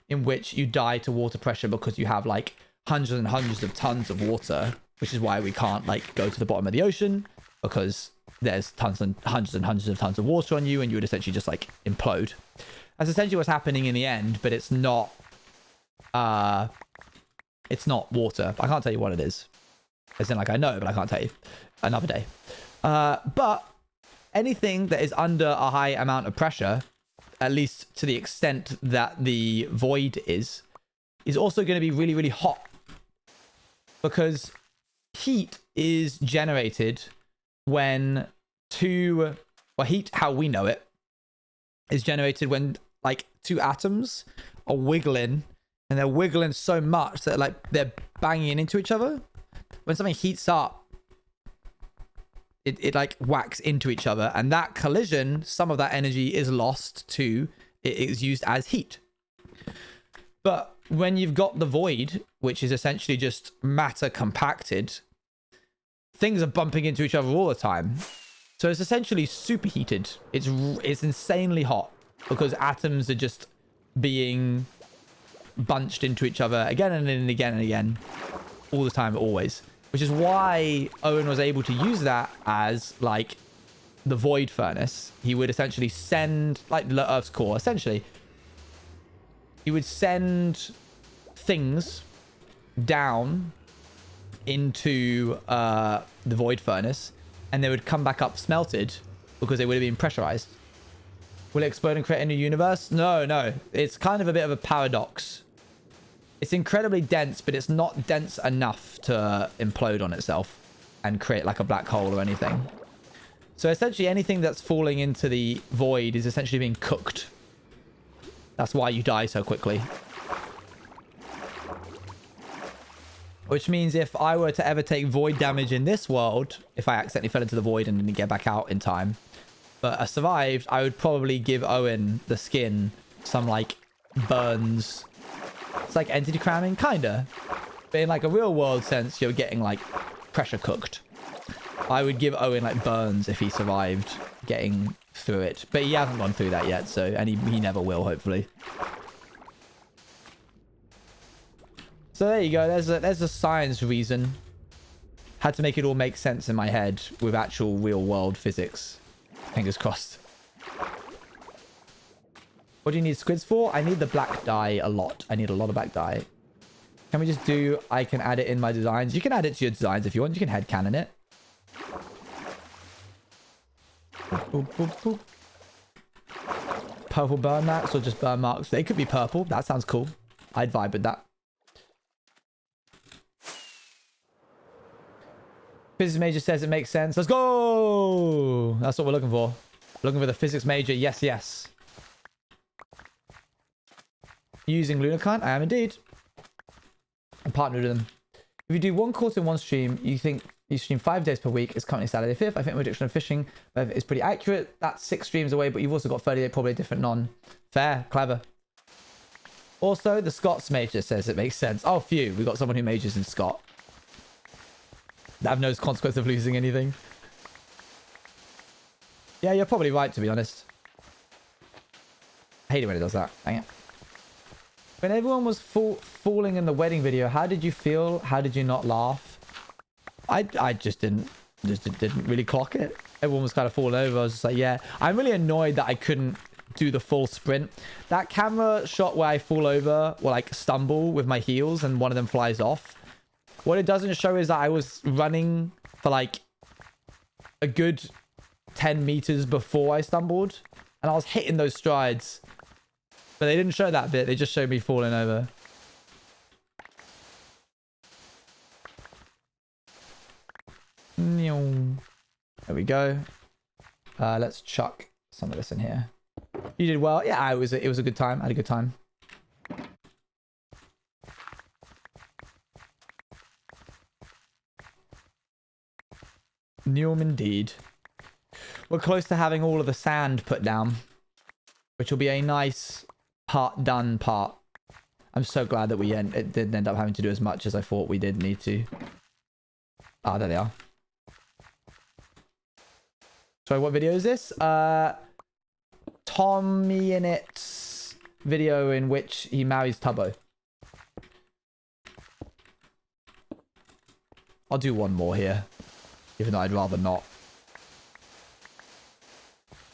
in which you die to water pressure because you have like hundreds and hundreds of tons of water, which is why we can't like go to the bottom of the ocean, because there's tons and hundreds of tons of water on you, and you would essentially just like implode. That's essentially what's happening in the end, but it's not water. I can't tell you what it is. As in, like, I know, but I can't tell you. Another day. But anything that is under a high amount of pressure, at least to the extent that the void is also going to be really, really hot. Because heat is generated when heat, how we know it, is generated when like two atoms are wiggling, and they're wiggling so much that like they're banging into each other. When something heats up, it like whacks into each other, and that collision, some of that energy is lost to, it is used as heat. But when you've got the void, which is essentially just matter compacted, things are bumping into each other all the time. So it's essentially superheated. It's insanely hot because atoms are just being bunched into each other again and again and again, all the time, always. Which is why Owen was able to use that as like the void furnace. He would essentially send, like the Earth's core, essentially. He would send things down into the void furnace, and they would come back up smelted because they would have been pressurized. Will it explode and create a new universe? No. It's kind of a bit of a paradox. It's incredibly dense, but it's not dense enough to implode on itself and create like a black hole or anything. So essentially anything that's falling into the void is essentially being cooked. That's why you die so quickly. Which means if I were to ever take void damage in this world, if I accidentally fell into the void and didn't get back out in time, but I survived, I would probably give Owen, the skin, some like burns. It's like entity cramming, kinda. But in like a real world sense, you're getting like pressure cooked. I would give Owen like burns if he survived getting through it. But he hasn't gone through that yet, so, and he never will, hopefully. So there you go. There's a science reason. Had to make it all make sense in my head with actual real world physics. Fingers crossed. What do you need squids for? I need the black dye a lot. I need a lot of black dye. Can we just do... I can add it in my designs. You can add it to your designs if you want. You can headcanon it. Boop, boop, boop. Purple burn marks or just burn marks? They could be purple. That sounds cool. I'd vibe with that. Physics Major says it makes sense. Let's go! That's what we're looking for. Looking for the physics major. Yes, yes. Using Lunarcon? I am indeed. I'm partnered with them. If you do one course in one stream, you think you stream 5 days per week. It's currently Saturday 5th. I think my prediction of fishing is pretty accurate. That's 6 streams away, but you've also got 38, probably a different non. Fair, clever. Also, the Scots major says it makes sense. Oh, phew. We got someone who majors in Scott. That have no consequence of losing anything. Yeah, you're probably right, to be honest. I hate it when it does that. Dang it. When everyone was falling in the wedding video, how did you feel? How did you not laugh? I just didn't really clock it. Everyone was kind of falling over. I was just like, yeah. I'm really annoyed that I couldn't do the full sprint. That camera shot where I fall over or like stumble with my heels and one of them flies off. What it doesn't show is that I was running for like a good 10 meters before I stumbled. And I was hitting those strides. But they didn't show that bit. They just showed me falling over. There we go. Let's chuck some of this in here. You did well. Yeah, it was a good time. I had a good time. Neum indeed. We're close to having all of the sand put down, which will be a nice done part. I'm so glad that it didn't end up having to do as much as I thought we did need to. Ah, there they are. Sorry, what video is this? Tommy in It's video in which he marries Tubbo. I'll do one more here, even though I'd rather not.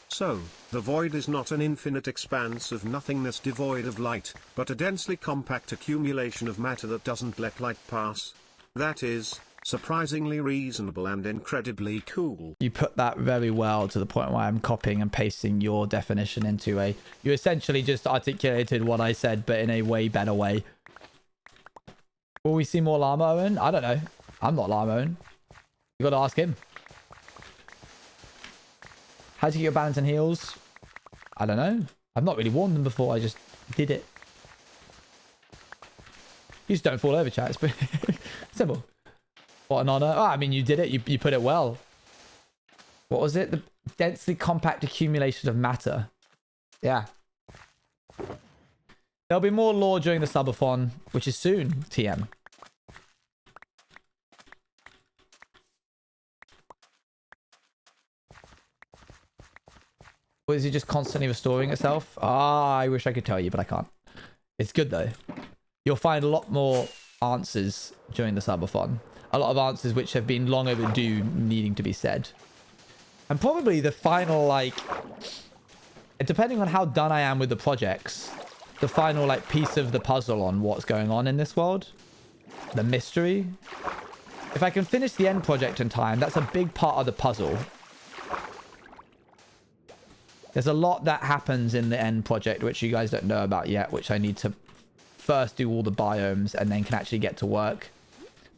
So, the void is not an infinite expanse of nothingness devoid of light, but a densely compact accumulation of matter that doesn't let light pass. That is surprisingly reasonable and incredibly cool. You put that very well, to the point where I'm copying and pasting your definition into a... You essentially just articulated what I said, but in a way better way. Will we see more Llama Owen? I don't know. I'm not Llama Owen. You gotta ask him. How to get your balance and heels? I don't know. I've not really worn them before. I just did it. You just don't fall over, chat. It's pretty simple. What an honor. Oh, I mean, you did it. You put it well. What was it? The densely compact accumulation of matter. Yeah. There'll be more lore during the subathon, which is soon, TM. Or is it just constantly restoring itself? Ah, I wish I could tell you, but I can't. It's good, though. You'll find a lot more answers during the subathon. A lot of answers which have been long overdue needing to be said. And probably the final, like... Depending on how done I am with the projects, the final, like, piece of the puzzle on what's going on in this world. The mystery. If I can finish the end project in time, that's a big part of the puzzle. There's a lot that happens in the end project which you guys don't know about yet, which I need to first do all the biomes and then can actually get to work.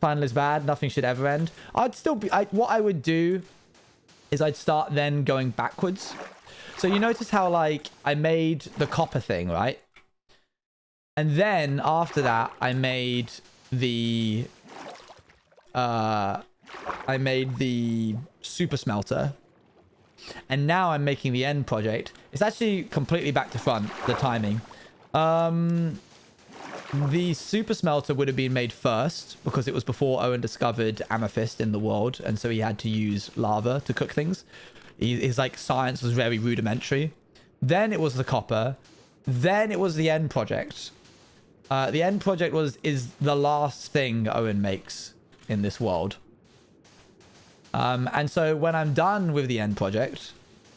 Final is bad. Nothing should ever end. I'd still be... what I would do is I'd start then going backwards. So you notice how, like, I made the copper thing, right? And then after that, I made the... super smelter. And now I'm making the end project. It's actually completely back to front, the timing. The super smelter would have been made first because it was before Owen discovered amethyst in the world, and so he had to use lava to cook things. His like science was very rudimentary. Then it was the copper. Then it was the end project. The end project is the last thing Owen makes in this world. And so when I'm done with the end project,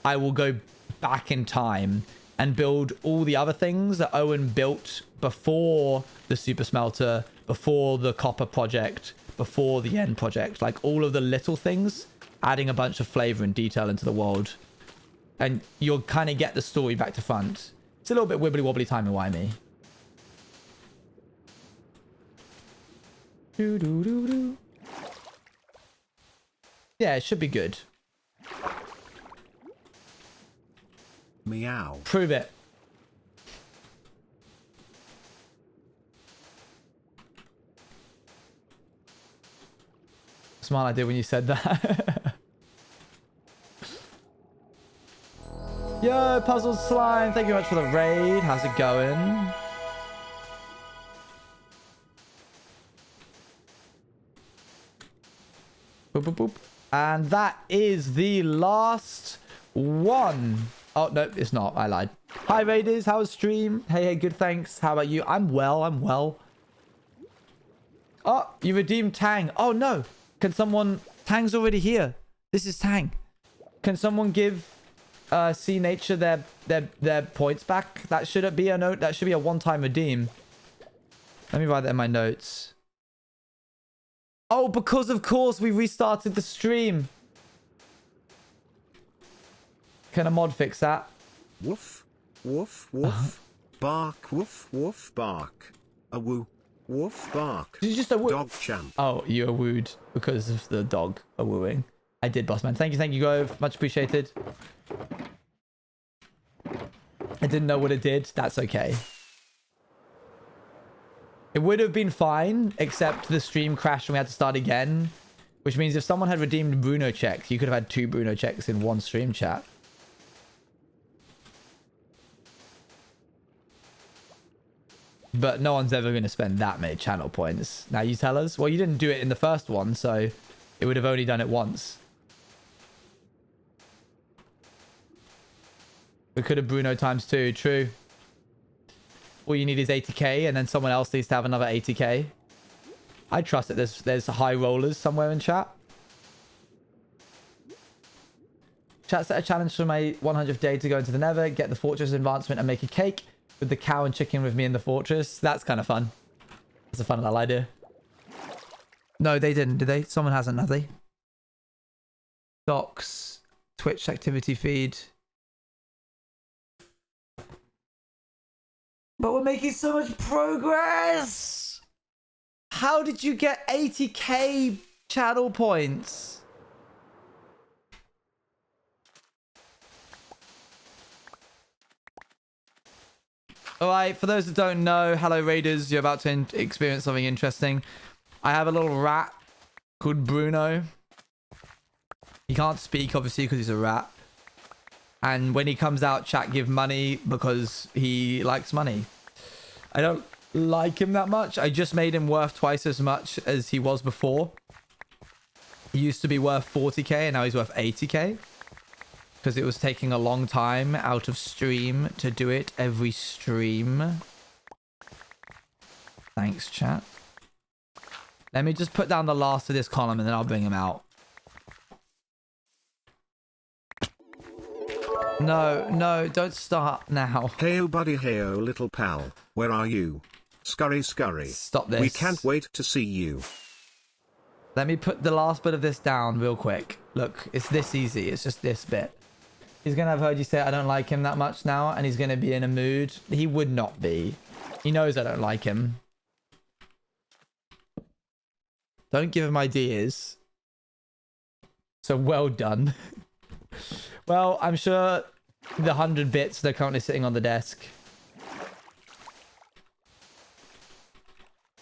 I will go back in time and build all the other things that Owen built before the super smelter, before the copper project, before the end project. Like all of the little things, adding a bunch of flavor and detail into the world. And you'll kind of get the story back to front. It's a little bit wibbly wobbly timey-wimey. Doo-doo-doo-doo. Yeah, it should be good. meow. Prove it. Smart idea when you said that. Yo, Puzzle Slime, thank you much for the raid. How's it going? Boop, boop, boop. And that is the last one. Oh, no, it's not. I lied. Hi, Raiders. How's stream? Hey, good, thanks. How about you? I'm well. Oh, you redeemed Tang. Oh, no. Can someone... Tang's already here. This is Tang. Can someone give C Nature their points back? That should be a note. That should be a one-time redeem. Let me write that in my notes. Oh, because of course we restarted the stream. Can a mod fix that? Woof, woof, woof. Bark, woof, woof, bark. A woo, woof, bark. Did you just a woo? Dog champ. Oh, you were wooed because of the dog a wooing. I did, Bossman. Thank you, Gove. Much appreciated. I didn't know what it did. That's okay. It would have been fine, except the stream crashed and we had to start again. Which means if someone had redeemed Bruno checks, you could have had 2 Bruno checks in one stream chat. But no one's ever going to spend that many channel points. Now you tell us. Well, you didn't do it in the first one, so it would have only done it once. We could have Bruno times 2. True. All you need is 80k, and then someone else needs to have another 80k. I trust that there's high rollers somewhere in chat. Chat set a challenge for my 100th day to go into the Nether, get the fortress advancement, and make a cake with the cow and chicken with me in the fortress. That's kind of fun. That's a fun little idea. No, they didn't, did they? Someone hasn't, have they? Docs, Twitch activity feed. But we're making so much progress. How did you get 80k channel points? Alright, for those that don't know, hello Raiders, you're about to experience something interesting. I have a little rat called Bruno. He can't speak, obviously, because he's a rat. And when he comes out, chat give money because he likes money. I don't like him that much. I just made him worth twice as much as he was before. He used to be worth 40k and now he's worth 80k. Because it was taking a long time out of stream to do it every stream. Thanks, chat. Let me just put down the last of this column and then I'll bring him out. No, don't start now. Heyo buddy, heyo little pal, where are you? Scurry. Stop this. We can't wait to see you. Let me put the last bit of this down real quick. Look, it's this easy. It's just this bit. He's going to have heard you say I don't like him that much now, and he's going to be in a mood. He would not be. He knows I don't like him. Don't give him ideas. So well done. Well, I'm sure the 100 bits they're currently sitting on the desk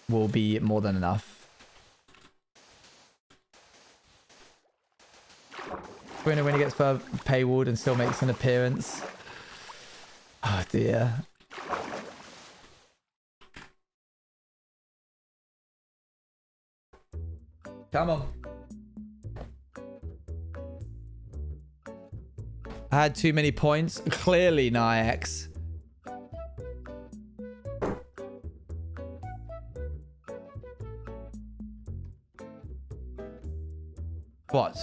will be more than enough. Bruno when he gets further paywalled and still makes an appearance. Oh dear. Come on. I had too many points. Clearly, Nyax. What?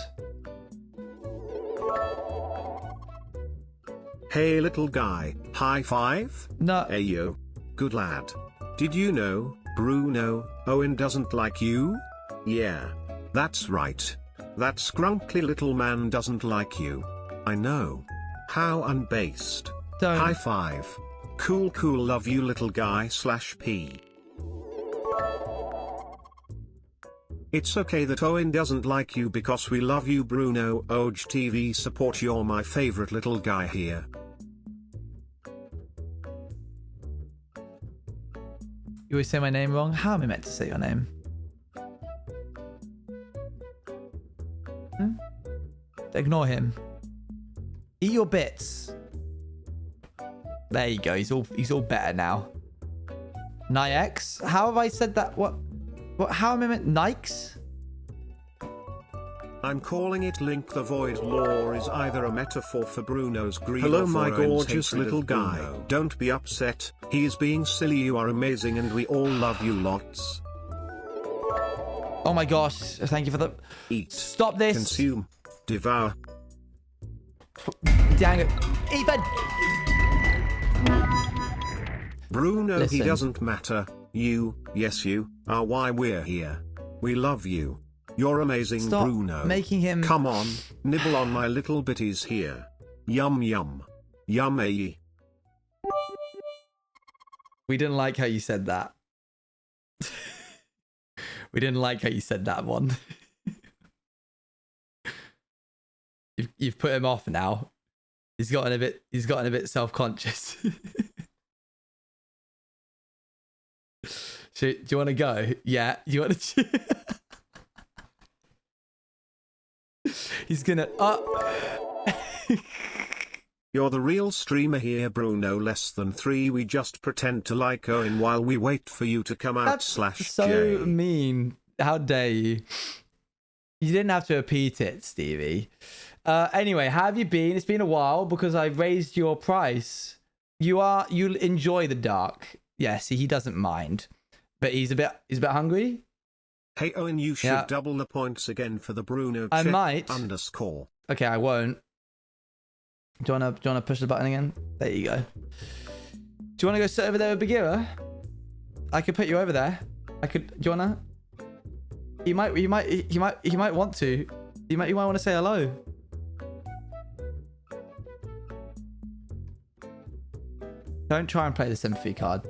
Hey little guy, high five? No. Hey yo. Good lad. Did you know, Bruno, Owen doesn't like you? Yeah. That's right. That scrumply little man doesn't like you. I know. How unbased. Don't. High five. Cool love you little guy /P. It's okay that Owen doesn't like you because we love you Bruno. OG TV support, you're my favorite little guy here. You always say my name wrong. How am I meant to say your name? Ignore him. Eat your bits. There you go. He's all better now. Nix? How have I said that? What? How am I meant? Nikes? I'm calling it Link the Void Law is either a metaphor for Bruno's greed. Hello, or my gorgeous little guy. Bruno. Don't be upset. He is being silly. You are amazing and we all love you lots. Oh my gosh. Thank you for the... Eat. Stop this. Consume. Devour. Dang it. Ethan! Bruno, Listen. he doesn't matter. You, yes you, are why we're here. We love you. You're amazing, Stop Bruno. making him... Come on, nibble on my little bitties here. Yum yum. Yummy. We didn't like how you said that. We didn't like how you said that one. You've put him off now. He's gotten a bit self-conscious. Do you want to go? Yeah. You want to? He's gonna. You're the real streamer here, Bruno. Less than 3. We just pretend to like Owen while we wait for you to come out. That's so /J. mean. How dare you? You didn't have to repeat it, Stevie. Anyway, how have you been? It's been a while because I raised your price. You'll enjoy the dark. Yeah, see, he doesn't mind, but he's a bit hungry. Hey Owen, you should Yeah. double the points again for the Bruno. I check might. _ Okay, I won't. Do you wanna push the button again? There you go. Do you wanna go sit over there with Bagheera? I could put you over there. Do you wanna? He might want to. You might want to say hello. Don't try and play the sympathy card.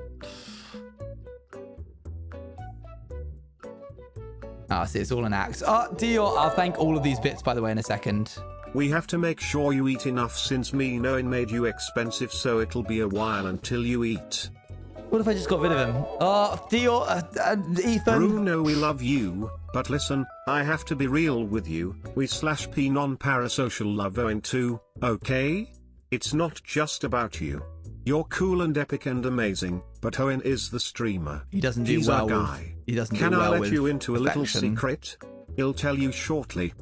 Ah, see, it's all an act. Oh, Dior, I'll thank all of these bits, by the way, in a second. We have to make sure you eat enough since me knowing made you expensive, so it'll be a while until you eat. What if I just got rid of him? Oh, Dior, Ethan. Bruno, we love you, but listen, I have to be real with you. We /P non-parasocial love Owen too, okay? It's not just about you. You're cool and epic and amazing, but Owen is the streamer. He doesn't do He's well our with... guy. He doesn't Can do well I let with you into a little affection. secret? He'll tell you shortly.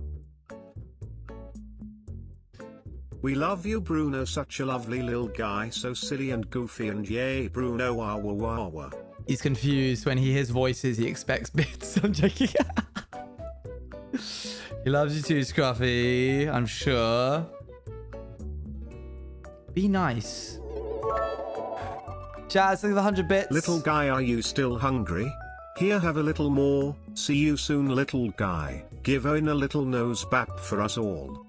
We love you, Bruno, such a lovely little guy, so silly and goofy, and yay, Bruno, wah wah wah wah. He's confused when he hears voices. He expects bits. I'm joking. He loves you too, Scruffy. I'm sure. Be nice. Chaz, look at the 100 bits. Little guy, are you still hungry? Here, have a little more. See you soon, little guy. Give Owen a little nose bap for us all.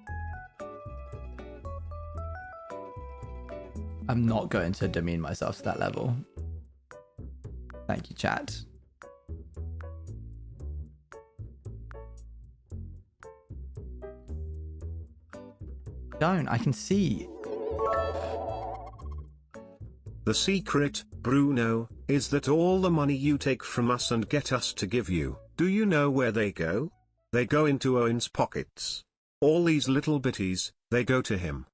I'm not going to demean myself to that level. Thank you, chat. Don't. I can see. The secret, Bruno, is that all the money you take from us and get us to give you, do you know where they go? They go into Owen's pockets. All these little bitties, they go to him.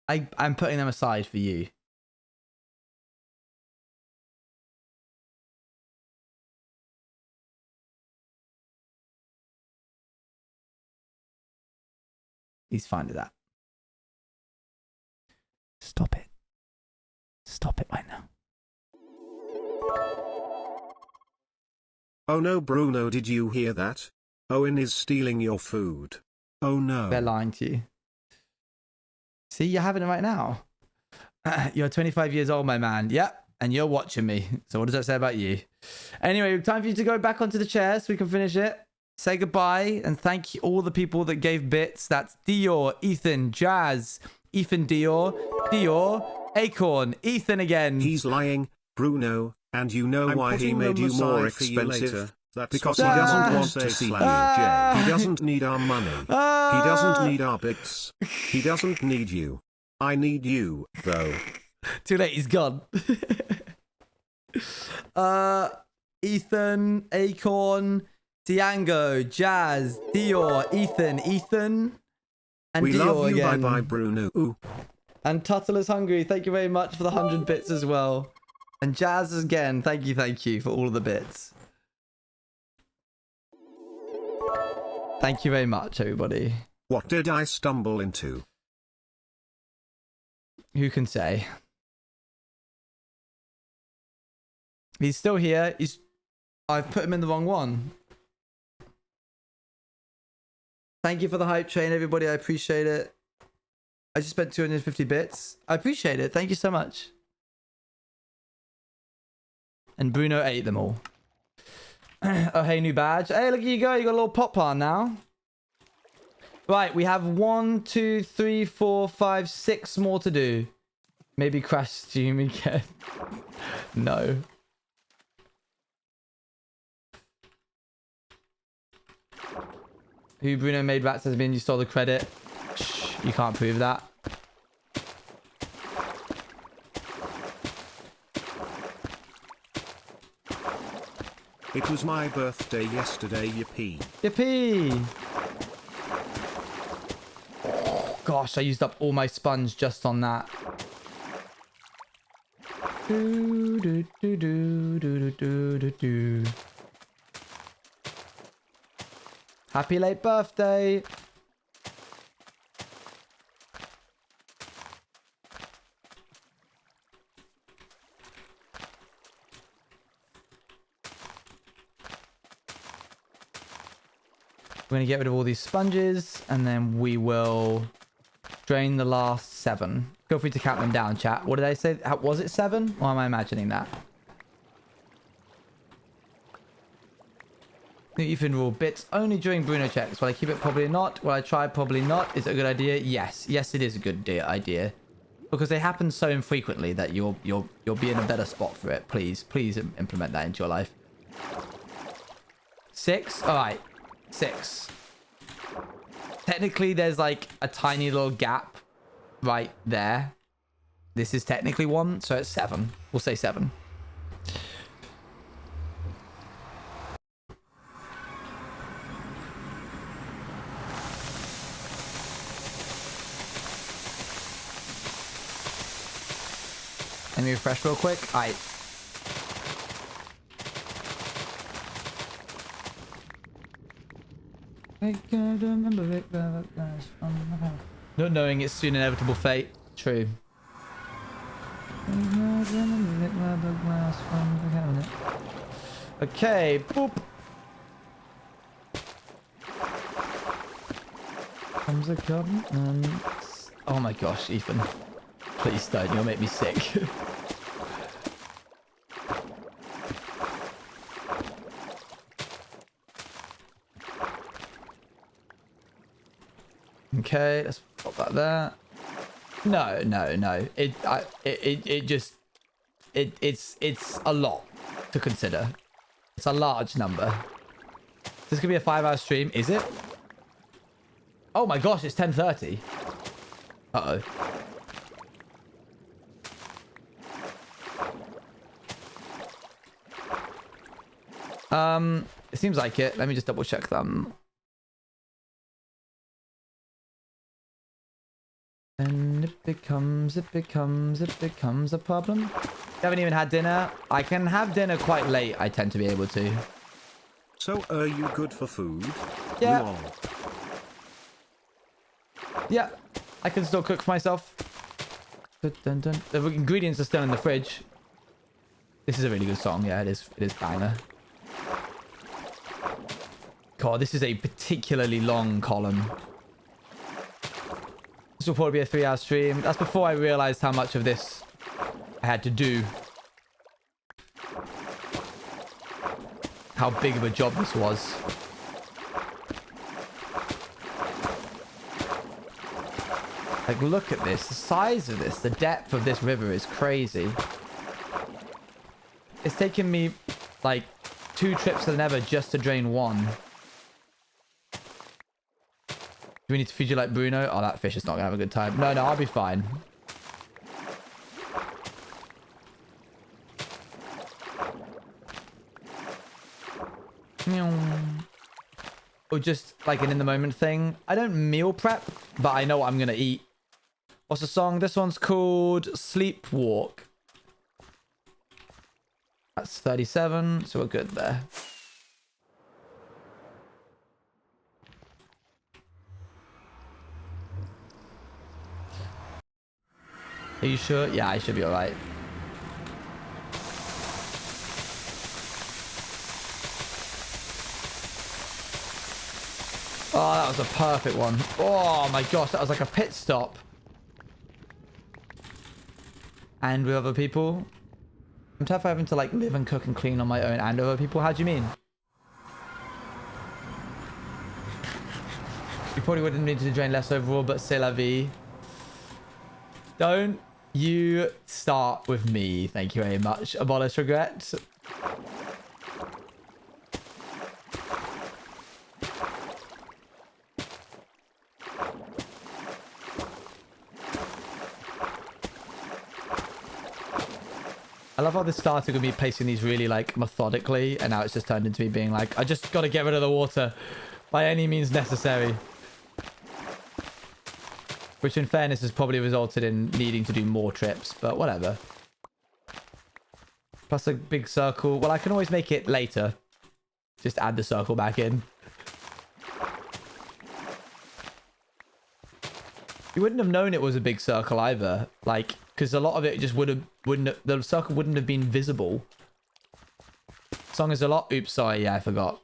I'm putting them aside for you. He's fine with that. Stop it. Stop it right now. Oh no, Bruno, did you hear that? Owen is stealing your food. Oh no. They're lying to you. See, you're having it right now. You're 25 years old, my man. Yep. And you're watching me. So what does that say about you? Anyway, time for you to go back onto the chair so we can finish it. Say goodbye and thank all the people that gave bits. That's Dior, Ethan, Jazz, Ethan Dior, Acorn, Ethan again. He's lying, Bruno, and you know why he made you more expensive. Because he what doesn't I'm want to see you, Jay. He doesn't need our money. He doesn't need our bits. He doesn't need you. I need you, though. Too late, he's gone. Ethan, Acorn, Tiango, Jazz, Dior, Ethan, and We Dior love you. again. Bye bye, Bruno. Ooh. And Tuttle is hungry. Thank you very much for the 100 bits as well. And Jazz again. Thank you for all of the bits. Thank you very much, everybody. What did I stumble into? Who can say? He's still here. I've put him in the wrong one. Thank you for the hype train, everybody. I appreciate it. I just spent 250 bits. I appreciate it. Thank you so much. And Bruno ate them all. Oh, hey, new badge. Hey, look at you go. You got a little pot plant now. Right, we have 1, 2, 3, 4, 5, 6 more to do. Maybe crash stream again. No. Who Bruno made rats has been, you stole the credit. Shh, you can't prove that. It was my birthday yesterday, yippee. Yippee! Oh, gosh, I used up all my sponge just on that. Do, do, do, do, do, do, do, do. Happy late birthday! We're going to get rid of all these sponges, and then we will drain the last 7. Feel free to count them down, chat. What did I say? Was it 7? Or am I imagining that? New Ethan rule. Bits only during Bruno checks. Will I keep it? Probably not. Will I try? Probably not. Is it a good idea? Yes. Yes, it is a good idea. Because they happen so infrequently that you'll be in a better spot for it. Please implement that into your life. 6? Alright. 6. Technically, there's like a tiny little gap right there. This is technically 1, so it's 7. We'll say 7. Let me refresh real quick. Alright. Not knowing it's soon inevitable fate. True. Okay, boop. Comes a garden and... Oh my gosh, Ethan. Please don't, you'll make me sick. Okay, let's pop that there. No. It's a lot to consider. It's a large number. This could be a 5-hour stream, is it? Oh my gosh, it's 10:30. Uh-oh. It seems like it. Let me just double check them. And it becomes a problem. You haven't even had dinner? I can have dinner quite late, I tend to be able to. So are you good for food? Yeah. Lol. Yeah, I can still cook for myself. Dun, dun, dun. The ingredients are still in the fridge. This is a really good song. Yeah, it is banger. God, this is a particularly long column. This will probably be a 3-hour stream. That's before I realized how much of this I had to do. How big of a job this was. Like, look at this. The size of this. The depth of this river is crazy. It's taken me, like, 2 trips to the Nether just to drain 1. Do we need to feed you like Bruno? Oh, that fish is not going to have a good time. No, I'll be fine. or just like an in the moment thing. I don't meal prep, but I know what I'm gonna eat. What's the song? This one's called Sleepwalk. That's 37, so we're good there. Are you sure? Yeah, I should be alright. Oh, that was a perfect one. Oh my gosh, that was like a pit stop. And with other people? I'm tough having to like live and cook and clean on my own and other people. How do you mean? You probably wouldn't need to drain less overall, but c'est la vie. Don't you start with me. Thank you very much. Abolish regret. I love how this started with me placing these really like methodically, and now it's just turned into me being like, I just got to get rid of the water by any means necessary. Which in fairness has probably resulted in needing to do more trips, but whatever. Plus a big circle. Well, I can always make it later. Just add the circle back in. You wouldn't have known it was a big circle either. Like, because a lot of it just the circle wouldn't have been visible. Song is a lot. Oops, sorry. Yeah, I forgot.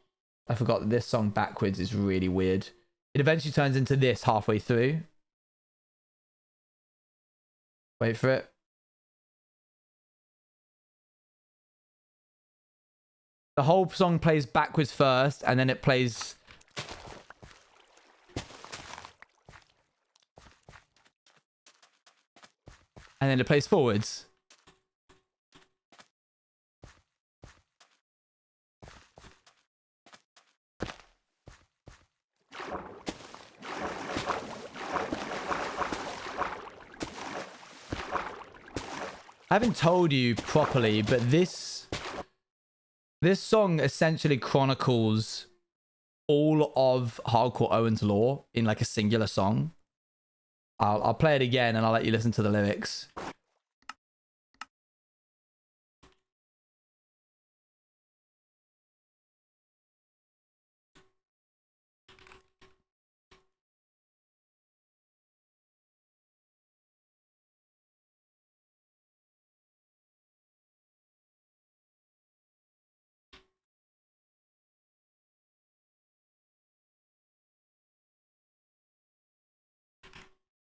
I forgot that this song backwards is really weird. It eventually turns into this halfway through. Wait for it. The whole song plays backwards first, and then it plays... and then it plays forwards. I haven't told you properly, but this song essentially chronicles all of Hardcore Owen's lore in like a singular song. I'll play it again and I'll let you listen to the lyrics.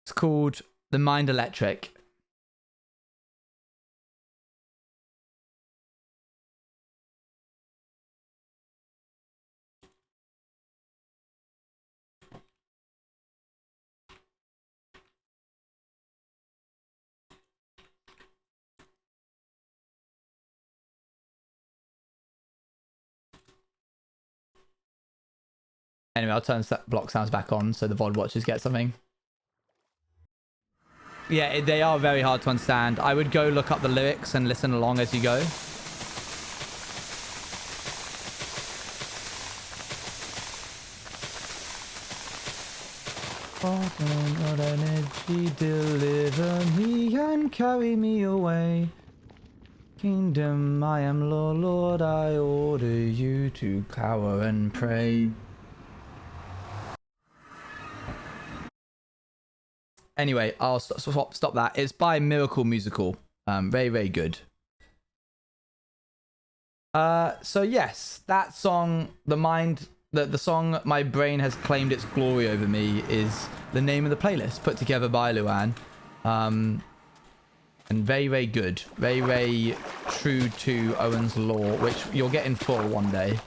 It's called The Mind Electric. Anyway, I'll turn block sounds back on so the VOD watchers get something. Yeah, they are very hard to understand. I would go look up the lyrics and listen along as you go. Lord energy, deliver me and carry me away. Kingdom, I am Lord, Lord, I order you to cower and pray. Anyway, I'll stop that. It's by Miracle Musical. Very, very good. So yes, that song, the song My Brain Has Claimed Its Glory Over Me is the name of the playlist put together by Luan. And very, very good. Very, very true to Owen's lore, which you'll get in full one day.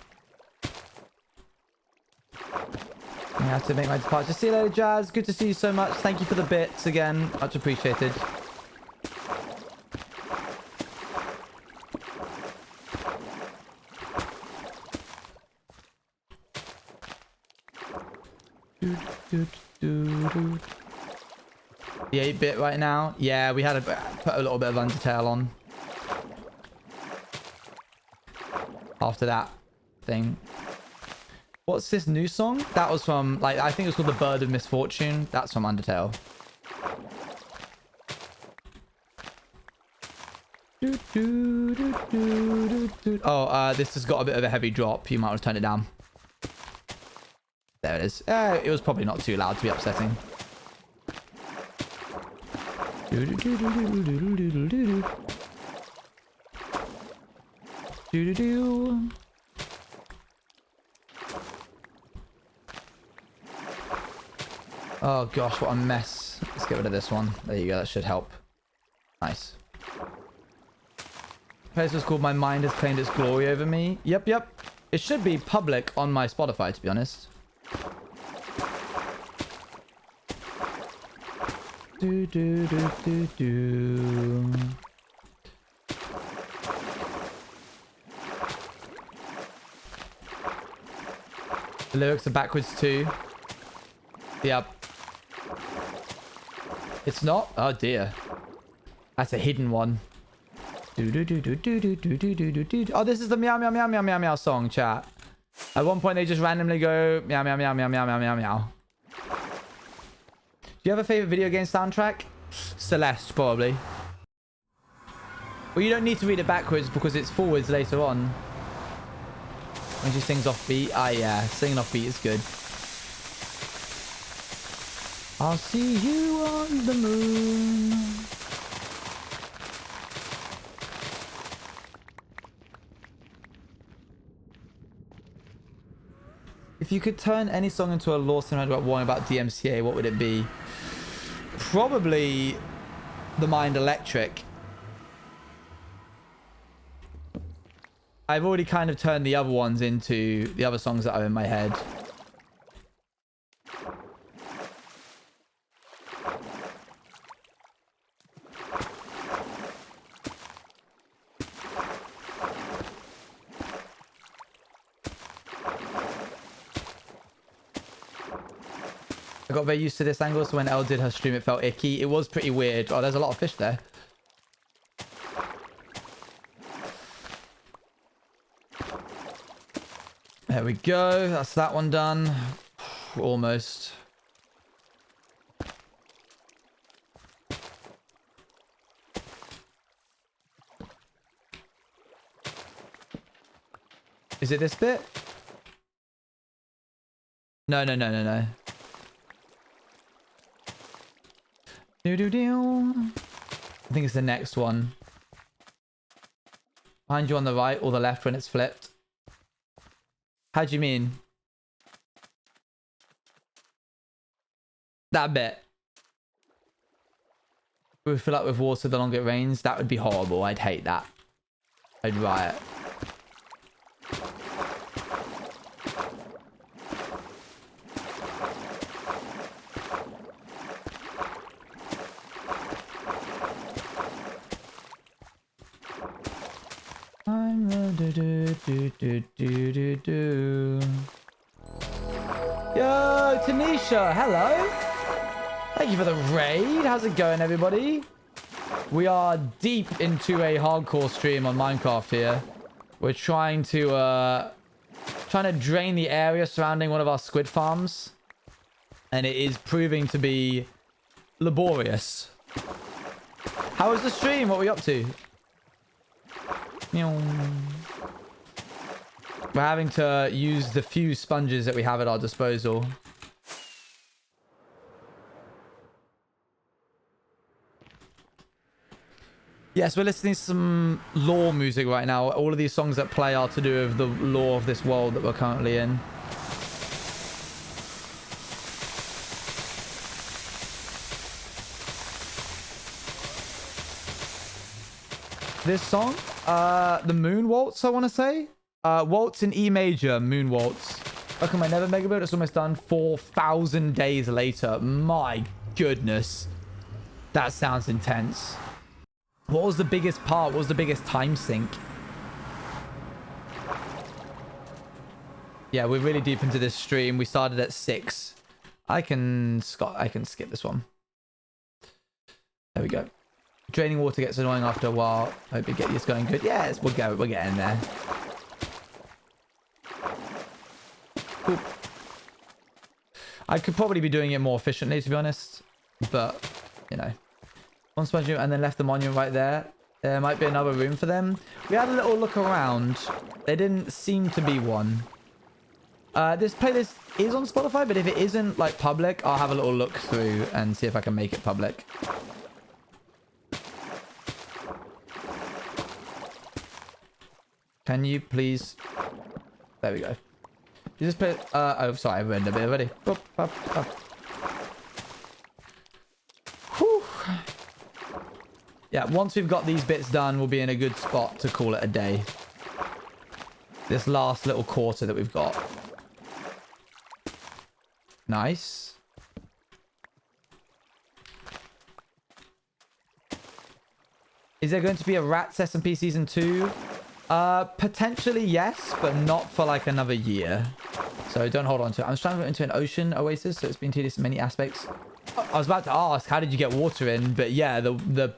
I have to make my departure. See you later, Jazz. Good to see you so much. Thank you for the bits again. Much appreciated. The 8-bit right now. Yeah, we had to put a little bit of Undertale on. After that thing. What's this new song? That was from, like, I think it was called The Bird of Misfortune. That's from Undertale. Oh, this has got a bit of a heavy drop. You might want to turn it down. There it is. It was probably not too loud to be upsetting. Oh gosh, what a mess. Let's get rid of this one. There you go, that should help. Nice. Place was called My Mind Has Claimed Its Glory Over Me. Yep. It should be public on my Spotify, to be honest. The lyrics are backwards too. Yep. It's not? Oh dear. That's a hidden one. Oh, this is the meow meow meow meow meow meow song, chat. At one point they just randomly go meow meow meow meow meow meow meow meow. Do you have a favorite video game soundtrack? Celeste, probably. Well, you don't need to read it backwards because it's forwards later on. When she sings off beat. Ah, yeah. Singing off beat is good. I'll see you on the moon. If you could turn any song into a lore cinematic one about DMCA, what would it be? Probably The Mind Electric. I've already kind of turned the other ones into the other songs that are in my head. I got very used to this angle, so when Elle did her stream, it felt icky. It was pretty weird. Oh, there's a lot of fish there. There we go. That's that one done. Almost. Is it this bit? No. I think it's the next one. Behind you on the right or the left when it's flipped. How do you mean? That bit. We would fill up with water the longer it rains. That would be horrible. I'd hate that. I'd riot. Yo, Tanisha, hello. Thank you for the raid. How's it going, everybody? We are deep into a hardcore stream on Minecraft here. We're trying to drain the area surrounding one of our squid farms, and it is proving to be laborious. How was the stream? What were we up to? We're having to use the few sponges that we have at our disposal. Yes, we're listening to some lore music right now. All of these songs that play are to do with the lore of this world that we're currently in. This song, the Moon Waltz, I want to say. Waltz in E major, Moon Waltz. Look at my Never Mega Build. It's almost done 4,000 days later. My goodness. That sounds intense. What was the biggest part? What was the biggest time sink? Yeah, we're really deep into this stream. We started at 6. I can skip this one. There we go. Draining water gets annoying after a while. Hope you get this going good. Yes, we're getting there. Cool. I could probably be doing it more efficiently, to be honest. But, you know. One sponge room and then left the monument right there. There might be another room for them. We had a little look around. There didn't seem to be one. This playlist is on Spotify, but if it isn't like public, I'll have a little look through and see if I can make it public. Can you please... There we go. You just play... oh, sorry, I read a bit already. Boop, boop, boop. Whew. Yeah, once we've got these bits done, we'll be in a good spot to call it a day. This last little quarter that we've got. Nice. Is there going to be a Rats SMP Season 2? Potentially yes, but not for like another year. So don't hold on to it. I'm just trying to go into an ocean oasis, so it's been tedious in many aspects. I was about to ask, how did you get water in? But yeah, the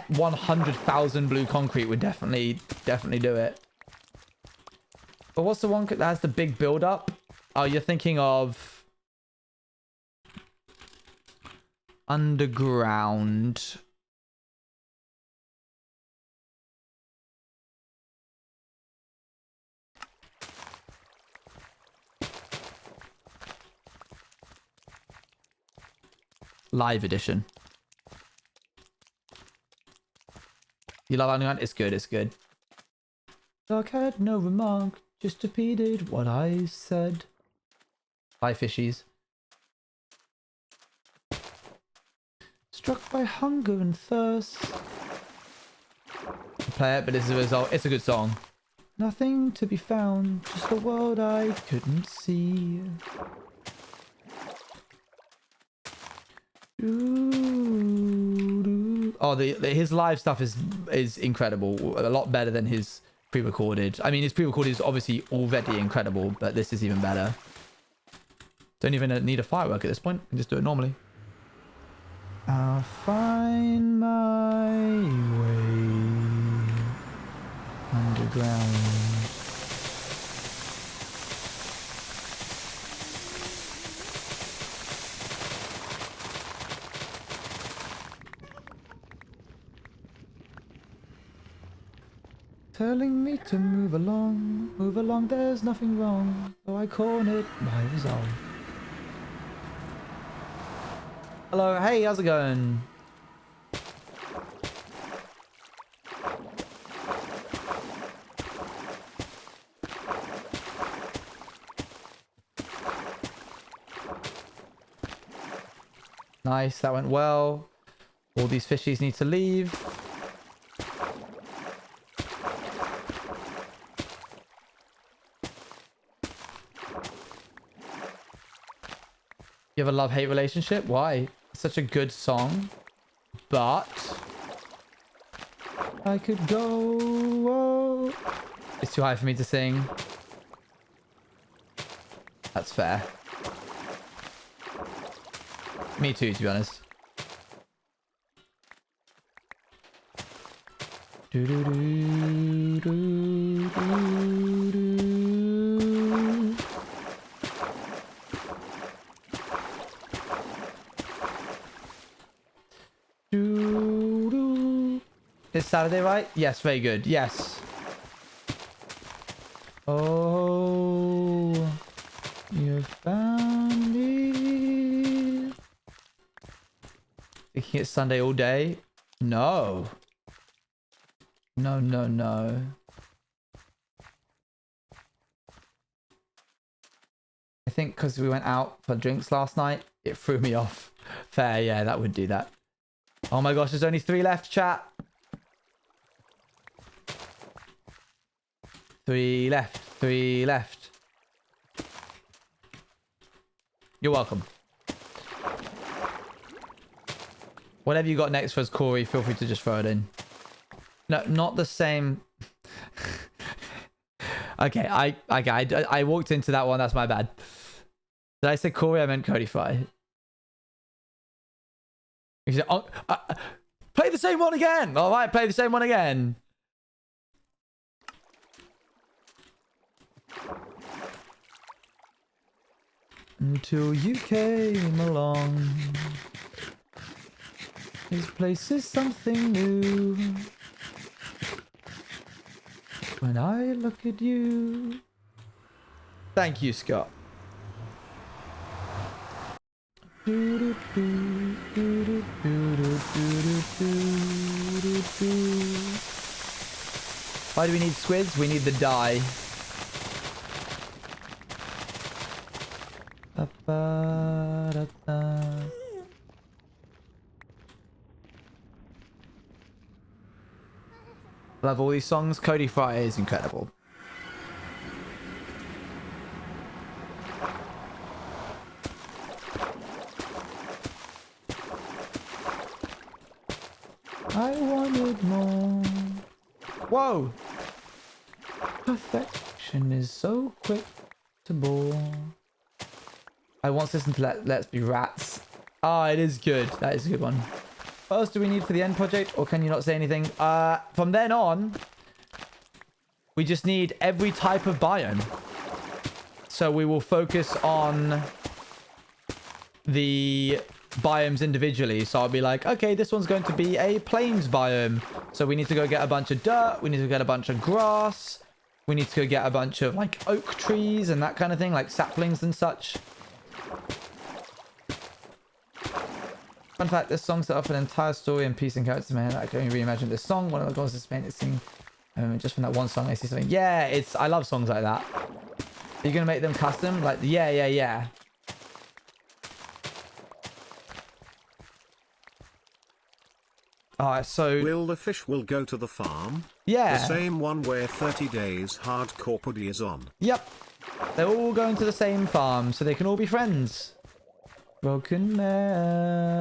100,000 blue concrete would definitely do it. But what's the one that has the big build up? Oh, you're thinking of underground. Live edition. You love underground? It's good, it's good. Doc had no remark, just repeated what I said. Hi, fishies. Struck by hunger and thirst. Play it, but this is a result. It's a good song. Nothing to be found, just a world I couldn't see. Oh, his live stuff is incredible. A lot better than his pre-recorded. I mean, his pre-recorded is obviously already incredible, but this is even better. Don't even need a firework at this point. You can just do it normally. I'll find my way underground. Telling me to move along, there's nothing wrong, though I cornered my resolve. Hello, hey, how's it going? Nice, that went well. All these fishies need to leave. You have a love-hate relationship? Why? It's such a good song. But I could go. It's too high for me to sing. That's fair. Me too, to be honest. Do do do do do do. It's Saturday, right? Yes, very good. Yes. Oh, you found me. Thinking it's Sunday all day? No. No, no, no. I think because we went out for drinks last night, it threw me off. Fair, yeah, that would do that. Oh my gosh, there's only 3 left, chat. 3 left. 3 left. You're welcome. Whatever you got next for us, Corey, feel free to just throw it in. No, not the same. Okay, I walked into that one. That's my bad. Did I say Corey? I meant Codify. You said, oh, play the same one again. All right, play the same one again. until you came along. This place is something new. When I look at you. Thank you, Scott. Why do we need squids? We need the dye. Love all these songs. Cody Friday is incredible. I wanted more. Whoa! Perfection is so quitable. I once listened to Let's Be Rats. Ah, it is good. That is a good one. What else do we need for the end project, or can you not say anything? From then on, we just need every type of biome. So we will focus on the biomes individually. So I'll be like, okay, this one's going to be a plains biome. So we need to go get a bunch of dirt. We need to get a bunch of grass. We need to go get a bunch of like oak trees and that kind of thing, like saplings and such. Fun fact, this song set up an entire story and piece and characters, man. I can only reimagine this song. One of the goals is painted sing. Just from that one song, I see something. Yeah, I love songs like that. Are you gonna make them custom? Like, yeah. Alright, so... Will the fish will go to the farm? Yeah. The same one where 30 days hardcore putty is on. Yep. They're all going to the same farm, so they can all be friends. Broken melody.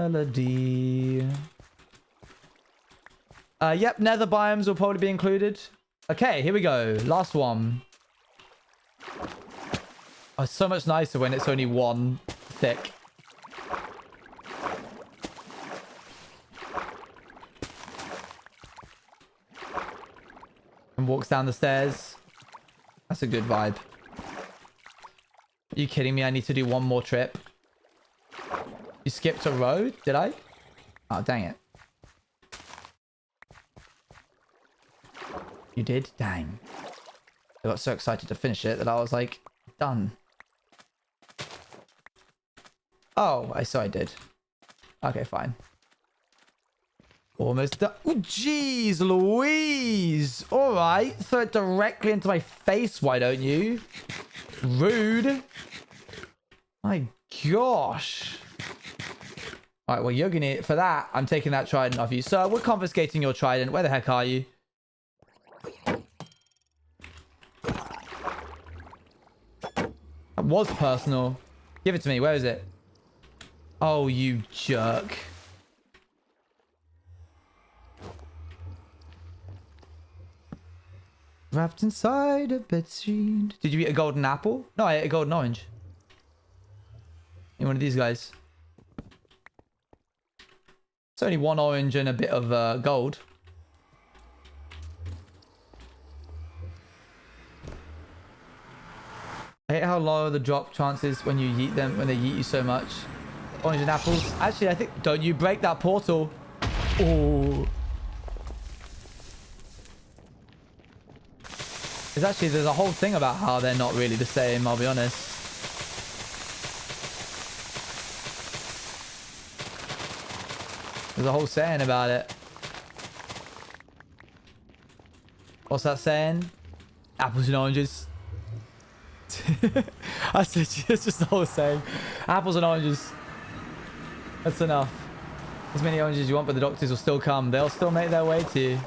Yep, nether biomes will probably be included. Okay, here we go. Last one. Oh, it's so much nicer when it's only one thick. And walks down the stairs. That's a good vibe. Are you kidding me? I need to do one more trip. You skipped a road? Did I? Oh, dang it. You did? Dang. I got so excited to finish it that I was like, done. Oh, I saw I did. Okay, fine. Almost done. Oh, jeez, Louise. All right. Throw it directly into my face, why don't you? Rude. My gosh. All right, well, you're going to... For that, I'm taking that trident off you. Sir, we're confiscating your trident. Where the heck are you? That was personal. Give it to me. Where is it? Oh, you jerk. Wrapped inside a bedsheet. Did you eat a golden apple? No, I ate a golden orange. In one of these guys. It's only one orange and a bit of gold. I hate how low the drop chances when you yeet them, when they yeet you so much. Orange and apples. Actually, I think... Don't you break that portal. Oh. There's a whole thing about how they're not really the same, I'll be honest. There's a whole saying about it. What's that saying? Apples and oranges. I said it's just the whole saying. Apples and oranges. That's enough. As many oranges as you want, but the doctors will still come. They'll still make their way to you.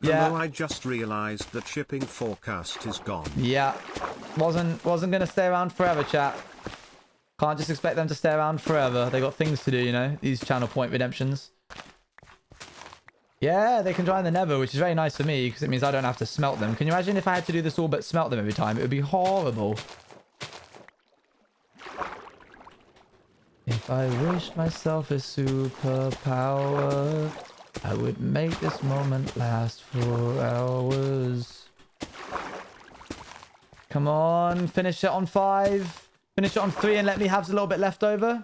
Yeah. Hello, I just realized that shipping forecast is gone. Yeah. Wasn't gonna stay around forever, chat. Can't just expect them to stay around forever. They got things to do, you know? These channel point redemptions. Yeah, they can dry in the nether, which is very nice for me, because it means I don't have to smelt them. Can you imagine if I had to do this all but smelt them every time? It would be horrible. If I wished myself a superpower, I would make this moment last for hours. Come on, finish it on 5. Finish it on 3 and let me have a little bit left over.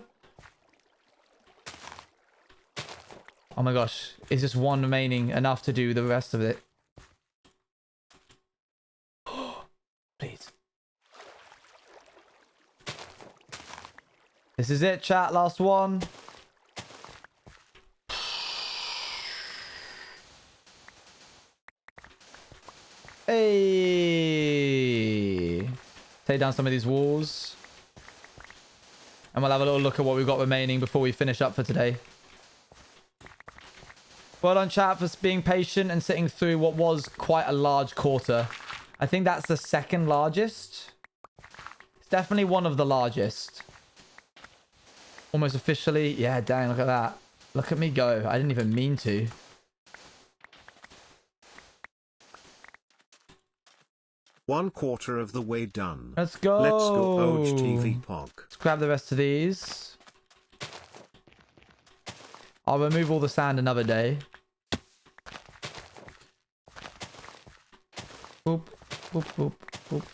Oh my gosh. Is just 1 remaining enough to do the rest of it? Please. This is it, chat. Last one. Hey. Take down some of these walls. And we'll have a little look at what we've got remaining before we finish up for today. Well done, chat, for being patient and sitting through what was quite a large quarter. I think that's the 2nd largest. It's definitely one of the largest. Almost officially. Yeah, dang, look at that. Look at me go. I didn't even mean to. One quarter of the way done. Let's go. Let's go, OGTV Pog. Let's grab the rest of these. I'll remove all the sand another day. Boop, boop, boop, boop.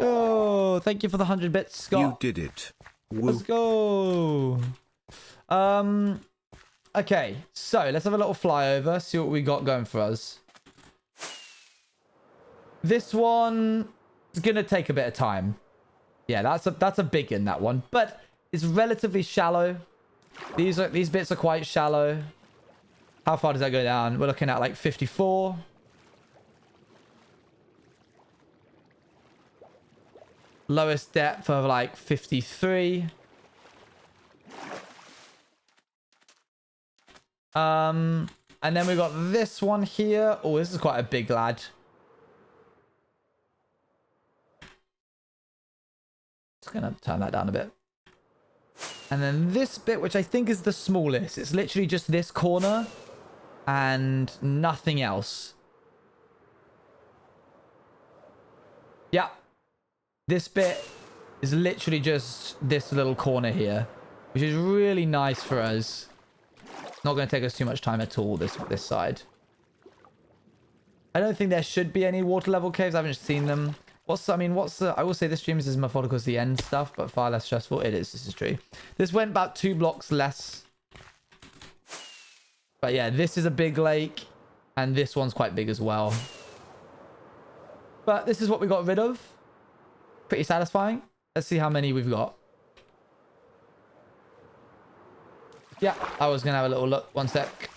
Oh, thank you for the 100 bits, Scott. You did it. Woo. Let's go. Okay, so let's have a little flyover, see what we got going for us. This one is gonna take a bit of time. Yeah, that's a big one, that one, but it's relatively shallow. These bits are quite shallow. How far does that go down? We're looking at like 54. Lowest depth of like 53. And then we've got this one here. Oh, this is quite a big lad. Just gonna turn that down a bit. And then this bit, which I think is the smallest. It's literally just this corner and nothing else. Yeah. This bit is literally just this little corner here, which is really nice for us. Not going to take us too much time at all, this side. I don't think there should be any water level caves. I haven't seen them. I will say this stream is as methodical as the end stuff, but far less stressful. It is, this is true. This went about 2 blocks less. But yeah, this is a big lake, and this one's quite big as well. But this is what we got rid of. Pretty satisfying. Let's see how many we've got. Yeah, I was going to have a little look. 1 sec.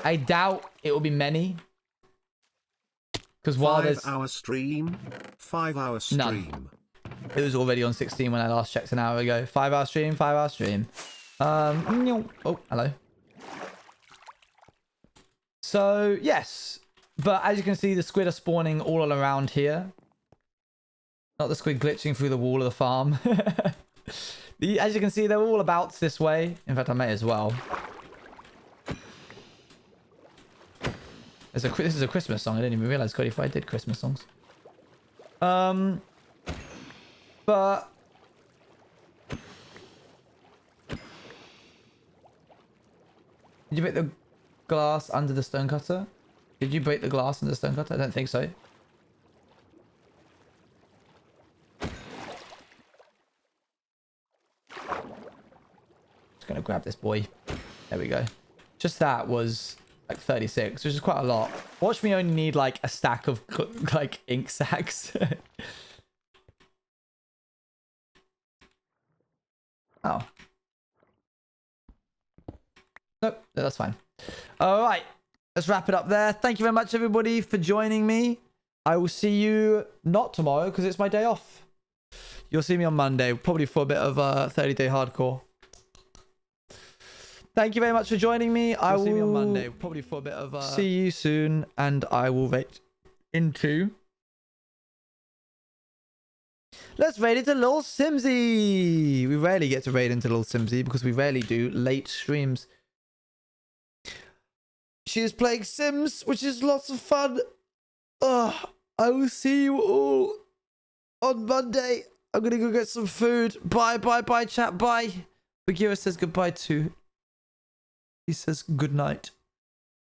I doubt it will be many. Because while there's... 5 hour stream? 5 hour stream. None. It was already on 16 when I last checked an hour ago. 5 hour stream, 5 hour stream. Oh, hello. So, yes. But as you can see, the squid are spawning all around here. Not the squid glitching through the wall of the farm. As you can see, they're all about this way. In fact, I may as well. This is a Christmas song. I didn't even realize Cody Fry did Christmas songs. But... Did you break the glass under the stone cutter? Did you break the glass under the stone cutter? I don't think so. Gonna grab this boy. There we go. Just that was like 36, which is quite a lot. Watch me only need like a stack of like ink sacks. Oh. Nope, that's fine. All right, let's wrap it up there. Thank you very much, everybody, for joining me. I will see you not tomorrow because it's my day off. You'll see me on Monday, probably for a bit of 30-day hardcore. Thank you very much for joining me. I will see me on Monday, probably for a bit of see you soon, and I will raid into... Let's raid into Lil Simsy. We rarely get to raid into Lil Simsy because we rarely do late streams. She is playing Sims, which is lots of fun. I will see you all on Monday. I'm gonna go get some food. Bye, chat. Bye. Bagheera says goodbye too. He says good night.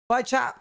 Bye, chat.